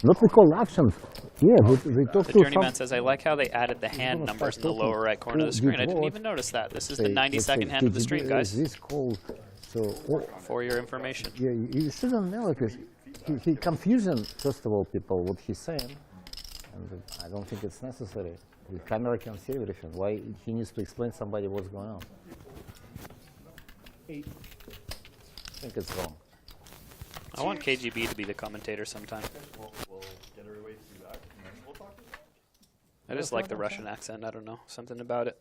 Not the call actions. Yeah, but they talk The to journeyman says, I like how they added the hand numbers in the lower right corner of the screen. I didn't even notice that. This is the 92nd hand of the stream, guys. This call, so For your information. yeah, you shouldn't know because he confusing first of all people what he's saying, and I don't think it's necessary. The camera can see everything. Why he needs to explain somebody what's going on? I think it's wrong. I want KGB to be the commentator sometime. We'll get everybody through that, and then we'll talk. I just like the Russian accent. I don't know. Something about it.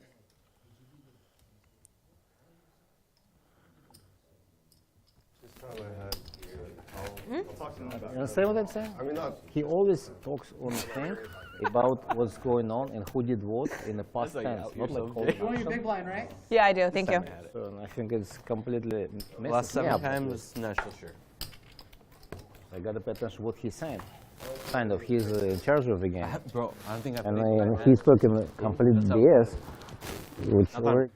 You understand what I'm saying? I mean, not. He always talks on the thing about what's going on and who did what in the past tense, not like all the You want your big blind, right? Yeah, I do. Thank you. So I think it's completely messy. Last 7 times, not so sure. I gotta pay attention what he's saying. Kind of, he's in charge of the game. Bro, I don't think I've And he's talking complete BS, which works.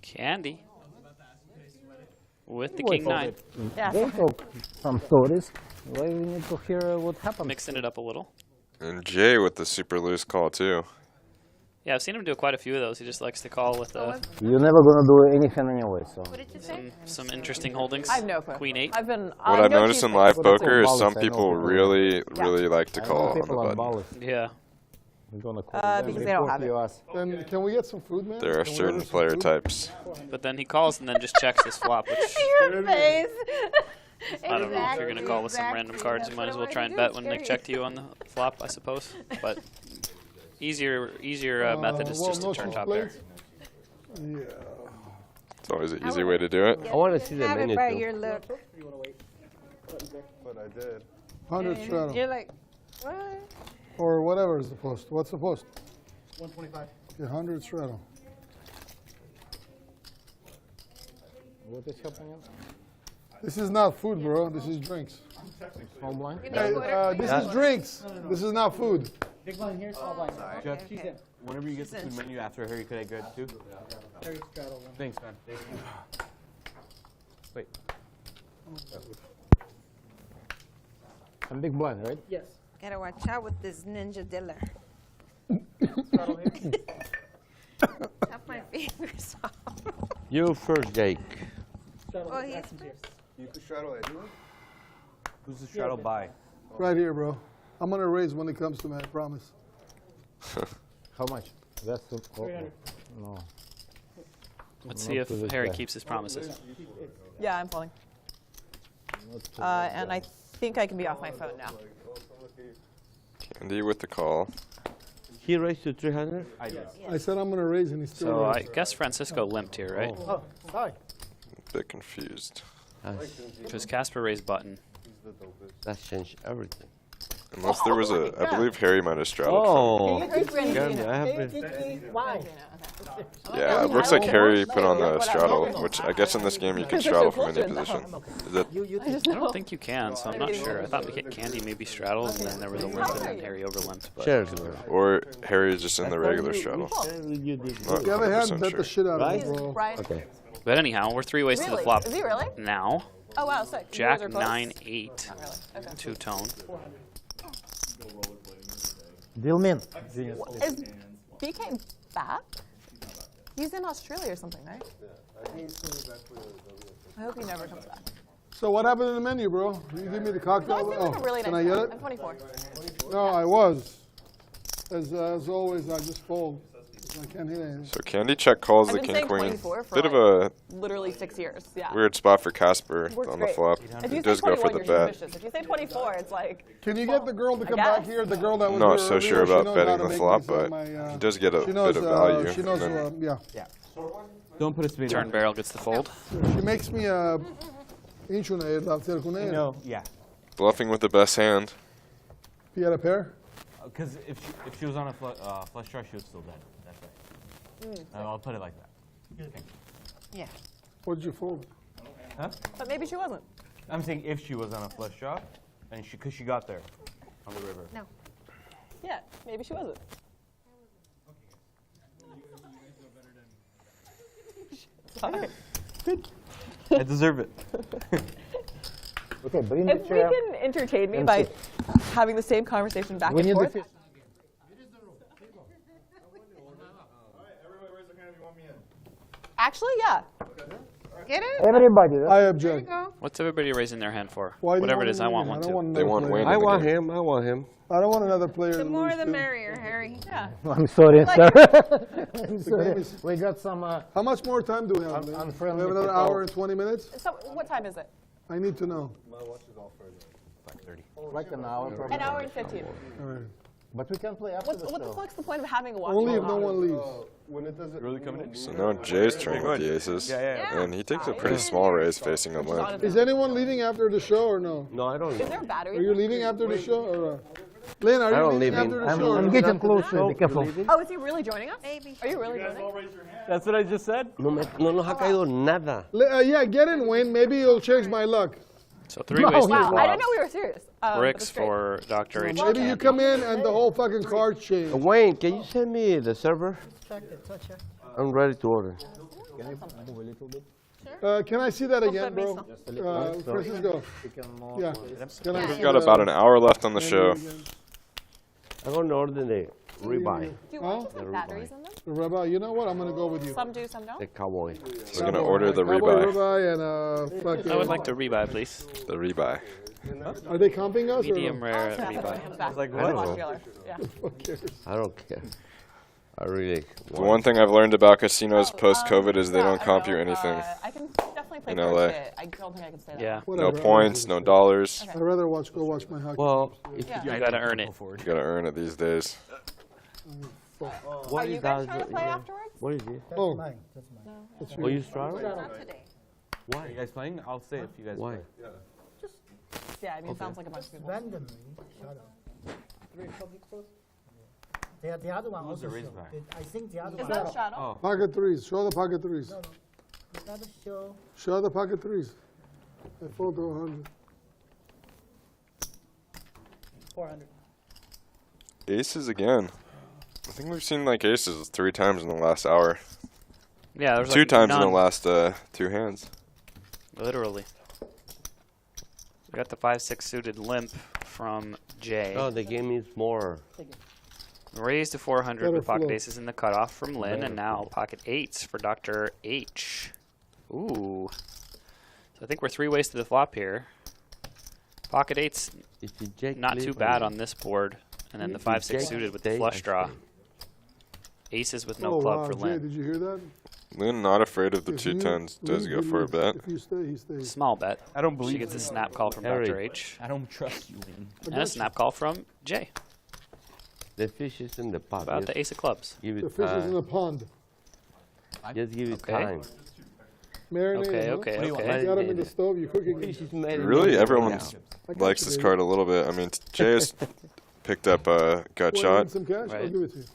Candy. With the King 9. They talk some stories. Why we need to hear what happened? Mixing it up a little. And Jay with the super loose call too. Yeah, I've seen him do quite a few of those. He just likes to call with You're never gonna do anything anyway, so. some interesting holdings. I have no clue. Queen 8. I've been. What I've noticed in live poker is balls, some I know people people. really like to call on the People on button. balls. Yeah. We're gonna call them, because they don't report have it. to us. Then can we get some food, man? There are Can we certain order some player food? types. But then he calls and then just checks his flop, which Your face. I don't know. If you're going to call with some random cards, you might as well try and bet when they check to you on the flop, I suppose. But easier method is just to turn top pair. Yeah. It's always an easy way to do it. I want to see the Have it menu by too. your look. But I did. 100 straddle. You're like, what? Or whatever is the post. What's the post? 125. Okay, 100 straddle. What is happening? This is not food, bro. This is drinks. Small blind? This is drinks. This is not food. Big blind here, small blind. Jeff, She's in. whenever you get the food menu after Harry, could I get too? Harry straddle one. Thanks, man. Wait. I'm big blind, right? Yes. Gotta watch out with this ninja dealer. Straddle here. Have my fingers off. You first, Jake. Straddle Oh, the he's actions here. You can straddle anyone? Who's the straddle by? Right here, bro. I'm gonna raise when it comes to me. I promise. How much? That's the, 300. no. Let's see if Harry keeps his promises. Yeah, I'm falling. And I think I can be off my phone now. Candy with the call. He raised to 300? I did. I said I'm gonna raise, and he's still So I raising. guess Francisco limped here, right? Oh, sorry. A bit confused. Because Casper raised button. That changed everything. Unless there was a, I believe Harry might have straddled. Oh, Can you Gary, I have Can you been. teach me why? Yeah, it looks like Harry put on the straddle, which I guess in this game you can straddle from any position. Is that I don't think you can, so I'm not sure. I thought Candy maybe straddled, and then there was a limp, and then Harry overlimped. But Cheers. or Harry is just in the regular straddle? You did. Not The other hand, 100% bet sure. the shit out of Right? it, bro. Brian? Okay. But anyhow, we're 3 ways to the Really? flop Is he really? now. Oh, wow, sick. You Jack guys are close? 9-8, Not really. Okay. two-tone. Dillman. Is BK back? He's in Australia or something, right? I hope he never comes back. So what happened in the menu, bro? You give me the cocktail. No, it seems like a really can nice I get guy. it? I'm 24. No, I was. As always, I just fold. I can't hit anything. So Candy check calls I've the been king saying queen. 24 for Bit of a literally 6 years. Yeah. weird spot for Casper Works on the great. flop. If He you does say go for 21, the you're bet. suspicious. If you say 24, it's like. Can you get the girl to come guess. back here? The girl that was Not here so earlier, sure she about knows betting how to the make flop, me some but of my, he does get a she knows, bit of value. She knows, and then yeah. Don't put a spade Turn on. barrel gets the fold. She makes me a inchune la cercunea. No, yeah. bluffing with the best hand. He had a pair? Because if she was on a flush draw, she was still dead. That's right. I'll put it like that. Okay. Yeah. What did you fold? Huh? But maybe she wasn't. I'm saying if she was on a flush draw, and because she got there on the river. No. Yeah, maybe she wasn't. Sorry. I deserve it. Okay, bring the If we chair. can entertain me and by sit. having the same conversation back We and need forth. the Everybody raise their hand if you want me in. Actually, yeah. Get it? Everybody. I object. What's everybody raising their hand for? Why do you Whatever it want is, I want one I too. want They another want player. Wayne. I want him. I want him. I don't want another player. The to more lose the too. merrier, Harry. Yeah. I'm sorry, Like sir. it. I'm sorry. We got some How much more time do we have? man? We unfriendly have another people. hour and 20 minutes? So, what time is it? I need to know. like an hour. Probably. An hour and 15. All right. But we can play after the What the show. fuck's the point of having a watch? Only if no one leaves. When it doesn't Really coming in? So now Jay's turning with the aces. Yeah. And he takes a pretty small raise facing a limp. Is anyone leaving after the show or no? No, I don't. Is there a battery? Are you leaving after the show or? Lynn, are I you don't leaving leave after in. the show? or I'm no? getting closer. Be careful. Oh, is he really joining us? Maybe. Are you really joining? That's what I just said. No nos ha caído nada. Yeah, get in, Wayne. Maybe you'll change my luck. So 3 ways to Wow, flop. I didn't know we were serious. But Bricks it's great. for Dr. H. Maybe you come in and the whole fucking cards change. Wayne, can you send me the server? Check it, check. I'm ready to order. Can you move a little bit? Can I see that again, bro? Francisco. Yeah. Can I We've got about an hour left on the show. I'm going to order the ribeye. Do you want to put batteries in them? Rabbi, you know what? I'm going to go with you. Some do, some don't. The cowboy. So we're going to order the Cowboy ribeye. ribeye and fucking. I would like to rebuy, please. The ribeye. Are they comping us? Medium or rare Yeah. rebuy. Back. Like I don't what? know. Muscular. Yeah. Who cares? I don't care. I really The one thing I've learned about casinos post-COVID is they Yeah, don't I comp you know. anything. I can definitely play in for LA. a bit. I don't think I can stay that Yeah. long. No Whatever, points, no dollars. I'd rather go watch my hockey. Well, if Yeah. You gotta earn it. You gotta earn it these days. Are you guys trying to play afterwards? What is it? Oh, Mine, that's mine. Oh, you start? Not today. Why? Are you guys playing? I'll say if you guys Why? play. Yeah, I mean, it sounds like a bunch of people. Randomly, shut up. The other one also the raise show. back? I think the other Is one. that shadow? pocket threes. Show the pocket threes. No, no. The other show. Show the pocket threes. I fold to 100. 400. Aces again. I think we've seen like aces 3 times in the last hour. Yeah, there's 2 like times in none. the last 2 hands. Literally. We got the 5-6 suited limp from Jay. No, the game is more. Raised to 400 Better with pocket flow. aces in the cutoff from Lynn, and now pocket 8s for Dr. H. Ooh. So I think we're 3 ways to the flop here. Pocket 8s, If you jack not too flip bad and- on this board. And then the If you 5-6 jack suited with the stay, flush I draw. stay. Aces with no Oh, club wow, for Jay, Lynn. did you hear that? Lynn not afraid of the If 2 you tens. Does leave, go he for a leaves. bet. If you stay, he stays. Small bet. I don't She believe gets a you. snap call from Harry. Dr. H. I don't trust you, Wayne. And a snap call from Jay The fish is in the pot. about Just the ace of clubs. give The it fish is in time. the pond. Just give it Okay. time. Marinated. Okay, huh? okay, What do you want? okay. You got them in the Marinated. stove, you're cooking Fish them. is marinated Really, now. everyone I got likes you, this baby. card a little bit. I mean, Jay has picked up a gut Want shot. some cash? I'll Right. give it to you.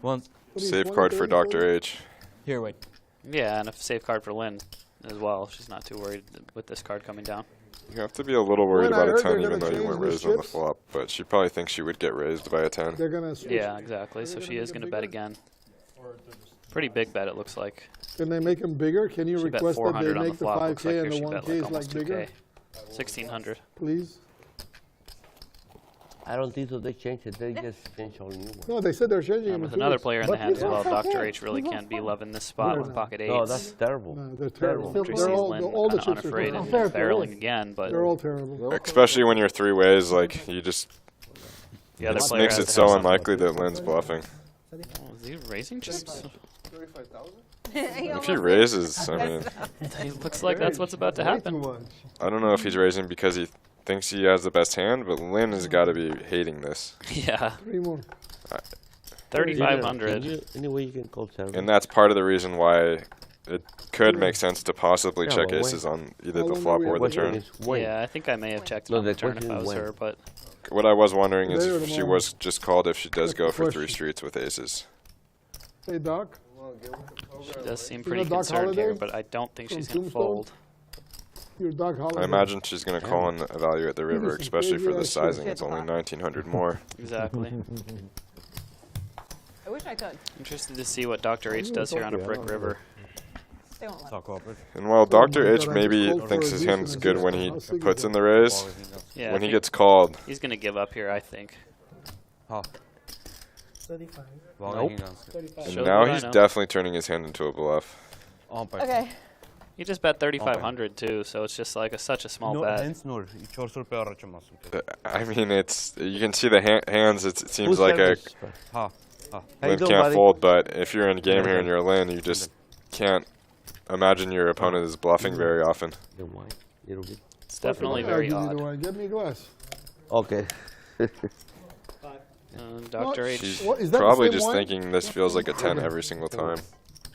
Once. What do you- Save 20, card for 30, Dr. 40? H. Here, wait. Yeah, and a safe card for Lynn as well. She's not too worried with this card coming down. You have to be a little worried When I about a heard 10 they're even gonna though you change weren't the raised on the chips. flop. But she probably thinks she would get raised by a 10. They're gonna switch. Yeah, exactly. So she is going to bet again. Pretty big bet, it looks like. Can they make them bigger? Can you She bet request that 400 they on the make the flop. Looks 5K like here and she the bet 1K like is like almost bigger? 2K. 1,600. Please? I don't think so. They changed it. They just changed all new ones. No, they said they're changing them. With in 2 another weeks. player in the But hand as it's well, not Dr. fair. H really It's can't be not loving this spot No, with no. pocket 8s. No, that's terrible. No, they're terrible. She They're sees all, Lynn all the kinda chips are unafraid terrible. and Fair barreling play. again, but They're all terrible. Especially when you're 3 ways, like, you just... the other It player makes has it to so have something. unlikely that Lynn's bluffing. Oh, is he raising chips? 35,000? If he raises, I mean... It looks like that's what's about to Way too happen. much. I don't know if he's raising because he thinks he has the best hand, but Lynn has got to be hating this. Yeah, 3 more. 3,500. Any way you can call server. And that's part of the reason why it could make sense to possibly Yeah, check well, aces on either How the long flop are we or at? the Question turn. is when. Yeah, I think I may have checked No, on the the turn if question I is was when. her, but What I was wondering is Today or if she tomorrow? was just called if she does That's go the for 3 question. streets with aces. Hey, Doc. she does seem You pretty know Doc concerned here, Holliday but I don't think from she's going to Tombstone? fold. You're Doc Holliday. I imagine she's going to call and evaluate the river, some especially for the crazy ass shit. sizing. It's only 1,900 more. Exactly. I wish I could. Interested to see what Dr. H does here on a brick river. They won't let Talk cooperative. And while Dr. my H God, I maybe just called thinks for a his decent hand's and good just when he how sick puts is in that? the raise, Yeah, when I he think gets called, he's going to give up here, I think. Oh, 35. well, Nope. hanging on. 35. and Shows now what I he's know. definitely turning his hand into a bluff. Okay. You just bet 3,500 too, so it's just like such a small bet. I mean, you can see the hands. It seems Who's like a service? How you Lin doing, can't buddy? fold, but if you're in a game here and you're Lin, you just can't imagine your opponent is bluffing very often. It's definitely very odd. Get me a glass. Okay. Dr. H. She's What, is that the probably same just wine? thinking this feels like a 10 every single time.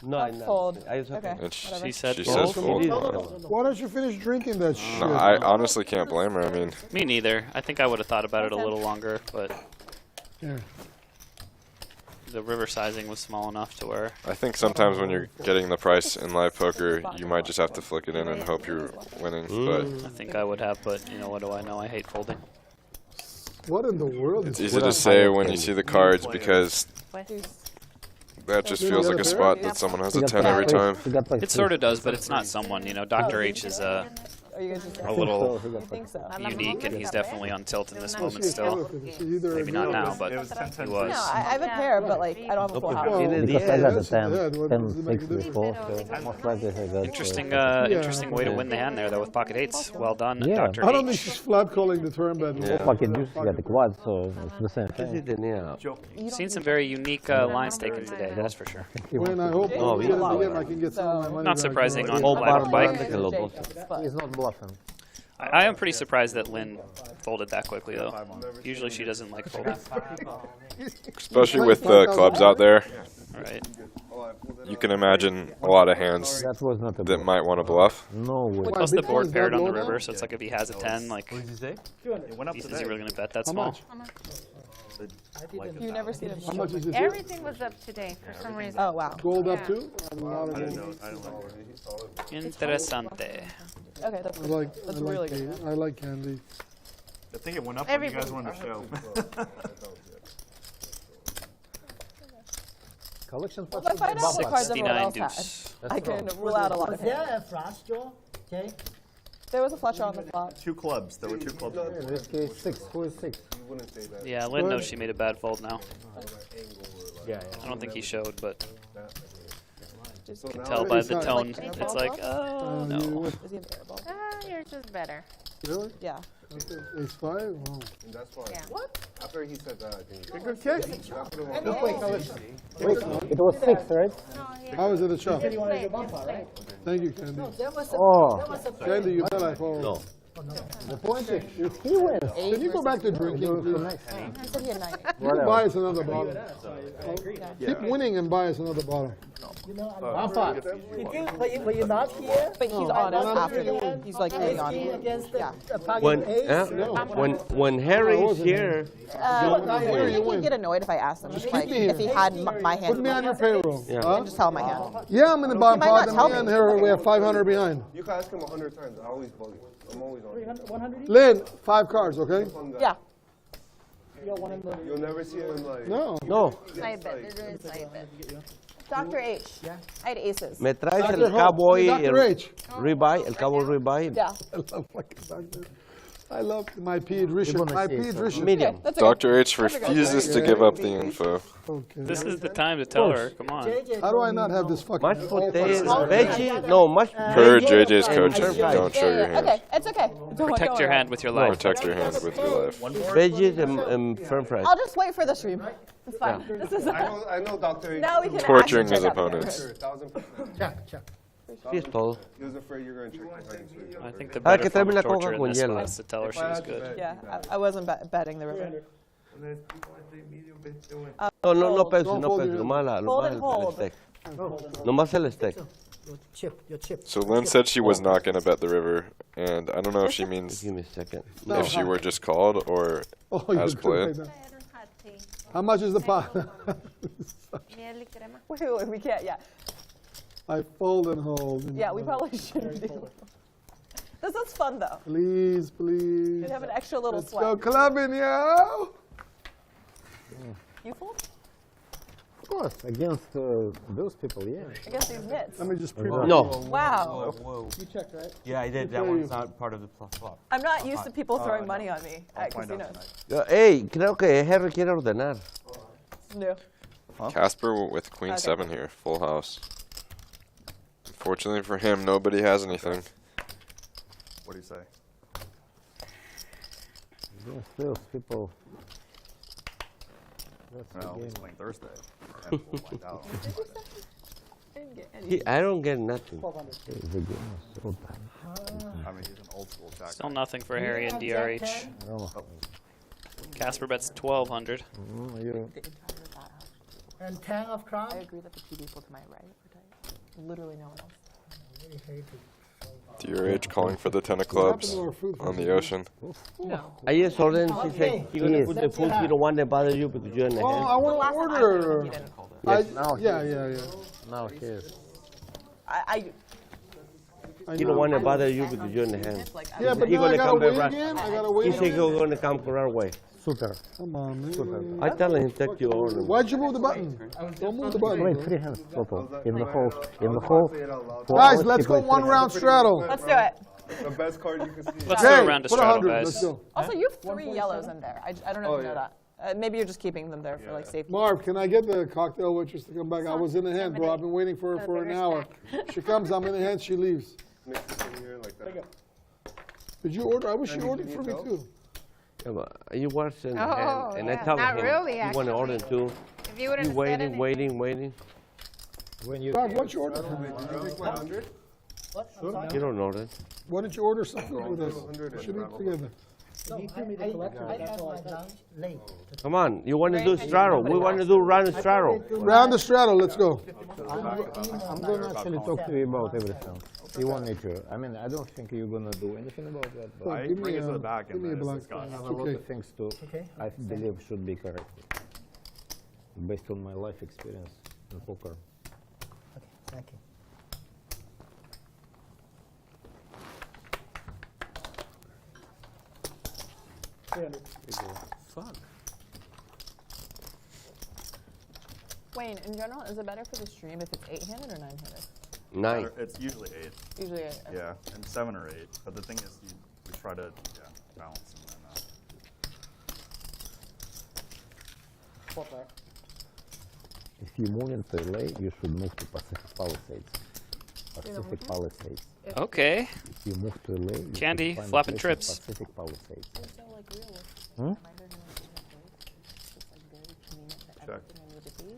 No, Fold. I just Okay. And whatever. She said she fold. says fold. Why don't you finish drinking that shit? No, I honestly can't blame her. I mean, Me neither. I think I would have thought about it a little longer, but Yeah. the river sizing was small enough to where I think sometimes when you're getting the price in live poker, you might just have to flick it in and hope you're winning. But I think I would have, but you know, what do I know? I hate folding. What in the world? it's easy to say when you see the cards because that just feels like a spot that someone has a 10 every time. It sort of does, but it's not someone. You know, Dr. H is Are you guys just a little You think so? unique, and he's definitely on tilt in this moment still. Maybe not now, but he was. No, I have a pair, but like I don't have a full house. Because I got the 10, 6 before, so most likely I got... Interesting way to win the hand there, though, with pocket eights. Well done, Yeah. Dr. I don't think H. she's flat calling the turn bet. Yeah. Pocket deuce, you got the quad, so it's the same thing. Seen some very unique lines taken today, that's for sure. When I hope Oh, I get in the game, I can get some of my money Not back. surprising on Oh, live bike. He's not bluffing. I am pretty surprised that Lynn folded that quickly, though. Usually she doesn't like folding. Especially with the clubs out there, Right. you can imagine a lot of hands That was not a that bluff. might want to bluff. No way. Plus the board Bitcoin's paired that on the low now? river, so it's like if he has a 10, like, What did you say? It went up is today. he really going to bet that How small? much? You never see them. How much is it? Everything was up today for some reason. Oh wow. Gold up too? I'm not I a didn't gold. know. I didn't know. Interesante. Okay, that's I good. like, That's I like, really good. I like candy. I think it went up when you guys were on the show. Collection Well, if I find out what cards everyone 69 else deuce. had, I can rule out a lot Was of there hands. a flush draw? Okay. There was a flusher on the flop. Two clubs. There were two clubs. In this case, 6. Who is 6? Yeah, Lynn knows she made a bad fold now. I don't think he showed, but Just you can tell by the tone. It's like, oh, no. Is he a variable? Yours is better. Really? Yeah. Ace 5? Oh. That's why. Yeah. What? After he said that, I think. Good kick. Wait, it was 6, right? How was it a chop? You wanted to bump out, right? Thank you, Candy. There was a, Oh. there was a Candy, you bet I fold. No. The point is, if he wins, Can you go back to drinking, go to please? next. I said he had 9. You buy us another bottle. Keep winning and buy us another bottle. you know, but you're not here. But he's on us after. He's like really on. Against the, Yeah. When, pocket ace. when Harry's here, you He win. can get annoyed if I ask him. Keep Like, me if he here. had my hand. Put me on your payroll. Yeah. Huh? And just tell him my hand. Yeah, I'm in the bottom might pot, not tell and me and me. her, we have 500 behind. You can ask him 100 times. I always bug you. I'm always on. 100 Lynn, 5 cards, okay? Yeah. You'll never see him like. No. no. Side bet. They're doing side bet. Dr. H. I had aces. Me traes Dr. el cowboy, Dr. H. ribeye, el cowboy ribeye, Yeah. I love fucking doctor. I love my pediatrician. My pediatrician. medium. That's okay. Dr. H refuses to give up the info. Okay. This is the time to tell her. Come on. How do I not have this fucking? Mashed potatoes, veggie, no, mashed Per veggie JJ's and coaching, french don't show your hand. Okay, it's okay. Protect your hand with your life. Protect your hand with your life. veggies and french fries. I'll just wait for the stream. It's fine. This is I know Dr. H. now we can Torturing actually his check out the opponents. 1000%. Check. Sí, es todo. He was afraid you're going to check behind you. I think the Ah, better que form tráeme of la torture coca in con this hielo. was to tell her she was good. Yeah, I wasn't betting the river. No, no Pepsi, Don't no fold Pepsi, your- nomás Hold el and hold. steak. Nomás el steak. Your chip. So Lynn said she was not going to bet the river, and I don't know if she means Give me a second. if she were just called or Oh, you're as good played. like that. How much is the pot? Nearly crema. Wait, we can't. Yeah, I fold and hold. yeah, we probably shouldn't do. This is fun though. Please, please. We have an extra little Let's go sweat. clubbing, yo! You fold Of course, against those people, yeah. against these nits. Let me just pre No. Wow, Whoa. You checked, right? Yeah, I did. That one's not part of the flop. I'm not used to people throwing money on me at Find out casinos. tonight. Hey, creo que Harry quiere ordenar. No. Casper with Queen 7 here, full house. Fortunately for him, nobody has anything. What do you say? Yeah, still, people. Well, he's playing Thursday. And we'll find out. I don't get nothing. The game is so bad. I mean, he's an old school jack. Still nothing for Harry and DRH. Casper bets 1,200. And 10 of crowd? I agree that the two people to my right are tight. Literally no one else. I really hate it. DRH calling for the 10 of clubs on the ocean. No. I just told him, she said, you're going to put the food, you don't want to bother you because you're in the Oh, hand. I want to order. Yeah. Now he is. He don't want to bother you because you're in the hand. Yeah, but he now I gonna gotta come wait back again. right. I gotta wait He said he's again. going to come our way. Super. Come on, man. I tell him, take your order. Why'd you move the button? Don't move the button. Wait, 3 hands total. In the hole. In the hole. Guys, let's go 1 round straddle. Let's do it. The best card you can see. Let's go around to put straddle, 100. guys. Let's go. Also, you have 3 yellows in there. I don't know if you know that. Maybe you're just keeping them there for like safety. Marv, can I get the cocktail waitress to come back? I was in the hand, bro. I've been waiting for her for an hour. She comes, I'm in the hand, she leaves. Mix it in here like that. Did you order? I wish you ordered for me too. Yeah, but you watch in the Oh, hand, and I yeah. tell Not him, really, you want to order actually. too. If you wouldn't He's waiting. When you Marv, what's your order? You don't know that. Why don't you order something with us? We should eat together. No, I have my lunch late. Come on, you want to do straddle. We want to do round and straddle. Round the straddle, let's go. I'm going to actually talk to you about everything. You want me to? I mean, I don't think you're going to do anything about that. But Oh, I give bring me it to a- the back give and me a then it's black. discussed. I have a lot Okay. of things to, I believe, should be corrected. Based on my life experience in poker. Okay, thank you. Fuck. Wayne, in general, is it better for the stream if it's 8-handed or 9-handed? 9. It's usually 8. Usually 8. Okay. Yeah, and 7 or 8. But the thing is, we try to balance them right now. If you move into LA, you should move to Pacific Palisades. Pacific Palisades. Okay. If you move to LA, you Candy, should find a flapping place in trips. Pacific Palisades. So, like, realistic. Hmm? Am I doing it it's like very convenient for everything I need to be,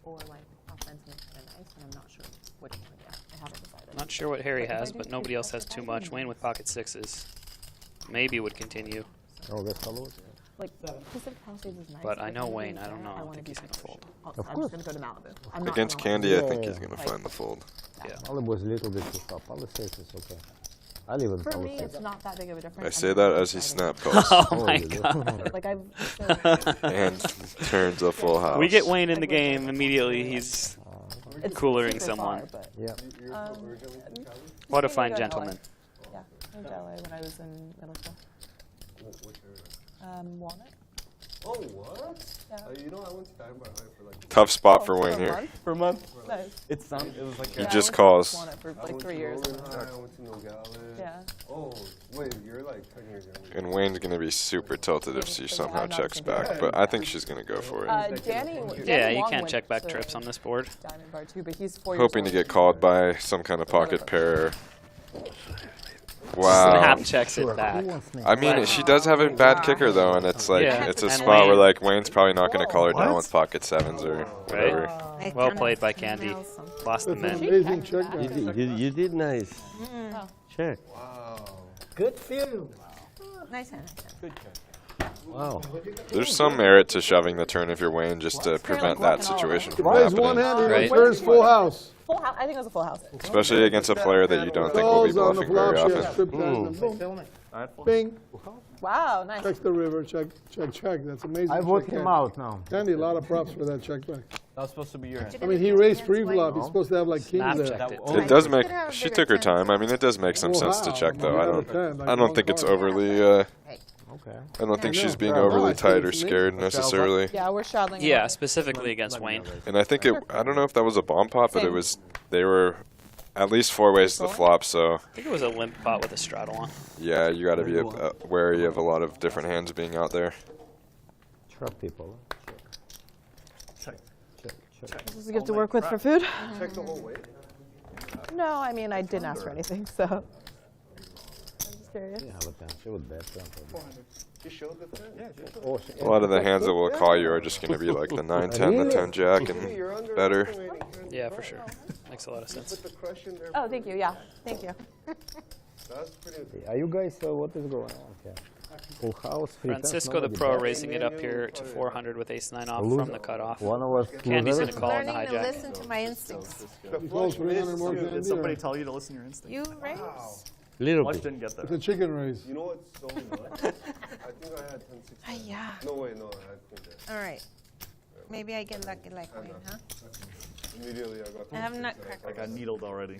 or like offensive and nice, and I'm not sure which one yet. I haven't decided. Not sure what Harry has, but nobody else has too much. Wayne with pocket 6s. Maybe would continue. Oh, that's followed? Like, Pacific Palisades is nice. But I know if Wayne, somebody's I don't there, know. I wanna think be he's going to fold. I'm Of just course. going to go to Malibu. I'm not Against gonna Candy, I Yeah, think yeah, he's going to yeah. find the fold. Yeah. Malibu is a little bit too far. Palisades is okay. I live in For me, Palisades. it's not that big of a difference. I I'm say not that really as he excited. snap calls Oh my you do? god. Like, I've and turns a full house. We get Wayne in the game immediately. He's it's coolering super far, someone. but, Yeah. What a maybe fine go to LA. gentleman. Yeah, I went to LA when I was in middle school. Walnut. Oh, what? Yeah. You know, I went to Diamond High for like. Tough spot for For Wayne a here. month? For a month? Nice. It was like He Yeah, I just went to calls. Walnut for I like went 3 to years. Rolling High, I went to Nogales. Yeah. Oh, wait, you're like 10 years younger. And Wayne's going to be super tilted if she somehow checks back, but I think she's going to go for it. Danny Yeah, you Long can't went check back to trips on this board. Diamond Bar too, but he's 4 years Hoping to older get called by some kind of pocket pair. Snap Wow. checks it back. I mean, she does have a bad kicker though, and it's like Yeah, it's a and spot where Wayne. like Wayne's probably not going to call her down with pocket 7s or whatever. Right. Well played by Candy. Lost the That's an men. amazing check back. You did nice. Check. Good few. Nice hand. Good catch. Wow. There's some merit to shoving the turn if you're Wayne just to prevent that situation from Plays one happening. hand, Right. he turns full house. Full house. I think it was a full house. Especially against a player that you don't think will be Calls on the bluffing very flop, she has often. strip tag, and boom. Bing. Wow, nice. Checks the river, check. That's amazing. I vote check him back. out now. Candy, a lot of props for that check back. That was supposed to be your hand. I mean, he raised free flop. He's supposed to have like Snap kings there. checked it. It does make. She took her time. I mean, it does make some Oh, sense to wow. check though. Like I don't think it's one card. overly. Okay. I don't think Yeah. she's being No, overly I think tight or it's scared necessarily. Yeah, we're straddling. Yeah, specifically against Wayne. And I think it. I don't know if that was a bomb pot, but it was. They were at least 4 ways to the flop. So I think it was a limp pot with a straddle on. yeah, you got to be wary of a lot of different hands being out there. Trap people. Check. This is a gift to work with for food. Check the whole way. No, I mean, I didn't ask for anything, so. I'm just curious. Yeah, but then she would bet. She showed the thing? Yeah, she showed. Oh, A lot of the hands that will call you are just going to be like the 9-10, the 10 jack, and better. Yeah, for sure. Makes a lot of sense. Oh, thank you. Yeah, thank you. That's pretty. Are you guys, what is going on here? Full house, free pass, Francisco the nobody pro bets? raising it up here to 400 with ace-9 off Lose- from the cutoff. One of us Candy's lose going to call in the Learning to hijack. listen to my instincts. You close 300 more candy, Did somebody or- tell you to listen to your instinct? You raise? Little Flush bit. didn't get that. It's a chicken race. You know what's so nuts? I think I had 10-16. Yeah. No way, no, I had 10. All right. Maybe I get lucky like Wayne, huh? Immediately I got I have 10-16. nutcrackers. I got needled already.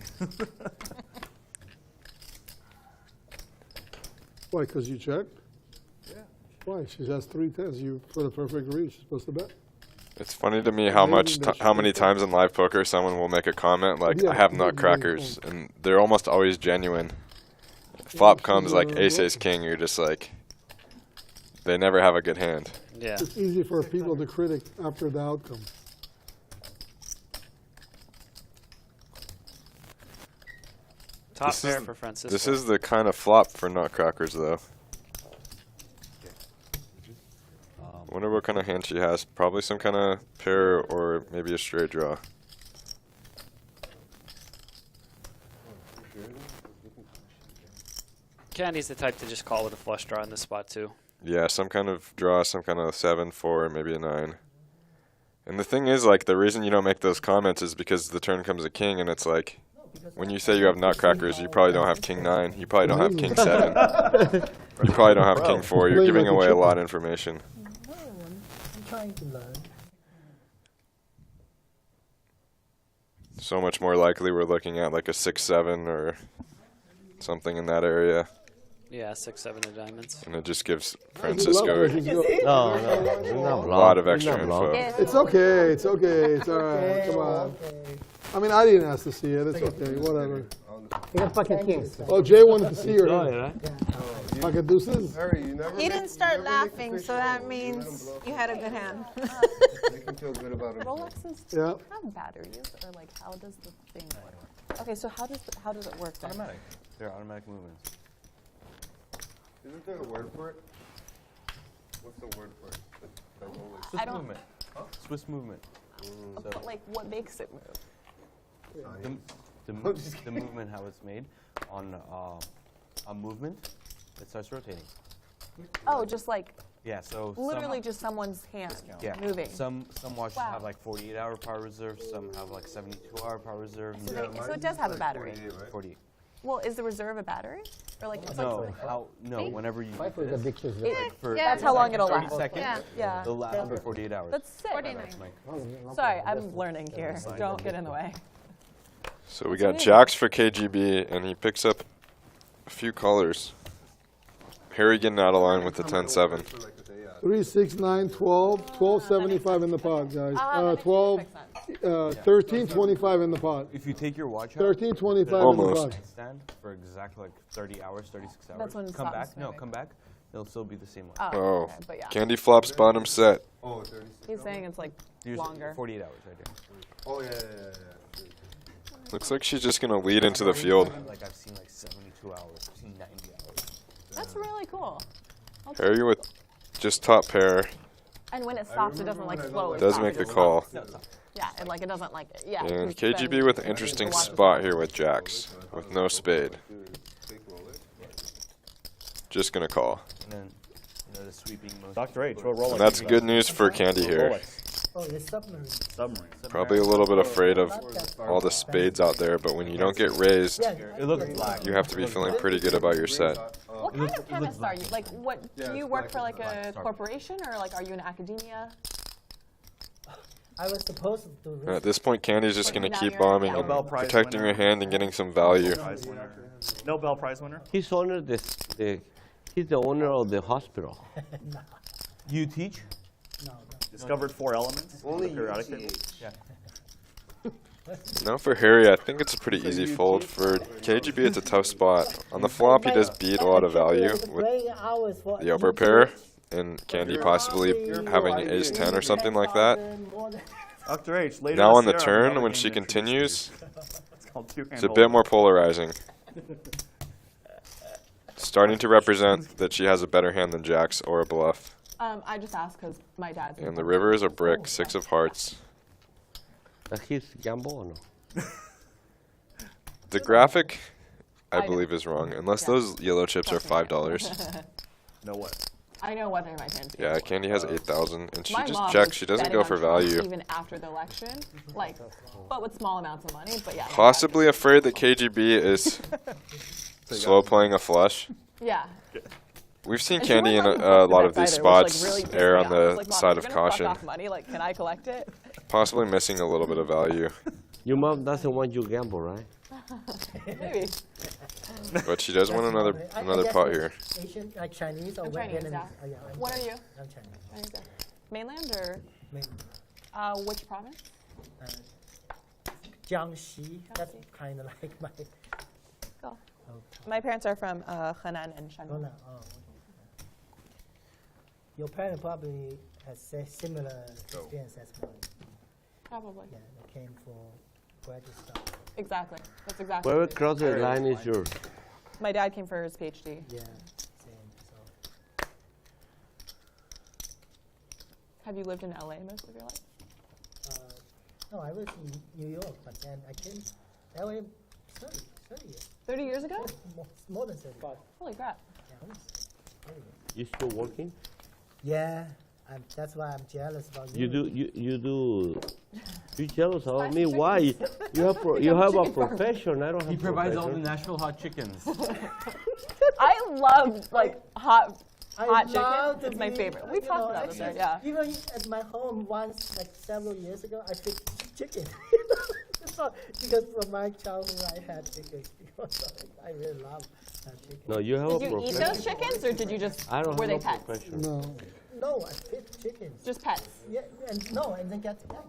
Why, because you checked? Yeah. Why? She has 3 tens. You put a perfect read. She's supposed to bet. It's funny to me how many times in live poker someone will make a comment like, Yeah, I have yeah, nutcrackers, and they're almost always genuine. Flop comes like ace, ace, king, you're just like, they never have a good hand. Yeah. It's easy for people to critic after the outcome. Top This pair is- for Francisco. This is the kind of flop for nutcrackers, though. Wonder what kind of hand she has. Probably some kind of pair or maybe a straight draw. Candy's the type to just call with a flush draw in this spot, too. Yeah, some kind of draw, some kind of 7, 4, maybe a 9. And the thing is, like, the reason you don't make those comments is because the turn comes a king, and it's like, when you say you have nutcrackers, you probably don't have king 9. You probably don't have king 7. You probably don't have king 4. You're giving away a lot of information. No, I'm trying to learn. So much more likely we're looking at like a 6-7 or something in that area. Yeah, 6-7 of diamonds. And it just gives Francisco No, a lot of extra info. It's okay. It's okay. It's all right. Come on. I mean, I didn't ask to see it. It's okay. Whatever. You got fucking kings. Oh, Jay wanted to see her. Yeah. Fucking deuces. He didn't start laughing, so that means you had a good hand. They can feel good about it. Rolexes Yeah. have batteries, or like how does the thing work? Okay, so how does it work then? Automatic. They're automatic movements. Isn't there a word for it? What's the word for it? The Rolex. Swiss I don't- movement. Swiss movement. But like, what makes it move? The movement, how it's made on a movement, it starts rotating. Oh, just like Yeah, so literally just someone's hand yeah. moving. Some watches Wow. have like 48-hour power reserve. Some have like 72-hour power reserve. So it does have a battery. 48. Well, is the reserve a battery, or like it's No, like how? No, whenever you. Fight for the dictures. For that's how long it'll 30 last. seconds. Yeah. It'll last for 48 hours. That's sick. 49. Sorry, I'm learning here. Don't get in the way. So we got jacks for KGB, and he picks up a few colors. Harry getting out of line with the 10-7. 3, 6, 9, 12, 12, 75 in the pot, guys. 12, 13, 25 in the pot. If you take your watch out, 13, 25 in the Almost. pot. stand for exactly like 30 hours, 36 hours. That's when it come stops back. No, moving. come back. It'll still be the same one. Oh, Oh, okay, but yeah. Candy flops bottom set. Oh, 36. He's saying it's like Usually longer. 48 hours right there. Oh, yeah. Looks like she's just going to lead into the field. Like I've seen like 72 hours, I've seen 90 hours. That's really cool. Harry with just top pair. And when it stops, it doesn't like slowly. Does stop, make it the just call. stops. Yeah, and like it doesn't like yeah. And because then KGB with an the interesting watch is spot on. here with jacks, with no spade. Just going to call. And then, the sweeping motion. Dr. H, what Rolex? And that's good news for Candy here. Oh, it's submarine. Submarine. Probably a little bit afraid of all the spades out there, but when you don't get raised, It looks black. you have to be feeling pretty good about your set. What kind of chemist are you? Like, what do you work for? Like a corporation, or like are you in academia? I was supposed to do this. At this point, Candy's just going to Now keep you're- bombing yeah. and Nobel Prize protecting winner. your hand and getting some value. Prize winner. Nobel Prize winner. He's owner he's the owner of the hospital. You teach? Discovered 4 elements. Only the periodic table. Yeah. Now for Harry, I think it's a pretty easy fold. For KGB, it's a tough spot. On the flop, he does beat a lot of value with the upper pair, and Candy possibly having ace-10 or something like that. Dr. H, later Now this on the year, turn, another when game she introduced continues, It's a bit more polarizing. Starting to represent that she has a better hand than jacks or a bluff. I just asked because my dad's. And the river is a brick, 6 of hearts. He's gamble or no? The graphic, I believe, is wrong. Unless those yellow chips are $5. No what? I know whether my parents. Yeah, Candy has 8,000, and she My just mom checks. was She doesn't betting go on for Trump value. Even after the election, like, but with small amounts of money. But yeah. Possibly afraid that KGB is slow playing a flush. Yeah. We've seen And she Candy in wasn't a lot of either, these which, like, spots really pissed err me on off. I was the like, Mom, side you're of gonna fuck caution. off money. Like, can I collect it? Possibly missing a little bit of value. Your mom doesn't want you to gamble, right? Maybe. But she does want another guess pot it's here. Asian, like Chinese or I'm Chinese, Vietnamese? yeah. Oh, yeah, What are you? I'm Chinese. Chinese, yeah. Mainland or? Mainland. Which province? Jiangxi. That's kind of like my. Cool. My parents are from Henan and Shandong. Oh, okay. Your parent probably has similar experience as mine. Probably. Yeah, they came for graduate stuff. Exactly. That's exactly. Where what it across the line is yours? My dad came for his PhD. Yeah, same. So. Have you lived in LA most of your life? No, I was in New York, but then I came LA 30 years. 30 years ago? More than 30. Holy crap. Yeah, almost 30 years. You still working? Yeah, that's why I'm jealous about you. You do. You're jealous of me? Why? You have a profession. I don't have. He provides all the profession. Nashville hot chickens. I love like hot love chicken. to It's my be- favorite. We you talked know, about this, actually, yeah. Even at my home once, like several years ago, I picked chicken. So, because from my childhood, I had chicken. So I really love chicken. No, you have Did a you eat profession. those chickens, or did you just? I don't Were they have a pets? profession. No, I picked chickens. Just pets. Yeah, and then get pets.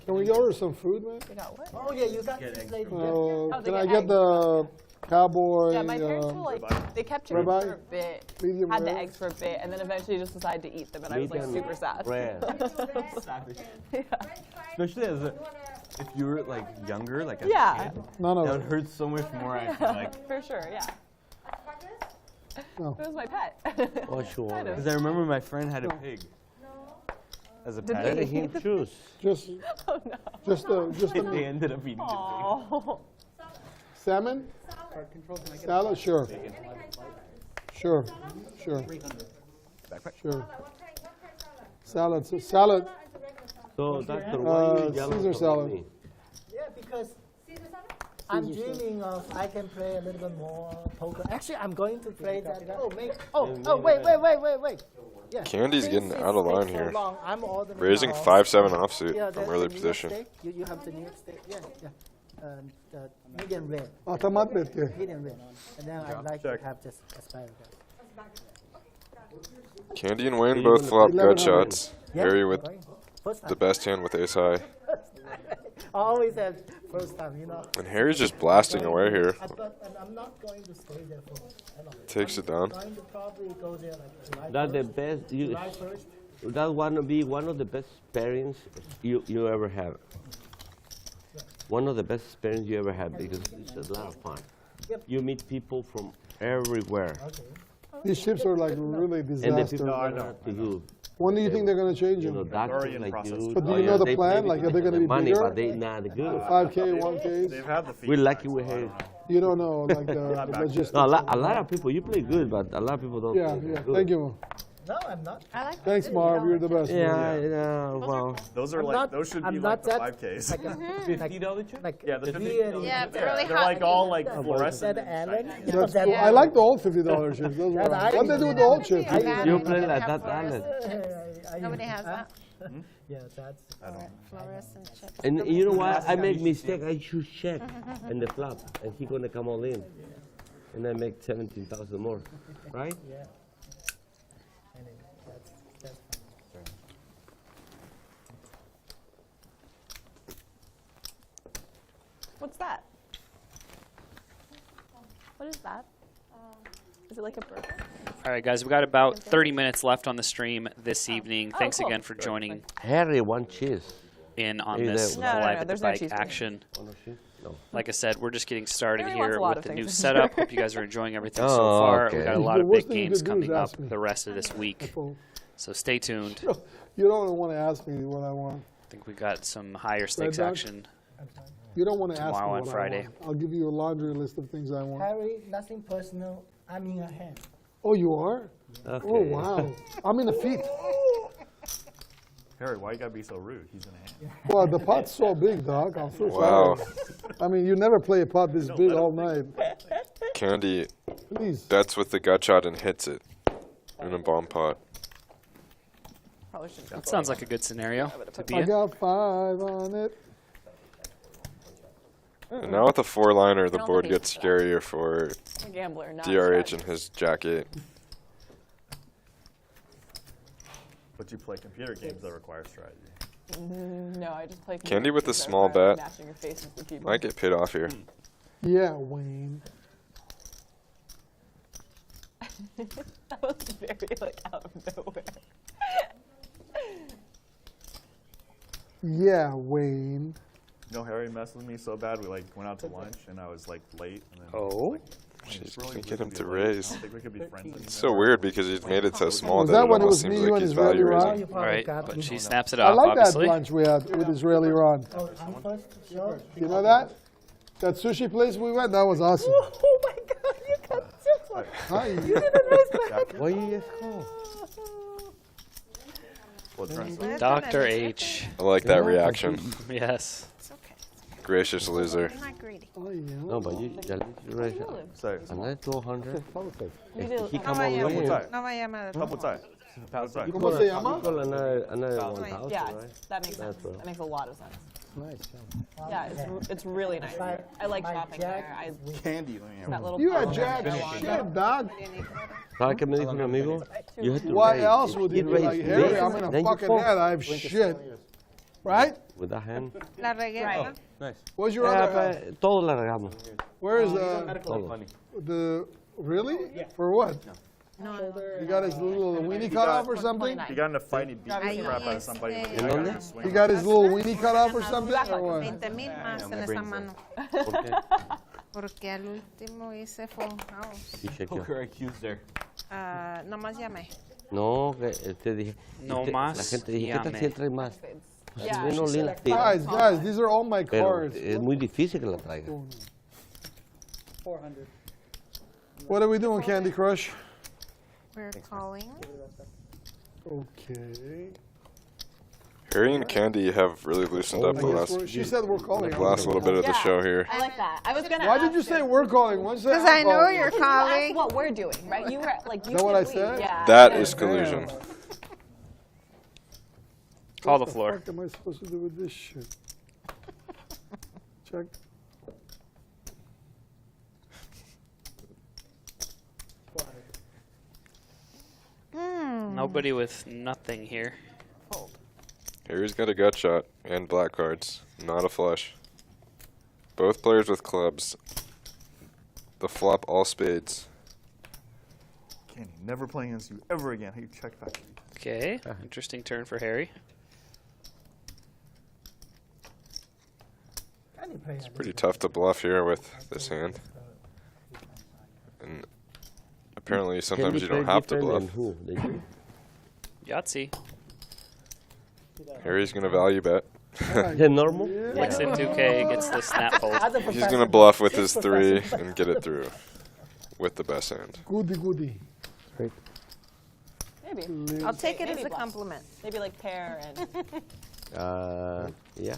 Can we order some food, man? You got what? Oh yeah, you got this lady. Can I get the cowboy? Yeah, my parents were like, they kept chickens ribeye? for a bit, Medium had the rare? eggs for a bit, and then eventually just decided to eat them, and I was like Medium super sad. rare. Savage. Especially as if you were like younger, like a Yeah. kid, None of that it. would hurt so much more. I feel like. For sure, yeah. No. It was my pet. Oh, sure. Kind of. Because I remember my friend had a pig. As a Did pet. Let him choose. Just, Oh no. just They ended up eating the Oh. salmon, salad. Sure. Sure. Salad. Salad. So, Doctor, why you jealous Caesar of salad. me? Yeah, because I'm dreaming of I can play a little bit more poker. Actually, I'm going to play that. Wait. Yeah. Candy's Since getting it's out of line taken so here. long, I'm ordering Raising now. 5-7 offsuit Yeah, from the early New York position. steak. You have the New York steak. Yeah. The medium rare. Automat bitti. Medium rare. And then I'd like to have just asparagus. Candy and Wayne both flop gut shots. Yeah, Harry with First time. the best hand with ace high. I always have first time, you know. And Harry's just blasting away here. And I'm not going to stay there for that long. Takes it down. I'm going to probably go there like July That's the 1st. best. July 1st. That want to be one of the best pairings you ever have. One of the best pairings you ever have because it's a lot of fun. Yep. You meet people from everywhere. Okay. These ships are like really And the disaster. people are to you. When do you think they're going to change You know, them? doctors like you. But do you know the they plan? play Like, with are they gonna be money, bigger? but they not good. 5K, 1Ks? They've had the feet. We're lucky we have. You don't know, like the logistics. No, a lot of people, you play good, but a lot of people don't Yeah, play yeah. good. Thank you. No, I'm not. I like Thanks, Marv. You're the best. Yeah, man. yeah, well. Those are I'm like not- those should I'm be not like the that- 5Ks. Like $50 chip? like Yeah, the $50 really- Yeah, it's really They're hot. like all like That fluorescent. Alan. That's that cool. I like the old $50 chips. Those That are I- what they do with the old chips? You play like that, Alan. Nobody has that. Yeah, that's. Fluorescent chips. And you know what? I make mistake. I choose check and the flop, and he gonna come all in, and I make 17,000 more, right? Yeah. And that's fine. What's that? What is that? Is it like a burger? All right, guys, we got about 30 minutes left on the stream this evening. Oh, Thanks cool. again for joining. Harry, one cheese. in on Maybe this that- No, no, live no, at the there's no bike cheese action. Oh, no cheese? No. Like I said, we're just getting started Harry wants here a lot with of the things new in setup. there. Hope you guys are enjoying everything Oh, so far. We okay. got a lot The of worst big thing you games could do is coming up ask me. the rest of this week. So stay tuned. You don't want to ask me what I want. I think we got some higher stakes Dog? action. You don't want to ask me Tomorrow what and I Friday. want. I'll give you a laundry list of things I want. Harry, nothing personal. I'm in your hand. Oh, you are? Okay. Oh, wow. I'm in the feet. Harry, why you gotta be so rude? He's in a hand. Well, the pot's so big, Doc. I'm so Wow. sorry. I mean, you never play a pot this big all night. Candy Please. bets with the gut shot and hits it in a bomb pot. Probably shouldn't go That sounds like a good scenario to be I in. got 5 on it. And now with the 4-liner, the don't board think gets scarier for a gambler, not a DRH strategist. and his Jack 8. But you play computer games that require strategy. No, I just play. Candy with a games that small require bet. mashing your face into the keyboard. Might get paid off here. Yeah, Wayne. That was very like out of nowhere. Yeah, Wayne. You know, Harry messed with me so bad. We like went out to lunch, and I was like late. And then Oh? like, Jeez, really can't get him weird to be late. raise. I don't think we could be friends anymore. It's so weird because he's made it so small Was that that it when it almost was me, seems you like and he's Israeli value Ron? raising. Right, but she snaps it I off, like obviously. that lunch we had with Israeli Ron. Oh, I'm first. Sure. You know that? That sushi place we went, that was awesome. Oh my God, you got super. Hi. You didn't raise my What you just call? Well, trying Dr. H. I like that reaction. Yes. It's okay. Gracious loser. I'm not greedy. Oh, yeah. No, but you raise it. Sorry. Another 200. You do. He No come all the way in. Outside. No vaya a Outside. Outside. ¿Cómo se llama? Equal another 1,000, Yeah, right? that makes sense. That's right. That makes a lot of sense. Nice. Yeah, it's really nice. I like my shopping Jack there. Candy. That little You had parlor Jack that I want. shit, dog. ¿Sabes qué me dijo un amigo? You had to What raise. else would you He'd do? raise Like, this, Harry, I'm in a then you fucking fold. head. I have shit. Right? With that hand. La regué, ¿verdad? Nice. Where's your other hand? Todo le regamos. Where is Todo. the really? For what? No, no. You got his little weenie cut off or something? He got in a fight. He beat the Ahí, crap out of somebody. with este, a ¿En dónde? swing. He got his little weenie cut off or something? Or what? 20,000 más en esa mano. ¿Por qué? Porque al último hice full house. Y chequeó. Poker IQ's there. Nomás llamé. No, que te dije. No la más gente dije, ¿qué tal si llame. trae más? Pues Yeah, no she le said tira. Guys, these are all my Pero cards. es muy difícil que la traiga. 400. What are we doing, Candy Crush? We're calling. Okay. Harry and Candy have really loosened up I the guess last, she said we're calling. the last little bit of the show here. I like that. I was gonna. Why did you say we're calling? Why did you say Because I'm I know calling? you're You asked calling. what we're doing, right? You were like. You Is that what I said we. said? Yeah. That is collusion. Call the What floor. the fuck am I supposed to do with this shit? Check. Nobody with nothing here. Harry's got a gut shot and black cards, not a flush. Both players with clubs. The flop all spades. Candy, never playing against you ever again. Hey, check back. Okay, interesting turn for Harry. It's pretty tough to bluff here with this hand. And apparently sometimes you don't have to bluff. Who? They do? Yahtzee. Harry's gonna value bet. The normal? Flicks it 2K, gets the snap fold. He's gonna bluff with his 3 and get it through with the best hand. Goody goody. Great. Maybe. I'll take it Maybe as a bluff. compliment. Maybe like pair and Yeah.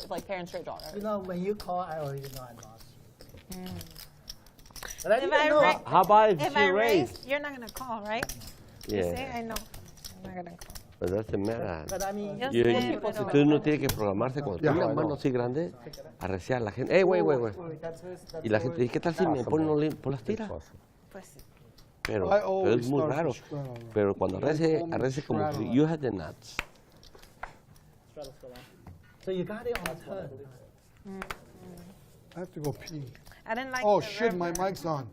like pair and straight draw, right? You know, when you call, I already know I lost. But I If didn't I know. ra- How about if If you I raise? raise, you're not gonna call, right? You say Yeah. I know. I'm not gonna call. But doesn't matter. But I mean, Yo You- sé, you- pero- Entonces uno tiene que programarse cuando tiene una mano así grande, arreciar a la gente. ¡Ey, güey! Y la gente dice, ¿qué tal si me ponen por las tiras? Pues sí. Pero I es always muy start raro. from straddle. Pero cuando arrece como straddle. si you had the nuts. so you got it on turn. I have to go pee. I didn't like Oh the shit, my river. mic's on.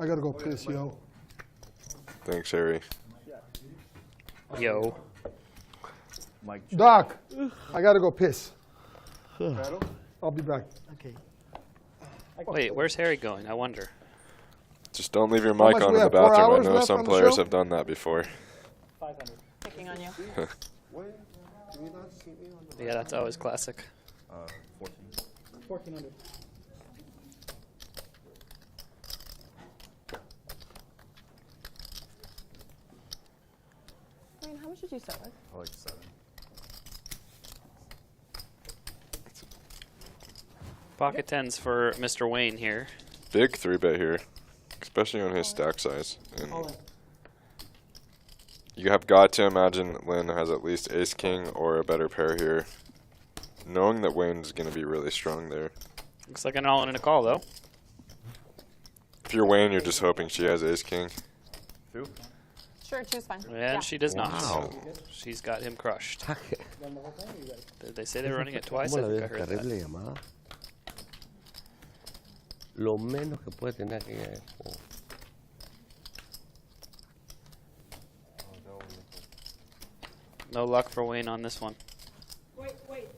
I gotta go piss, yo. Thanks, Harry. Yo. Mike. Doc, I gotta go piss. Battle? I'll be back. Okay. Wait, where's Harry going? I wonder. Just don't leave your How mic much on we in the have, 4 bathroom. I hours know left some on the players show? have done that before. 500. Picking on you. What? Can you not see me on the Yeah, that's always classic. 14. 1400. I mean, how much did you start with? I like 7. Pocket tens for Mr. Wayne here. Big 3-bet here, especially on his stack size. And you have got to imagine Lynn has at least ace-king or a better pair here, knowing that Wayne's going to be really strong there. Looks like an all-in and a call, though. If you're Wayne, you're just hoping she has ace-king. Two? Sure, choose fine. And she does not. Wow. She's got him crushed. Did they say they were running it twice? I ¿Cómo la think I ves? heard Terrible that. llamada. Lo menos que puede tener aquella es como- No luck for Wayne on this one. Wait.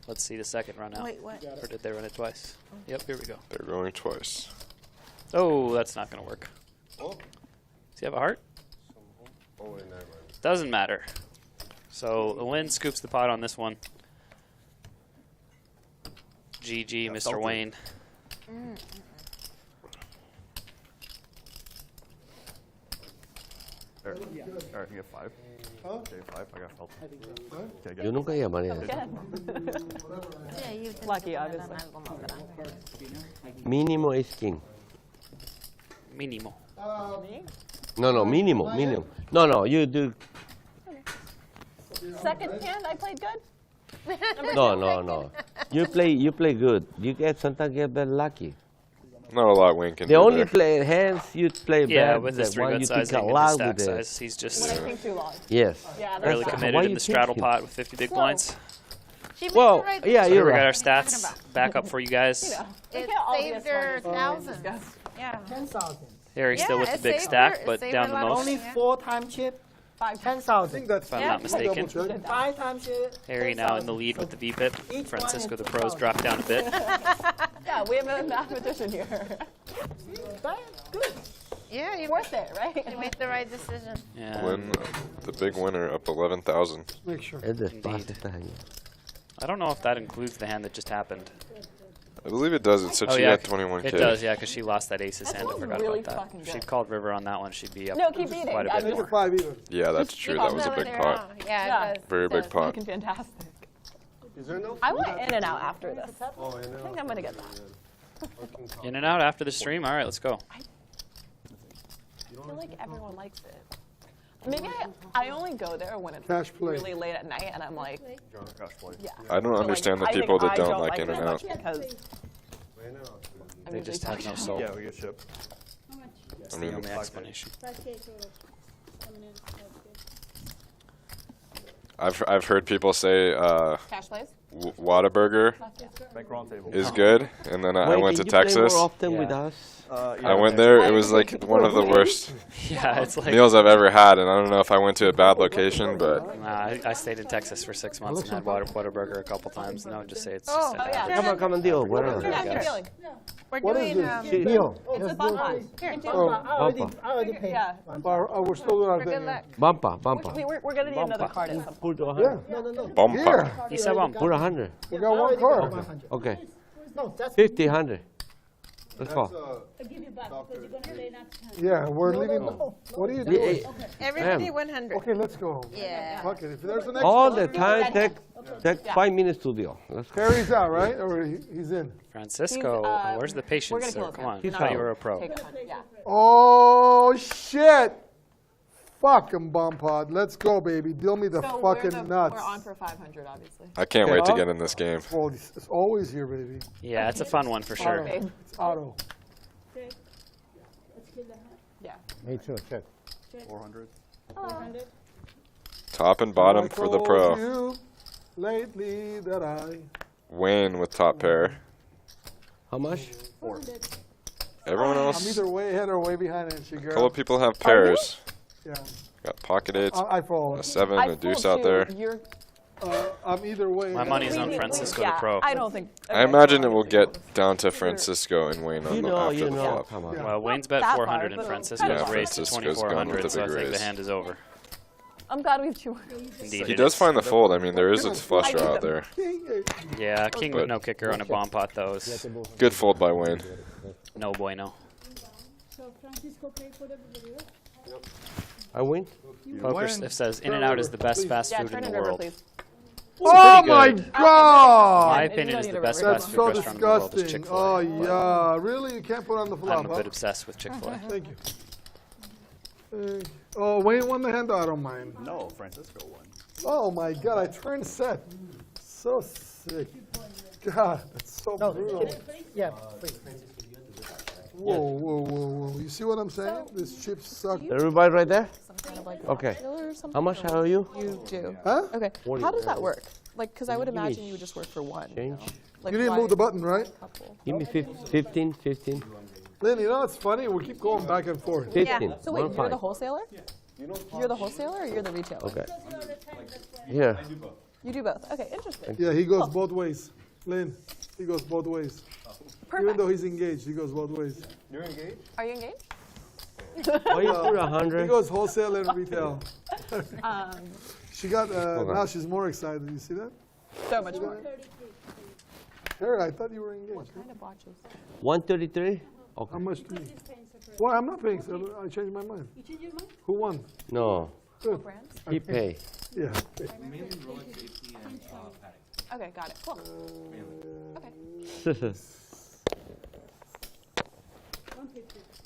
Let's see the second run out. Wait, what? Or did they run it twice? Yep, here we go. They're going twice. Oh, that's not going to work. Oh. Does he have a heart? Oh, wait, never mind. Doesn't matter. So Lynn scoops the pot on this one. GG, Mr. Wayne. Eric, you get 5. Okay, 5. I got felt. Okay, Yo nunca llamaría eso. Yeah, you did Lucky, ganar obviously. algo más grande. Mínimo ace king. Mínimo. No, mínimo. No, you do. Second hand, I played good. No. You play good. You sometimes get bad lucky. Not a lot Wayne can The do only there. play hands you play Yeah, bad. with his the one 3-bet you size think and a his lot stack with it. size, he's just When I think too long. Yes. Yeah, really that's committed why in you the straddle thinking? pot with 50 big Slow. blinds. She made Well, the right yeah, So you're here we got right. our stats back up for you guys. You know, we It can't all be as saved smart her as we thousands. discuss. Yeah. 10,000. Harry's still Yeah, with the it big saved stack, her- but saved down her the a lot of most. Only Yeah. 4 time chip, 10,000. That's If I'm Yeah. not mistaken. double check. 5 times chip. Harry now in the 10,000. lead with the VPIP. Each one Francisco is the pros 10,000. dropped down a bit. Yeah, we have a mathematician here. Good. Yeah, you Worth it, right? you made the right decision. Yeah. Lynn, the big winner, up 11,000. Make sure. Es despacio esta año. I don't know if that includes the hand that just happened. I believe it does. It said she had 21K. It does, yeah, because she lost that aces That hand. I feels forgot really about that. fucking If she'd good. called river on that one, she'd be up No, keep eating. quite a I bit mean, Make more. it 5 even. Yeah, that's true. That was a big pot. Yeah, it Very big It's pot. looking fantastic. Is there no? I went in and out after this. Oh, I think I'm gonna get that. In and out after the stream. All right, let's go. I feel like everyone likes it. Maybe I only go there when it's Cash play. really late at night and I'm like, yeah. I don't So, understand like, the I people think that I don't like it in and that out. much because I'm They usually just have no talking. soul. Yeah, we get shipped. That's I the mean, only explanation. 5K total. Coming in. That's good. I've heard people say Cash plays? Whataburger Bank round table. is good, and then I Wait, went can to you play Texas. more often with Yeah. us? I went there. It was like one of the worst Yeah, it's like. meals I've ever had, and I don't know if I went to a bad location, but Nah, I stayed in Texas for 6 months and had Whataburger a couple times, and I would just say it's Oh, just oh, yeah. bad. Come on, deal. Whatever. Yeah, keep feeling. We're What is doing this? Deal. It's a bonfire. Here, Oh, I already paid. Yeah. We're still doing our For thing. good luck. Bumpa. We're gonna need another card at some point. Put to Yeah. 100. No. Bomba. Here. He said one. Put 100. We got one card. 100. Okay. No, that's 50, 100. Let's go. I'll give you back because you're going to play next time. Yeah, we're leaving. What are you doing? Everybody Ma'am. 100. Okay, let's go. Yeah. Fuck it. If there's an All extra, the time, take 5 minutes to deal. Let's go. Harry's out, right? Or he's in? Francisco, He's, where's the we're patience, gonna sir? kill Come him. on, He's I thought you out. were a pro. Take 100, yeah. Oh shit! Fucking bomb pod. Let's go, baby. Deal me the So fucking we're nuts. on for 500, obviously. I can't Okay, wait to I'll- get in this game. Oh, it's always here, baby. Yeah, it's a fun one for sure. Okay. It's auto. Okay. Let's kill the hand. Yeah. Me too, check. 400. 400. Top and bottom I for the told pro. you lately that I. Wayne with top pair. How much? 400. Everyone I'm else, either way ahead or way behind, and she a girl. couple people have pairs. Yeah. Got pocket eights, I follow. a 7, I a deuce fold out there. too. You're I'm either way. My money's on Francisco the Pro. I don't think. I imagine it will get down to Francisco and Wayne on after the flop. Come on. Well, Wayne's bet That 400 far, and but Francisco's Yeah, raised to Francisco's gone with 2,400, the so I big think the raise. hand is over. I'm glad we have 2. Indeed, He it does is. find the fold. I mean, there is a flush draw out there. Yeah, king with But- no kicker on a bomb pot, though, is Good fold by Wayne. no bueno. So Francisco played for everybody else? I win. Poker says In-N-Out is the best fast Yeah, food turn in it the over, world. please. Oh pretty my good. God! My opinion is the best That's fast so food restaurant in the world is disgusting. Chick-fil-A. Oh yeah, really? You can't put on the flop, I'm a huh? bit obsessed with Chick-fil-A. Thank you. Oh, Wayne won the hand. I don't mind. No, Francisco won. Oh my God, I turned set. So sick. God, that's so brutal. Yeah, free. Whoa, whoa, whoa, whoa. You see what I'm saying? This chip sucks. Everybody right there? Some kind of like Okay. or something? How much are you? You do. Huh? Okay. 40. How does that work? Like, because I would Give me imagine you would just work for one. Change. Like, You didn't why move the button, right? couple? Give me 15, 15. Lynn, you know what's funny? We keep going back and forth. 15. So wait, One you're the five. wholesaler? You're the wholesaler or you're the retailer? Okay. Here. You do both. Okay, interesting. Yeah, he goes both ways. Lynn, he goes both ways. Even though he's engaged, he goes both ways. You're engaged? Are you engaged? Why you put He 100? goes wholesale and retail. Um, She got, on. now she's more excited. You see that? so much more. Here, I thought you were engaged. Kind of watches. 133? How Okay. much do you? Why? I'm not paying. So I changed my mind. You change your mind? Who won? No. Good. Brands? He pay. Yeah. Okay, got it. Cool. Okay.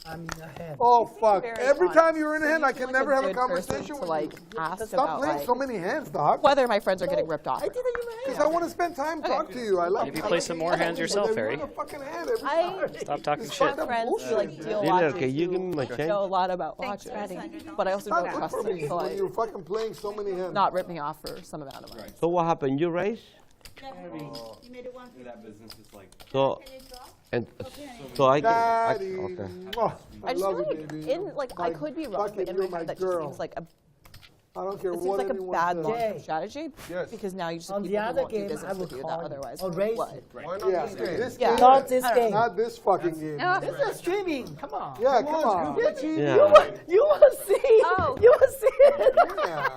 I'm in a hand. Oh fuck! Very Every fun. time you're in a So hand, you I seem can like never have a good person conversation to with like you. ask Stop about playing like so many hands, dog. whether my friends are getting ripped off. I didn't even Because I want to spend time talking to you. I love. Maybe play some more hands yourself, Harry. Fucking hand every I time. Stop talking It's shit. fucking friends who bullshit. like deal Dealer, watches can you who give me my change? know a lot about watches, but I also It's not don't good trust for them me to when like you're fucking playing so many hands. not rip me off for some amount of money. So what happened? You raise? You made it 150. That business is like. So, and so I Daddy. okay. Oh, I just love feel you, like baby. in like I could be wrong, Fucking, but in you're my my head that girl. just seems like a I don't care it seems what like a anyone bad says. long-term Jay. strategy Yes. because now you just On have the people who other won't do game, I business would with you call that you. otherwise Or would. raise What? it. Why not this game? This Yeah. game. Not this game. Not this fucking game. This is streaming. Come on. Yeah, come on. Yeah. You will see. Oh. You will see it. Yeah.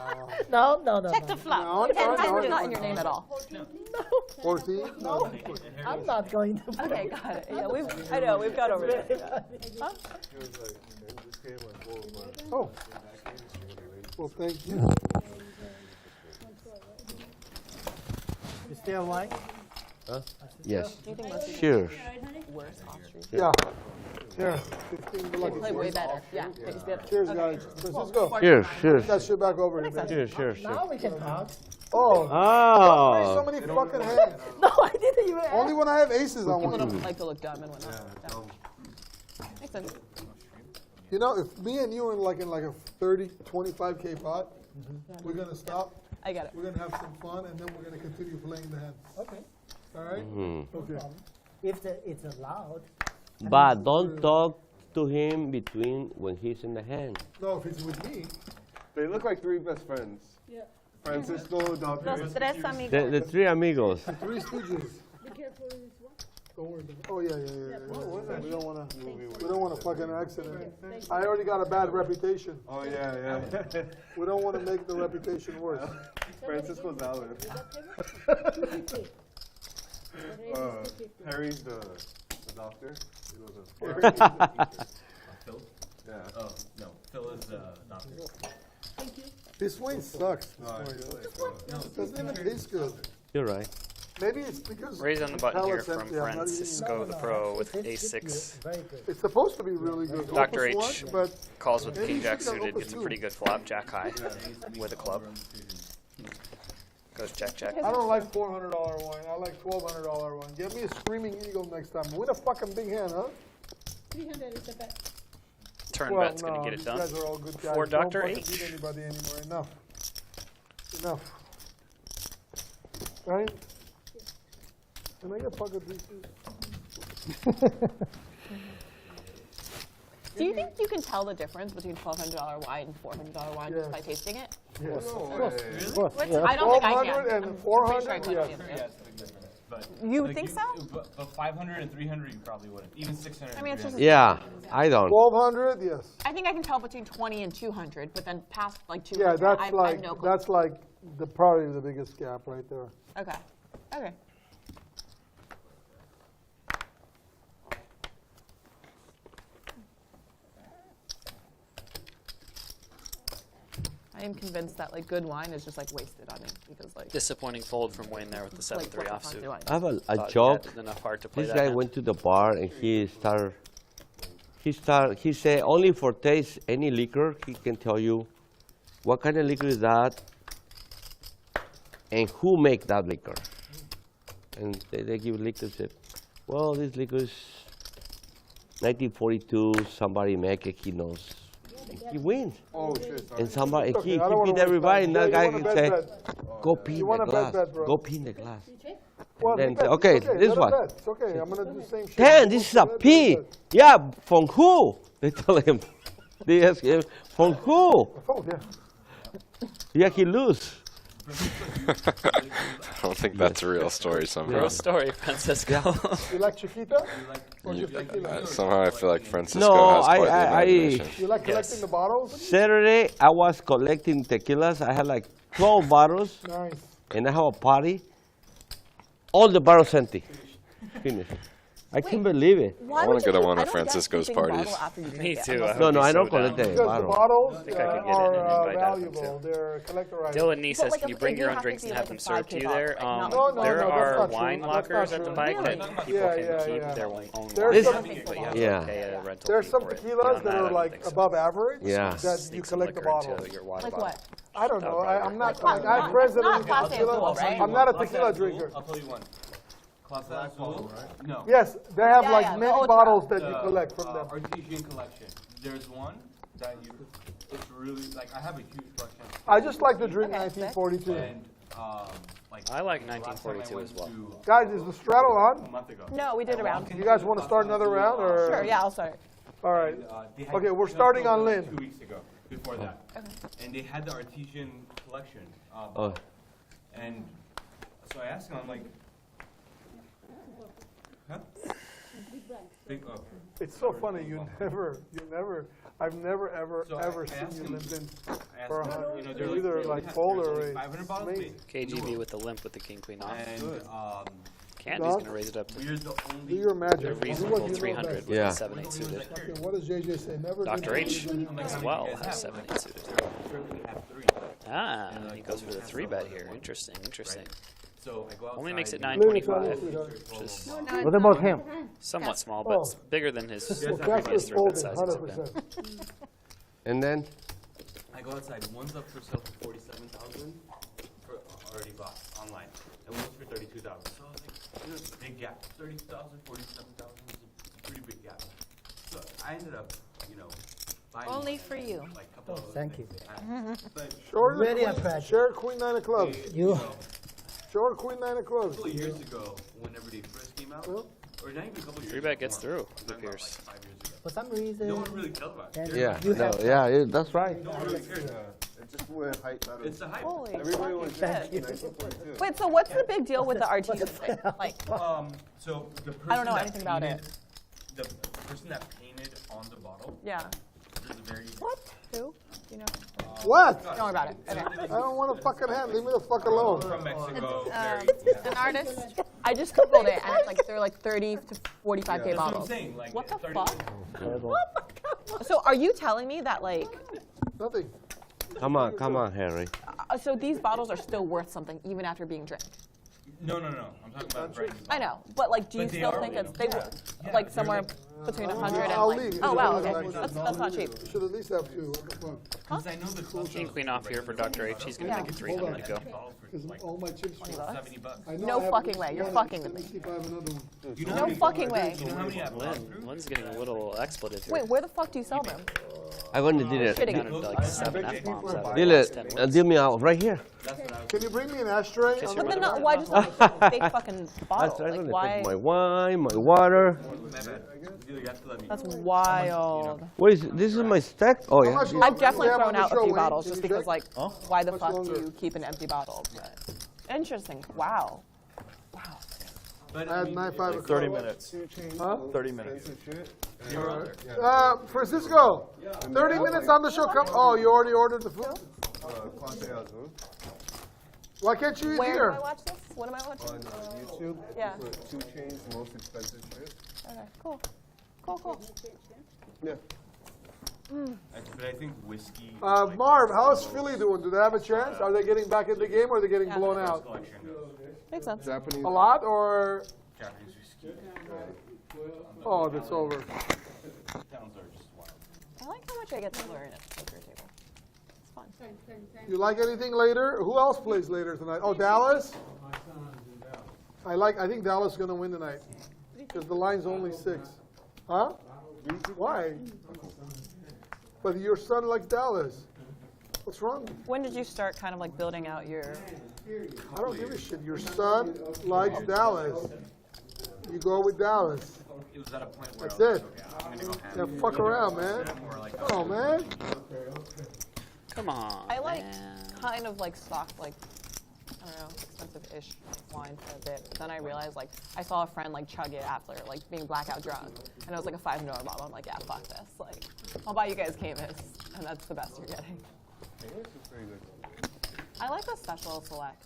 No, no, no. Check the no. flop. No, It's not in your name at all. 14? No. I'm not going to. Okay, got it. Yeah, I know we've got over it. Huh? Oh. Well, thank you. You still wine? Huh? Yes. Do you think most people Cheers. worse off street? Yeah. Here. 15 They play way better. Yeah, they just better. Cheers, guys. Let's go. Cheers, cheers. Put that shit back over here, man. Cheers, cheers, cheers. Now we can talk. Oh. Oh. So many fucking hands. No, I didn't even. Only when I have aces, I People want don't like to look dumb and whatnot. Makes sense. You know, if me and you are in like a 30, 25K pot, we're going to stop. I get it. We're going to have some fun, and then we're going to continue playing the hand. Okay. All right? Okay. If it's allowed. But don't talk to him between when he's in the hand. No, if it's with me. They look like three best friends. Yeah. Francisco, Doctor. Los tres amigos. The three amigos. The three stooges. Be careful with this one. Don't worry. Oh yeah. We don't want a fucking accident. I already got a bad reputation. Oh yeah. We don't want to make the reputation worse. Francisco's out. Harry's the doctor. Phil? Yeah. Oh, no. Phil is doctor. Thank you. This wine sucks. No, Doesn't even taste good. You're right. Maybe it's because Raise on the button here palate's from empty. I'm not eating Francisco it. the Pro with It's ace-6. very good. It's supposed to be really good. Dr. Opus H one, but calls with the maybe king you jack should have suited, Opus gets a two. pretty good flop, jack high with a club. Goes check, check. I don't like $400 wine. I like $1,200 wine. Get me a Screaming Eagle next time. With a fucking big hand, huh? 300 is the bet. Turn Well, bet's going to get it these done. guys are all good guys. For Don't Dr. fucking H. beat anybody anymore. Enough. Right? Can I get pocket pieces? Do you think you can tell the difference between $1,200 wine and $400 wine just by tasting it? Yes. What's, I don't think I can. 1200 and I'm 400, pretty sure I couldn't yes. either. You think so? But 500 and 300 you probably wouldn't. Even 600. I mean, it's just Yeah, I don't. 1200, yes. I think I can tell between 20 and 200, but then past like 200, Yeah, that's I like have no clue. that's like probably the biggest gap right there. Okay. Okay. I am convinced that like good wine is just like wasted on me because like Disappointing fold from Wayne there with the 7-3 what the fuck offsuit. do I I have a Thought he joke. had enough heart to play This that guy hand. went to the bar and he said only for taste any liquor he can tell you what kind of liquor is that and who make that liquor. And they give liquor said, well, this liquor is 1942. Somebody make it. He knows. And he wins. Oh, shit. And somebody It's okay, he I don't wanna beat everybody. And waste that time. guy You can wanna say, bet, go pee in You the wanna glass. bet, bro. Go pee in the glass. Well, Then he bet. okay, It's this let him one. bet. It's okay. I'm gonna do the same shit. Dan, this is a pee. Yeah, from who? They tell him. They ask him, from who? Oh, yeah. Yeah, he lose. I don't think that's a real story somehow. Real story, Francisco. You like Chiquita? Or You- just tequila? somehow I feel like Francisco No, has quite the imagination. You like collecting the bottles? Saturday, I was collecting tequilas. I had like 12 bottles, Nice. and I have a party. All the bottles empty. Finished. I can't believe it. I want to go to one of Francisco's parties. Me too. No, I don't so collect down. the Because the bottle. bottles think I could get in and are invite that one, valuable. too. They're collector items. Dylan Nee says, like can you if bring you your have own to drinks be and like have a them served to you 5K there? bottle, like, No, There that's are not true. wine That's lockers not at the true. bike Really? that people Yeah, can yeah, keep yeah. their own There's wine, some- but you have Yeah. to pay a rental There's fee some for it. tequilas Beyond that I are don't like think so. above average Yeah. that you Sneak some collect the liquor into bottles. your water Like bottle. what? I don't know. I'm not. Like, I'm president not of Class A tequila. Azul, right? I'm not a Class tequila Azul, drinker. I'll tell you one. Class A Azul? No. Yes, they have Yeah, like yeah, the many ultra. bottles that you collect from them. Artesian collection. There's one that you. It's really like I have a huge collection. I just like to drink Okay, 1942. And like I like the last time I 1942 as well. went to Guys, is the straddle a on? month ago. No, we did a round. You guys want to start another round or? Sure, yeah, I'll start. All right. They had Okay, we're just starting on opened Lynn. 2 weeks ago. Before that, and they had the artesian collection. Oh. And so I asked him, I'm like, huh? Big, oh. It's so funny. I've never, ever, So ever I seen asked you him- limp in I for a asked him, hundred. you know, They're they're either like, like there's full only or a 500 bottles. amazing. KGB with the limp with the king queen off. And Candy's Dog? going to raise it up to we're the Do only. your magic. a Do what reasonable you know 300 best. with Yeah. the 7-8 suited. Okay, what does JJ say? Never. Dr. H I'm like, as how many well do you guys has have? 7-8 suited. Currently have 3. Ah, he goes for the 3-bet here. Interesting, interesting. So I go outside. Only makes it Lynn, 925, sweetheart. which is What about him? somewhat small, but it's bigger than his Well, previous Casper's 3-bet folding, sizes have been. 100%. And then, I go outside. One's up for sale for 47,000, already bought online, and one's for 32,000. So I was like, you know, it's a big gap. 30,000, 47,000 is a pretty big gap. So I ended up, you know, buying Only for you. like a couple of Thank you. But Short Very queen, attractive. share queen nine of clubs. You. Short queen nine of a clubs. couple of years ago, whenever they first came out, or not even a couple of years 3-bet gets more, through, I'm it talking about appears. like 5 years ago. For some reason. No one really cared about it. then yeah, you no, have yeah, that's right. No one really cared. It's just where height matters. It's the hype. Holy Everybody was fucking shit. 1942. Wait, so what's the big deal with the artesian thing? Like, So the person I don't know that anything about painted- it. The person that painted on the bottle Yeah. is a very What? Who? You know? What? Don't worry about it. Okay. I don't want a fucking hand. Leave me the fuck alone. from Mexico. An artist. I just googled it, and it's like they're like 30 to 45K That's what I'm bottles. saying. Like What the 30 fuck? So are you telling me that like, Nothing. Come on, Harry. so these bottles are still worth something even after being drank? No. I'm talking about brand new. I know, but like, do you But they still are, think you it's know. they Yeah, like they're somewhere like- between 100 and I'll like? leave. Oh wow, It's okay, like- that's not cheap. You should at least have two. What the fuck? Because I know the club King queen off here for Dr. H. He's going to make it 3 to go. Because all my chips are $70. I know No I have fucking at way. least You're one. fucking with Let me. see if I have another one. You know No how many- fucking way. You know how many I've gone through? Lynn's getting a little expletive here. Wait, where the fuck do you sell them? I'm going to do it. Shitting. Counted like 7 F-bombs out of Deal the last 10 it. wins. Deal me out right here. Can you bring me an ashtray? Kiss On your But the- then why just like fake fucking That's bottle? right. I'm Like going to why? take my wine, my water. My bad. You have to let me That's know. wild. What is it? This is my stack? Oh, yeah. I've definitely have thrown on the out a show, few Wayne? bottles Can just you because, check? like, why the Much fuck longer. do you keep an empty bottle? But interesting. Wow. But I had 9.5 o'clock. 30 minutes. Huh? 30 minutes. Francisco, 30 minutes on the show. Come. Oh, you already ordered the food? Why can't you eat Where here? do I watch this? What am I watching? On YouTube, Yeah. put 2 Chainz most expensive shit. Okay, cool. Cool. Yeah. But I think whiskey. Marv, how's Philly doing? Do they have a chance? Are they getting back in the game or are they getting blown out? Makes sense. Japanese. A lot or? Japanese whiskey. Oh, that's over. Towns are just wild. I like how much I get to learn at the poker table. It's fun. You like anything later? Who else plays later tonight? Oh, Dallas? I think Dallas is going to win tonight because the line's only 6. Huh? Why? But your son likes Dallas. What's wrong? When did you start kind of like building out your... I don't give a shit. Your son likes Dallas. You go with Dallas. It was at a point where That's I was it. like, okay, I'm gonna go ham. Yeah, fuck around, man. Come on, man. Come on. I like kind of like soft, like, I don't know, expensive-ish wine for a bit. But then I realized, like, I saw a friend, like, chug it after, like, being blackout drunk. And it was, like, a $5 bottle. I'm like, yeah, fuck this. Like, I'll buy you guys Camus, and that's the best you're getting. I like the special select.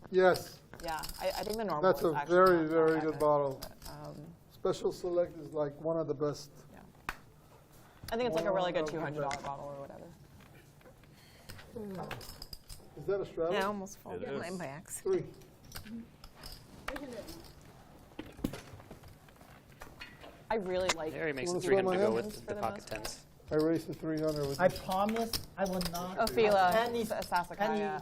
Yes. Yeah, I think the normal That's is a actually very, not very that good bottle. But, Special Select is like one of the best. I think it's like a really good $200 bottle or whatever. Is that a Straddle? I almost fall It down my is. backs. 3. I really like Harry makes Wanna it throw 300 my to go hand? with the pocket tens. I raced the 300 with I promise I will not. Ophelia, Penny Sassacaya.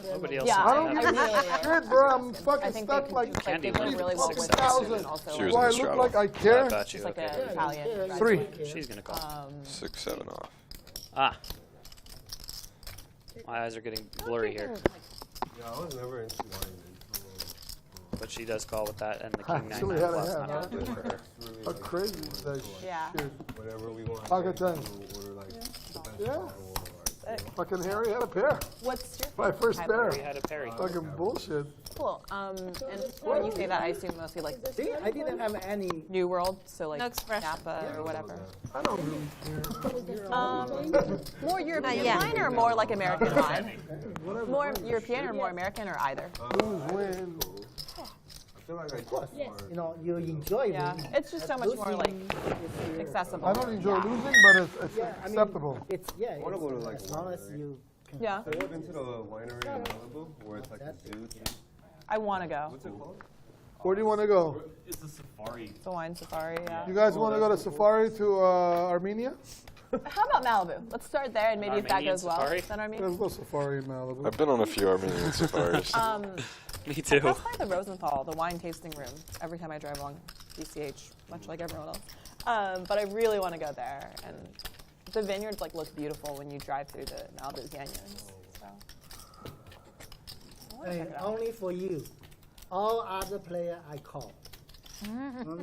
Nobody else Yeah, has I don't that. give a shit, bro. I'm I fucking think stuck they like can, Candy they do went really for well with 6,000. and also She was Do in I the look straddle. like I care? I got you. just like Okay. an Italian. 3. She's going to call. 6, 7 off. Ah. My eyes are getting blurry here. Yeah, I was never into wine. But she does call with that and the King 9 Actually 9 had a plus. hand, Not huh? good for her. How crazy is that Yeah. shit? Whatever we want. Pocket 10. We're like, Yeah. Fucking Harry had a pair. What's your My first pair. We had a Perry. Fucking bullshit. cool? And when you say that, I assume mostly like See, I didn't have any. New World, so like No expression. Napa or whatever. I don't really More European yeah. wine or more like American wine? More European or more American or either? lose, win. I feel like I just You know, you enjoy it. Yeah, it's just so much more like accessible. I don't enjoy Yeah. losing, but it's Yeah, I mean, acceptable. It's wanna go to, like, as long as Waterbury. you can. Yeah, I've been to the winery in Malibu where it's like a zoo. I want to go. What's it called? Where do you want to go? It's a safari. It's a wine safari. Yeah. You guys want to go to safari to Armenia? How about Malibu? Let's start there, and maybe if that Armenian goes well, safari? then Armenia. Let's go safari in Malibu. I've been on a few Armenian safaris. Me I too. pass by the Rosenthal, the wine tasting room, every time I drive along DCH, much like everyone else. But I really want to go there, and the vineyards like look beautiful when you drive through the Malibu canyons. So. I wanna check it out. Only for you. All other player I call.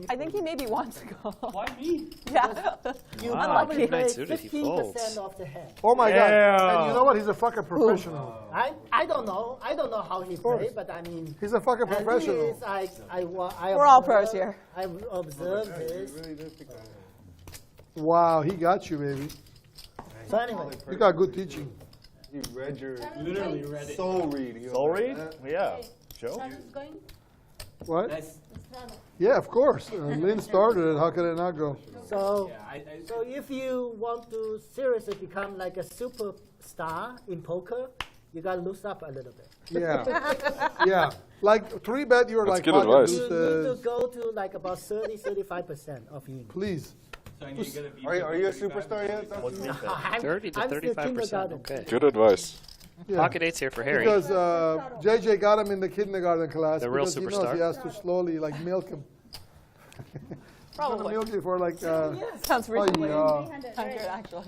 I think he maybe wants to go. Why me? Yeah. You Wow, probably King nine play suited, he 15% folds. of the hand. Oh my God! Yeah. And you know what? He's a fucking professional. I don't know. I don't know how he plays, but I mean. He's a fucking at professional. least I We're all pros here. I observed this. Wow, he got you, baby. So anyway, You got good teaching. He read your Literally read it. soul read. He Soul was like read? that. Yeah. Joe? going? What? That's, Yeah, of course. Lynn started it. How could it not go? so yeah, so if you want to seriously become like a superstar in poker, you gotta loosen up a little bit. Yeah. Yeah. Like 3-bet, you're That's like good pocket advice. You need to deuces. go to like about 30-35% of him. Please. so I need to get a visa Are you a for 35 superstar yet? What's me bet? I'm 30 to I'm still 35%. kindergarten. Okay. Good advice. Yeah. Pocket 8's here for Harry. Because JJ got him in the kindergarten class. The real because he knows superstar. he has to slowly like milk him. Probably. Gonna milk you for like. Sounds Oh, reasonable. yeah. 100 actually.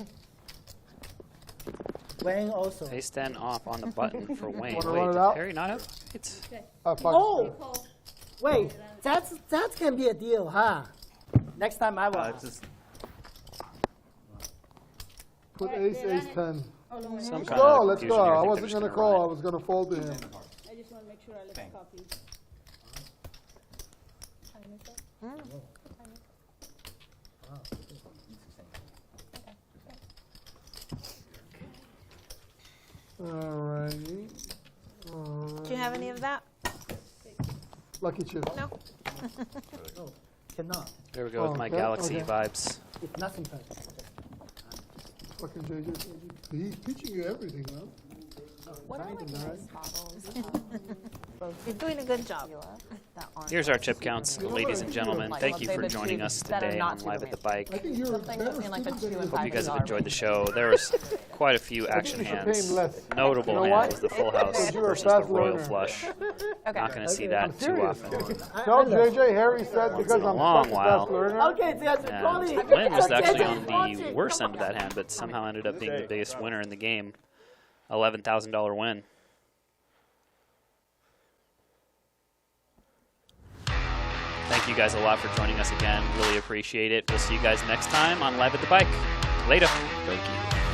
Wayne also. Ace 10 off on the button for Wayne. Wanna Wait, run it did out? Harry not have eights? Fuck. Oh, wait, that can be a deal, huh? Next time I will. Just Put ace, ace 10. Some Let's kind go, of let's confusion go. here. I think they're wasn't just going to gonna call. run I it. was going to fold to him. I just want to make sure I left copy. Alrighty. Do you have any of that? Lucky chip. No. No, cannot. There we go with my okay, Galaxy okay. vibes. It's nothing pen. Fucking JJ. He's teaching you everything, man. What are like 99. nice bottles? You're doing a good job. Here's our chip counts, ladies and gentlemen. Thank you for joining us today on Live at the Bike. I think you're Something between like a $2 and Hope you guys have $5 enjoyed the show. There was quite a few action you should hands. pay him less. Notable You know hand why? was the full house Because you're a versus the fast royal learner. flush. Okay. Not going to see I'm that too serious. often. Tell JJ Harry said because in a I'm long such a while. fast learner. Okay, so that's And Connie. Lynn was actually on the worst end of that hand, but somehow ended up being the biggest winner in the game. $11,000 win. Thank you guys a lot for joining us again. Really appreciate it. We'll see you guys next time on Live at the Bike. Later. Thank you.